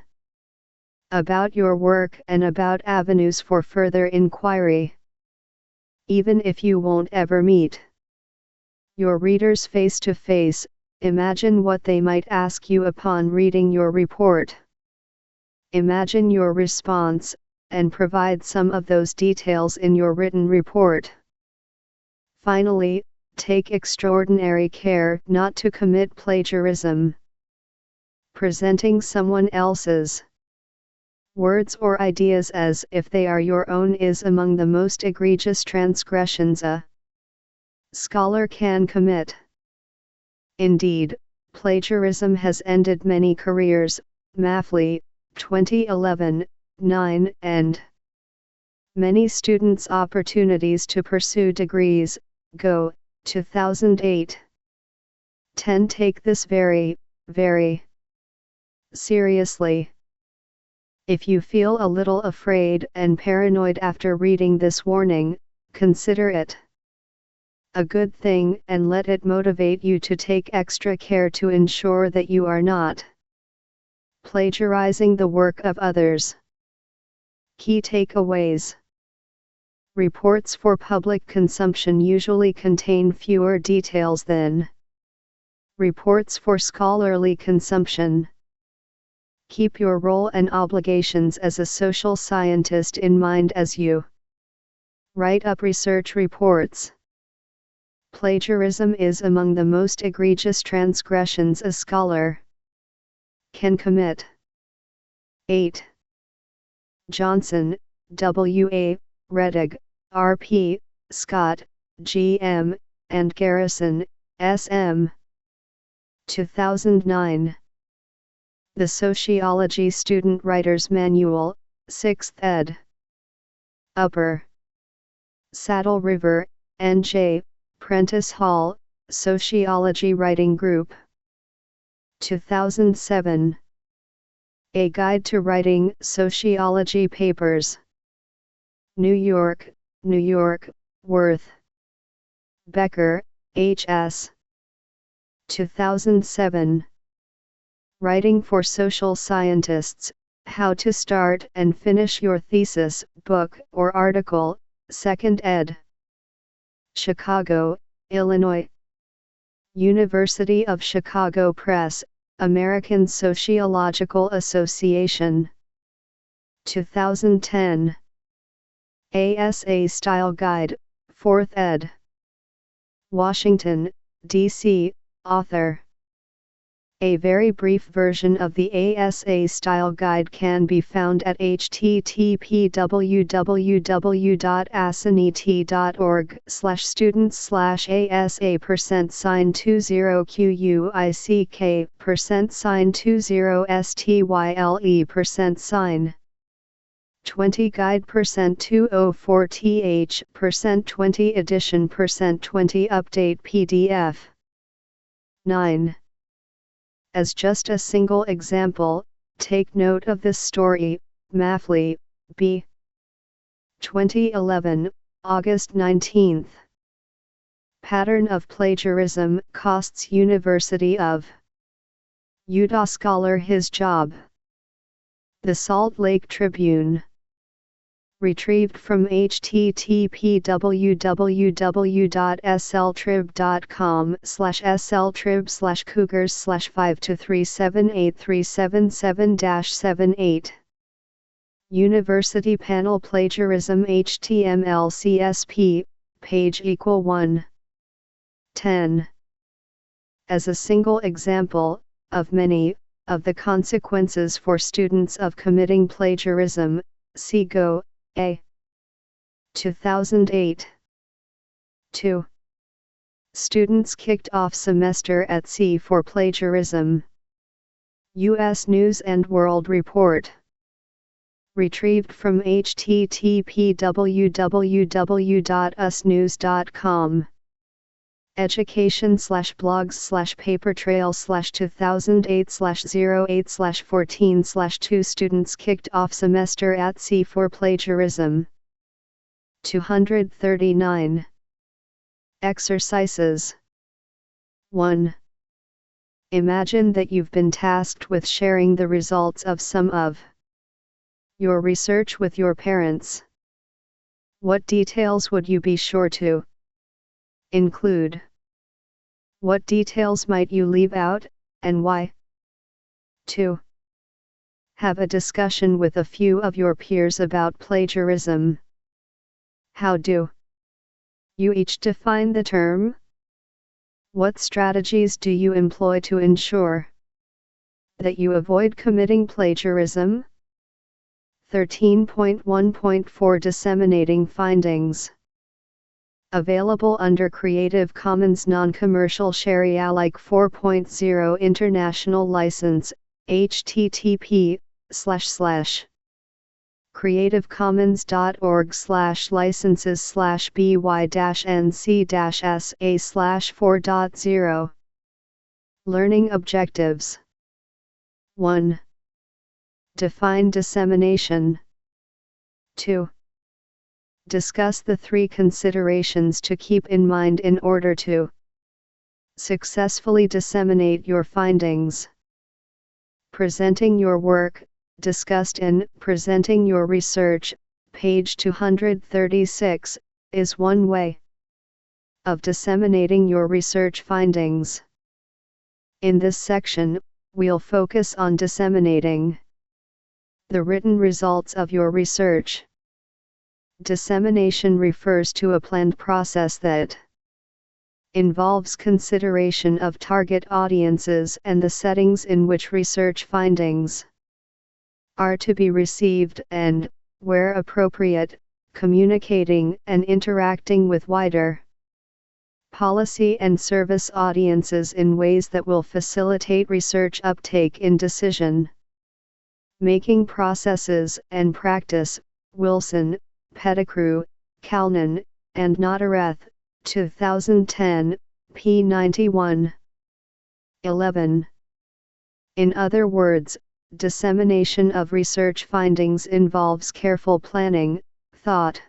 about your work and about avenues for further inquiry. Even if you won't ever meet your readers face to face, imagine what they might ask you upon reading your report. Imagine your response, and provide some of those details in your written report. Finally, take extraordinary care not to commit plagiarism. Presenting someone else's words or ideas as if they are your own is among the most egregious transgressions a scholar can commit. Indeed, plagiarism has ended many careers. Maffley, 2011, 9, and many students' opportunities to pursue degrees. Go, 2008. 10. Take this very, very seriously. If you feel a little afraid and paranoid after reading this warning, consider it a good thing and let it motivate you to take extra care to ensure that you are not plagiarizing the work of others. Key takeaways. Reports for public consumption usually contain fewer details than reports for scholarly consumption. Keep your role and obligations as a social scientist in mind as you write up research reports. Plagiarism is among the most egregious transgressions a scholar can commit. 8. Johnson, W.A., Rettig, R.P., Scott, G.M., and Garrison, S.M. 2009. The Sociology Student Writer's Manual, 6th ed. Upper Saddle River, N.J., Prentice Hall, Sociology Writing Group. 2007. A Guide to Writing Sociology Papers. New York, New York, Worth. Becker, H.S. 2007. Writing for Social Scientists: How to Start and Finish Your Thesis, Book, or Article, 2nd ed. Chicago, Illinois. University of Chicago Press, American Sociological Association. 2010. ASA Style Guide, 4th ed. Washington, D.C., author. A very brief version of the ASA Style Guide can be found at http://students/asa%20QUICK%20STYLE%. 20 guide %204th %20 edition %20 update PDF. 9. As just a single example, take note of this story. Mafley, B. 2011, August 19. Pattern of plagiarism costs University of Utah scholar his job. The Salt Lake Tribune. Retrieved from http://sltrib.com/sltrib/cougars/523783777-78. University Panel Plagiarism HTML CSP, page =1. 10. As a single example, of many, of the consequences for students of committing plagiarism, see Go, A. 2008. 2. Students kicked off semester at sea for plagiarism. U.S. News and World Report. Retrieved from http://www.usnews.com. Education/blogs/papertrail/2008/08/14/2 Students kicked off semester at sea for plagiarism. 239. Exercises. 1. Imagine that you've been tasked with sharing the results of some of your research with your parents. What details would you be sure to include? What details might you leave out, and why? 2. Have a discussion with a few of your peers about plagiarism. How do you each define the term? What strategies do you employ to ensure that you avoid committing plagiarism? 13.1.4 Disseminating findings. Available under Creative Commons Non-Commercial Share Alike 4.0 International License, http://creativecommons.org/by-nc-sa/4.0. Learning objectives. 1. Define dissemination. 2. Discuss the 3 considerations to keep in mind in order to successfully disseminate your findings. Presenting your work, discussed in Presenting Your Research, page 236, is one way of disseminating your research findings. In this section, we'll focus on disseminating the written results of your research. Dissemination refers to a planned process that involves consideration of target audiences and the settings in which research findings are to be received and, where appropriate, communicating and interacting with wider policy and service audiences in ways that will facilitate research uptake in decision-making processes and practice. Wilson, Pettigrew, Kalnin, and Notareth, 2010, p. 91. 11. In other words, dissemination of research findings involves careful planning, thought,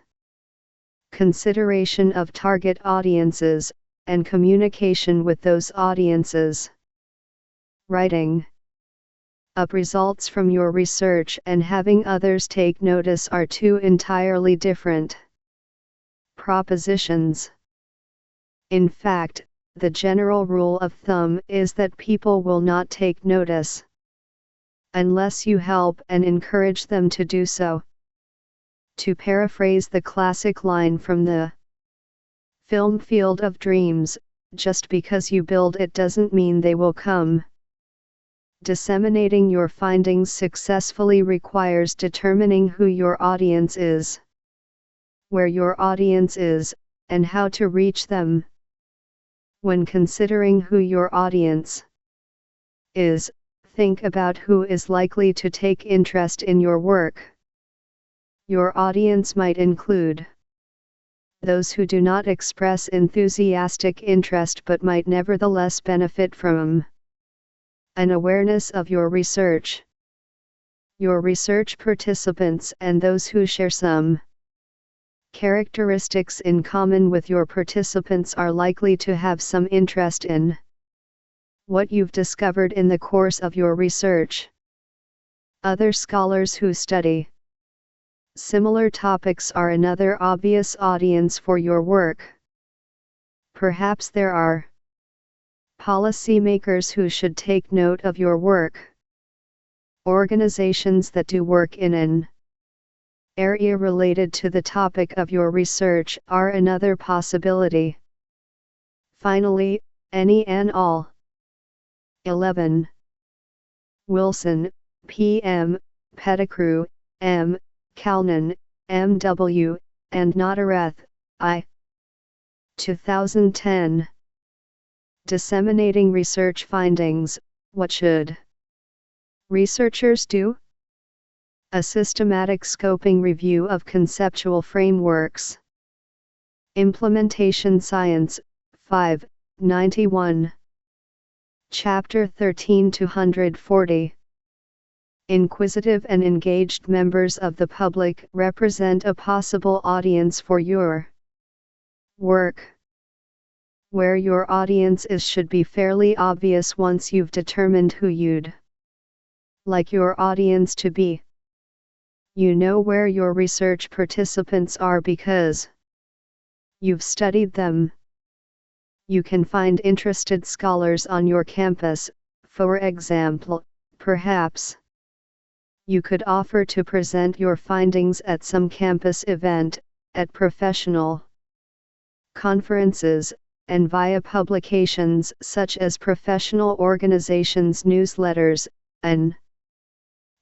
consideration of target audiences, and communication with those audiences. Writing up results from your research and having others take notice are 2 entirely different propositions. In fact, the general rule of thumb is that people will not take notice unless you help and encourage them to do so. To paraphrase the classic line from the film Field of Dreams, just because you build it doesn't mean they will come. Disseminating your findings successfully requires determining who your audience is, where your audience is, and how to reach them. When considering who your audience is, think about who is likely to take interest in your work. Your audience might include those who do not express enthusiastic interest but might nevertheless benefit from an awareness of your research. Your research participants and those who share some characteristics in common with your participants are likely to have some interest in what you've discovered in the course of your research. Other scholars who study similar topics are another obvious audience for your work. Perhaps there are policymakers who should take note of your work. Organizations that do work in an area related to the topic of your research are another possibility. Finally, any and all. 11. Wilson, P.M., Pettigrew, M., Calnan, M.W., and Notareth, I. 2010. Disseminating research findings, what should researchers do? A systematic scoping review of conceptual frameworks. Implementation Science, 591. Chapter 13-240. Inquisitive and engaged members of the public represent a possible audience for your work. Where your audience is should be fairly obvious once you've determined who you'd like your audience to be. You know where your research participants are because you've studied them. You can find interested scholars on your campus, for example. Perhaps you could offer to present your findings at some campus event, at professional conferences, and via publications such as professional organizations' newsletters, an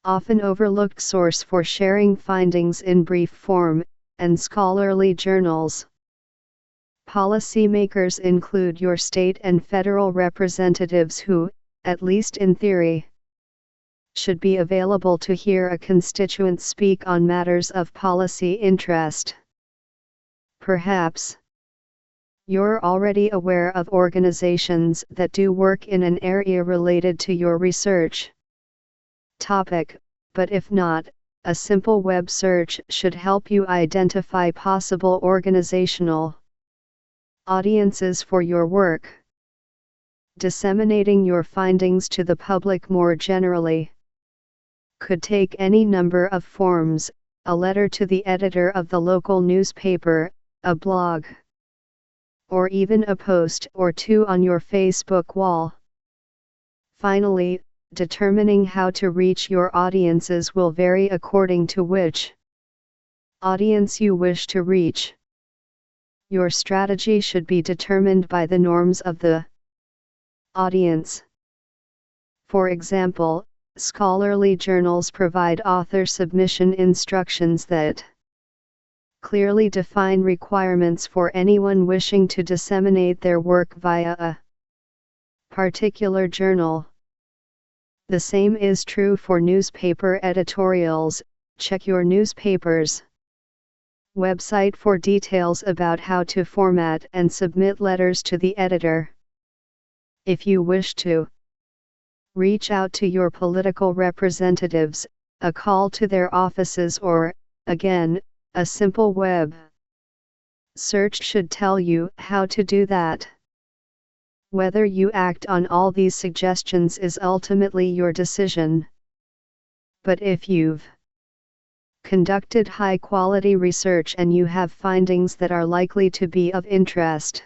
often overlooked source for sharing findings in brief form, and scholarly journals. Policymakers include your state and federal representatives who, at least in theory, should be available to hear a constituent speak on matters of policy interest. Perhaps you're already aware of organizations that do work in an area related to your research topic, but if not, a simple web search should help you identify possible organizational audiences for your work. Disseminating your findings to the public more generally could take any number of forms: a letter to the editor of the local newspaper, a blog, or even a post or two on your Facebook wall. Finally, determining how to reach your audiences will vary according to which audience you wish to reach. Your strategy should be determined by the norms of the audience. For example, scholarly journals provide author submission instructions that clearly define requirements for anyone wishing to disseminate their work via a particular journal. The same is true for newspaper editorials. Check your newspaper's website for details about how to format and submit letters to the editor. If you wish to reach out to your political representatives, a call to their offices or, again, a simple web search should tell you how to do that. Whether you act on all these suggestions is ultimately your decision. But if you've conducted high-quality research and you have findings that are likely to be of interest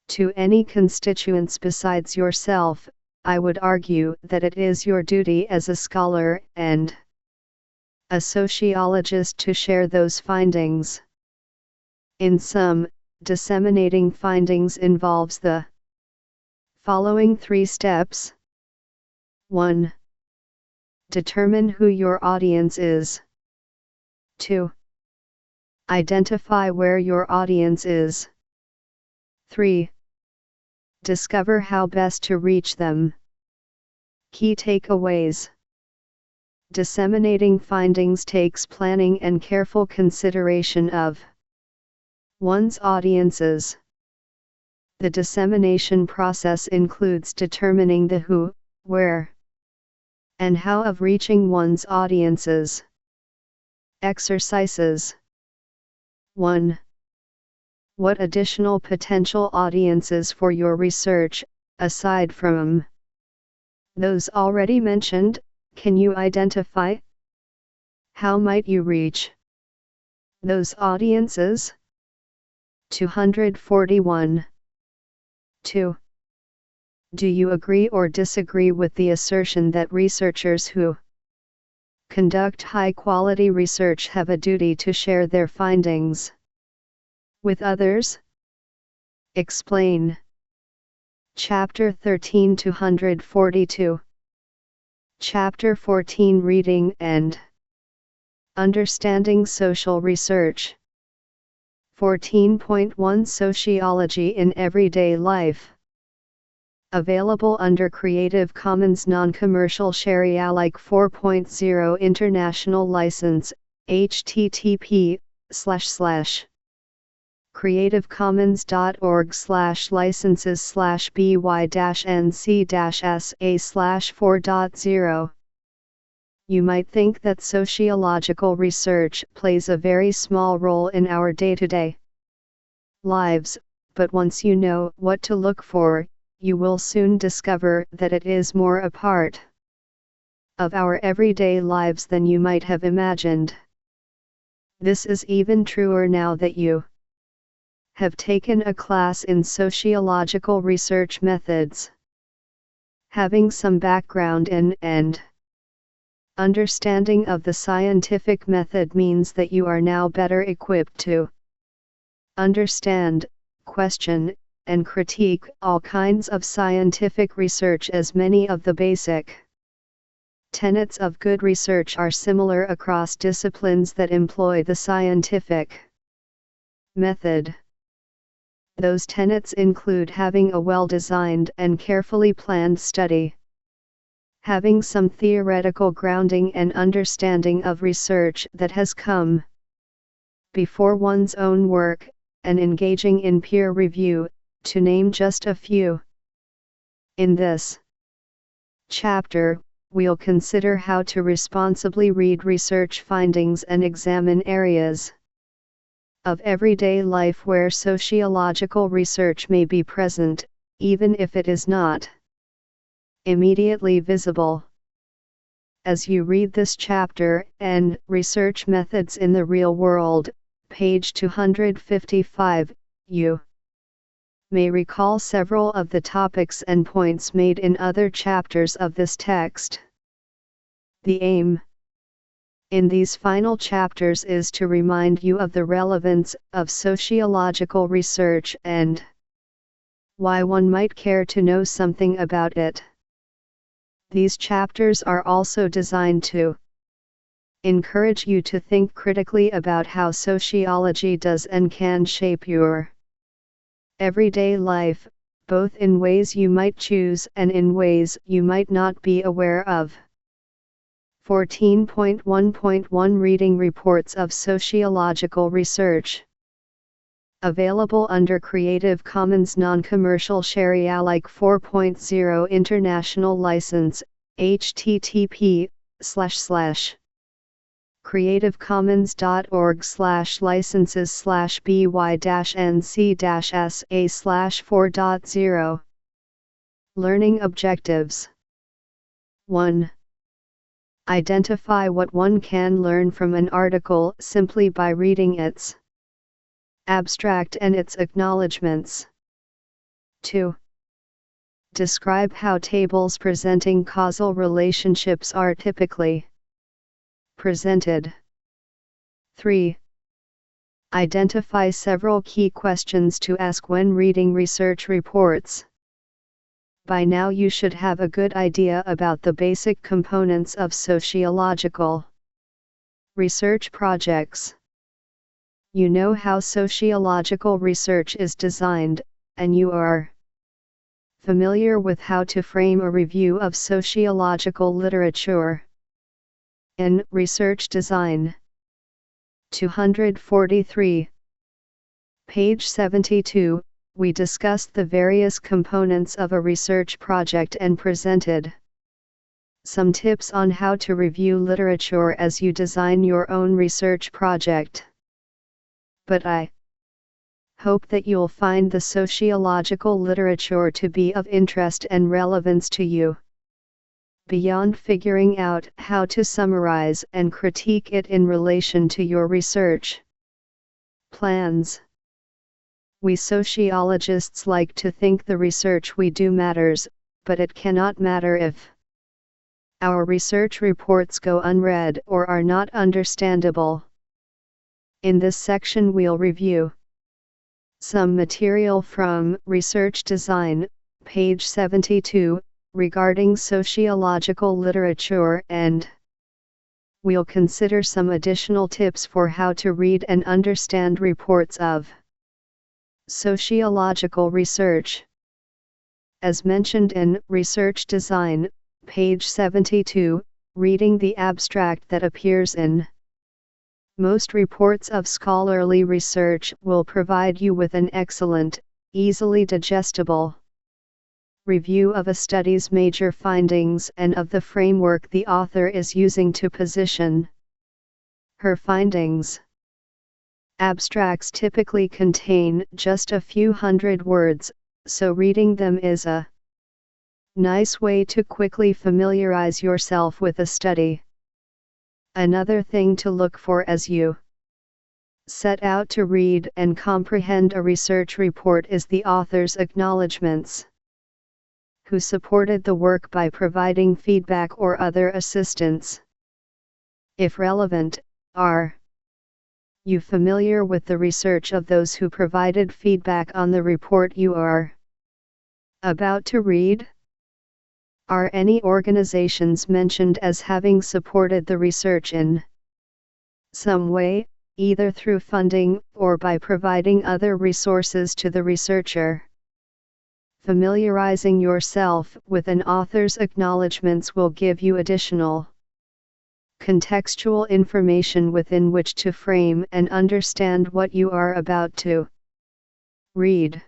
to any constituents besides yourself, I would argue that it is your duty as a scholar and a sociologist to share those findings. In sum, disseminating findings involves the following 3 steps. 1. Determine who your audience is. 2. Identify where your audience is. 3. Discover how best to reach them. Key takeaways. disseminating findings takes planning and careful consideration of one's audiences. The dissemination process includes determining the who, where, and how of reaching one's audiences. Exercises. 1. What additional potential audiences for your research, aside from those already mentioned, can you identify? How might you reach those audiences? 241. 2. Do you agree or disagree with the assertion that researchers who conduct high-quality research have a duty to share their findings with others? Explain. Chapter 13 242. Chapter 14 Reading and Understanding Social Research. 14.1 Sociology in Everyday Life. Available under Creative Commons Non-Commercial Share Alike 4.0 International License, http://creativecommons.org/by-nc-sa/4.0. You might think that sociological research plays a very small role in our day-to-day lives, but once you know what to look for, you will soon discover that it is more a part of our everyday lives than you might have imagined. This is even truer now that you have taken a class in sociological research methods. Having some background in and understanding of the scientific method means that you are now better equipped to understand, question, and critique all kinds of scientific research, as many of the basic tenets of good research are similar across disciplines that employ the scientific method. Those tenets include having a well-designed and carefully planned study, having some theoretical grounding and understanding of research that has come before one's own work, and engaging in peer review, to name just a few. In this chapter, we'll consider how to responsibly read research findings and examine areas of everyday life where sociological research may be present, even if it is not immediately visible. As you read this chapter, and Research Methods in the Real World, page 255, you may recall several of the topics and points made in other chapters of this text. The aim in these final chapters is to remind you of the relevance of sociological research and why one might care to know something about it. These chapters are also designed to encourage you to think critically about how sociology does and can shape your everyday life, both in ways you might choose and in ways you might not be aware of. 14.1.1 Reading Reports of Sociological Research. Available under Creative Commons Non-Commercial Share Alike 4.0 International License, http://creativecommons.org/by-nc-sa/4.0. Learning Objectives. 1. Identify what one can learn from an article simply by reading its abstract and its acknowledgments. 2. Describe how tables presenting causal relationships are typically presented. 3. Identify several key questions to ask when reading research reports. By now you should have a good idea about the basic components of sociological research projects. You know how sociological research is designed, and you are familiar with how to frame a review of sociological literature. In Research Design 243. Page 72, we discussed the various components of a research project and presented some tips on how to review literature as you design your own research project. But I hope that you'll find the sociological literature to be of interest and relevance to you. Beyond figuring out how to summarize and critique it in relation to your research plans. We sociologists like to think the research we do matters, but it cannot matter if our research reports go unread or are not understandable. In this section we'll review some material from Research Design, page 72, regarding sociological literature, and we'll consider some additional tips for how to read and understand reports of sociological research. As mentioned in Research Design, page 72, reading the abstract that appears in most reports of scholarly research will provide you with an excellent, easily digestible review of a study's major findings and of the framework the author is using to position her findings. Abstracts typically contain just a few hundred words, so reading them is a nice way to quickly familiarize yourself with a study. Another thing to look for as you set out to read and comprehend a research report is the author's acknowledgments, who supported the work by providing feedback or other assistance. If relevant, are you familiar with the research of those who provided feedback on the report you are about to read? Are any organizations mentioned as having supported the research in some way, either through funding or by providing other resources to the researcher? Familiarizing yourself with an author's acknowledgments will give you additional contextual information within which to frame and understand what you are about to read.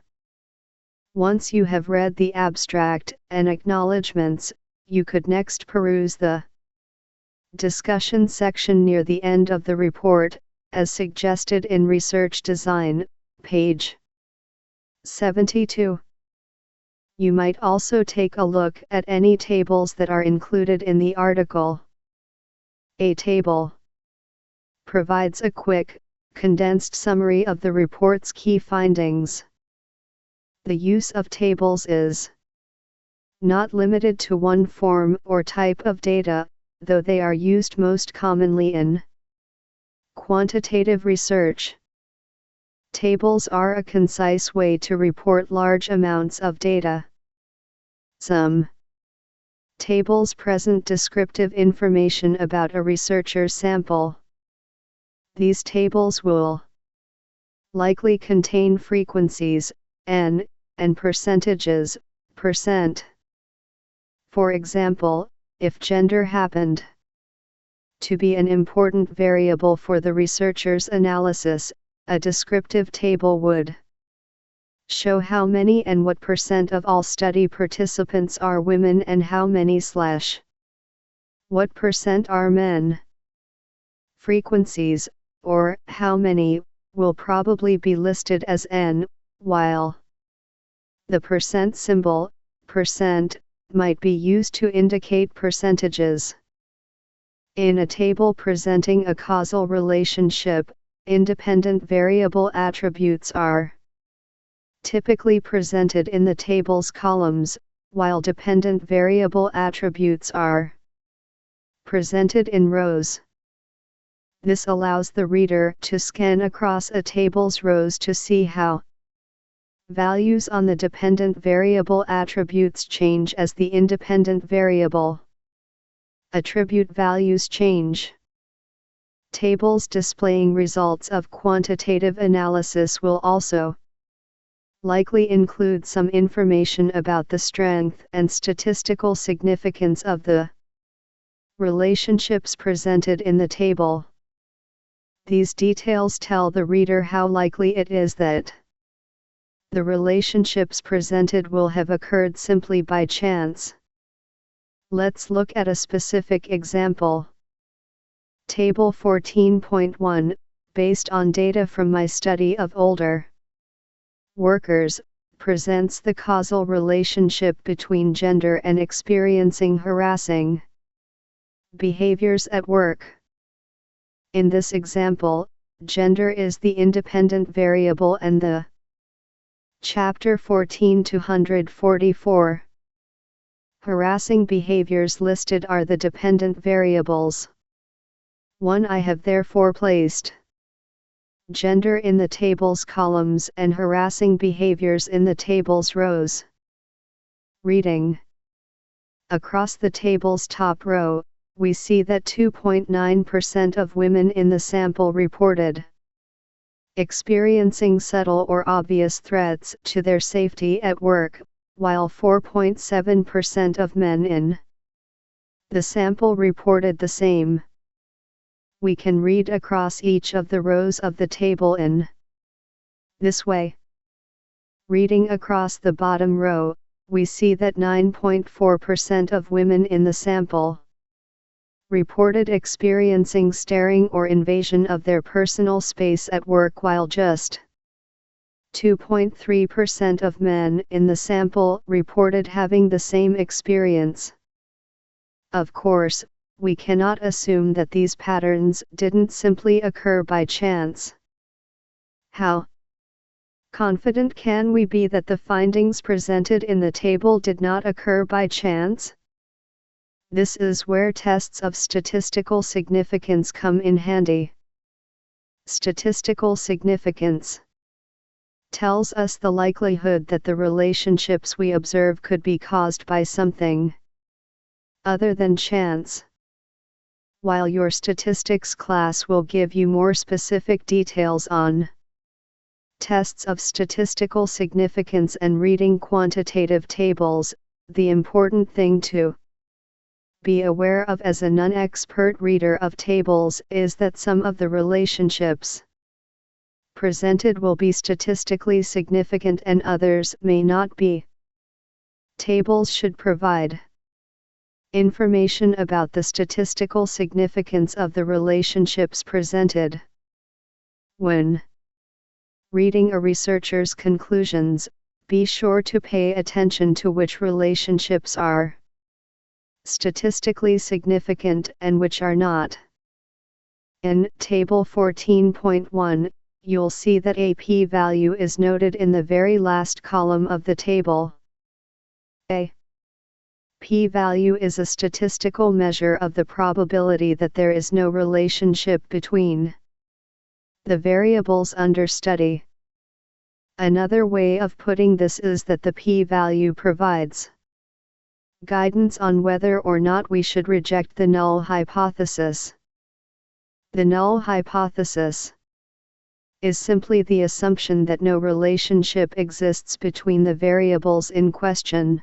Once you have read the abstract and acknowledgments, you could next peruse the discussion section near the end of the report, as suggested in Research Design, page 72. You might also take a look at any tables that are included in the article. A table provides a quick, condensed summary of the report's key findings. The use of tables is not limited to one form or type of data, though they are used most commonly in quantitative research. Tables are a concise way to report large amounts of data. Some tables present descriptive information about a researcher's sample. These tables will likely contain frequencies, n, and percentages, %. For example, if gender happened to be an important variable for the researcher's analysis, a descriptive table would show how many and what % of all study participants are women and how many / what % are men. Frequencies, or how many, will probably be listed as n, while the % symbol, %, might be used to indicate percentages. In a table presenting a causal relationship, independent variable attributes are typically presented in the table's columns, while dependent variable attributes are presented in rows. This allows the reader to scan across a table's rows to see how values on the dependent variable attributes change as the independent variable attribute values change. Tables displaying results of quantitative analysis will also likely include some information about the strength and statistical significance of the Relationships presented in the table. These details tell the reader how likely it is that the relationships presented will have occurred simply by chance. Let's look at a specific example. Table 14.1, based on data from my study of older workers, presents the causal relationship between gender and experiencing harassing behaviors at work. In this example, gender is the independent variable and the Chapter 14-244 harassing behaviors listed are the dependent variables. 1. I have therefore placed gender in the table's columns and harassing behaviors in the table's rows. Reading across the table's top row, we see that 2.9% of women in the sample reported experiencing subtle or obvious threats to their safety at work, while 4.7% of men in the sample reported the same. We can read across each of the rows of the table in this way. Reading across the bottom row, we see that 9.4% of women in the sample reported experiencing staring or invasion of their personal space at work, while just 2.3% of men in the sample reported having the same experience. Of course, we cannot assume that these patterns didn't simply occur by chance. How confident can we be that the findings presented in the table did not occur by chance? This is where tests of statistical significance come in handy. Statistical significance tells us the likelihood that the relationships we observe could be caused by something other than chance. While your statistics class will give you more specific details on tests of statistical significance and reading quantitative tables, the important thing to be aware of as a non-expert reader of tables is that some of the relationships presented will be statistically significant and others may not be. Tables should provide information about the statistical significance of the relationships presented. When reading a researcher's conclusions, be sure to pay attention to which relationships are statistically significant and which are not. In Table 14.1, you'll see that a p-value is noted in the very last column of the table. A p-value is a statistical measure of the probability that there is no relationship between the variables under study. Another way of putting this is that the p-value provides guidance on whether or not we should reject the null hypothesis. The null hypothesis is simply the assumption that no relationship exists between the variables in question.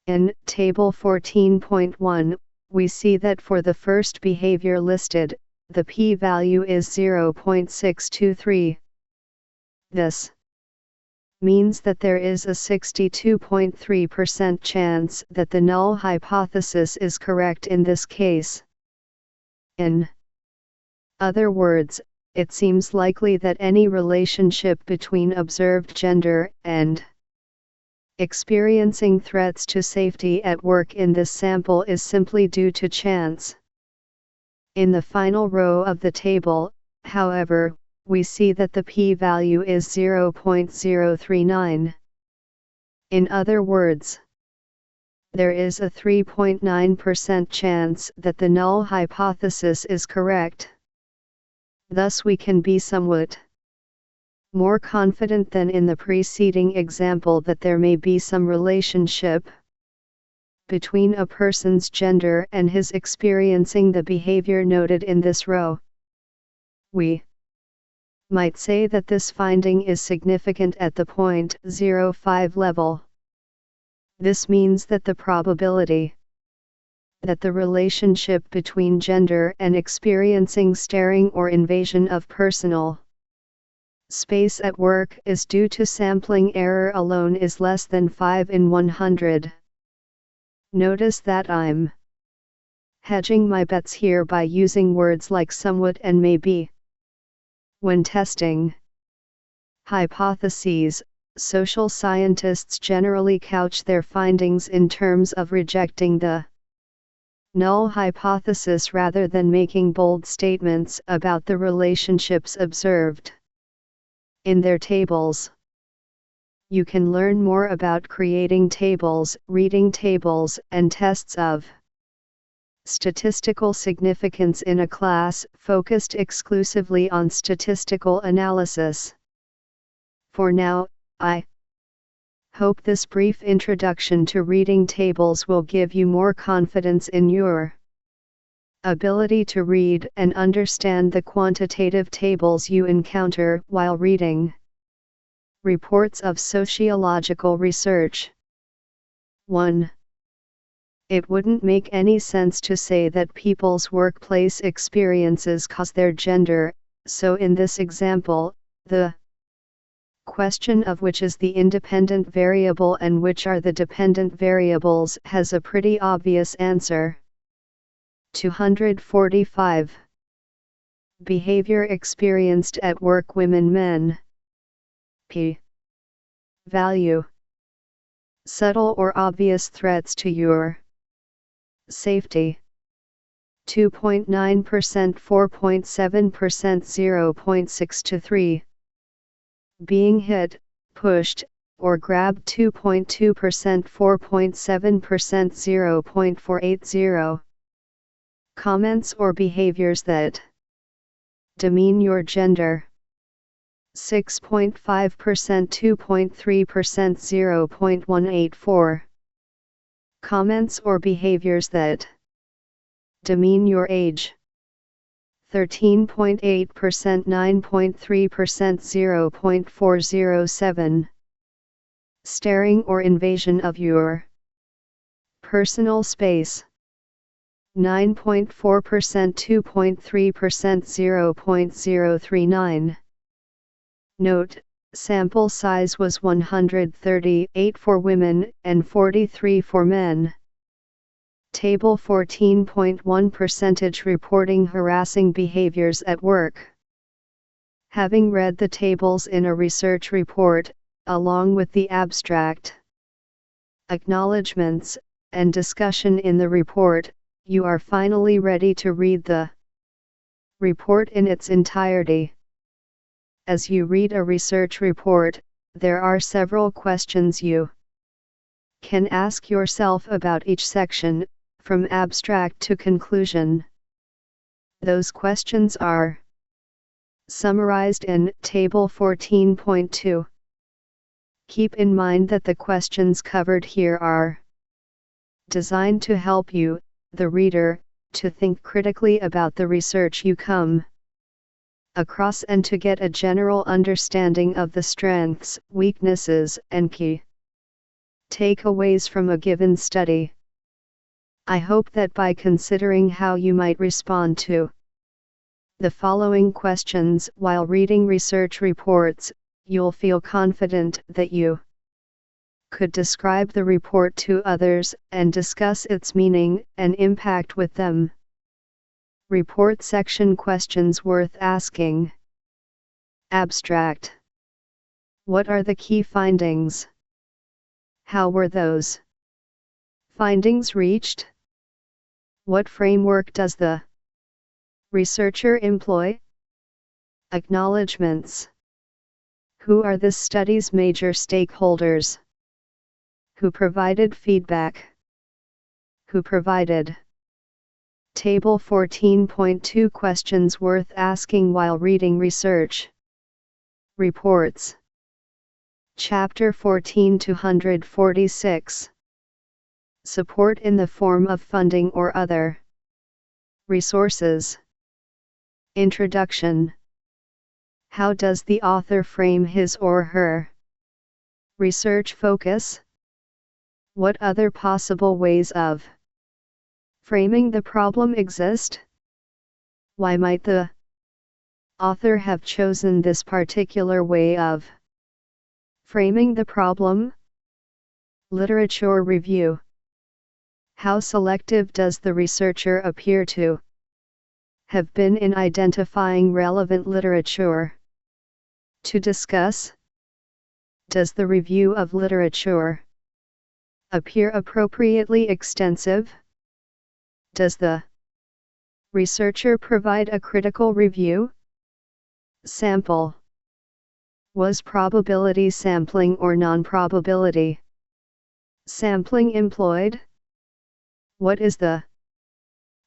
In Table 14.1, we see that for the first behavior listed, the p-value is 0.623. This means that there is a 62.3% chance that the null hypothesis is correct in this case. In other words, it seems likely that any relationship between observed gender and experiencing threats to safety at work in this sample is simply due to chance. In the final row of the table, however, we see that the p-value is 0.039. In other words, there is a 3.9% chance that the null hypothesis is correct. Thus we can be somewhat more confident than in the preceding example that there may be some relationship between a person's gender and his experiencing the behavior noted in this row. We might say that this finding is significant at the 0.05 level. This means that the probability that the relationship between gender and experiencing staring or invasion of personal space at work is due to sampling error alone is less than 5 in 100. Notice that I'm hedging my bets here by using words like somewhat and maybe. When testing hypotheses, social scientists generally couch their findings in terms of rejecting the null hypothesis rather than making bold statements about the relationships observed. In their tables, you can learn more about creating tables, reading tables, and tests of statistical significance in a class focused exclusively on statistical analysis. For now, I hope this brief introduction to reading tables will give you more confidence in your ability to read and understand the quantitative tables you encounter while reading reports of sociological research. 1. It wouldn't make any sense to say that people's workplace experiences cause their gender, so in this example, the question of which is the independent variable and which are the dependent variables has a pretty obvious answer. 245. Behavior experienced at work women men. P. Value. Subtle or obvious threats to your safety. 2.9%, 4.7%, 0.6 to 3. Being hit, pushed, or grabbed 2.2%, 4.7%, 0.480. Comments or behaviors that demean your gender. 6.5%, 2.3%, 0.184. Comments or behaviors that demean your age. 13.8%, 9.3%, 0.407. Staring or invasion of your personal space. 9.4%, 2.3%, 0.039. Note, sample size was 138 for women and 43 for men. Table 14.1 percentage reporting harassing behaviors at work. Having read the tables in a research report, along with the abstract, acknowledgements, and discussion in the report, you are finally ready to read the report in its entirety. As you read a research report, there are several questions you can ask yourself about each section, from abstract to conclusion. Those questions are summarized in Table 14.2. Keep in mind that the questions covered here are designed to help you, the reader, to think critically about the research you come across and to get a general understanding of the strengths, weaknesses, and key takeaways from a given study. I hope that by considering how you might respond to the following questions while reading research reports, you'll feel confident that you could describe the report to others and discuss its meaning and impact with them. Report section questions worth asking. Abstract. What are the key findings? How were those findings reached? What framework does the researcher employ? Acknowledgements. Who are this study's major stakeholders? Who provided feedback? Who provided? Table 14.2 questions worth asking while reading research reports. Chapter 14 246. Support in the form of funding or other resources. Introduction. How does the author frame his or her research focus? What other possible ways of Framing the problem exist? Why might the author have chosen this particular way of framing the problem? Literature review. How selective does the researcher appear to have been in identifying relevant literature to discuss? Does the review of literature appear appropriately extensive? Does the researcher provide a critical review? Sample. Was probability sampling or non-probability sampling employed? What is the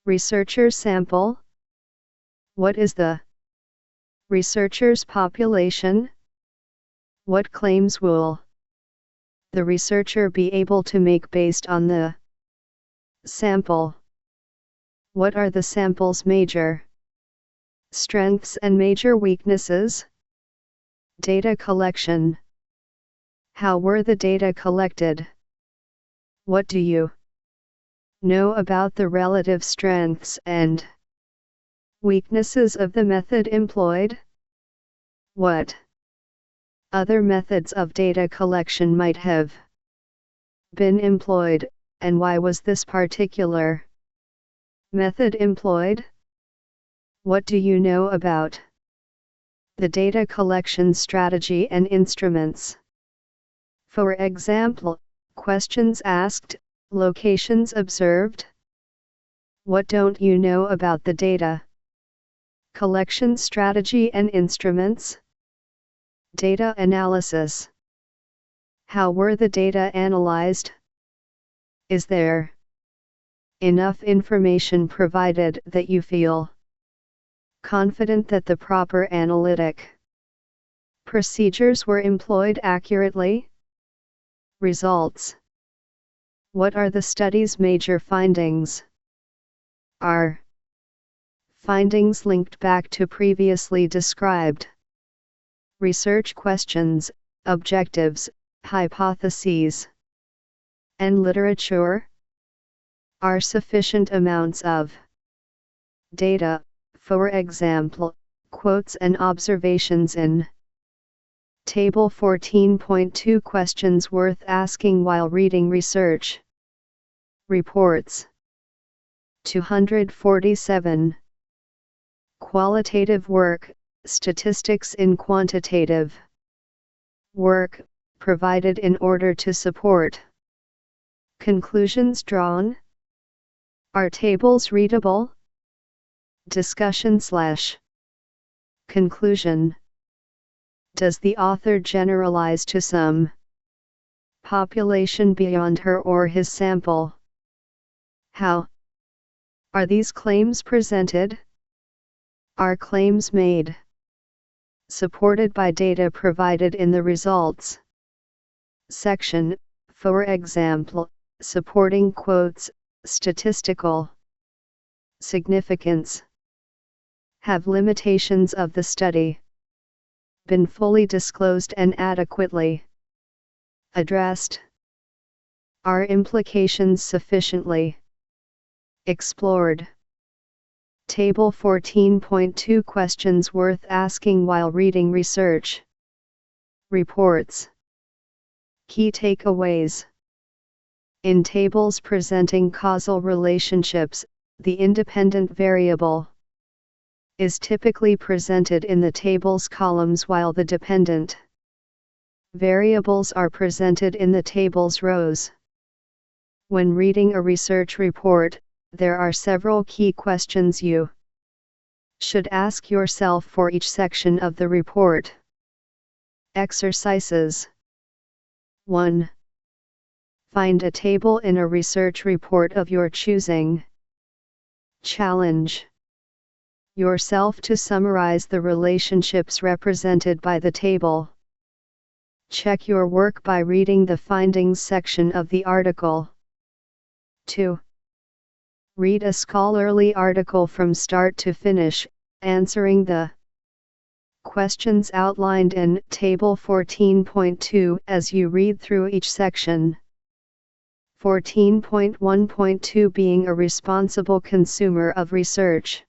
researcher's sample? What is the researcher's population? What claims will the researcher be able to make based on the sample? What are the sample's major strengths and major weaknesses? Data collection. How were the data collected? What do you know about the relative strengths and weaknesses of the method employed? What other methods of data collection might have been employed, and why was this particular method employed? What do you know about the data collection strategy and instruments? For example, questions asked, locations observed. What don't you know about the data collection strategy and instruments? Data analysis. How were the data analyzed? Is there enough information provided that you feel confident that the proper analytic procedures were employed accurately? Results. What are the study's major findings? Are findings linked back to previously described research questions, objectives, hypotheses, and literature? Are sufficient amounts of data, for example, quotes and observations in Table 14.2 questions worth asking while reading research reports? 247. Qualitative work, statistics in quantitative work, provided in order to support conclusions drawn? Are tables readable? Discussion/conclusion. Does the author generalize to some population beyond her or his sample? How are these claims presented? Are claims made supported by data provided in the results section, for example, supporting quotes, statistical significance? Have limitations of the study been fully disclosed and adequately addressed? Are implications sufficiently explored? Table 14.2 questions worth asking while reading research reports. Key takeaways. In tables presenting causal relationships, the independent variable is typically presented in the table's columns while the dependent variables are presented in the table's rows. When reading a research report, there are several key questions you should ask yourself for each section of the report. Exercises. 1. Find a table in a research report of your choosing. Challenge yourself to summarize the relationships represented by the table. Check your work by reading the findings section of the article. 2. Read a scholarly article from start to finish, answering the questions outlined in Table 14.2 as you read through each section. 14.1.2 Being a responsible consumer of research.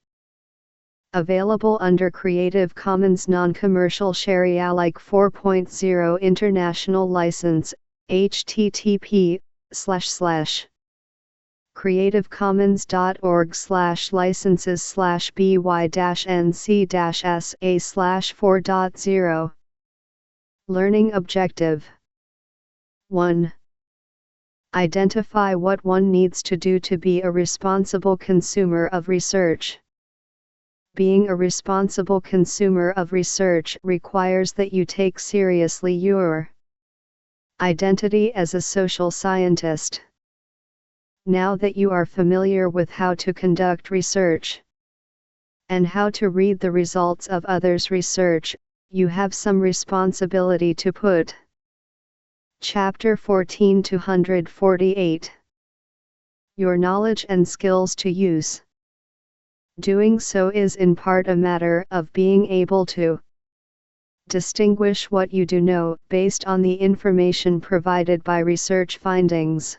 Available under Creative Commons Non-Commercial Share Alike 4.0 International License, http://creativecommons.org/by-nc-sa/4.0 Learning Objective 1. Identify what one needs to do to be a responsible consumer of research. Being a responsible consumer of research requires that you take seriously your identity as a social scientist. Now that you are familiar with how to conduct research and how to read the results of others' research, you have some responsibility to put. Chapter 14-248 Your knowledge and skills to use. Doing so is in part a matter of being able to distinguish what you do know based on the information provided by research findings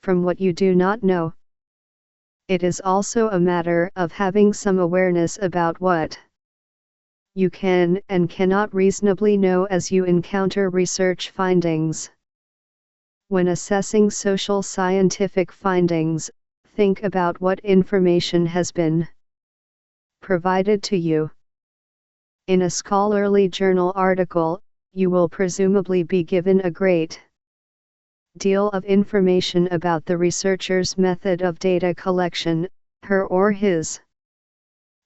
from what you do not know. It is also a matter of having some awareness about what you can and cannot reasonably know as you encounter research findings. When assessing social scientific findings, think about what information has been provided to you. In a scholarly journal article, you will presumably be given a great deal of information about the researcher's method of data collection, her or his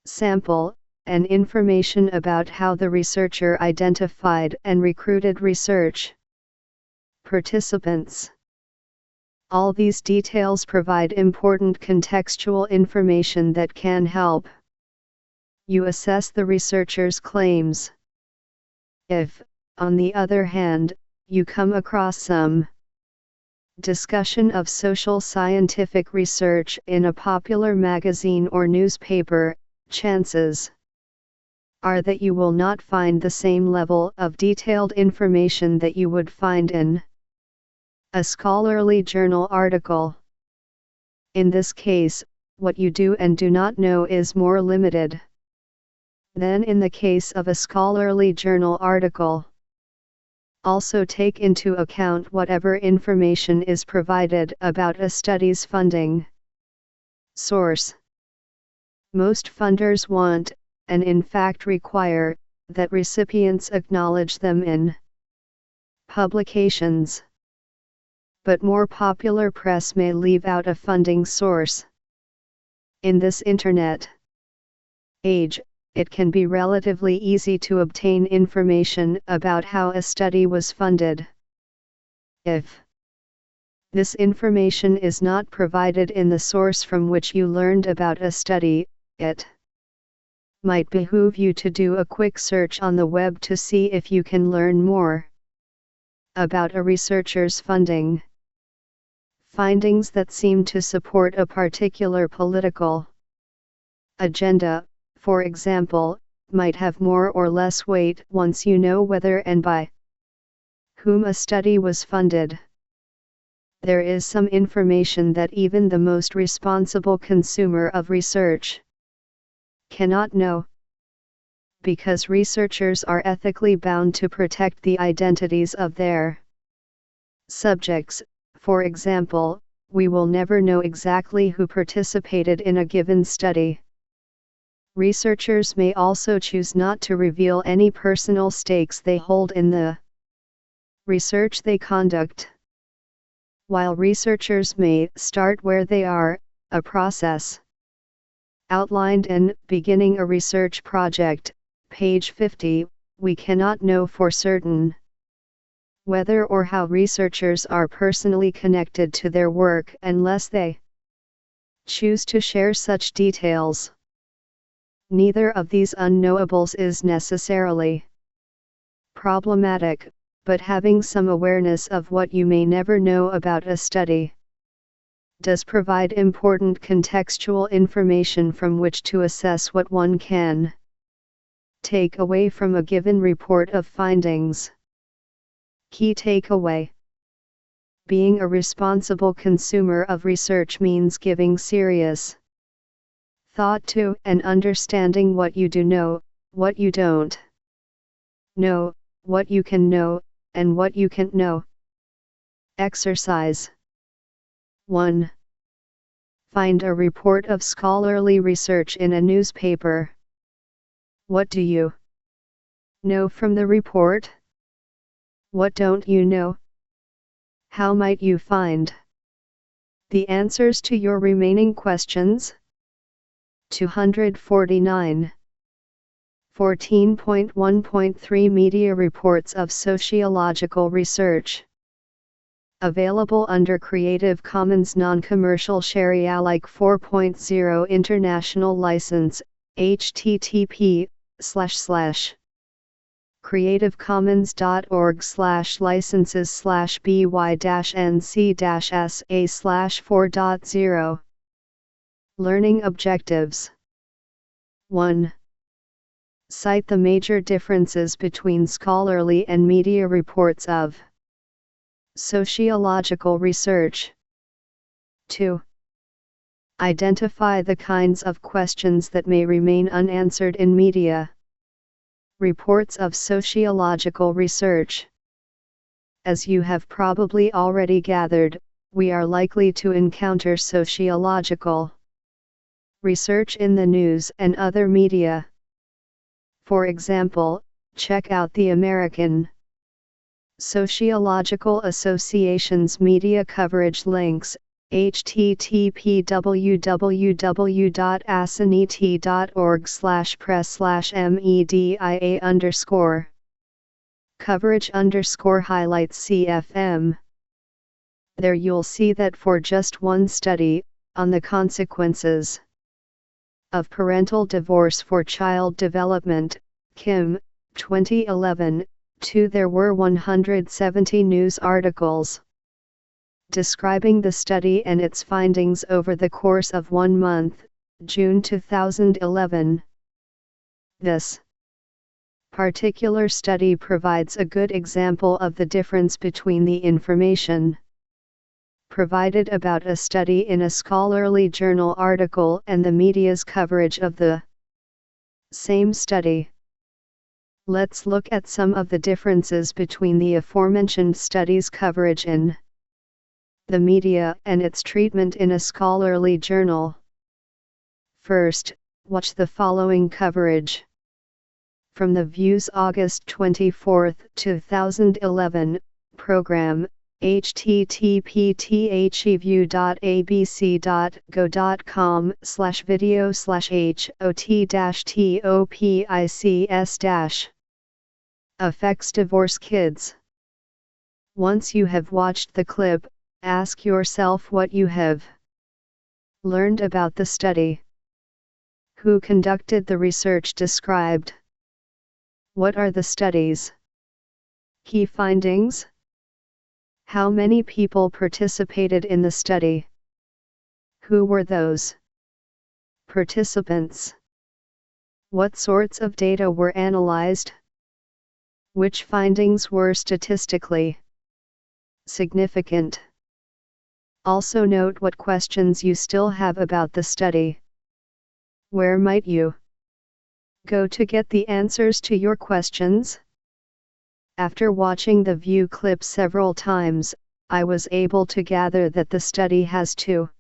sample, and information about how the researcher identified and recruited research participants. All these details provide important contextual information that can help you assess the researcher's claims. If, on the other hand, you come across some discussion of social scientific research in a popular magazine or newspaper, chances are that you will not find the same level of detailed information that you would find in a scholarly journal article. In this case, what you do and do not know is more limited than in the case of a scholarly journal article. Also take into account whatever information is provided about a study's funding source. Most funders want, and in fact require, that recipients acknowledge them in publications. But more popular press may leave out a funding source. In this Internet age, it can be relatively easy to obtain information about how a study was funded. If this information is not provided in the source from which you learned about a study, it might behoove you to do a quick search on the web to see if you can learn more about a researcher's funding findings that seem to support a particular political agenda. For example, might have more or less weight once you know whether and by whom a study was funded. There is some information that even the most responsible consumer of research cannot know, because researchers are ethically bound to protect the identities of their subjects. For example, we will never know exactly who participated in a given study. Researchers may also choose not to reveal any personal stakes they hold in the research they conduct. While researchers may start where they are, a process outlined in Beginning a Research Project, page 50, we cannot know for certain whether or how researchers are personally connected to their work unless they choose to share such details. Neither of these unknowables is necessarily problematic, but having some awareness of what you may never know about a study does provide important contextual information from which to assess what one can take away from a given report of findings. Key takeaway: being a responsible consumer of research means giving serious thought to and understanding what you do know, what you don't know, what you can know, and what you can't know. Exercise 1. Find a report of scholarly research in a newspaper. What do you know from the report? What don't you know? How might you find the answers to your remaining questions? 249. 14.1.3 Media reports of sociological research. Available under Creative Commons Non-Commercial Share Alike 4.0 International License, http://creativecommons.org/licenses/by-nc-sa/4.0. Learning objectives. 1. Cite the major differences between scholarly and media reports of sociological research. 2. Identify the kinds of questions that may remain unanswered in media reports of sociological research. As you have probably already gathered, we are likely to encounter sociological research in the news and other media. For example, check out the American Sociological Association's media coverage links, http://www.asinit.org/press/media_. Coverage_highlights CFM. There you'll see that for just one study, on the consequences of parental divorce for child development, Kim, 2011, there were 170 news articles describing the study and its findings over the course of 1 month, June 2011. This particular study provides a good example of the difference between the information provided about a study in a scholarly journal article and the media's coverage of the same study. Let's look at some of the differences between the aforementioned study's coverage in the media and its treatment in a scholarly journal. First, watch the following coverage. From the View's August 24, 2011, program, http://video/hot-topics- affects divorce kids. Once you have watched the clip, ask yourself what you have learned about the study. Who conducted the research described? What are the study's key findings? How many people participated in the study? Who were those participants? What sorts of data were analyzed? Which findings were statistically significant? Also note what questions you still have about the study. Where might you go to get the answers to your questions? After watching the View clip several times, I was able to gather that the study has 2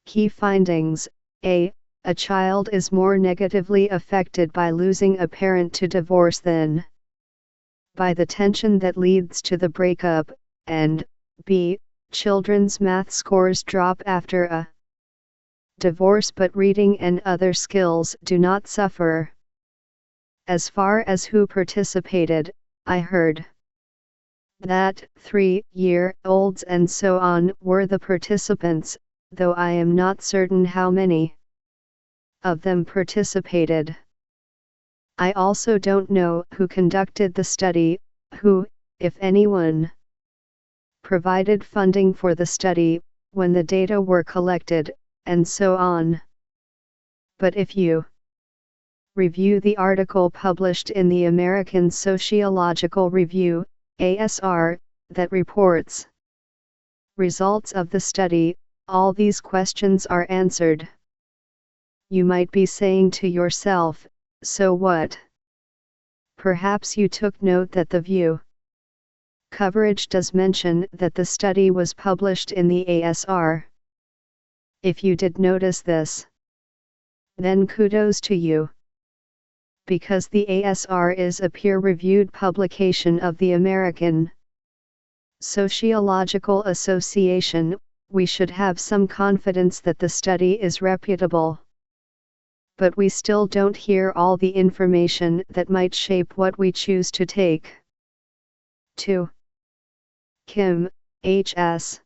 key findings. A child is more negatively affected by losing a parent to divorce than by the tension that leads to the breakup, and B, children's math scores drop after a divorce but reading and other skills do not suffer. As far as who participated, I heard that 3-year-olds and so on were the participants, though I am not certain how many of them participated. I also don't know who conducted the study, who, if anyone, provided funding for the study, when the data were collected, and so on. But if you review the article published in the American Sociological Review, ASR, that reports Results of the study, all these questions are answered. You might be saying to yourself, so what? Perhaps you took note that the View coverage does mention that the study was published in the ASR. If you did notice this, then kudos to you. Because the ASR is a peer-reviewed publication of the American Sociological Association, we should have some confidence that the study is reputable. But we still don't hear all the information that might shape what we choose to take. 2. Kim, H.S.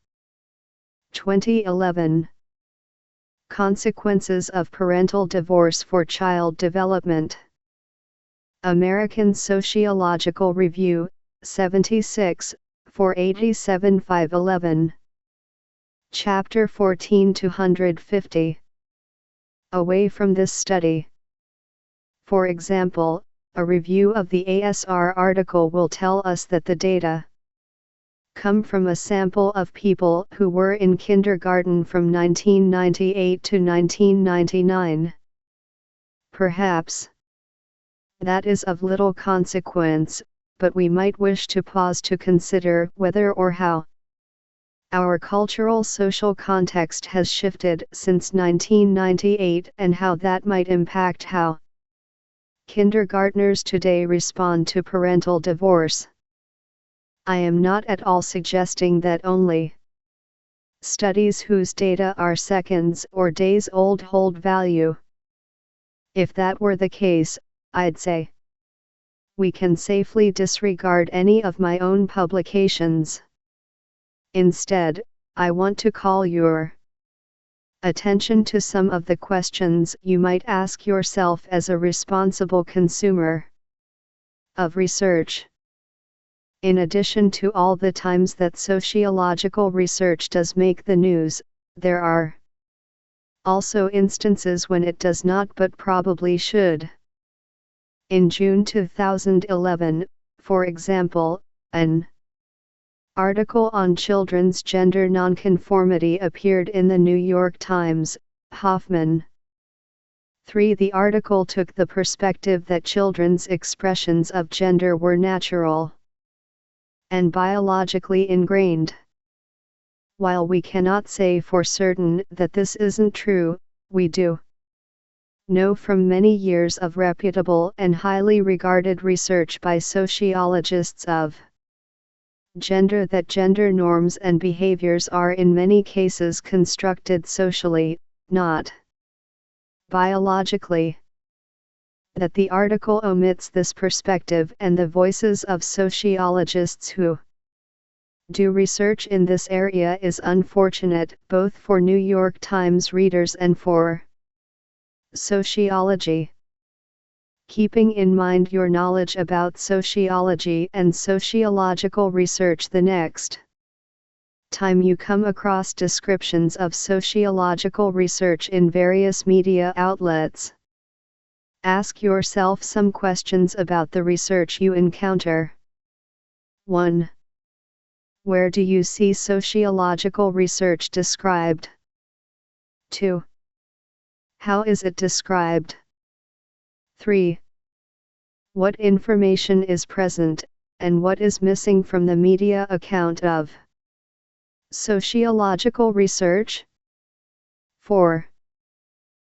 2011. Consequences of Parental Divorce for Child Development. American Sociological Review, 76, 487 511. Chapter 14 250. Away from this study. For example, a review of the ASR article will tell us that the data come from a sample of people who were in kindergarten from 1998 to 1999. Perhaps that is of little consequence, but we might wish to pause to consider whether or how our cultural social context has shifted since 1998 and how that might impact how kindergartners today respond to parental divorce. I am not at all suggesting that only studies whose data are seconds or days old hold value. If that were the case, I'd say we can safely disregard any of my own publications. Instead, I want to call your attention to some of the questions you might ask yourself as a responsible consumer of research. In addition to all the times that sociological research does make the news, there are also instances when it does not but probably should. In June 2011, for example, an article on children's gender nonconformity appeared in the New York Times, Hoffman. 3. The article took the perspective that children's expressions of gender were natural and biologically ingrained. While we cannot say for certain that this isn't true, we do know from many years of reputable and highly regarded research by sociologists of gender that gender norms and behaviors are in many cases constructed socially, not biologically. That the article omits this perspective and the voices of sociologists who do research in this area is unfortunate, both for New York Times readers and for sociology. Keeping in mind your knowledge about sociology and sociological research the next time you come across descriptions of sociological research in various media outlets, ask yourself some questions about the research you encounter. 1. Where do you see sociological research described? 2. How is it described? 3. What information is present, and what is missing from the media account of sociological research? 4.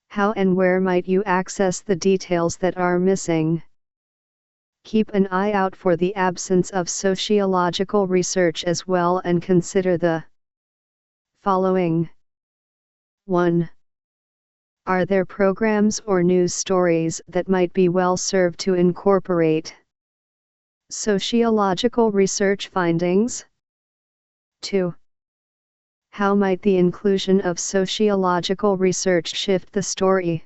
How and where might you access the details that are missing? Keep an eye out for the absence of sociological research as well and consider the following. 1. Are there programs or news stories that might be well served to incorporate sociological research findings? 2. How might the inclusion of sociological research shift the story?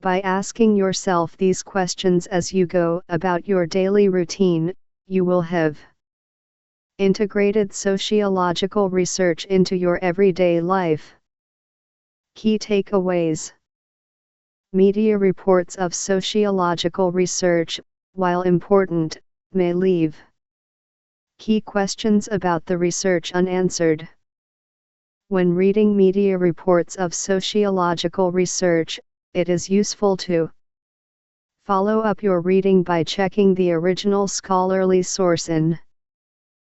By asking yourself these questions as you go about your daily routine, you will have integrated sociological research into your everyday life. Key takeaways. Media reports of sociological research, while important, may leave Key questions about the research unanswered. When reading media reports of sociological research, it is useful to follow up your reading by checking the original scholarly source in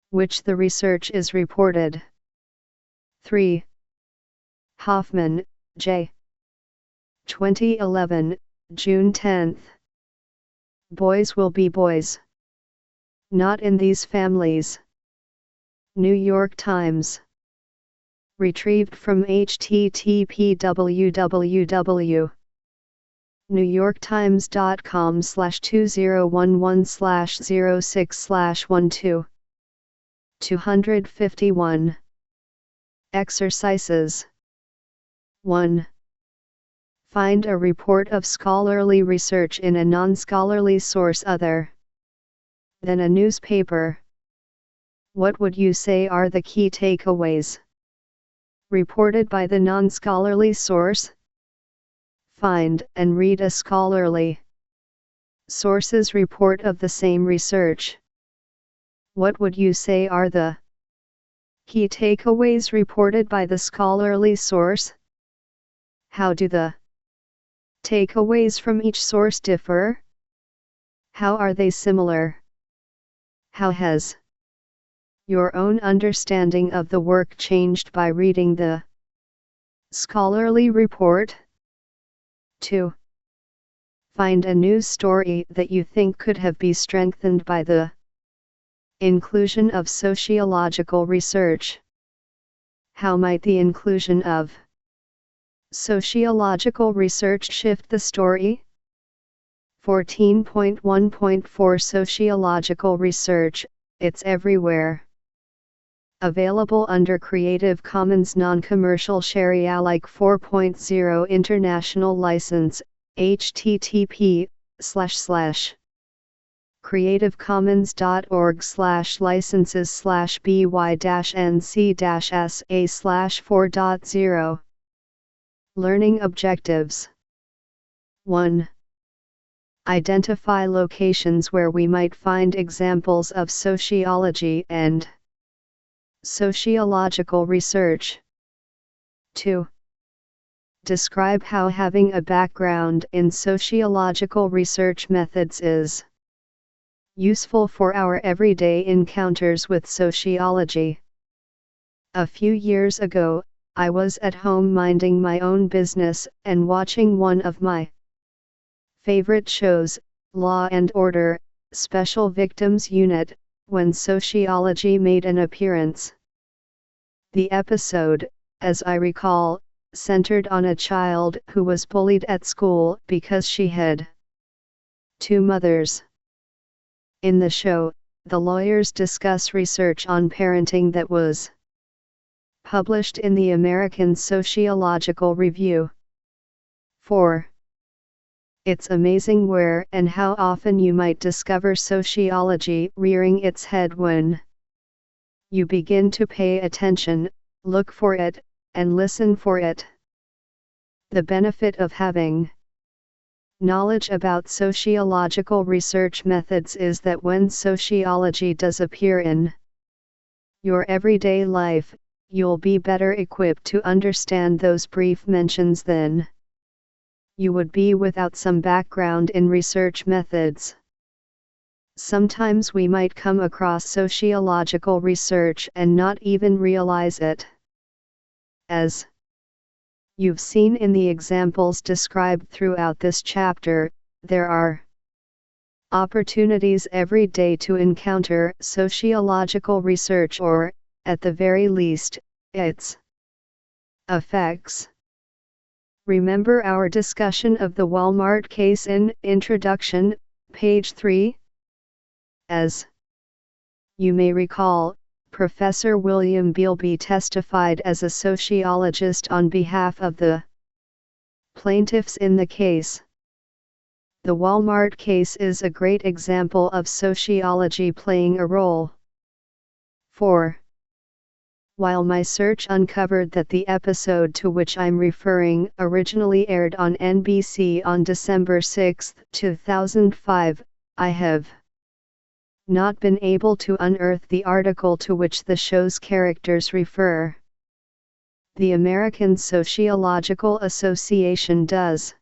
which the research is reported. 3. Hoffman, J. 2011, June 10. Boys will be boys. Not in these families. New York Times. Retrieved from http://newyorktimes.com/2011/06/12. 251. Exercises. 1. Find a report of scholarly research in a non-scholarly source other than a newspaper. What would you say are the key takeaways reported by the non-scholarly source? Find and read a scholarly source's report of the same research. What would you say are the key takeaways reported by the scholarly source? How do the takeaways from each source differ? How are they similar? How has your own understanding of the work changed by reading the scholarly report? 2. Find a news story that you think could have been strengthened by the inclusion of sociological research. How might the inclusion of sociological research shift the story? 14.1.4 Sociological Research, it's everywhere. Available under Creative Commons Non-Commercial Share Alike 4.0 International License, http://creativecommons.org/licenses/by-nc-sa/4.0. Learning Objectives. 1. Identify locations where we might find examples of sociology and sociological research. 2. Describe how having a background in sociological research methods is useful for our everyday encounters with sociology. A few years ago, I was at home minding my own business and watching one of my favorite shows, Law and Order, Special Victims Unit, when sociology made an appearance. The episode, as I recall, centered on a child who was bullied at school because she had two mothers. In the show, the lawyers discuss research on parenting that was published in the American Sociological Review. 4. It's amazing where and how often you might discover sociology rearing its head when you begin to pay attention, look for it, and listen for it. The benefit of having knowledge about sociological research methods is that when sociology does appear in your everyday life, you'll be better equipped to understand those brief mentions than you would be without some background in research methods. Sometimes we might come across sociological research and not even realize it. As you've seen in the examples described throughout this chapter, there are opportunities every day to encounter sociological research or, at the very least, its effects. Remember our discussion of the Walmart case in Introduction, page 3? As you may recall, Professor William Bealby testified as a sociologist on behalf of the plaintiffs in the case. The Walmart case is a great example of sociology playing a role. 4. While my search uncovered that the episode to which I'm referring originally aired on NBC on December 6, 2005, I have not been able to unearth the article to which the show's characters refer. The American Sociological Association does.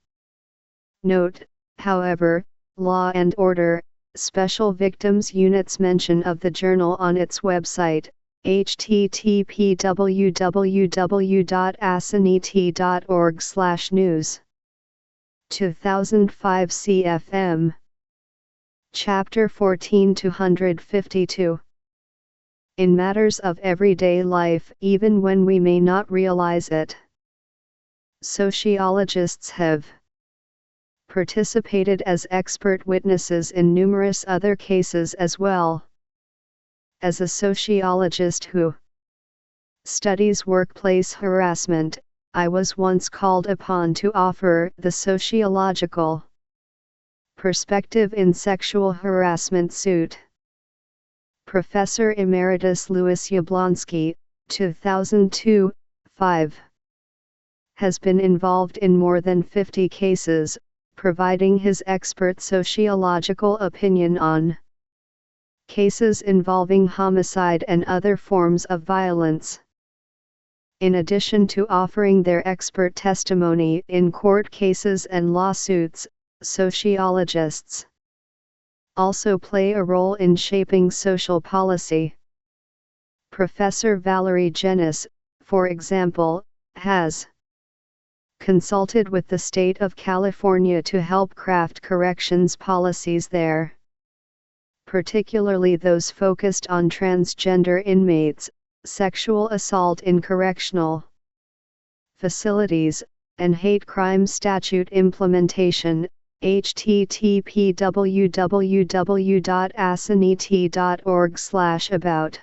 Note, however, Law and Order, Special Victims Unit's mention of the journal on its website, http://www.asaneti.org/news. 2005 CFM. Chapter 14-252. In matters of everyday life, even when we may not realize it, sociologists have participated as expert witnesses in numerous other cases as well. As a sociologist who studies workplace harassment, I was once called upon to offer the sociological perspective in sexual harassment suit. Professor Emeritus Louis Yablonsky, 2002, 5, has been involved in more than 50 cases, providing his expert sociological opinion on cases involving homicide and other forms of violence. In addition to offering their expert testimony in court cases and lawsuits, sociologists also play a role in shaping social policy. Professor Valerie Jenis, for example, has consulted with the state of California to help craft corrections policies there, particularly those focused on transgender inmates, sexual assault in correctional facilities, and hate crime statute implementation. http://www.asaneti.org/about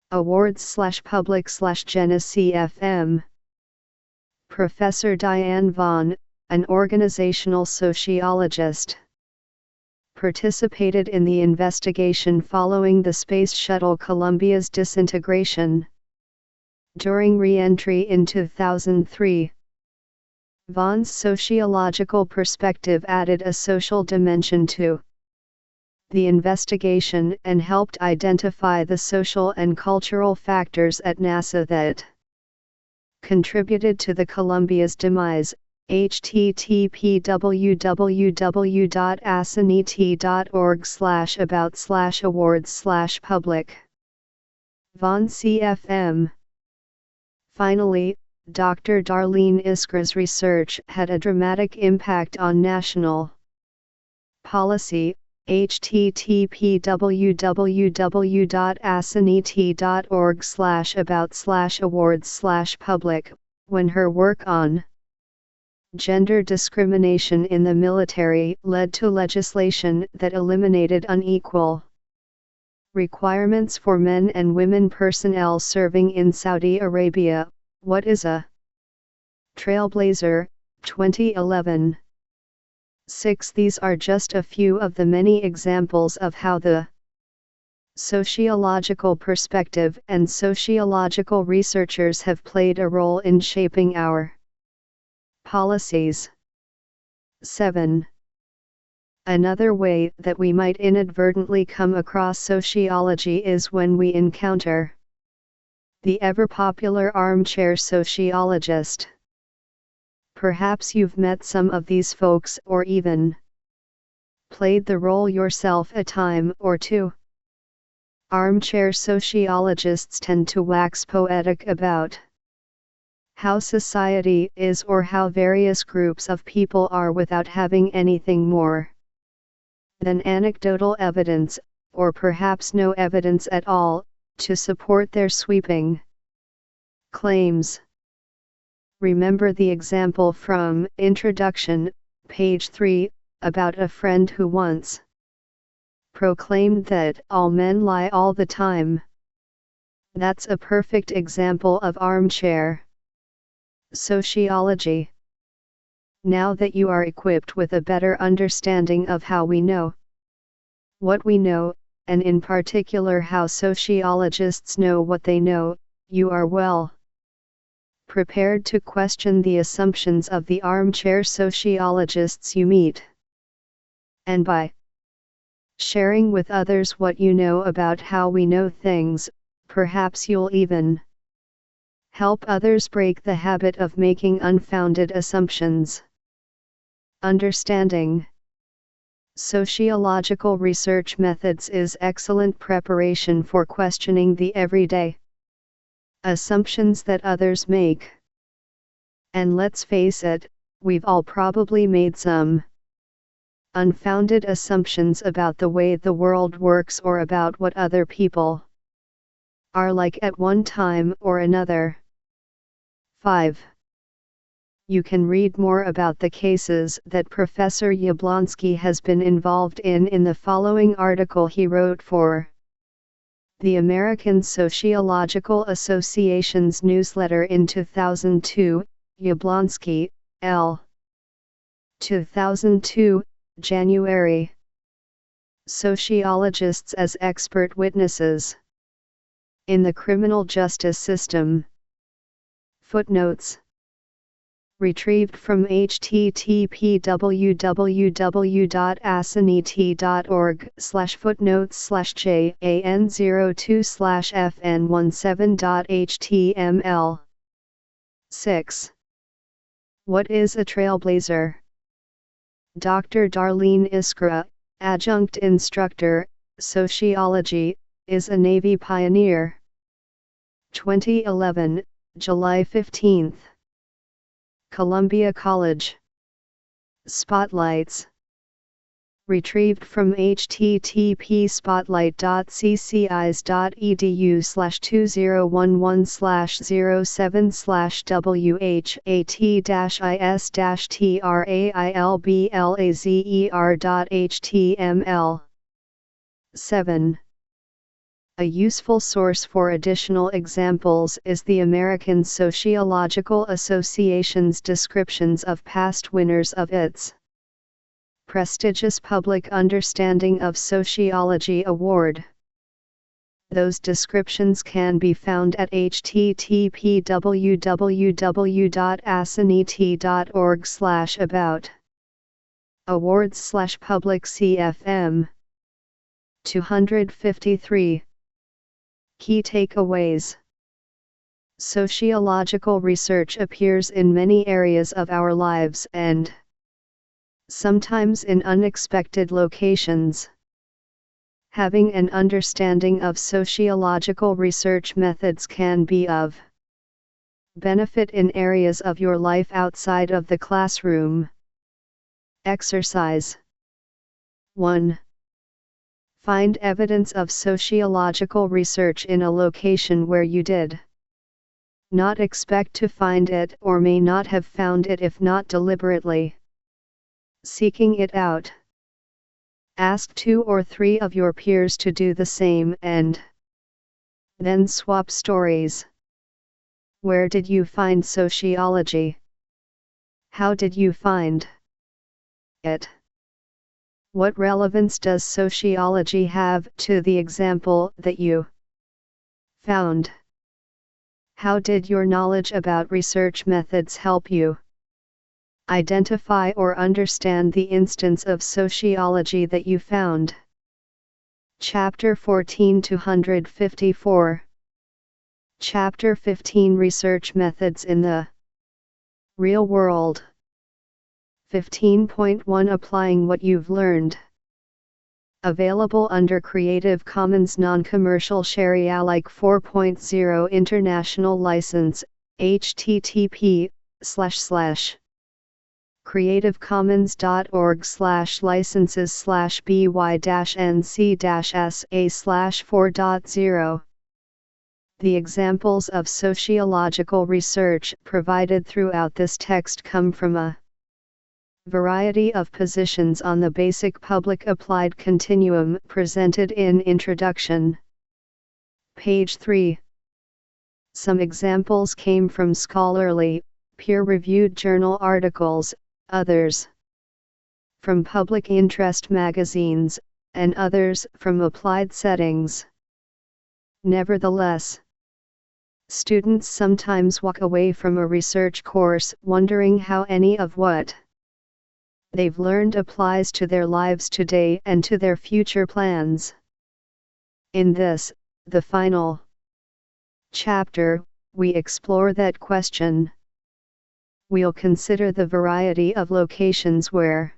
awards/public/Jenis CFM. Professor Diane Vaughn, an organizational sociologist, participated in the investigation following the Space Shuttle Columbia's disintegration. During re-entry in 2003, Vaughn's sociological perspective added a social dimension to the investigation and helped identify the social and cultural factors at NASA that contributed to the Columbia's demise. http://www.asaneti.org/about/awards/public. Vaughn CFM. Finally, Dr. Darlene Iskra's research had a dramatic impact on national policy. http://www.asaneti.org/about/awards/public, when her work on gender discrimination in the military led to legislation that eliminated unequal requirements for men and women personnel serving in Saudi Arabia. What is a trailblazer? 2011. 6. These are just a few of the many examples of how the sociological perspective and sociological researchers have played a role in shaping our policies. 7. Another way that we might inadvertently come across sociology is when we encounter the ever-popular armchair sociologist. Perhaps you've met some of these folks or even played the role yourself a time or two. Armchair sociologists tend to wax poetic about how society is or how various groups of people are without having anything more than anecdotal evidence, or perhaps no evidence at all, to support their sweeping claims. Remember the example from Introduction, page 3, about a friend who once proclaimed that all men lie all the time. That's a perfect example of armchair sociology. Now that you are equipped with a better understanding of how we know what we know, and in particular how sociologists know what they know, you are well prepared to question the assumptions of the armchair sociologists you meet. And by Sharing with others what you know about how we know things, perhaps you'll even help others break the habit of making unfounded assumptions. Understanding sociological research methods is excellent preparation for questioning the everyday assumptions that others make. And let's face it, we've all probably made some unfounded assumptions about the way the world works or about what other people are like at one time or another. 5. You can read more about the cases that Professor Yablonsky has been involved in the following article he wrote for the American Sociological Association's newsletter in 2002, Yablonsky, L. 2002, January. Sociologists as expert witnesses in the criminal justice system. Footnotes retrieved from http://footnotes/jan02/fn17.html. 6. What is a trailblazer? Dr. Darlene Iskra, adjunct instructor, sociology, is a Navy pioneer. 2011, July 15. Columbia College. Spotlights retrieved from http://what.ccis.edu/07/what-trailblazer.html. 7. A useful source for additional examples is the American Sociological Association's descriptions of past winners of its prestigious Public Understanding of Sociology Award. Those descriptions can be found at http://www.asaneti.org/about awards/public CFM. 253. Key takeaways. Sociological research appears in many areas of our lives and sometimes in unexpected locations. Having an understanding of sociological research methods can be of benefit in areas of your life outside of the classroom. Exercise 1. Find evidence of sociological research in a location where you did not expect to find it or may not have found it if not deliberately seeking it out. Ask 2 or 3 of your peers to do the same and then swap stories. Where did you find sociology? How did you find it? What relevance does sociology have to the example that you found? How did your knowledge about research methods help you identify or understand the instance of sociology that you found? Chapter 14 254. Chapter 15 Research Methods in the Real World. 15.1 Applying what you've learned. Available under Creative Commons Non-Commercial Share Alike 4.0 International License, http://creativecommons.org/licenses/by-nc-sa/4.0. The examples of sociological research provided throughout this text come from a variety of positions on the basic public-applied continuum presented in Introduction. Page 3. Some examples came from scholarly, peer-reviewed journal articles, others from public interest magazines, and others from applied settings. Nevertheless, students sometimes walk away from a research course wondering how any of what they've learned applies to their lives today and to their future plans. In this, the final chapter, we explore that question. We'll consider the variety of locations where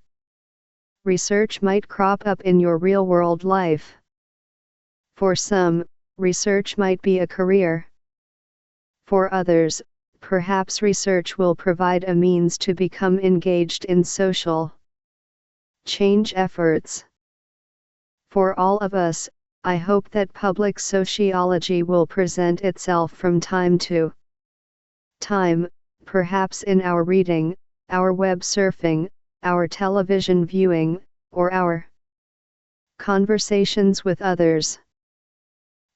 research might crop up in your real-world life. For some, research might be a career. For others, perhaps research will provide a means to become engaged in social change efforts. For all of us, I hope that public sociology will present itself from time to time, perhaps in our reading, our web surfing, our television viewing, or our conversations with others.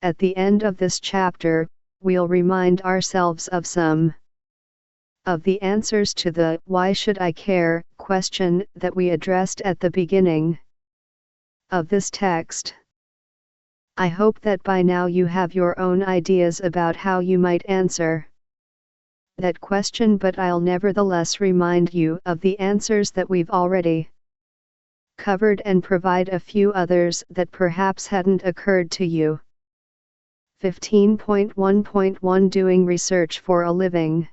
At the end of this chapter, we'll remind ourselves of some of the answers to the "why should I care" question that we addressed at the beginning of this text. I hope that by now you have your own ideas about how you might answer that question, but I'll nevertheless remind you of the answers that we've already covered and provide a few others that perhaps hadn't occurred to you. 15.1.1 Doing research for a living.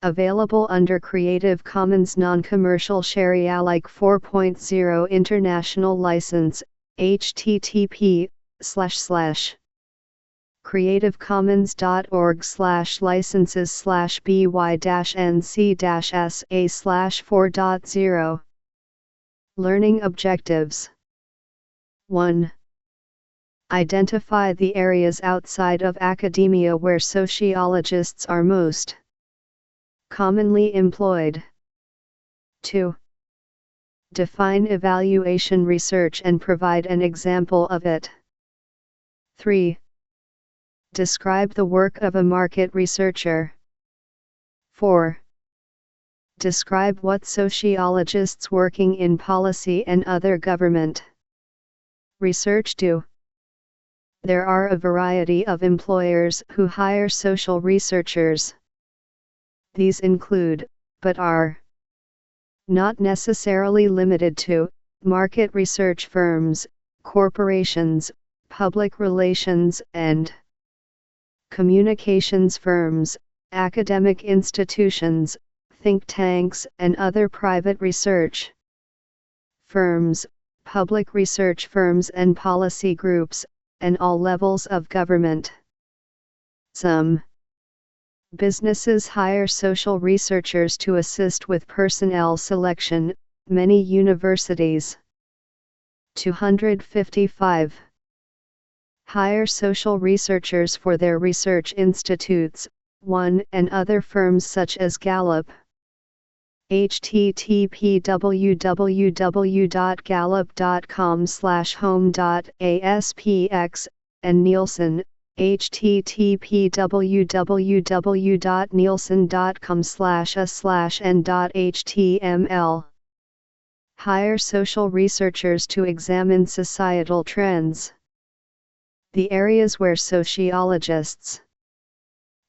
Available under Creative Commons Non-Commercial Share Alike 4.0 International License, http://creativecommons.org/by-nc-sa/4.0. Learning objectives. 1. Identify the areas outside of academia where sociologists are most commonly employed. 2. Define evaluation research and provide an example of it. 3. Describe the work of a market researcher. 4. Describe what sociologists working in policy and other government research do. There are a variety of employers who hire social researchers. These include, but are not necessarily limited to, market research firms, corporations, public relations and communications firms, academic institutions, think tanks and other private research firms, public research firms and policy groups, and all levels of government. Some businesses hire social researchers to assist with personnel selection, many universities. 255. Hire social researchers for their research institutes, one and other firms such as Gallup. http://gallup.com/home.aspx, and Nielsen, http://www.nielsen.com/a/n.html. Hire social researchers to examine societal trends. The areas where sociologists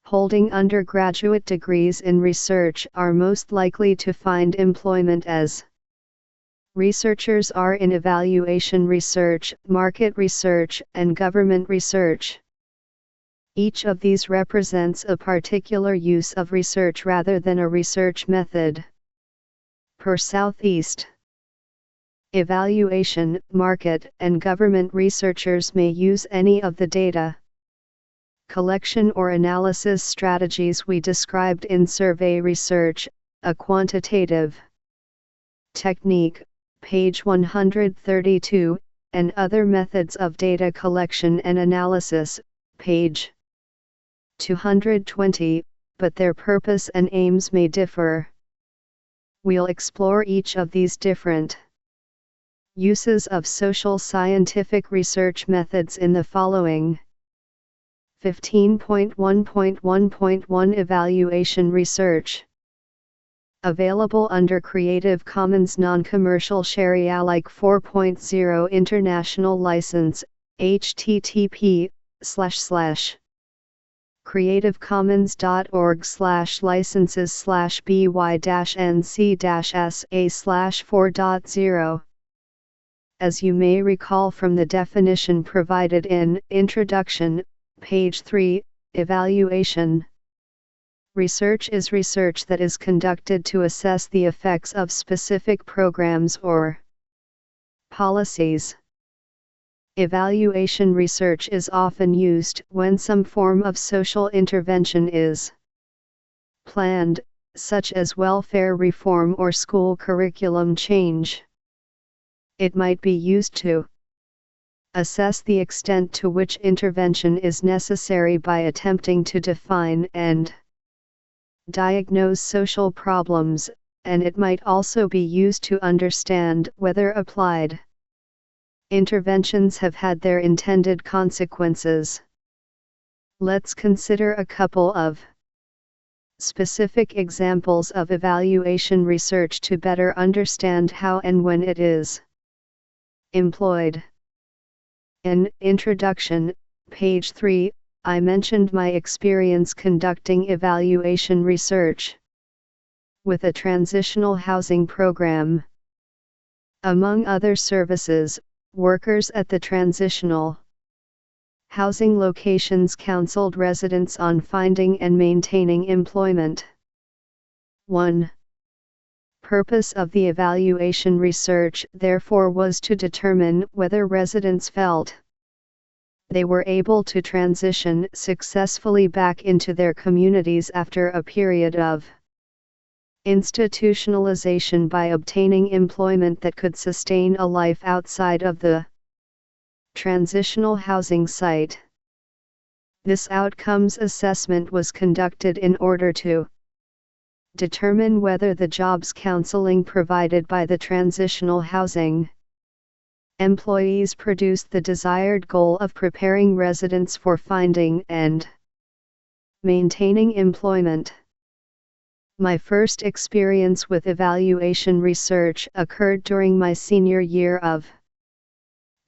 holding undergraduate degrees in research are most likely to find employment as researchers are in evaluation research, market research, and government research. Each of these represents a particular use of research rather than a research method. Per Southeast. Evaluation, market, and government researchers may use any of the data collection or analysis strategies we described in survey research, a quantitative technique, page 132, and other methods of data collection and analysis, page 220, but their purpose and aims may differ. We'll explore each of these different uses of social scientific research methods in the following. 15.1.1.1 Evaluation research. Available under Creative Commons Non-Commercial Share Alike 4.0 International License, http:// creative-commons.org/licenses/by-nc-sa/4.0. As you may recall from the definition provided in Introduction, page 3, Evaluation. Research is research that is conducted to assess the effects of specific programs or policies. Evaluation research is often used when some form of social intervention is planned, such as welfare reform or school curriculum change. It might be used to assess the extent to which intervention is necessary by attempting to define and diagnose social problems, and it might also be used to understand whether applied interventions have had their intended consequences. Let's consider a couple of specific examples of evaluation research to better understand how and when it is employed. In Introduction, page 3, I mentioned my experience conducting evaluation research with a transitional housing program. Among other services, workers at the transitional housing locations counseled residents on finding and maintaining employment. 1. Purpose of the evaluation research, therefore, was to determine whether residents felt they were able to transition successfully back into their communities after a period of institutionalization by obtaining employment that could sustain a life outside of the transitional housing site. This outcomes assessment was conducted in order to determine whether the jobs counseling provided by the transitional housing employees produced the desired goal of preparing residents for finding and maintaining employment. My first experience with evaluation research occurred during my senior year of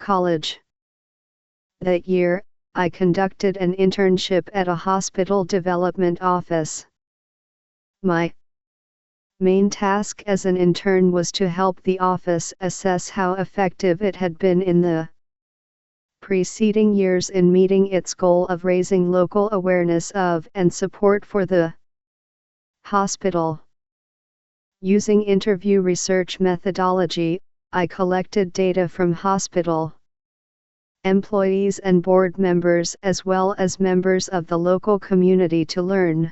college. That year, I conducted an internship at a hospital development office. My main task as an intern was to help the office assess how effective it had been in the preceding years in meeting its goal of raising local awareness of and support for the hospital. Using interview research methodology, I collected data from hospital employees and board members as well as members of the local community to learn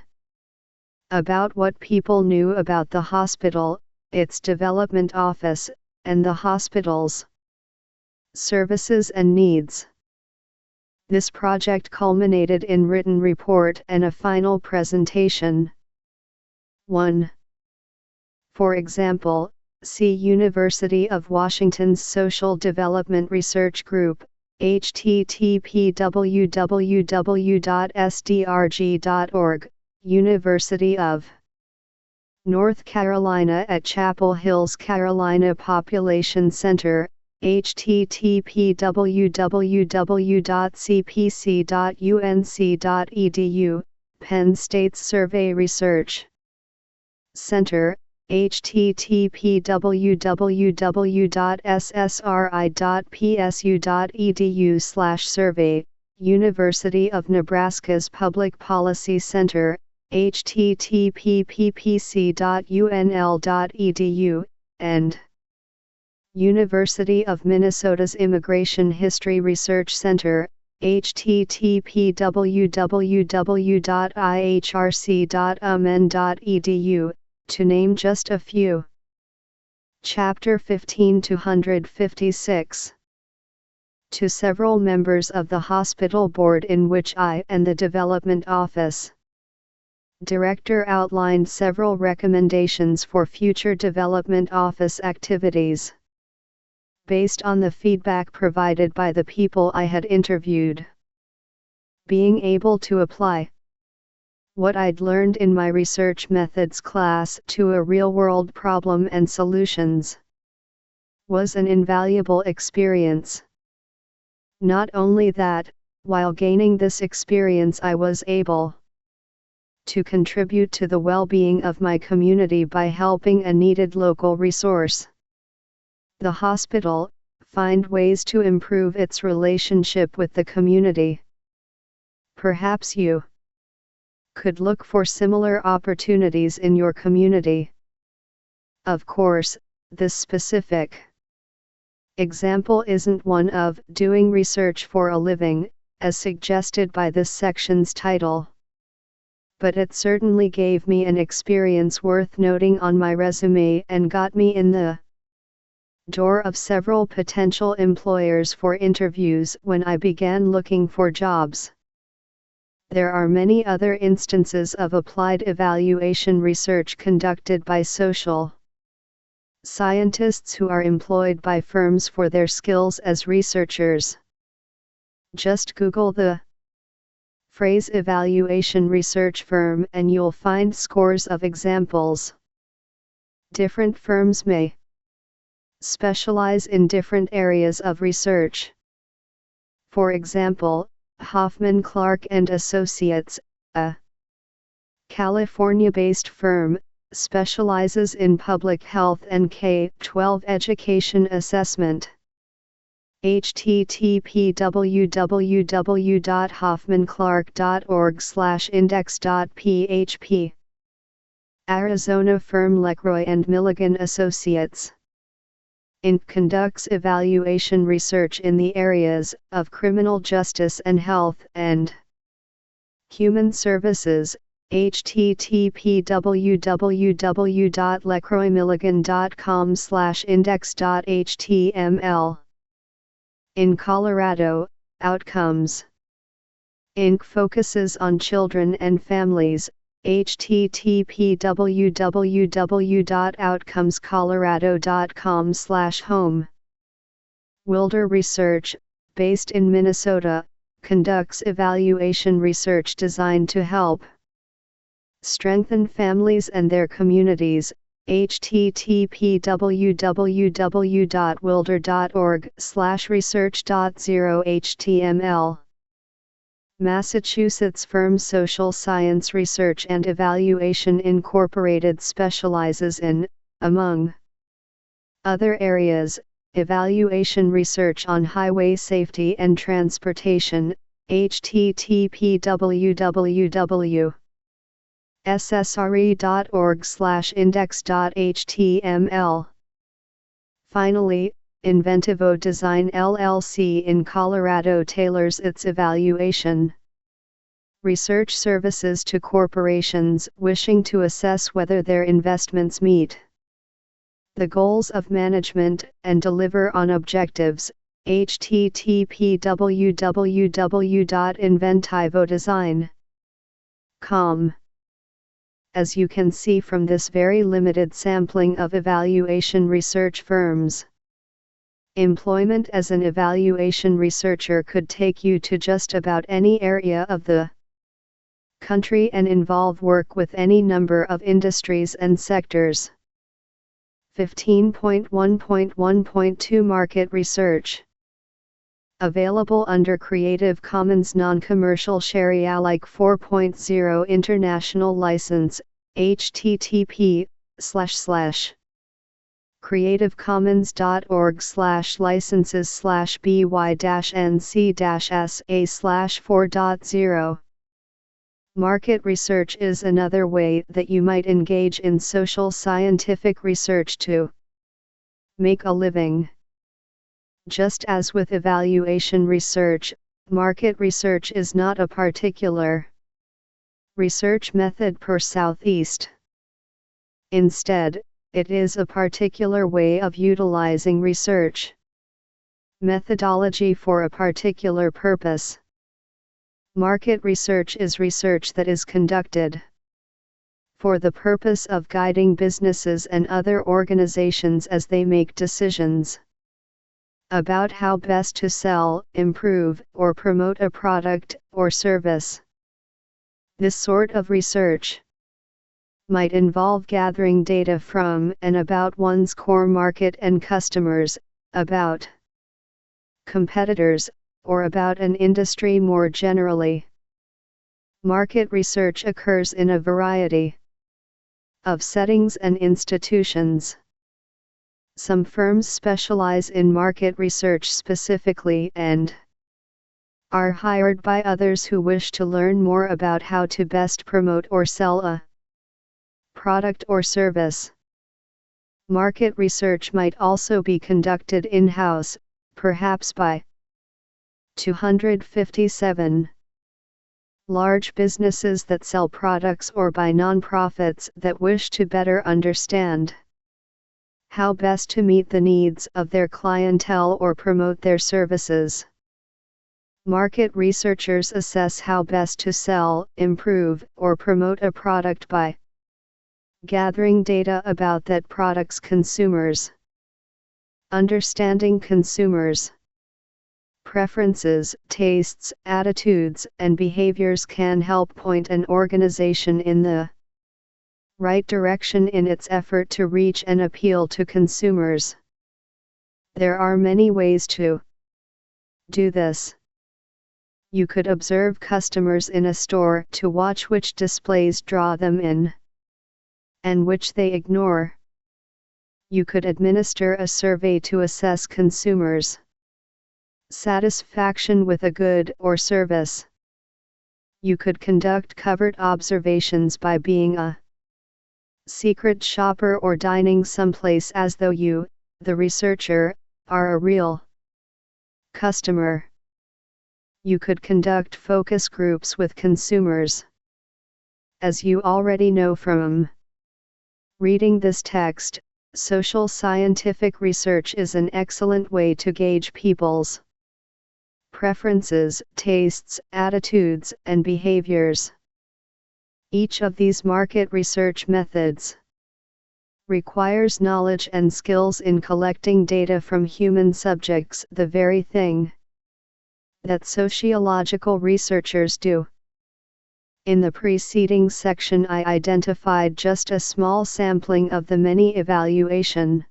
about what people knew about the hospital, its development office, and the hospital's services and needs. This project culminated in written report and a final presentation. 1. For example, see University of Washington's Social Development Research Group, http://www.sdrg.org, University of North Carolina at Chapel Hills, Carolina Population Center, http://www.cpc.unc.edu, Penn State's Survey Research Center, http://www.ssri.psu.edu/survey, University of Nebraska's Public Policy Center, http://ppc.unl.edu, and University of Minnesota's Immigration History Research Center, http://www.ihrc.umn.edu, to name just a few. Chapter 15-156. To several members of the hospital board in which I and the development office director outlined several recommendations for future development office activities, based on the feedback provided by the people I had interviewed. Being able to apply what I'd learned in my research methods class to a real-world problem and solutions was an invaluable experience. Not only that, While gaining this experience, I was able to contribute to the well-being of my community by helping a needed local resource, the hospital, find ways to improve its relationship with the community. Perhaps you could look for similar opportunities in your community. Of course, this specific example isn't one of doing research for a living, as suggested by this section's title. But it certainly gave me an experience worth noting on my resume and got me in the door of several potential employers for interviews when I began looking for jobs. There are many other instances of applied evaluation research conducted by social scientists who are employed by firms for their skills as researchers. Just Google the phrase evaluation research firm and you'll find scores of examples. Different firms may specialize in different areas of research. For example, Hoffman Clark and Associates, a California-based firm, specializes in public health and K-12 education assessment. http://www.hoffmanclark.org/index.php. Arizona firm LeCroy and Milligan Associates, Inc. conducts evaluation research in the areas of criminal justice and health and human services. http://www.lecroymilligan.com/index.html. In Colorado, Outcomes, Inc. focuses on children and families. http://www.outcomescolorado.com/home. Wilder Research, based in Minnesota, conducts evaluation research designed to help strengthen families and their communities. http://www.wilder.org/research.0html. Massachusetts firm Social Science Research and Evaluation Incorporated specializes in, among other areas, evaluation research on highway safety and transportation. http://www.ssre.org/index.html. Finally, Inventivo Design LLC in Colorado tailors its evaluation research services to corporations wishing to assess whether their investments meet the goals of management and deliver on objectives. http://www.inventivodesign.com. As you can see from this very limited sampling of evaluation research firms, employment as an evaluation researcher could take you to just about any area of the country and involve work with any number of industries and sectors. 15.1.1.2 Market Research. Available under Creative Commons Non-Commercial Share-alike 4.0 International License, http://creativecommons.org/licenses/by-nc-sa/4.0. Market research is another way that you might engage in social scientific research to make a living. Just as with evaluation research, market research is not a particular research method per Southeast. Instead, it is a particular way of utilizing research methodology for a particular purpose. Market research is research that is conducted for the purpose of guiding businesses and other organizations as they make decisions about how best to sell, improve, or promote a product or service. This sort of research might involve gathering data from and about one's core market and customers, about competitors, or about an industry more generally. Market research occurs in a variety of settings and institutions. Some firms specialize in market research specifically and are hired by others who wish to learn more about how to best promote or sell a product or service. Market research might also be conducted in-house, perhaps by 257 large businesses that sell products or by nonprofits that wish to better understand how best to meet the needs of their clientele or promote their services. Market researchers assess how best to sell, improve, or promote a product by gathering data about that product's consumers. Understanding consumers' preferences, tastes, attitudes, and behaviors can help point an organization in the right direction in its effort to reach and appeal to consumers. There are many ways to do this. You could observe customers in a store to watch which displays draw them in and which they ignore. You could administer a survey to assess consumers' satisfaction with a good or service. You could conduct covert observations by being a secret shopper or dining someplace as though you, the researcher, are a real customer. You could conduct focus groups with consumers. As you already know from reading this text, social scientific research is an excellent way to gauge people's preferences, tastes, attitudes, and behaviors. Each of these market research methods requires knowledge and skills in collecting data from human subjects, the very thing that sociological researchers do. In the preceding section, I identified just a small sampling of the many evaluation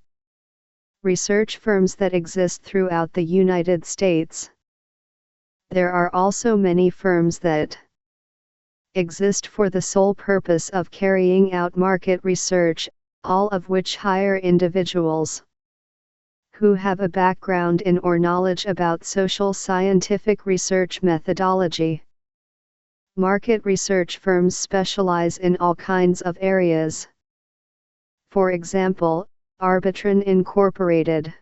research firms that exist throughout the United States. There are also many firms that exist for the sole purpose of carrying out market research, all of which hire individuals who have a background in or knowledge about social scientific research methodology. Market research firms specialize in all kinds of areas. For example, Arbitron Incorporated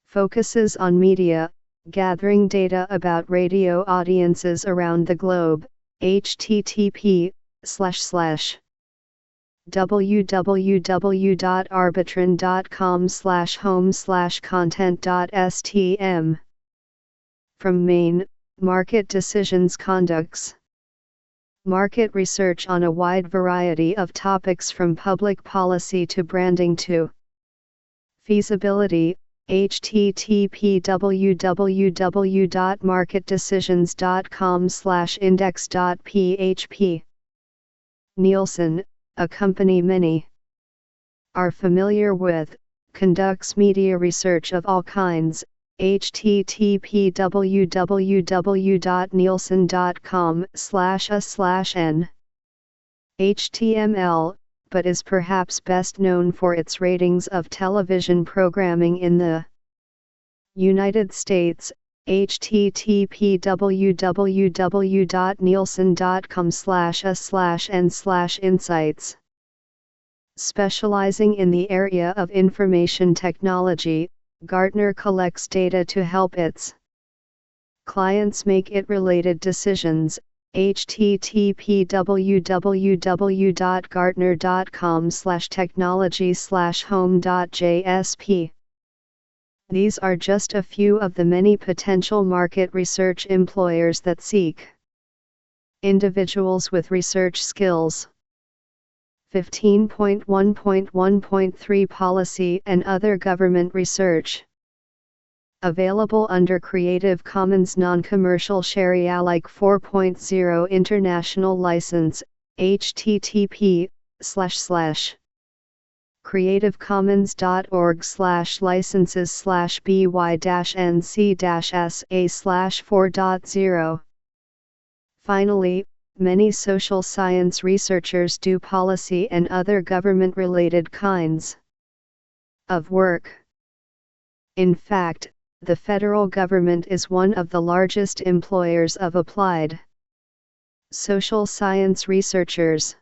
focuses on media, gathering data about radio audiences around the globe. http://www.arbitron.com/home/content.stm. From Maine, Market Decisions conducts market research on a wide variety of topics from public policy to branding to feasibility. http://www.marketdecisions.com/index.php. Nielsen, a company many are familiar with, conducts media research of all kinds. http://www.nielsen.com/a/n. HTML, but is perhaps best known for its ratings of television programming in the United States. http://www.nielsen.com/a/n/insights. Specializing in the area of information technology, Gartner collects data to help its clients make it-related decisions. http://www.gartner.com/technology/home.jsp. These are just a few of the many potential market research employers that seek individuals with research skills. 15.1.1.3 Policy and other government research. Available under Creative Commons Non-Commercial Share-alike 4.0 International License. http:// creative-commons.org/licenses/by-nc-sa/4.0. Finally, many social science researchers do policy and other government-related kinds of work. In fact, the federal government is one of the largest employers of applied social science researchers.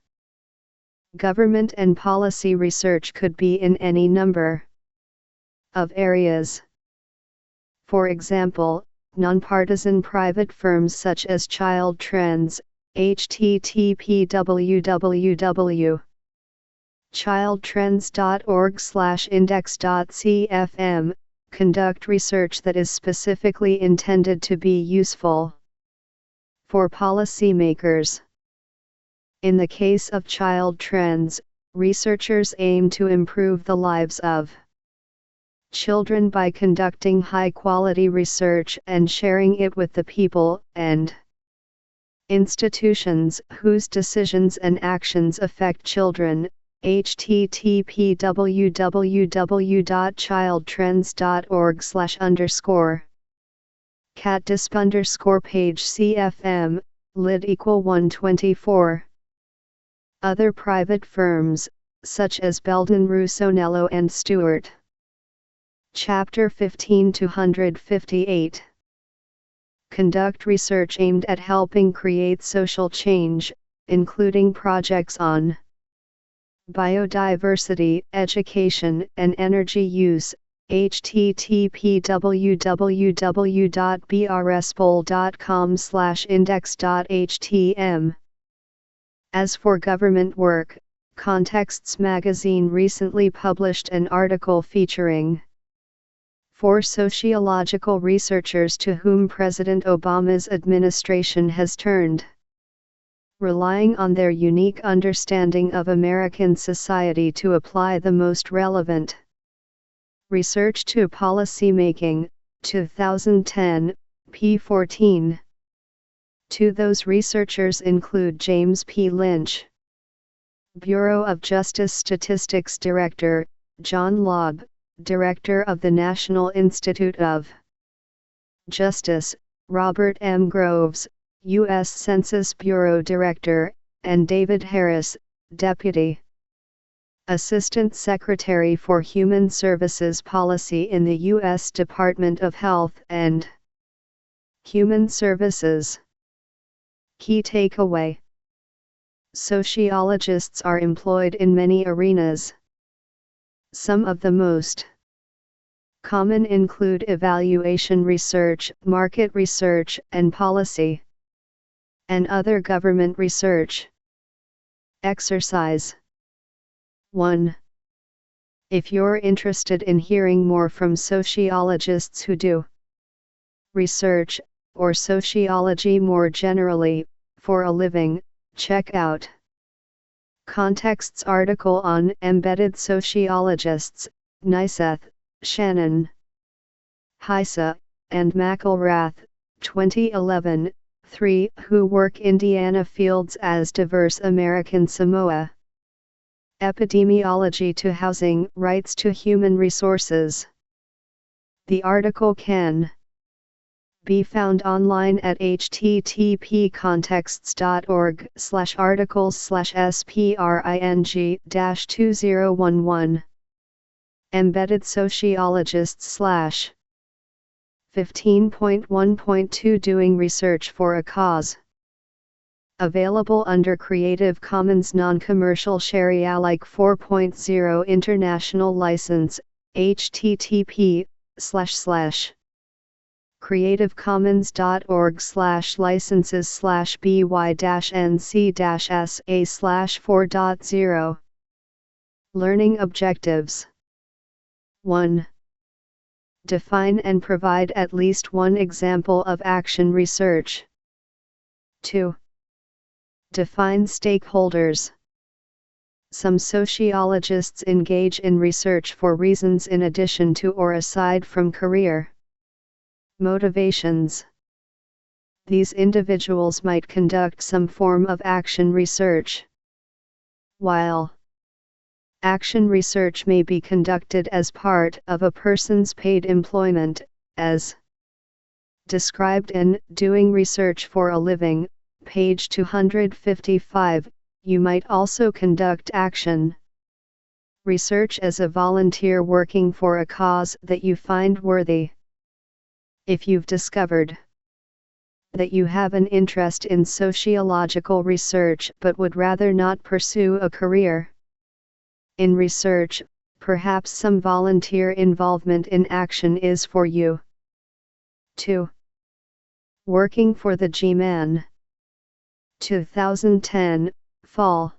Government and policy research could be in any number of areas. For example, nonpartisan private firms such as Child Trends, http://childtrends.org/index.cfm, conduct research that is specifically intended to be useful for policymakers. In the case of Child Trends, researchers aim to improve the lives of children by conducting high-quality research and sharing it with the people and institutions whose decisions and actions affect children. http://www.childtrends.org/cat_disp_page cfm, lid=124. Other private firms, such as Belden Rusonello and Stewart. Chapter 15-158. Conduct research aimed at helping create social change, including projects on biodiversity, education, and energy use. http://www.brspoll.com/index.htm. As for government work, Contexts magazine recently published an article featuring 4 sociological researchers to whom President Obama's administration has turned, relying on their unique understanding of American society to apply the most relevant research to policymaking. 2010, p. 14. 2 those researchers include James P. Lynch, Bureau of Justice Statistics Director, John Lobb, Director of the National Institute of Justice, Robert M. Groves, U.S. Census Bureau Director, and David Harris, Deputy Assistant Secretary for Human Services Policy in the U.S. Department of Health and Human Services. Key takeaway: sociologists are employed in many arenas. Some of the most common include evaluation research, market research, and policy, and other government research. Exercise 1. If you're interested in hearing more from sociologists who do research, or sociology more generally, for a living, check out Context's article on Embedded Sociologists, Neiseth, Shannon, Heise, and McElrath, 2011, 3, who work Indiana fields as diverse American Samoa. Epidemiology to Housing, Rights to Human Resources. The article can be found online at http://articles/spring-2011. Embedded Sociologists / 15.1.2 Doing Research for a Cause. Available under Creative Commons Non-Commercial Share Alike 4.0 International License, http://creative-commons.org/licenses/by-nc-sa/4.0. Learning Objectives. 1. Define and provide at least one example of action research. 2. Define stakeholders. Some sociologists engage in research for reasons in addition to or aside from career motivations. These individuals might conduct some form of action research, while Action research may be conducted as part of a person's paid employment, as described in Doing Research for a Living, page 255. You might also conduct action research as a volunteer working for a cause that you find worthy. If you've discovered that you have an interest in sociological research but would rather not pursue a career in research, perhaps some volunteer involvement in action is for you. 2. Working for the G-Man. 2010, Fall.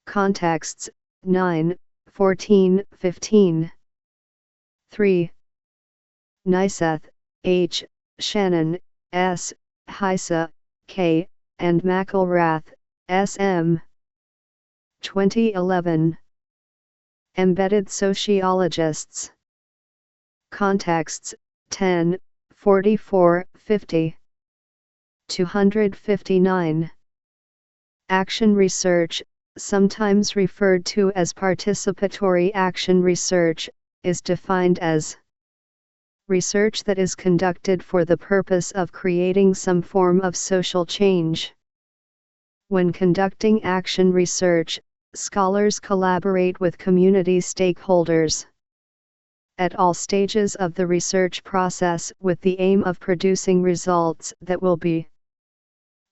Contexts, 9, 14, 15. 3. Niseth, H., Shannon, S., Heisa, K., and McElrath, S.M. 2011. Embedded Sociologists. Contexts, 10, 44, 50. 259. Action research, sometimes referred to as participatory action research, is defined as research that is conducted for the purpose of creating some form of social change. When conducting action research, scholars collaborate with community stakeholders at all stages of the research process with the aim of producing results that will be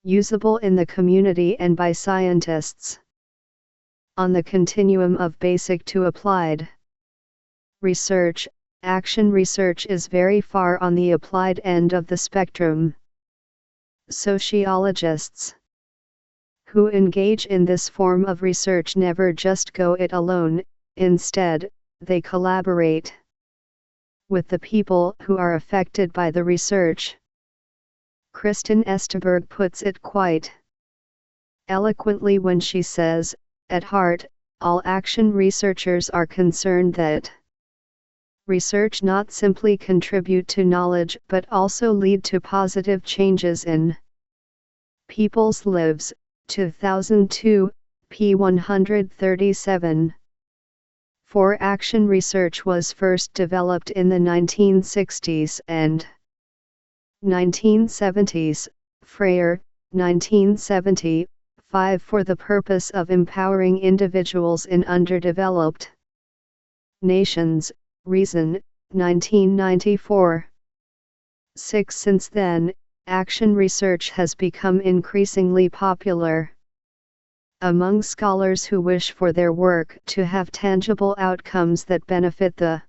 usable in the community and by scientists. On the continuum of basic to applied research, action research is very far on the applied end of the spectrum. Sociologists who engage in this form of research never just go it alone, instead, they collaborate with the people who are affected by the research. Kristen Esterberg puts it quite eloquently when she says, at heart, all action researchers are concerned that research not simply contribute to knowledge but also lead to positive changes in people's lives. 2002, p. 137. 4. Action research was first developed in the 1960s and 1970s, Freyer, 1970, 5. For the purpose of empowering individuals in underdeveloped nations, Reason, 1994. 6. Since then, action research has become increasingly popular among scholars who wish for their work to have tangible outcomes that benefit the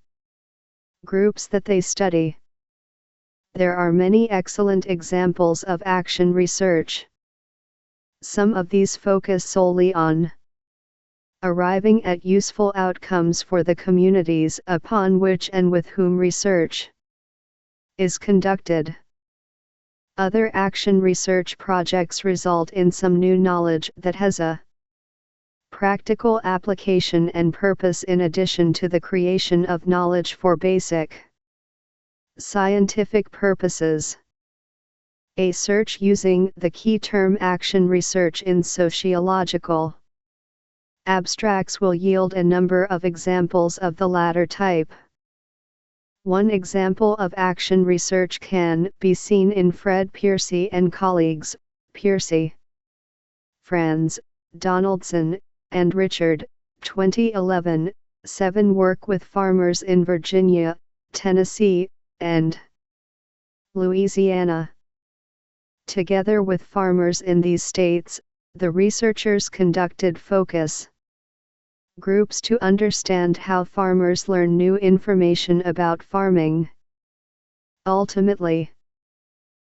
groups that they study. There are many excellent examples of action research. Some of these focus solely on arriving at useful outcomes for the communities upon which and with whom research is conducted. Other action research projects result in some new knowledge that has a practical application and purpose in addition to the creation of knowledge for basic scientific purposes. A search using the key term action research in sociological abstracts will yield a number of examples of the latter type. One example of action research can be seen in Fred Piercy and colleagues, Piercy, Franz, Donaldson, and Richard, 2011, 7 work with farmers in Virginia, Tennessee, and Louisiana. Together with farmers in these states, the researchers conducted focus groups to understand how farmers learn new information about farming. Ultimately,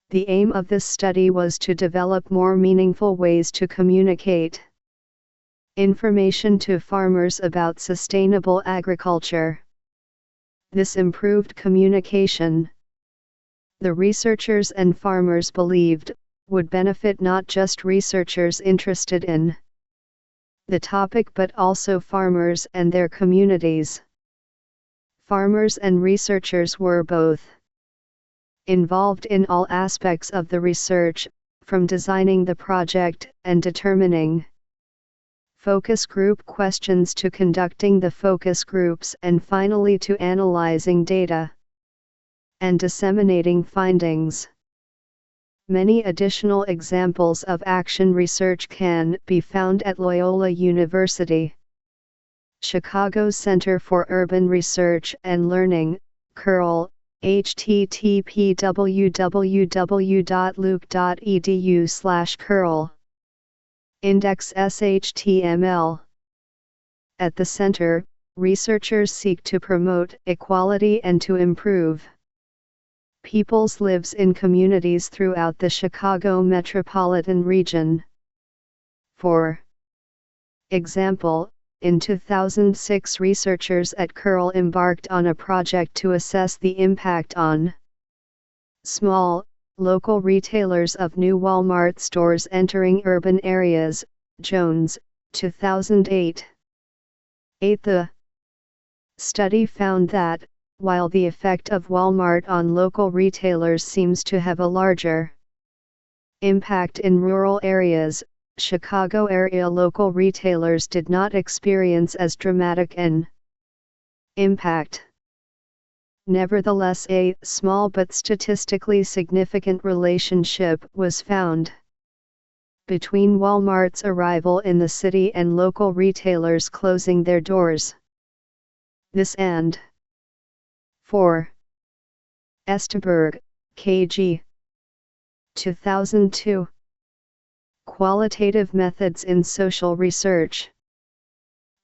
the aim of this study was to develop more meaningful ways to communicate information to farmers about sustainable agriculture. This improved communication, the researchers and farmers believed, would benefit not just researchers interested in the topic but also farmers and their communities. Farmers and researchers were both involved in all aspects of the research, from designing the project and determining focus group questions to conducting the focus groups and finally to analyzing data and disseminating findings. Many additional examples of action research can be found at Loyola University, Chicago Center for Urban Research and Learning, CURL, http://www.luke.edu/curl. Index SHTML. At the center, researchers seek to promote equality and to improve people's lives in communities throughout the Chicago metropolitan region. For example, in 2006 researchers at CURL embarked on a project to assess the impact on small, local retailers of new Walmart stores entering urban areas. Jones, 2008. The study found that, while the effect of Walmart on local retailers seems to have a larger impact in rural areas, Chicago area local retailers did not experience as dramatic an impact. Nevertheless, a small but statistically significant relationship was found between Walmart's arrival in the city and local retailers closing their doors. This and 4. Esteberg, K.G. 2002. Qualitative Methods in Social Research.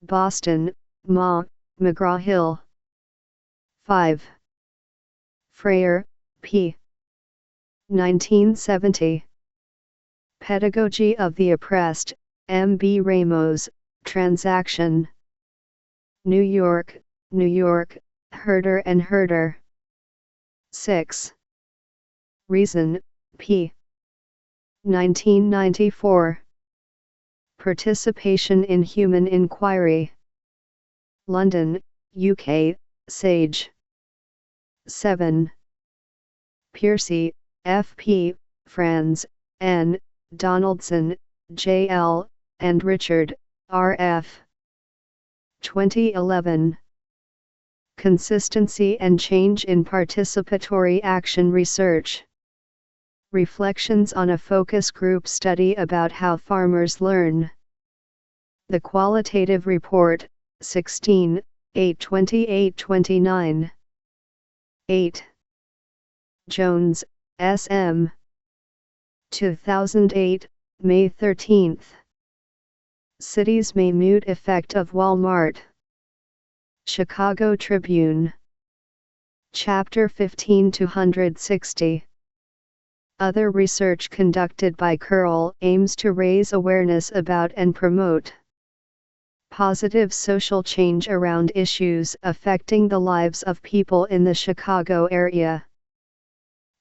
Boston, McGraw-Hill. 5. Freyer, P. 1970. Pedagogy of the Oppressed, M. B. Ramos, Transaction. New York, Herder and Herder. 6. Reason, P. 1994. Participation in Human Inquiry. London, UK, Sage. 7. Piercy, F.P., Franz, N., Donaldson, J.L., and Richard, R.F. 2011. Consistency and Change in Participatory Action Research. Reflections on a focus group study about how farmers learn. The Qualitative Report, 16, 8/28/29. 8. Jones, S.M. 2008, May 13. Cities May Mute Effect of Walmart. Chicago Tribune. Chapter 15-160. Other research conducted by CURL aims to raise awareness about and promote positive social change around issues affecting the lives of people in the Chicago area.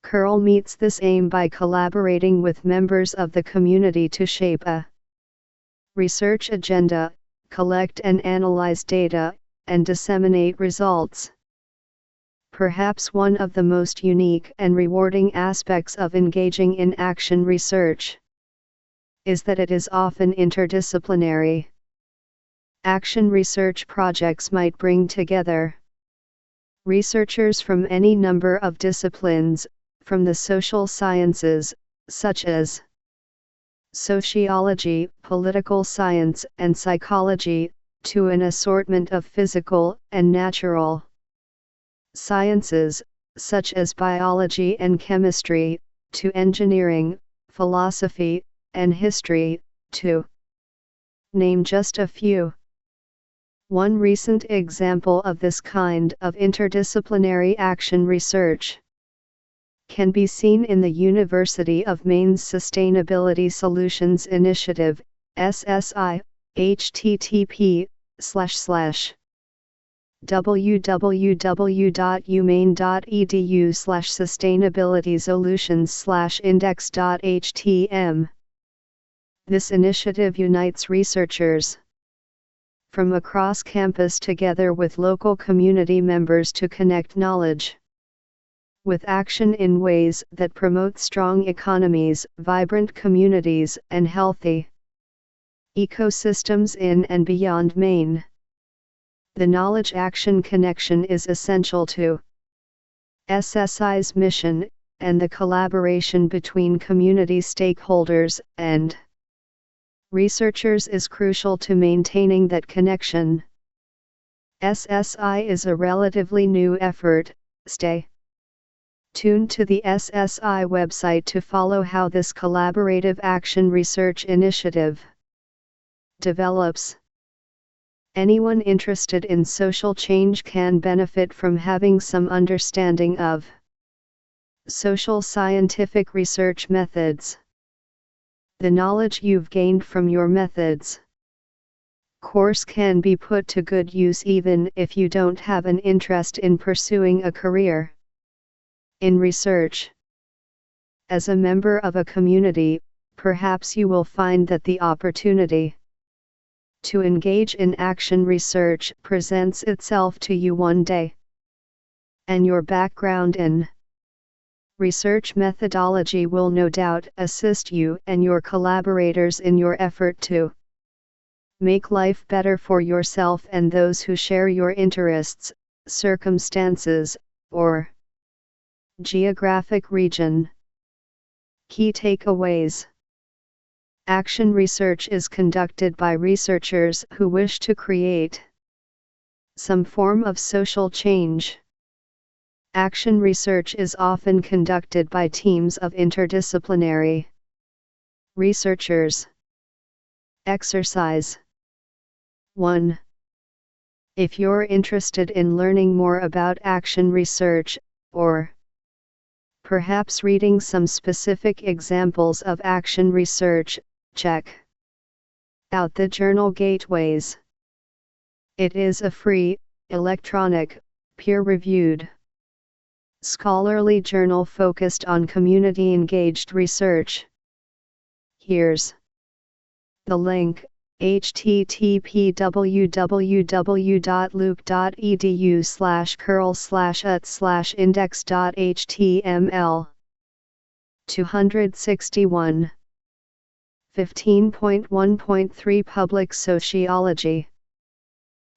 CURL meets this aim by collaborating with members of the community to shape a research agenda, collect and analyze data, and disseminate results. Perhaps one of the most unique and rewarding aspects of engaging in action research is that it is often interdisciplinary. Action research projects might bring together researchers from any number of disciplines, from the social sciences, such as sociology, political science, and psychology, to an assortment of physical and natural sciences, such as biology and chemistry, to engineering, philosophy, and history, to name just a few. One recent example of this kind of interdisciplinary action research can be seen in the University of Maine's Sustainability Solutions Initiative, SSI, http://www.umaine.edu/sustainabilitysolutions/index.htm. This initiative unites researchers from across campus together with local community members to connect knowledge with action in ways that promote strong economies, vibrant communities, and healthy Ecosystems in and beyond Maine. The knowledge-action connection is essential to SSI's mission, and the collaboration between community stakeholders and researchers is crucial to maintaining that connection. SSI is a relatively new effort. Stay tuned to the SSI website to follow how this collaborative action research initiative develops. Anyone interested in social change can benefit from having some understanding of social scientific research methods. The knowledge you've gained from your methods course can be put to good use even if you don't have an interest in pursuing a career in research. As a member of a community, perhaps you will find that the opportunity to engage in action research presents itself to you one day, and your background in research methodology will no doubt assist you and your collaborators in your effort to make life better for yourself and those who share your interests, circumstances, or geographic region. Key takeaways. Action research is conducted by researchers who wish to create some form of social change. Action research is often conducted by teams of interdisciplinary researchers. Exercise 1. If you're interested in learning more about action research, or perhaps reading some specific examples of action research, check out the Journal Gateways. It is a free, electronic, peer-reviewed, scholarly journal focused on community-engaged research. Here's the link: http://luke.edu/curl/at/index.html 261 15.1.3 Public Sociology.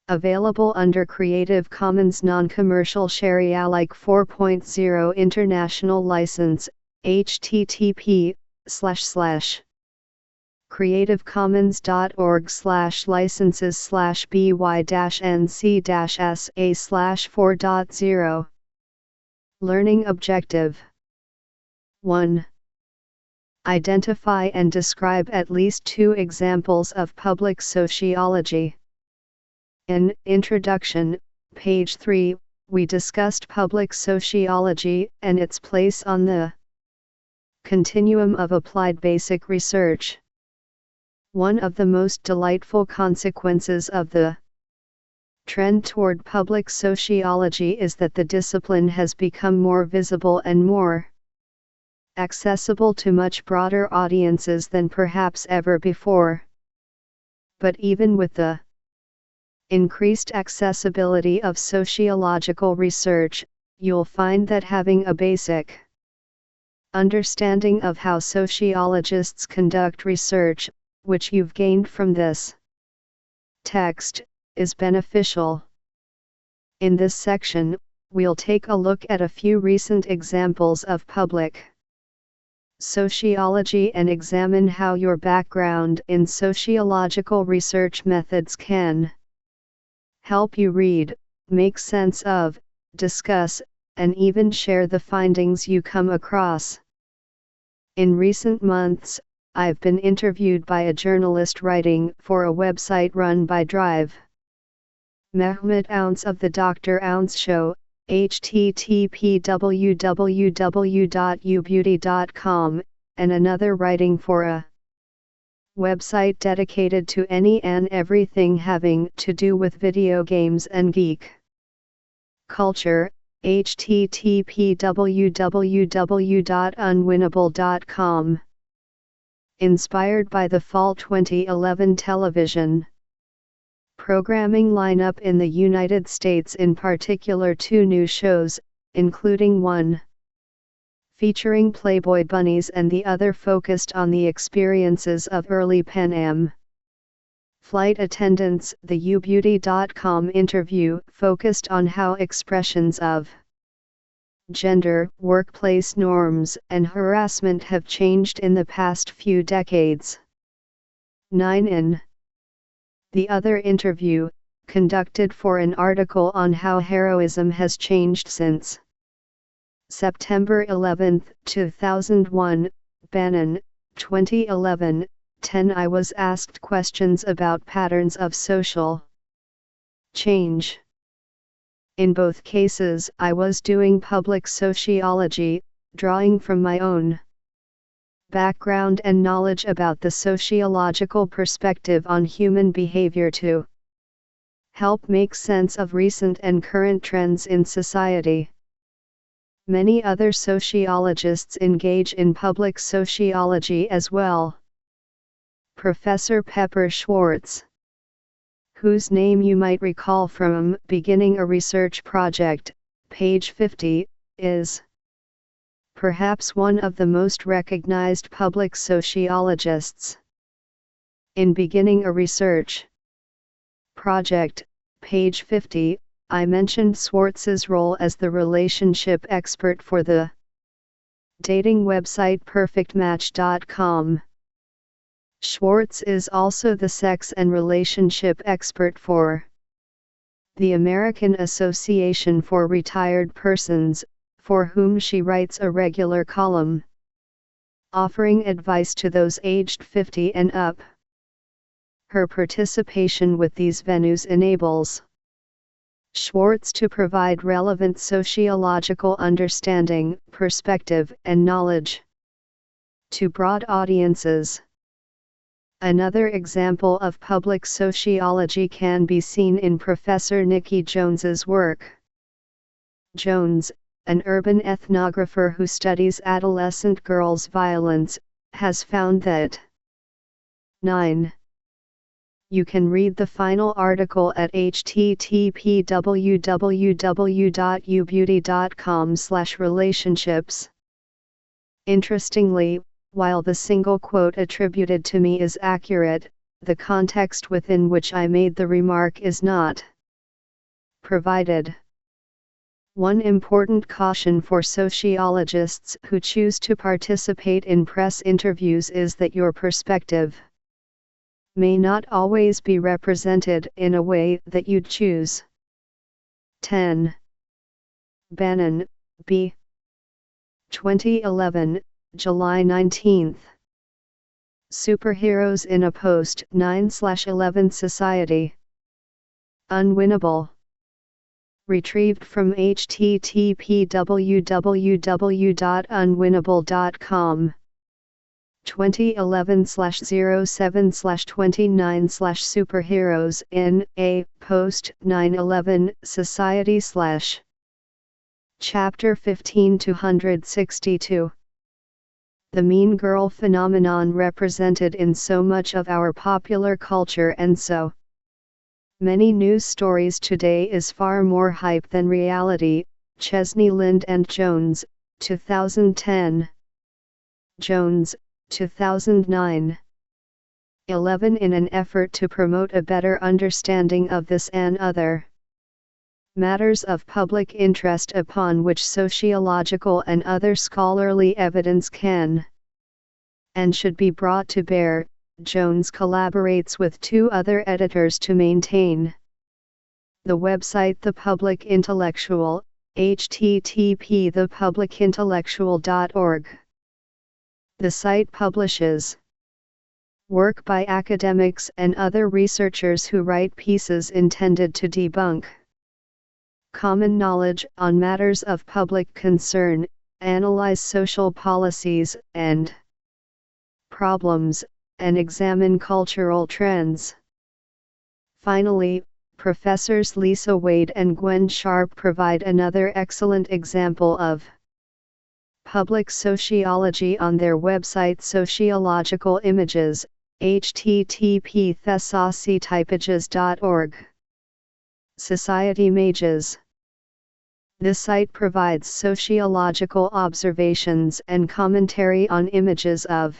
Available under Creative Commons Non-Commercial Share Alike 4.0 International License, http://creativecommons.org/licenses/by-nc-sa/4.0. Learning Objective 1. Identify and describe at least 2 examples of public sociology. In Introduction, page 3, we discussed public sociology and its place on the continuum of applied basic research. One of the most delightful consequences of the trend toward public sociology is that the discipline has become more visible and more accessible to much broader audiences than perhaps ever before. But even with the increased accessibility of sociological research, you'll find that having a basic understanding of how sociologists conduct research, which you've gained from this text, is beneficial. In this section, we'll take a look at a few recent examples of public sociology and examine how your background in sociological research methods can help you read, make sense of, discuss, and even share the findings you come across. In recent months, I've been interviewed by a journalist writing for a website run by Drive Mehmet Ounce of the Dr. Ounce Show, http://www.ubeauty.com, and another writing for a website dedicated to any and everything having to do with video games and geek culture, http://www.unwinnable.com. Inspired by the fall 2011 television programming lineup in the United States, in particular 2 new shows, including one featuring Playboy bunnies and the other focused on the experiences of early Pan Am Flight attendants. The ubeauty.com interview focused on how expressions of gender, workplace norms, and harassment have changed in the past few decades. 9 in the other interview, conducted for an article on how heroism has changed since September 11, 2001, Bannon, 2011, 10. I was asked questions about patterns of social change. In both cases, I was doing public sociology, drawing from my own background and knowledge about the sociological perspective on human behavior to help make sense of recent and current trends in society. Many other sociologists engage in public sociology as well. Professor Pepper Schwartz, whose name you might recall from Beginning a Research Project, page 50, is perhaps one of the most recognized public sociologists. In Beginning a Research Project, page 50, I mentioned Schwartz's role as the relationship expert for the dating website perfectmatch.com. Schwartz is also the sex and relationship expert for the American Association for Retired Persons, for whom she writes a regular column, offering advice to those aged 50 and up. Her participation with these venues enables Schwartz to provide relevant sociological understanding, perspective, and knowledge to broad audiences. Another example of public sociology can be seen in Professor Nikki Jones's work. Jones, an urban ethnographer who studies adolescent girls' violence, has found that 9. You can read the final article at http://ubeauty.com/relationships. Interestingly, while the single quote attributed to me is accurate, the context within which I made the remark is not provided. One important caution for sociologists who choose to participate in press interviews is that your perspective may not always be represented in a way that you'd choose. 10. Bannon, B. 2011, July 19. Superheroes in a Post-9/11 Society. Unwinnable. Retrieved from http://www.unwinnable.com. 2011/07/29/Superheroes in a Post-9/11 Society/ Chapter 15-162. The mean girl phenomenon represented in so much of our popular culture and so many news stories today is far more hype than reality. Chesney Lind and Jones, 2010. Jones, 2009. 11. In an effort to promote a better understanding of this and other matters of public interest upon which sociological and other scholarly evidence can and should be brought to bear, Jones collaborates with 2 other editors to maintain the website The Public Intellectual, http://thepublicintellectual.org. The site publishes work by academics and other researchers who write pieces intended to debunk common knowledge on matters of public concern, analyze social policies and problems, and examine cultural trends. Finally, Professors Lisa Wade and Gwen Sharp provide another excellent example of public sociology on their website Sociological Images, http://thesocitypages.org. Society Images. This site provides sociological observations and commentary on images of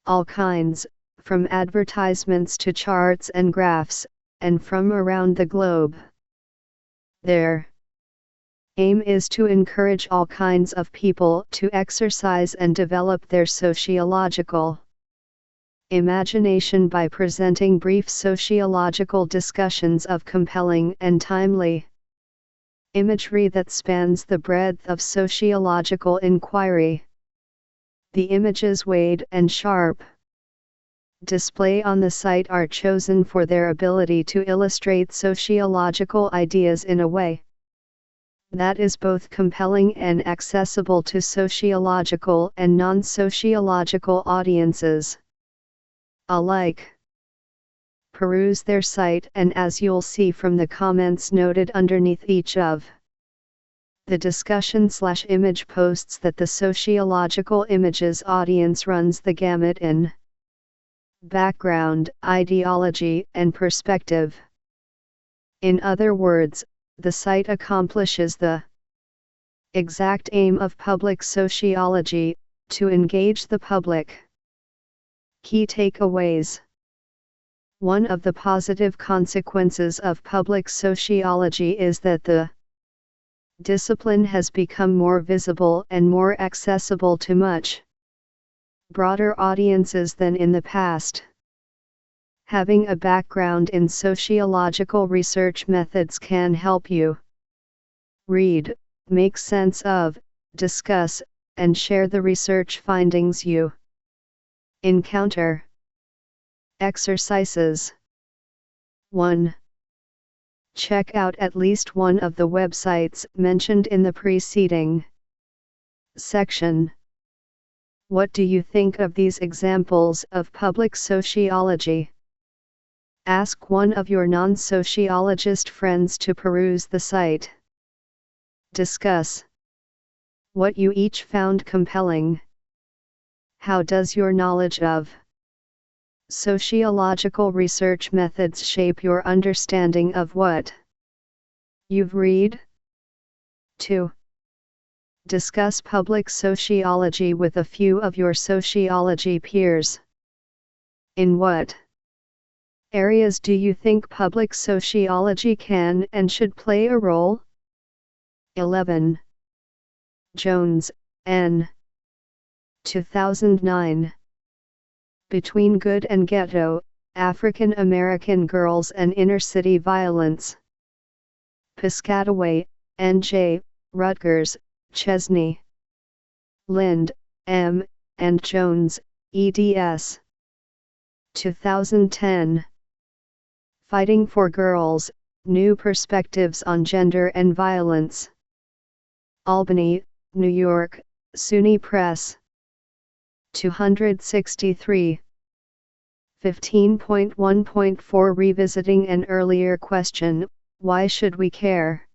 all kinds, from advertisements to charts and graphs, and from around the globe. Their aim is to encourage all kinds of people to exercise and develop their sociological imagination by presenting brief sociological discussions of compelling and timely imagery that spans the breadth of sociological inquiry. The images, weighed and sharp display on the site, are chosen for their ability to illustrate sociological ideas in a way that is both compelling and accessible to sociological and non-sociological audiences alike. Peruse their site, and as you'll see from the comments noted underneath each of the discussion/image posts, that the sociological images audience runs the gamut in background, ideology, and perspective. In other words, the site accomplishes the exact aim of public sociology, to engage the public. Key takeaways. One of the positive consequences of public sociology is that the discipline has become more visible and more accessible to much broader audiences than in the past. Having a background in sociological research methods can help you read, make sense of, discuss, and share the research findings you encounter. Exercises. 1. Check out at least one of the websites mentioned in the preceding section. What do you think of these examples of public sociology? Ask one of your non-sociologist friends to peruse the site. Discuss what you each found compelling. How does your knowledge of sociological research methods shape your understanding of what you've read? 2. Discuss public sociology with a few of your sociology peers. In what areas do you think public sociology can and should play a role? 11. Jones, N. 2009. Between Good and Ghetto, African American Girls and Inner City Violence. Piscataway, N.J., Rutgers, Chesney. Lind, M., and Jones, eds. 2010. Fighting for Girls, New Perspectives on Gender and Violence. Albany, New York, SUNY Press. 263. 15.1.4 Revisiting an earlier question, why should we care?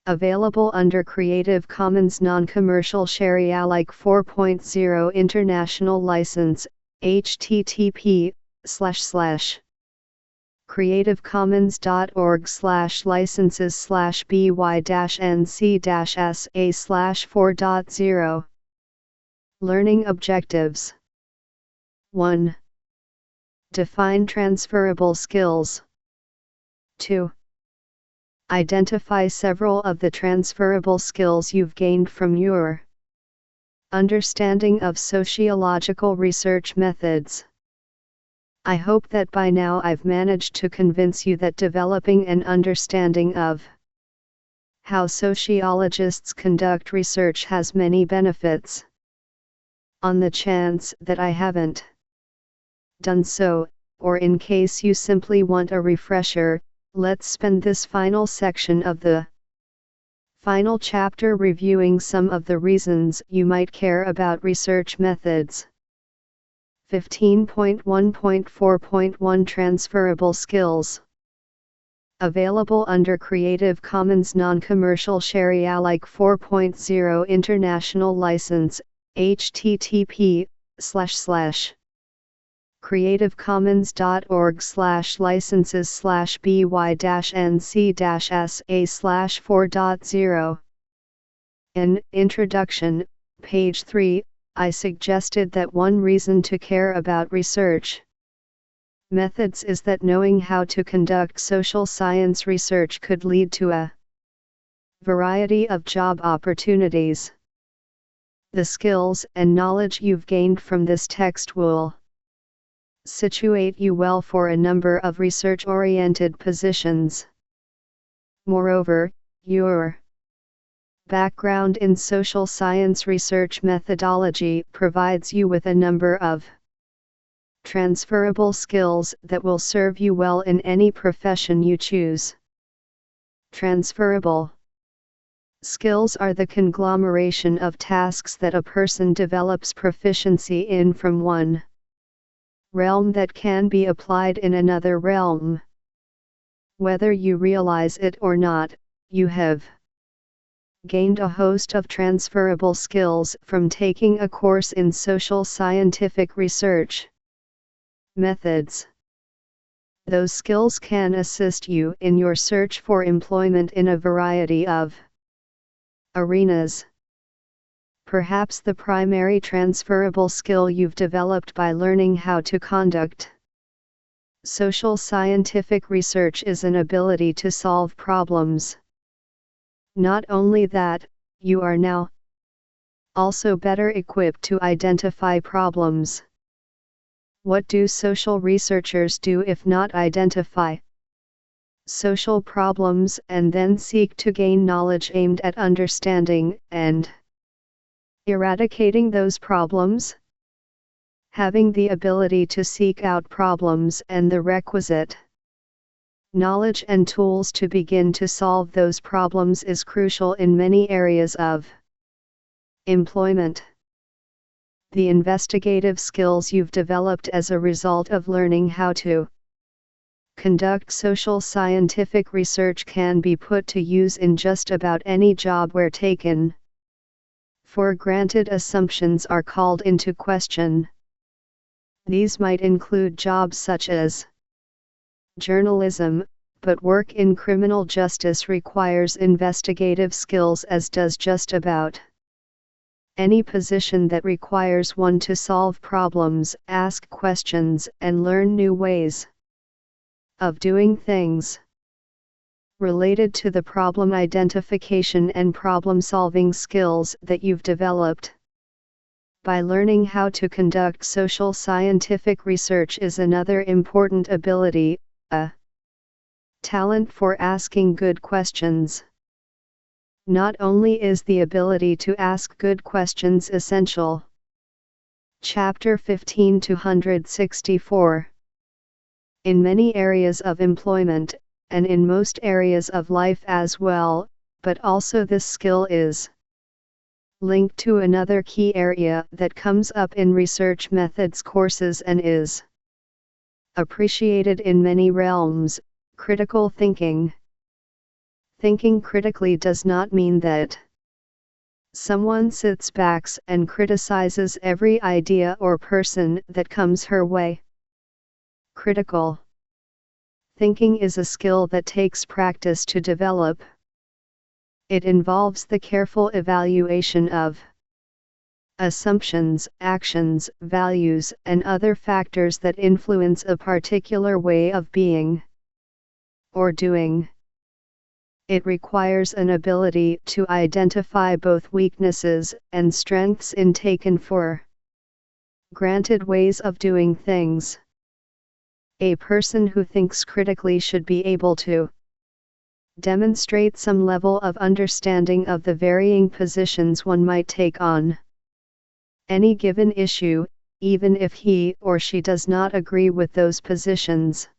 Available under Creative Commons Non-Commercial Share Alike 4.0 International License, http://creativecommons.org/by-nc-sa/4.0. Learning Objectives. 1. Define transferable skills. 2. Identify several of the transferable skills you've gained from your understanding of sociological research methods. I hope that by now I've managed to convince you that developing an understanding of how sociologists conduct research has many benefits. On the chance that I haven't done so, or in case you simply want a refresher, let's spend this final section of the final chapter reviewing some of the reasons you might care about research methods. 15.1.4.1 Transferable Skills. Available under Creative Commons Non-Commercial Share Alike 4.0 International License, http://creativecommons.org/licenses/by-nc-sa/4.0. In Introduction, page 3, I suggested that one reason to care about research methods is that knowing how to conduct social science research could lead to a variety of job opportunities. The skills and knowledge you've gained from this text will situate you well for a number of research-oriented positions. Moreover, your background in social science research methodology provides you with a number of transferable skills that will serve you well in any profession you choose. Transferable skills are the conglomeration of tasks that a person develops proficiency in from one realm that can be applied in another realm. Whether you realize it or not, you have gained a host of transferable skills from taking a course in social scientific research methods. Those skills can assist you in your search for employment in a variety of arenas. Perhaps the primary transferable skill you've developed by learning how to conduct social scientific research is an ability to solve problems. Not only that, you are now also better equipped to identify problems. What do social researchers do if not identify social problems and then seek to gain knowledge aimed at understanding and eradicating those problems? Having the ability to seek out problems and the requisite knowledge and tools to begin to solve those problems is crucial in many areas of employment. The investigative skills you've developed as a result of learning how to conduct social scientific research can be put to use in just about any job where taken for granted assumptions are called into question. These might include jobs such as journalism, but work in criminal justice requires investigative skills, as does just about any position that requires one to solve problems, ask questions, and learn new ways of doing things. Related to the problem identification and problem-solving skills that you've developed by learning how to conduct social scientific research is another important ability, a talent for asking good questions. Not only is the ability to ask good questions essential. Chapter 15-264. In many areas of employment, and in most areas of life as well, but also this skill is linked to another key area that comes up in research methods courses and is appreciated in many realms: critical thinking. Thinking critically does not mean that someone sits back and criticizes every idea or person that comes her way. Critical thinking is a skill that takes practice to develop. It involves the careful evaluation of assumptions, actions, values, and other factors that influence a particular way of being or doing. It requires an ability to identify both weaknesses and strengths in taken for granted ways of doing things. A person who thinks critically should be able to demonstrate some level of understanding of the varying positions one might take on any given issue, even if he or she does not agree with those positions.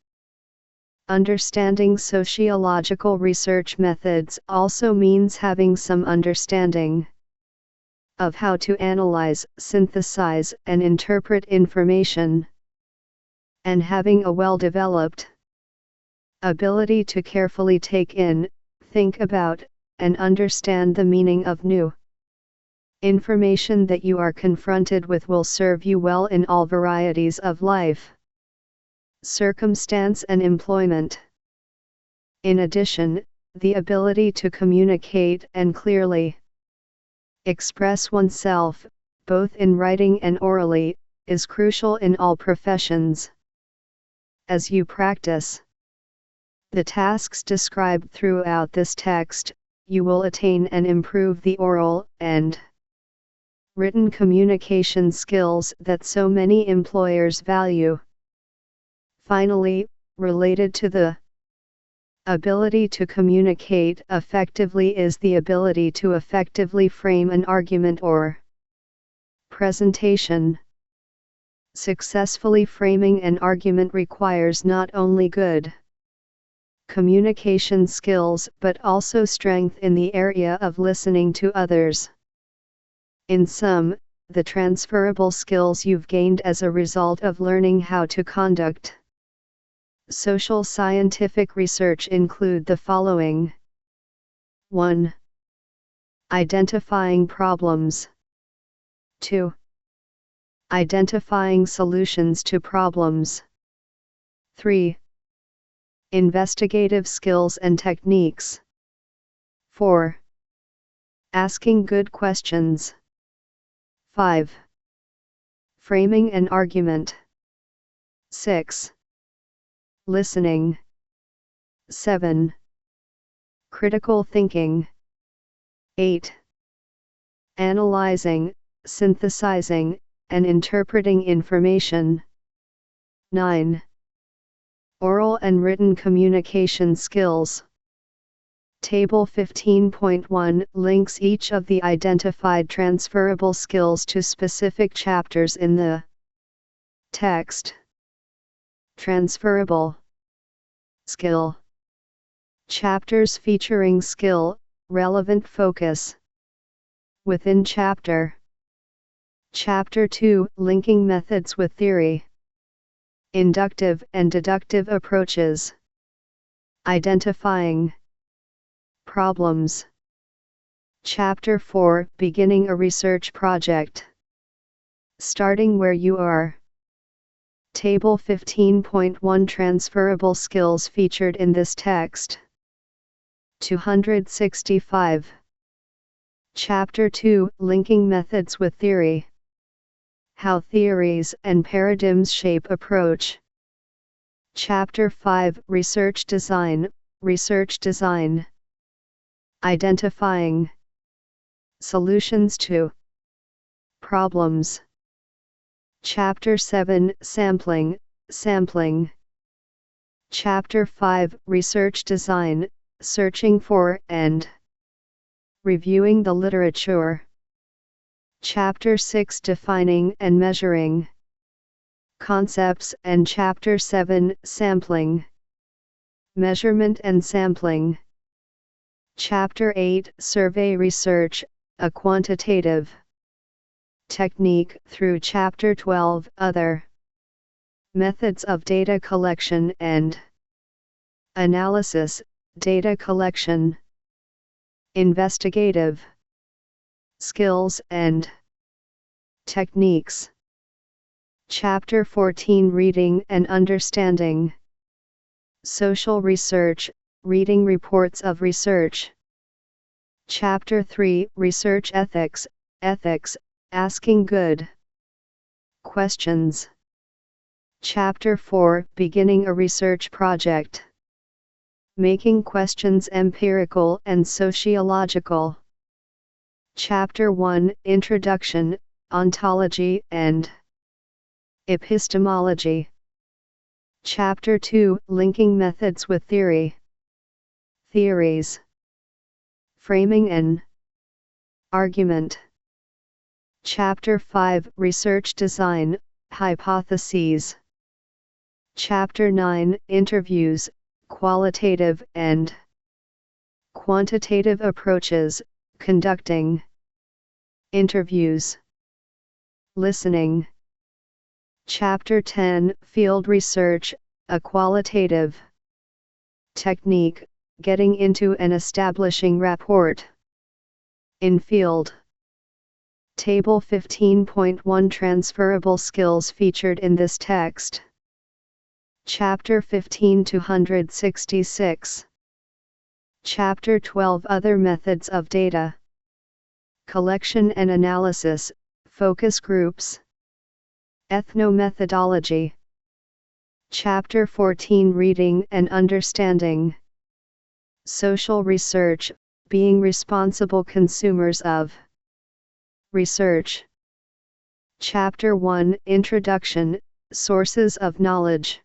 Understanding sociological research methods also means having some understanding of how to analyze, synthesize, and interpret information, and having a well-developed ability to carefully take in, think about, and understand the meaning of new information that you are confronted with will serve you well in all varieties of life, circumstance, and employment. In addition, the ability to communicate and clearly express oneself, both in writing and orally, is crucial in all professions. As you practice the tasks described throughout this text, you will attain and improve the oral and written communication skills that so many employers value. Finally, related to the ability to communicate effectively is the ability to effectively frame an argument or presentation. Successfully framing an argument requires not only good communication skills but also strength in the area of listening to others. In sum, the transferable skills you've gained as a result of learning how to conduct social scientific research include the following. 1. Identifying problems. 2. Identifying solutions to problems. 3. Investigative skills and techniques. 4. Asking good questions. 5. Framing an argument. 6. Listening. 7. Critical thinking. 8. Analyzing, synthesizing, and interpreting information. 9. Oral and written communication skills. Table 15.1 links each of the identified transferable skills to specific chapters in the text. Transferable skill. Chapters featuring skill, relevant focus. Within chapter. Chapter 2 Linking methods with theory. Inductive and deductive approaches. Identifying problems. Chapter 4 Beginning a research project. Starting where you are. Table 15.1 Transferable skills featured in this text. 265. Chapter 2 Linking methods with theory. How theories and paradigms shape approach. Chapter 5 Research design. Research design. Identifying solutions to problems. Chapter 7 Sampling. Sampling. Chapter 5 Research design. Searching for and reviewing the literature. Chapter 6 Defining and measuring concepts, and Chapter 7 Sampling, measurement and sampling. Chapter 8 Survey research, a quantitative technique through Chapter 12 Other methods of data collection and analysis, data collection. Investigative skills and techniques. Chapter 14 Reading and understanding. Social research, reading reports of research. Chapter 3 Research ethics, ethics, asking good questions. Chapter 4 Beginning a research project. Making questions empirical and sociological. Chapter 1 Introduction, Ontology and Epistemology. Chapter 2 Linking methods with theory. Theories. Framing an argument. Chapter 5 Research design, hypotheses. Chapter 9 Interviews, qualitative and quantitative approaches, conducting interviews. Listening. Chapter 10 Field research, a qualitative technique, getting into and establishing rapport in field. Table 15.1 Transferable skills featured in this text. Chapter 15 266. Chapter 12 Other methods of data collection and analysis, Focus groups. Ethnomethodology. Chapter 14 Reading and Understanding. Social research, being responsible consumers of research. Chapter 1 Introduction, Sources of Knowledge.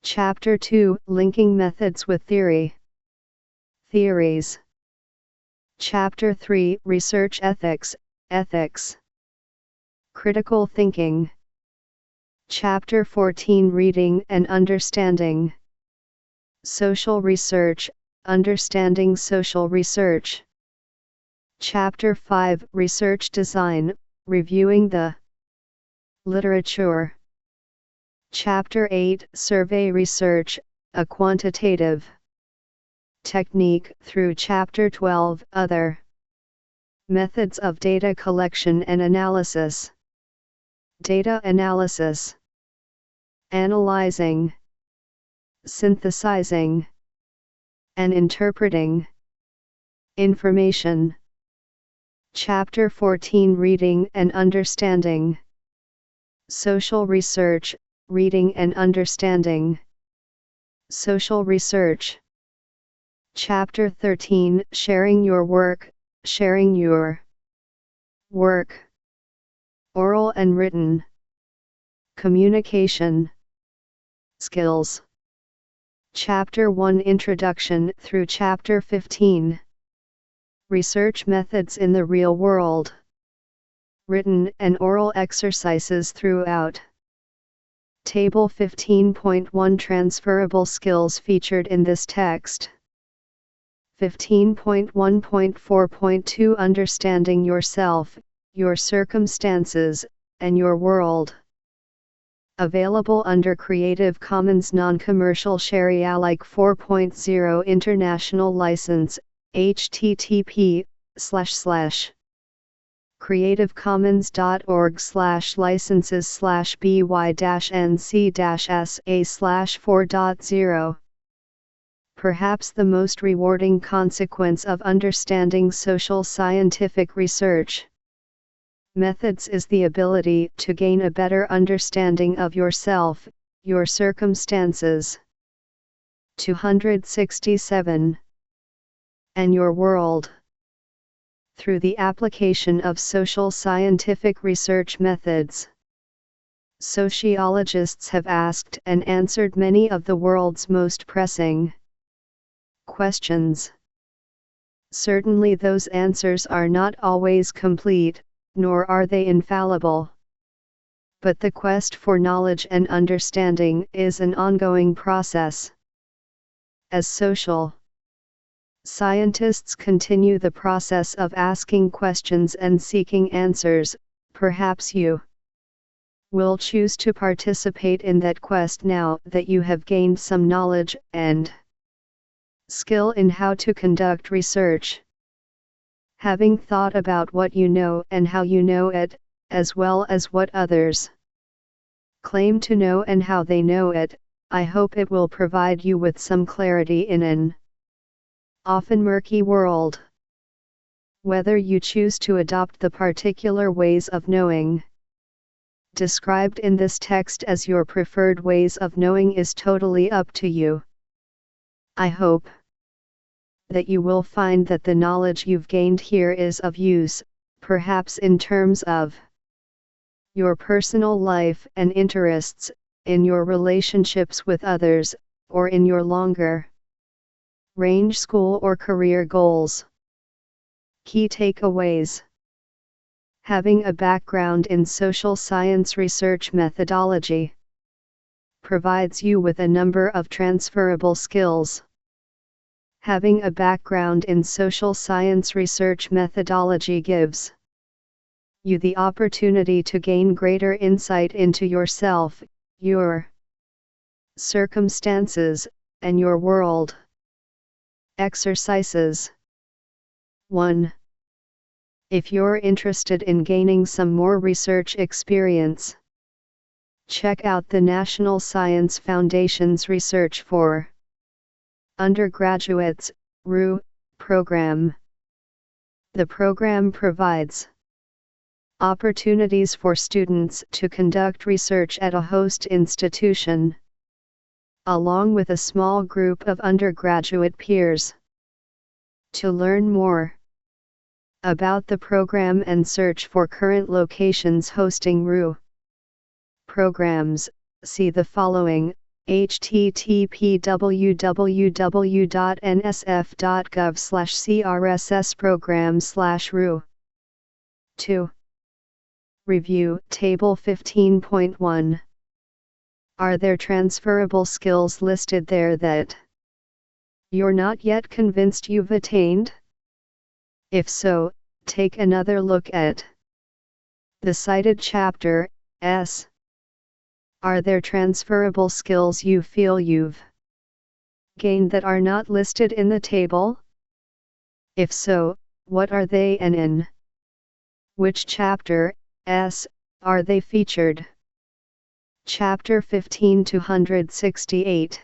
Chapter 2 Linking Methods with Theory. Theories. Chapter 3 Research Ethics, Ethics. Critical Thinking. Chapter 14 Reading and Understanding. Social Research, Understanding Social Research. Chapter 5 Research Design, Reviewing the Literature. Chapter 8 Survey Research, a Quantitative Technique through Chapter 12 Other Methods of Data Collection and Analysis. Data Analysis. Analyzing, Synthesizing, and Interpreting Information. Chapter 14 Reading and Understanding. Social Research, Reading and Understanding. Social Research. Chapter 13 Sharing Your Work, Sharing Your Work. Oral and Written Communication Skills. Chapter 1 Introduction through Chapter 15 Research Methods in the Real World. Written and oral exercises throughout. Table 15.1 Transferable skills featured in this text. 15.1.4.2 Understanding yourself, your circumstances, and your world. Available under Creative Commons Non-Commercial Share Alike 4.0 International License, http://creativecommons.org/by-nc-sa/4.0. Perhaps the most rewarding consequence of understanding social scientific research methods is the ability to gain a better understanding of yourself, your circumstances. 267. And your world. Through the application of social scientific research methods, sociologists have asked and answered many of the world's most pressing questions. Certainly those answers are not always complete, nor are they infallible. But the quest for knowledge and understanding is an ongoing process. As social scientists continue the process of asking questions and seeking answers, perhaps you will choose to participate in that quest now that you have gained some knowledge and skill in how to conduct research. Having thought about what you know and how you know it, as well as what others claim to know and how they know it, I hope it will provide you with some clarity in an often murky world. Whether you choose to adopt the particular ways of knowing described in this text as your preferred ways of knowing is totally up to you. I hope that you will find that the knowledge you've gained here is of use, perhaps in terms of your personal life and interests, in your relationships with others, or in your longer range school or career goals. Key takeaways. Having a background in social science research methodology provides you with a number of transferable skills. Having a background in social science research methodology gives you the opportunity to gain greater insight into yourself, your circumstances, and your world. Exercises. 1. If you're interested in gaining some more research experience, check out the National Science Foundation's Research for Undergraduates (RU) program. The program provides Opportunities for students to conduct research at a host institution, along with a small group of undergraduate peers. To learn more about the program and search for current locations hosting RU programs, see the following: http://www.nsf.gov/crssprogram/RU. 2. Review Table 15.1. Are there transferable skills listed there that you're not yet convinced you've attained? If so, take another look at the cited chapter. S. Are there transferable skills you feel you've gained that are not listed in the table? If so, what are they and in which chapter? S. Are they featured? Chapter 15-168.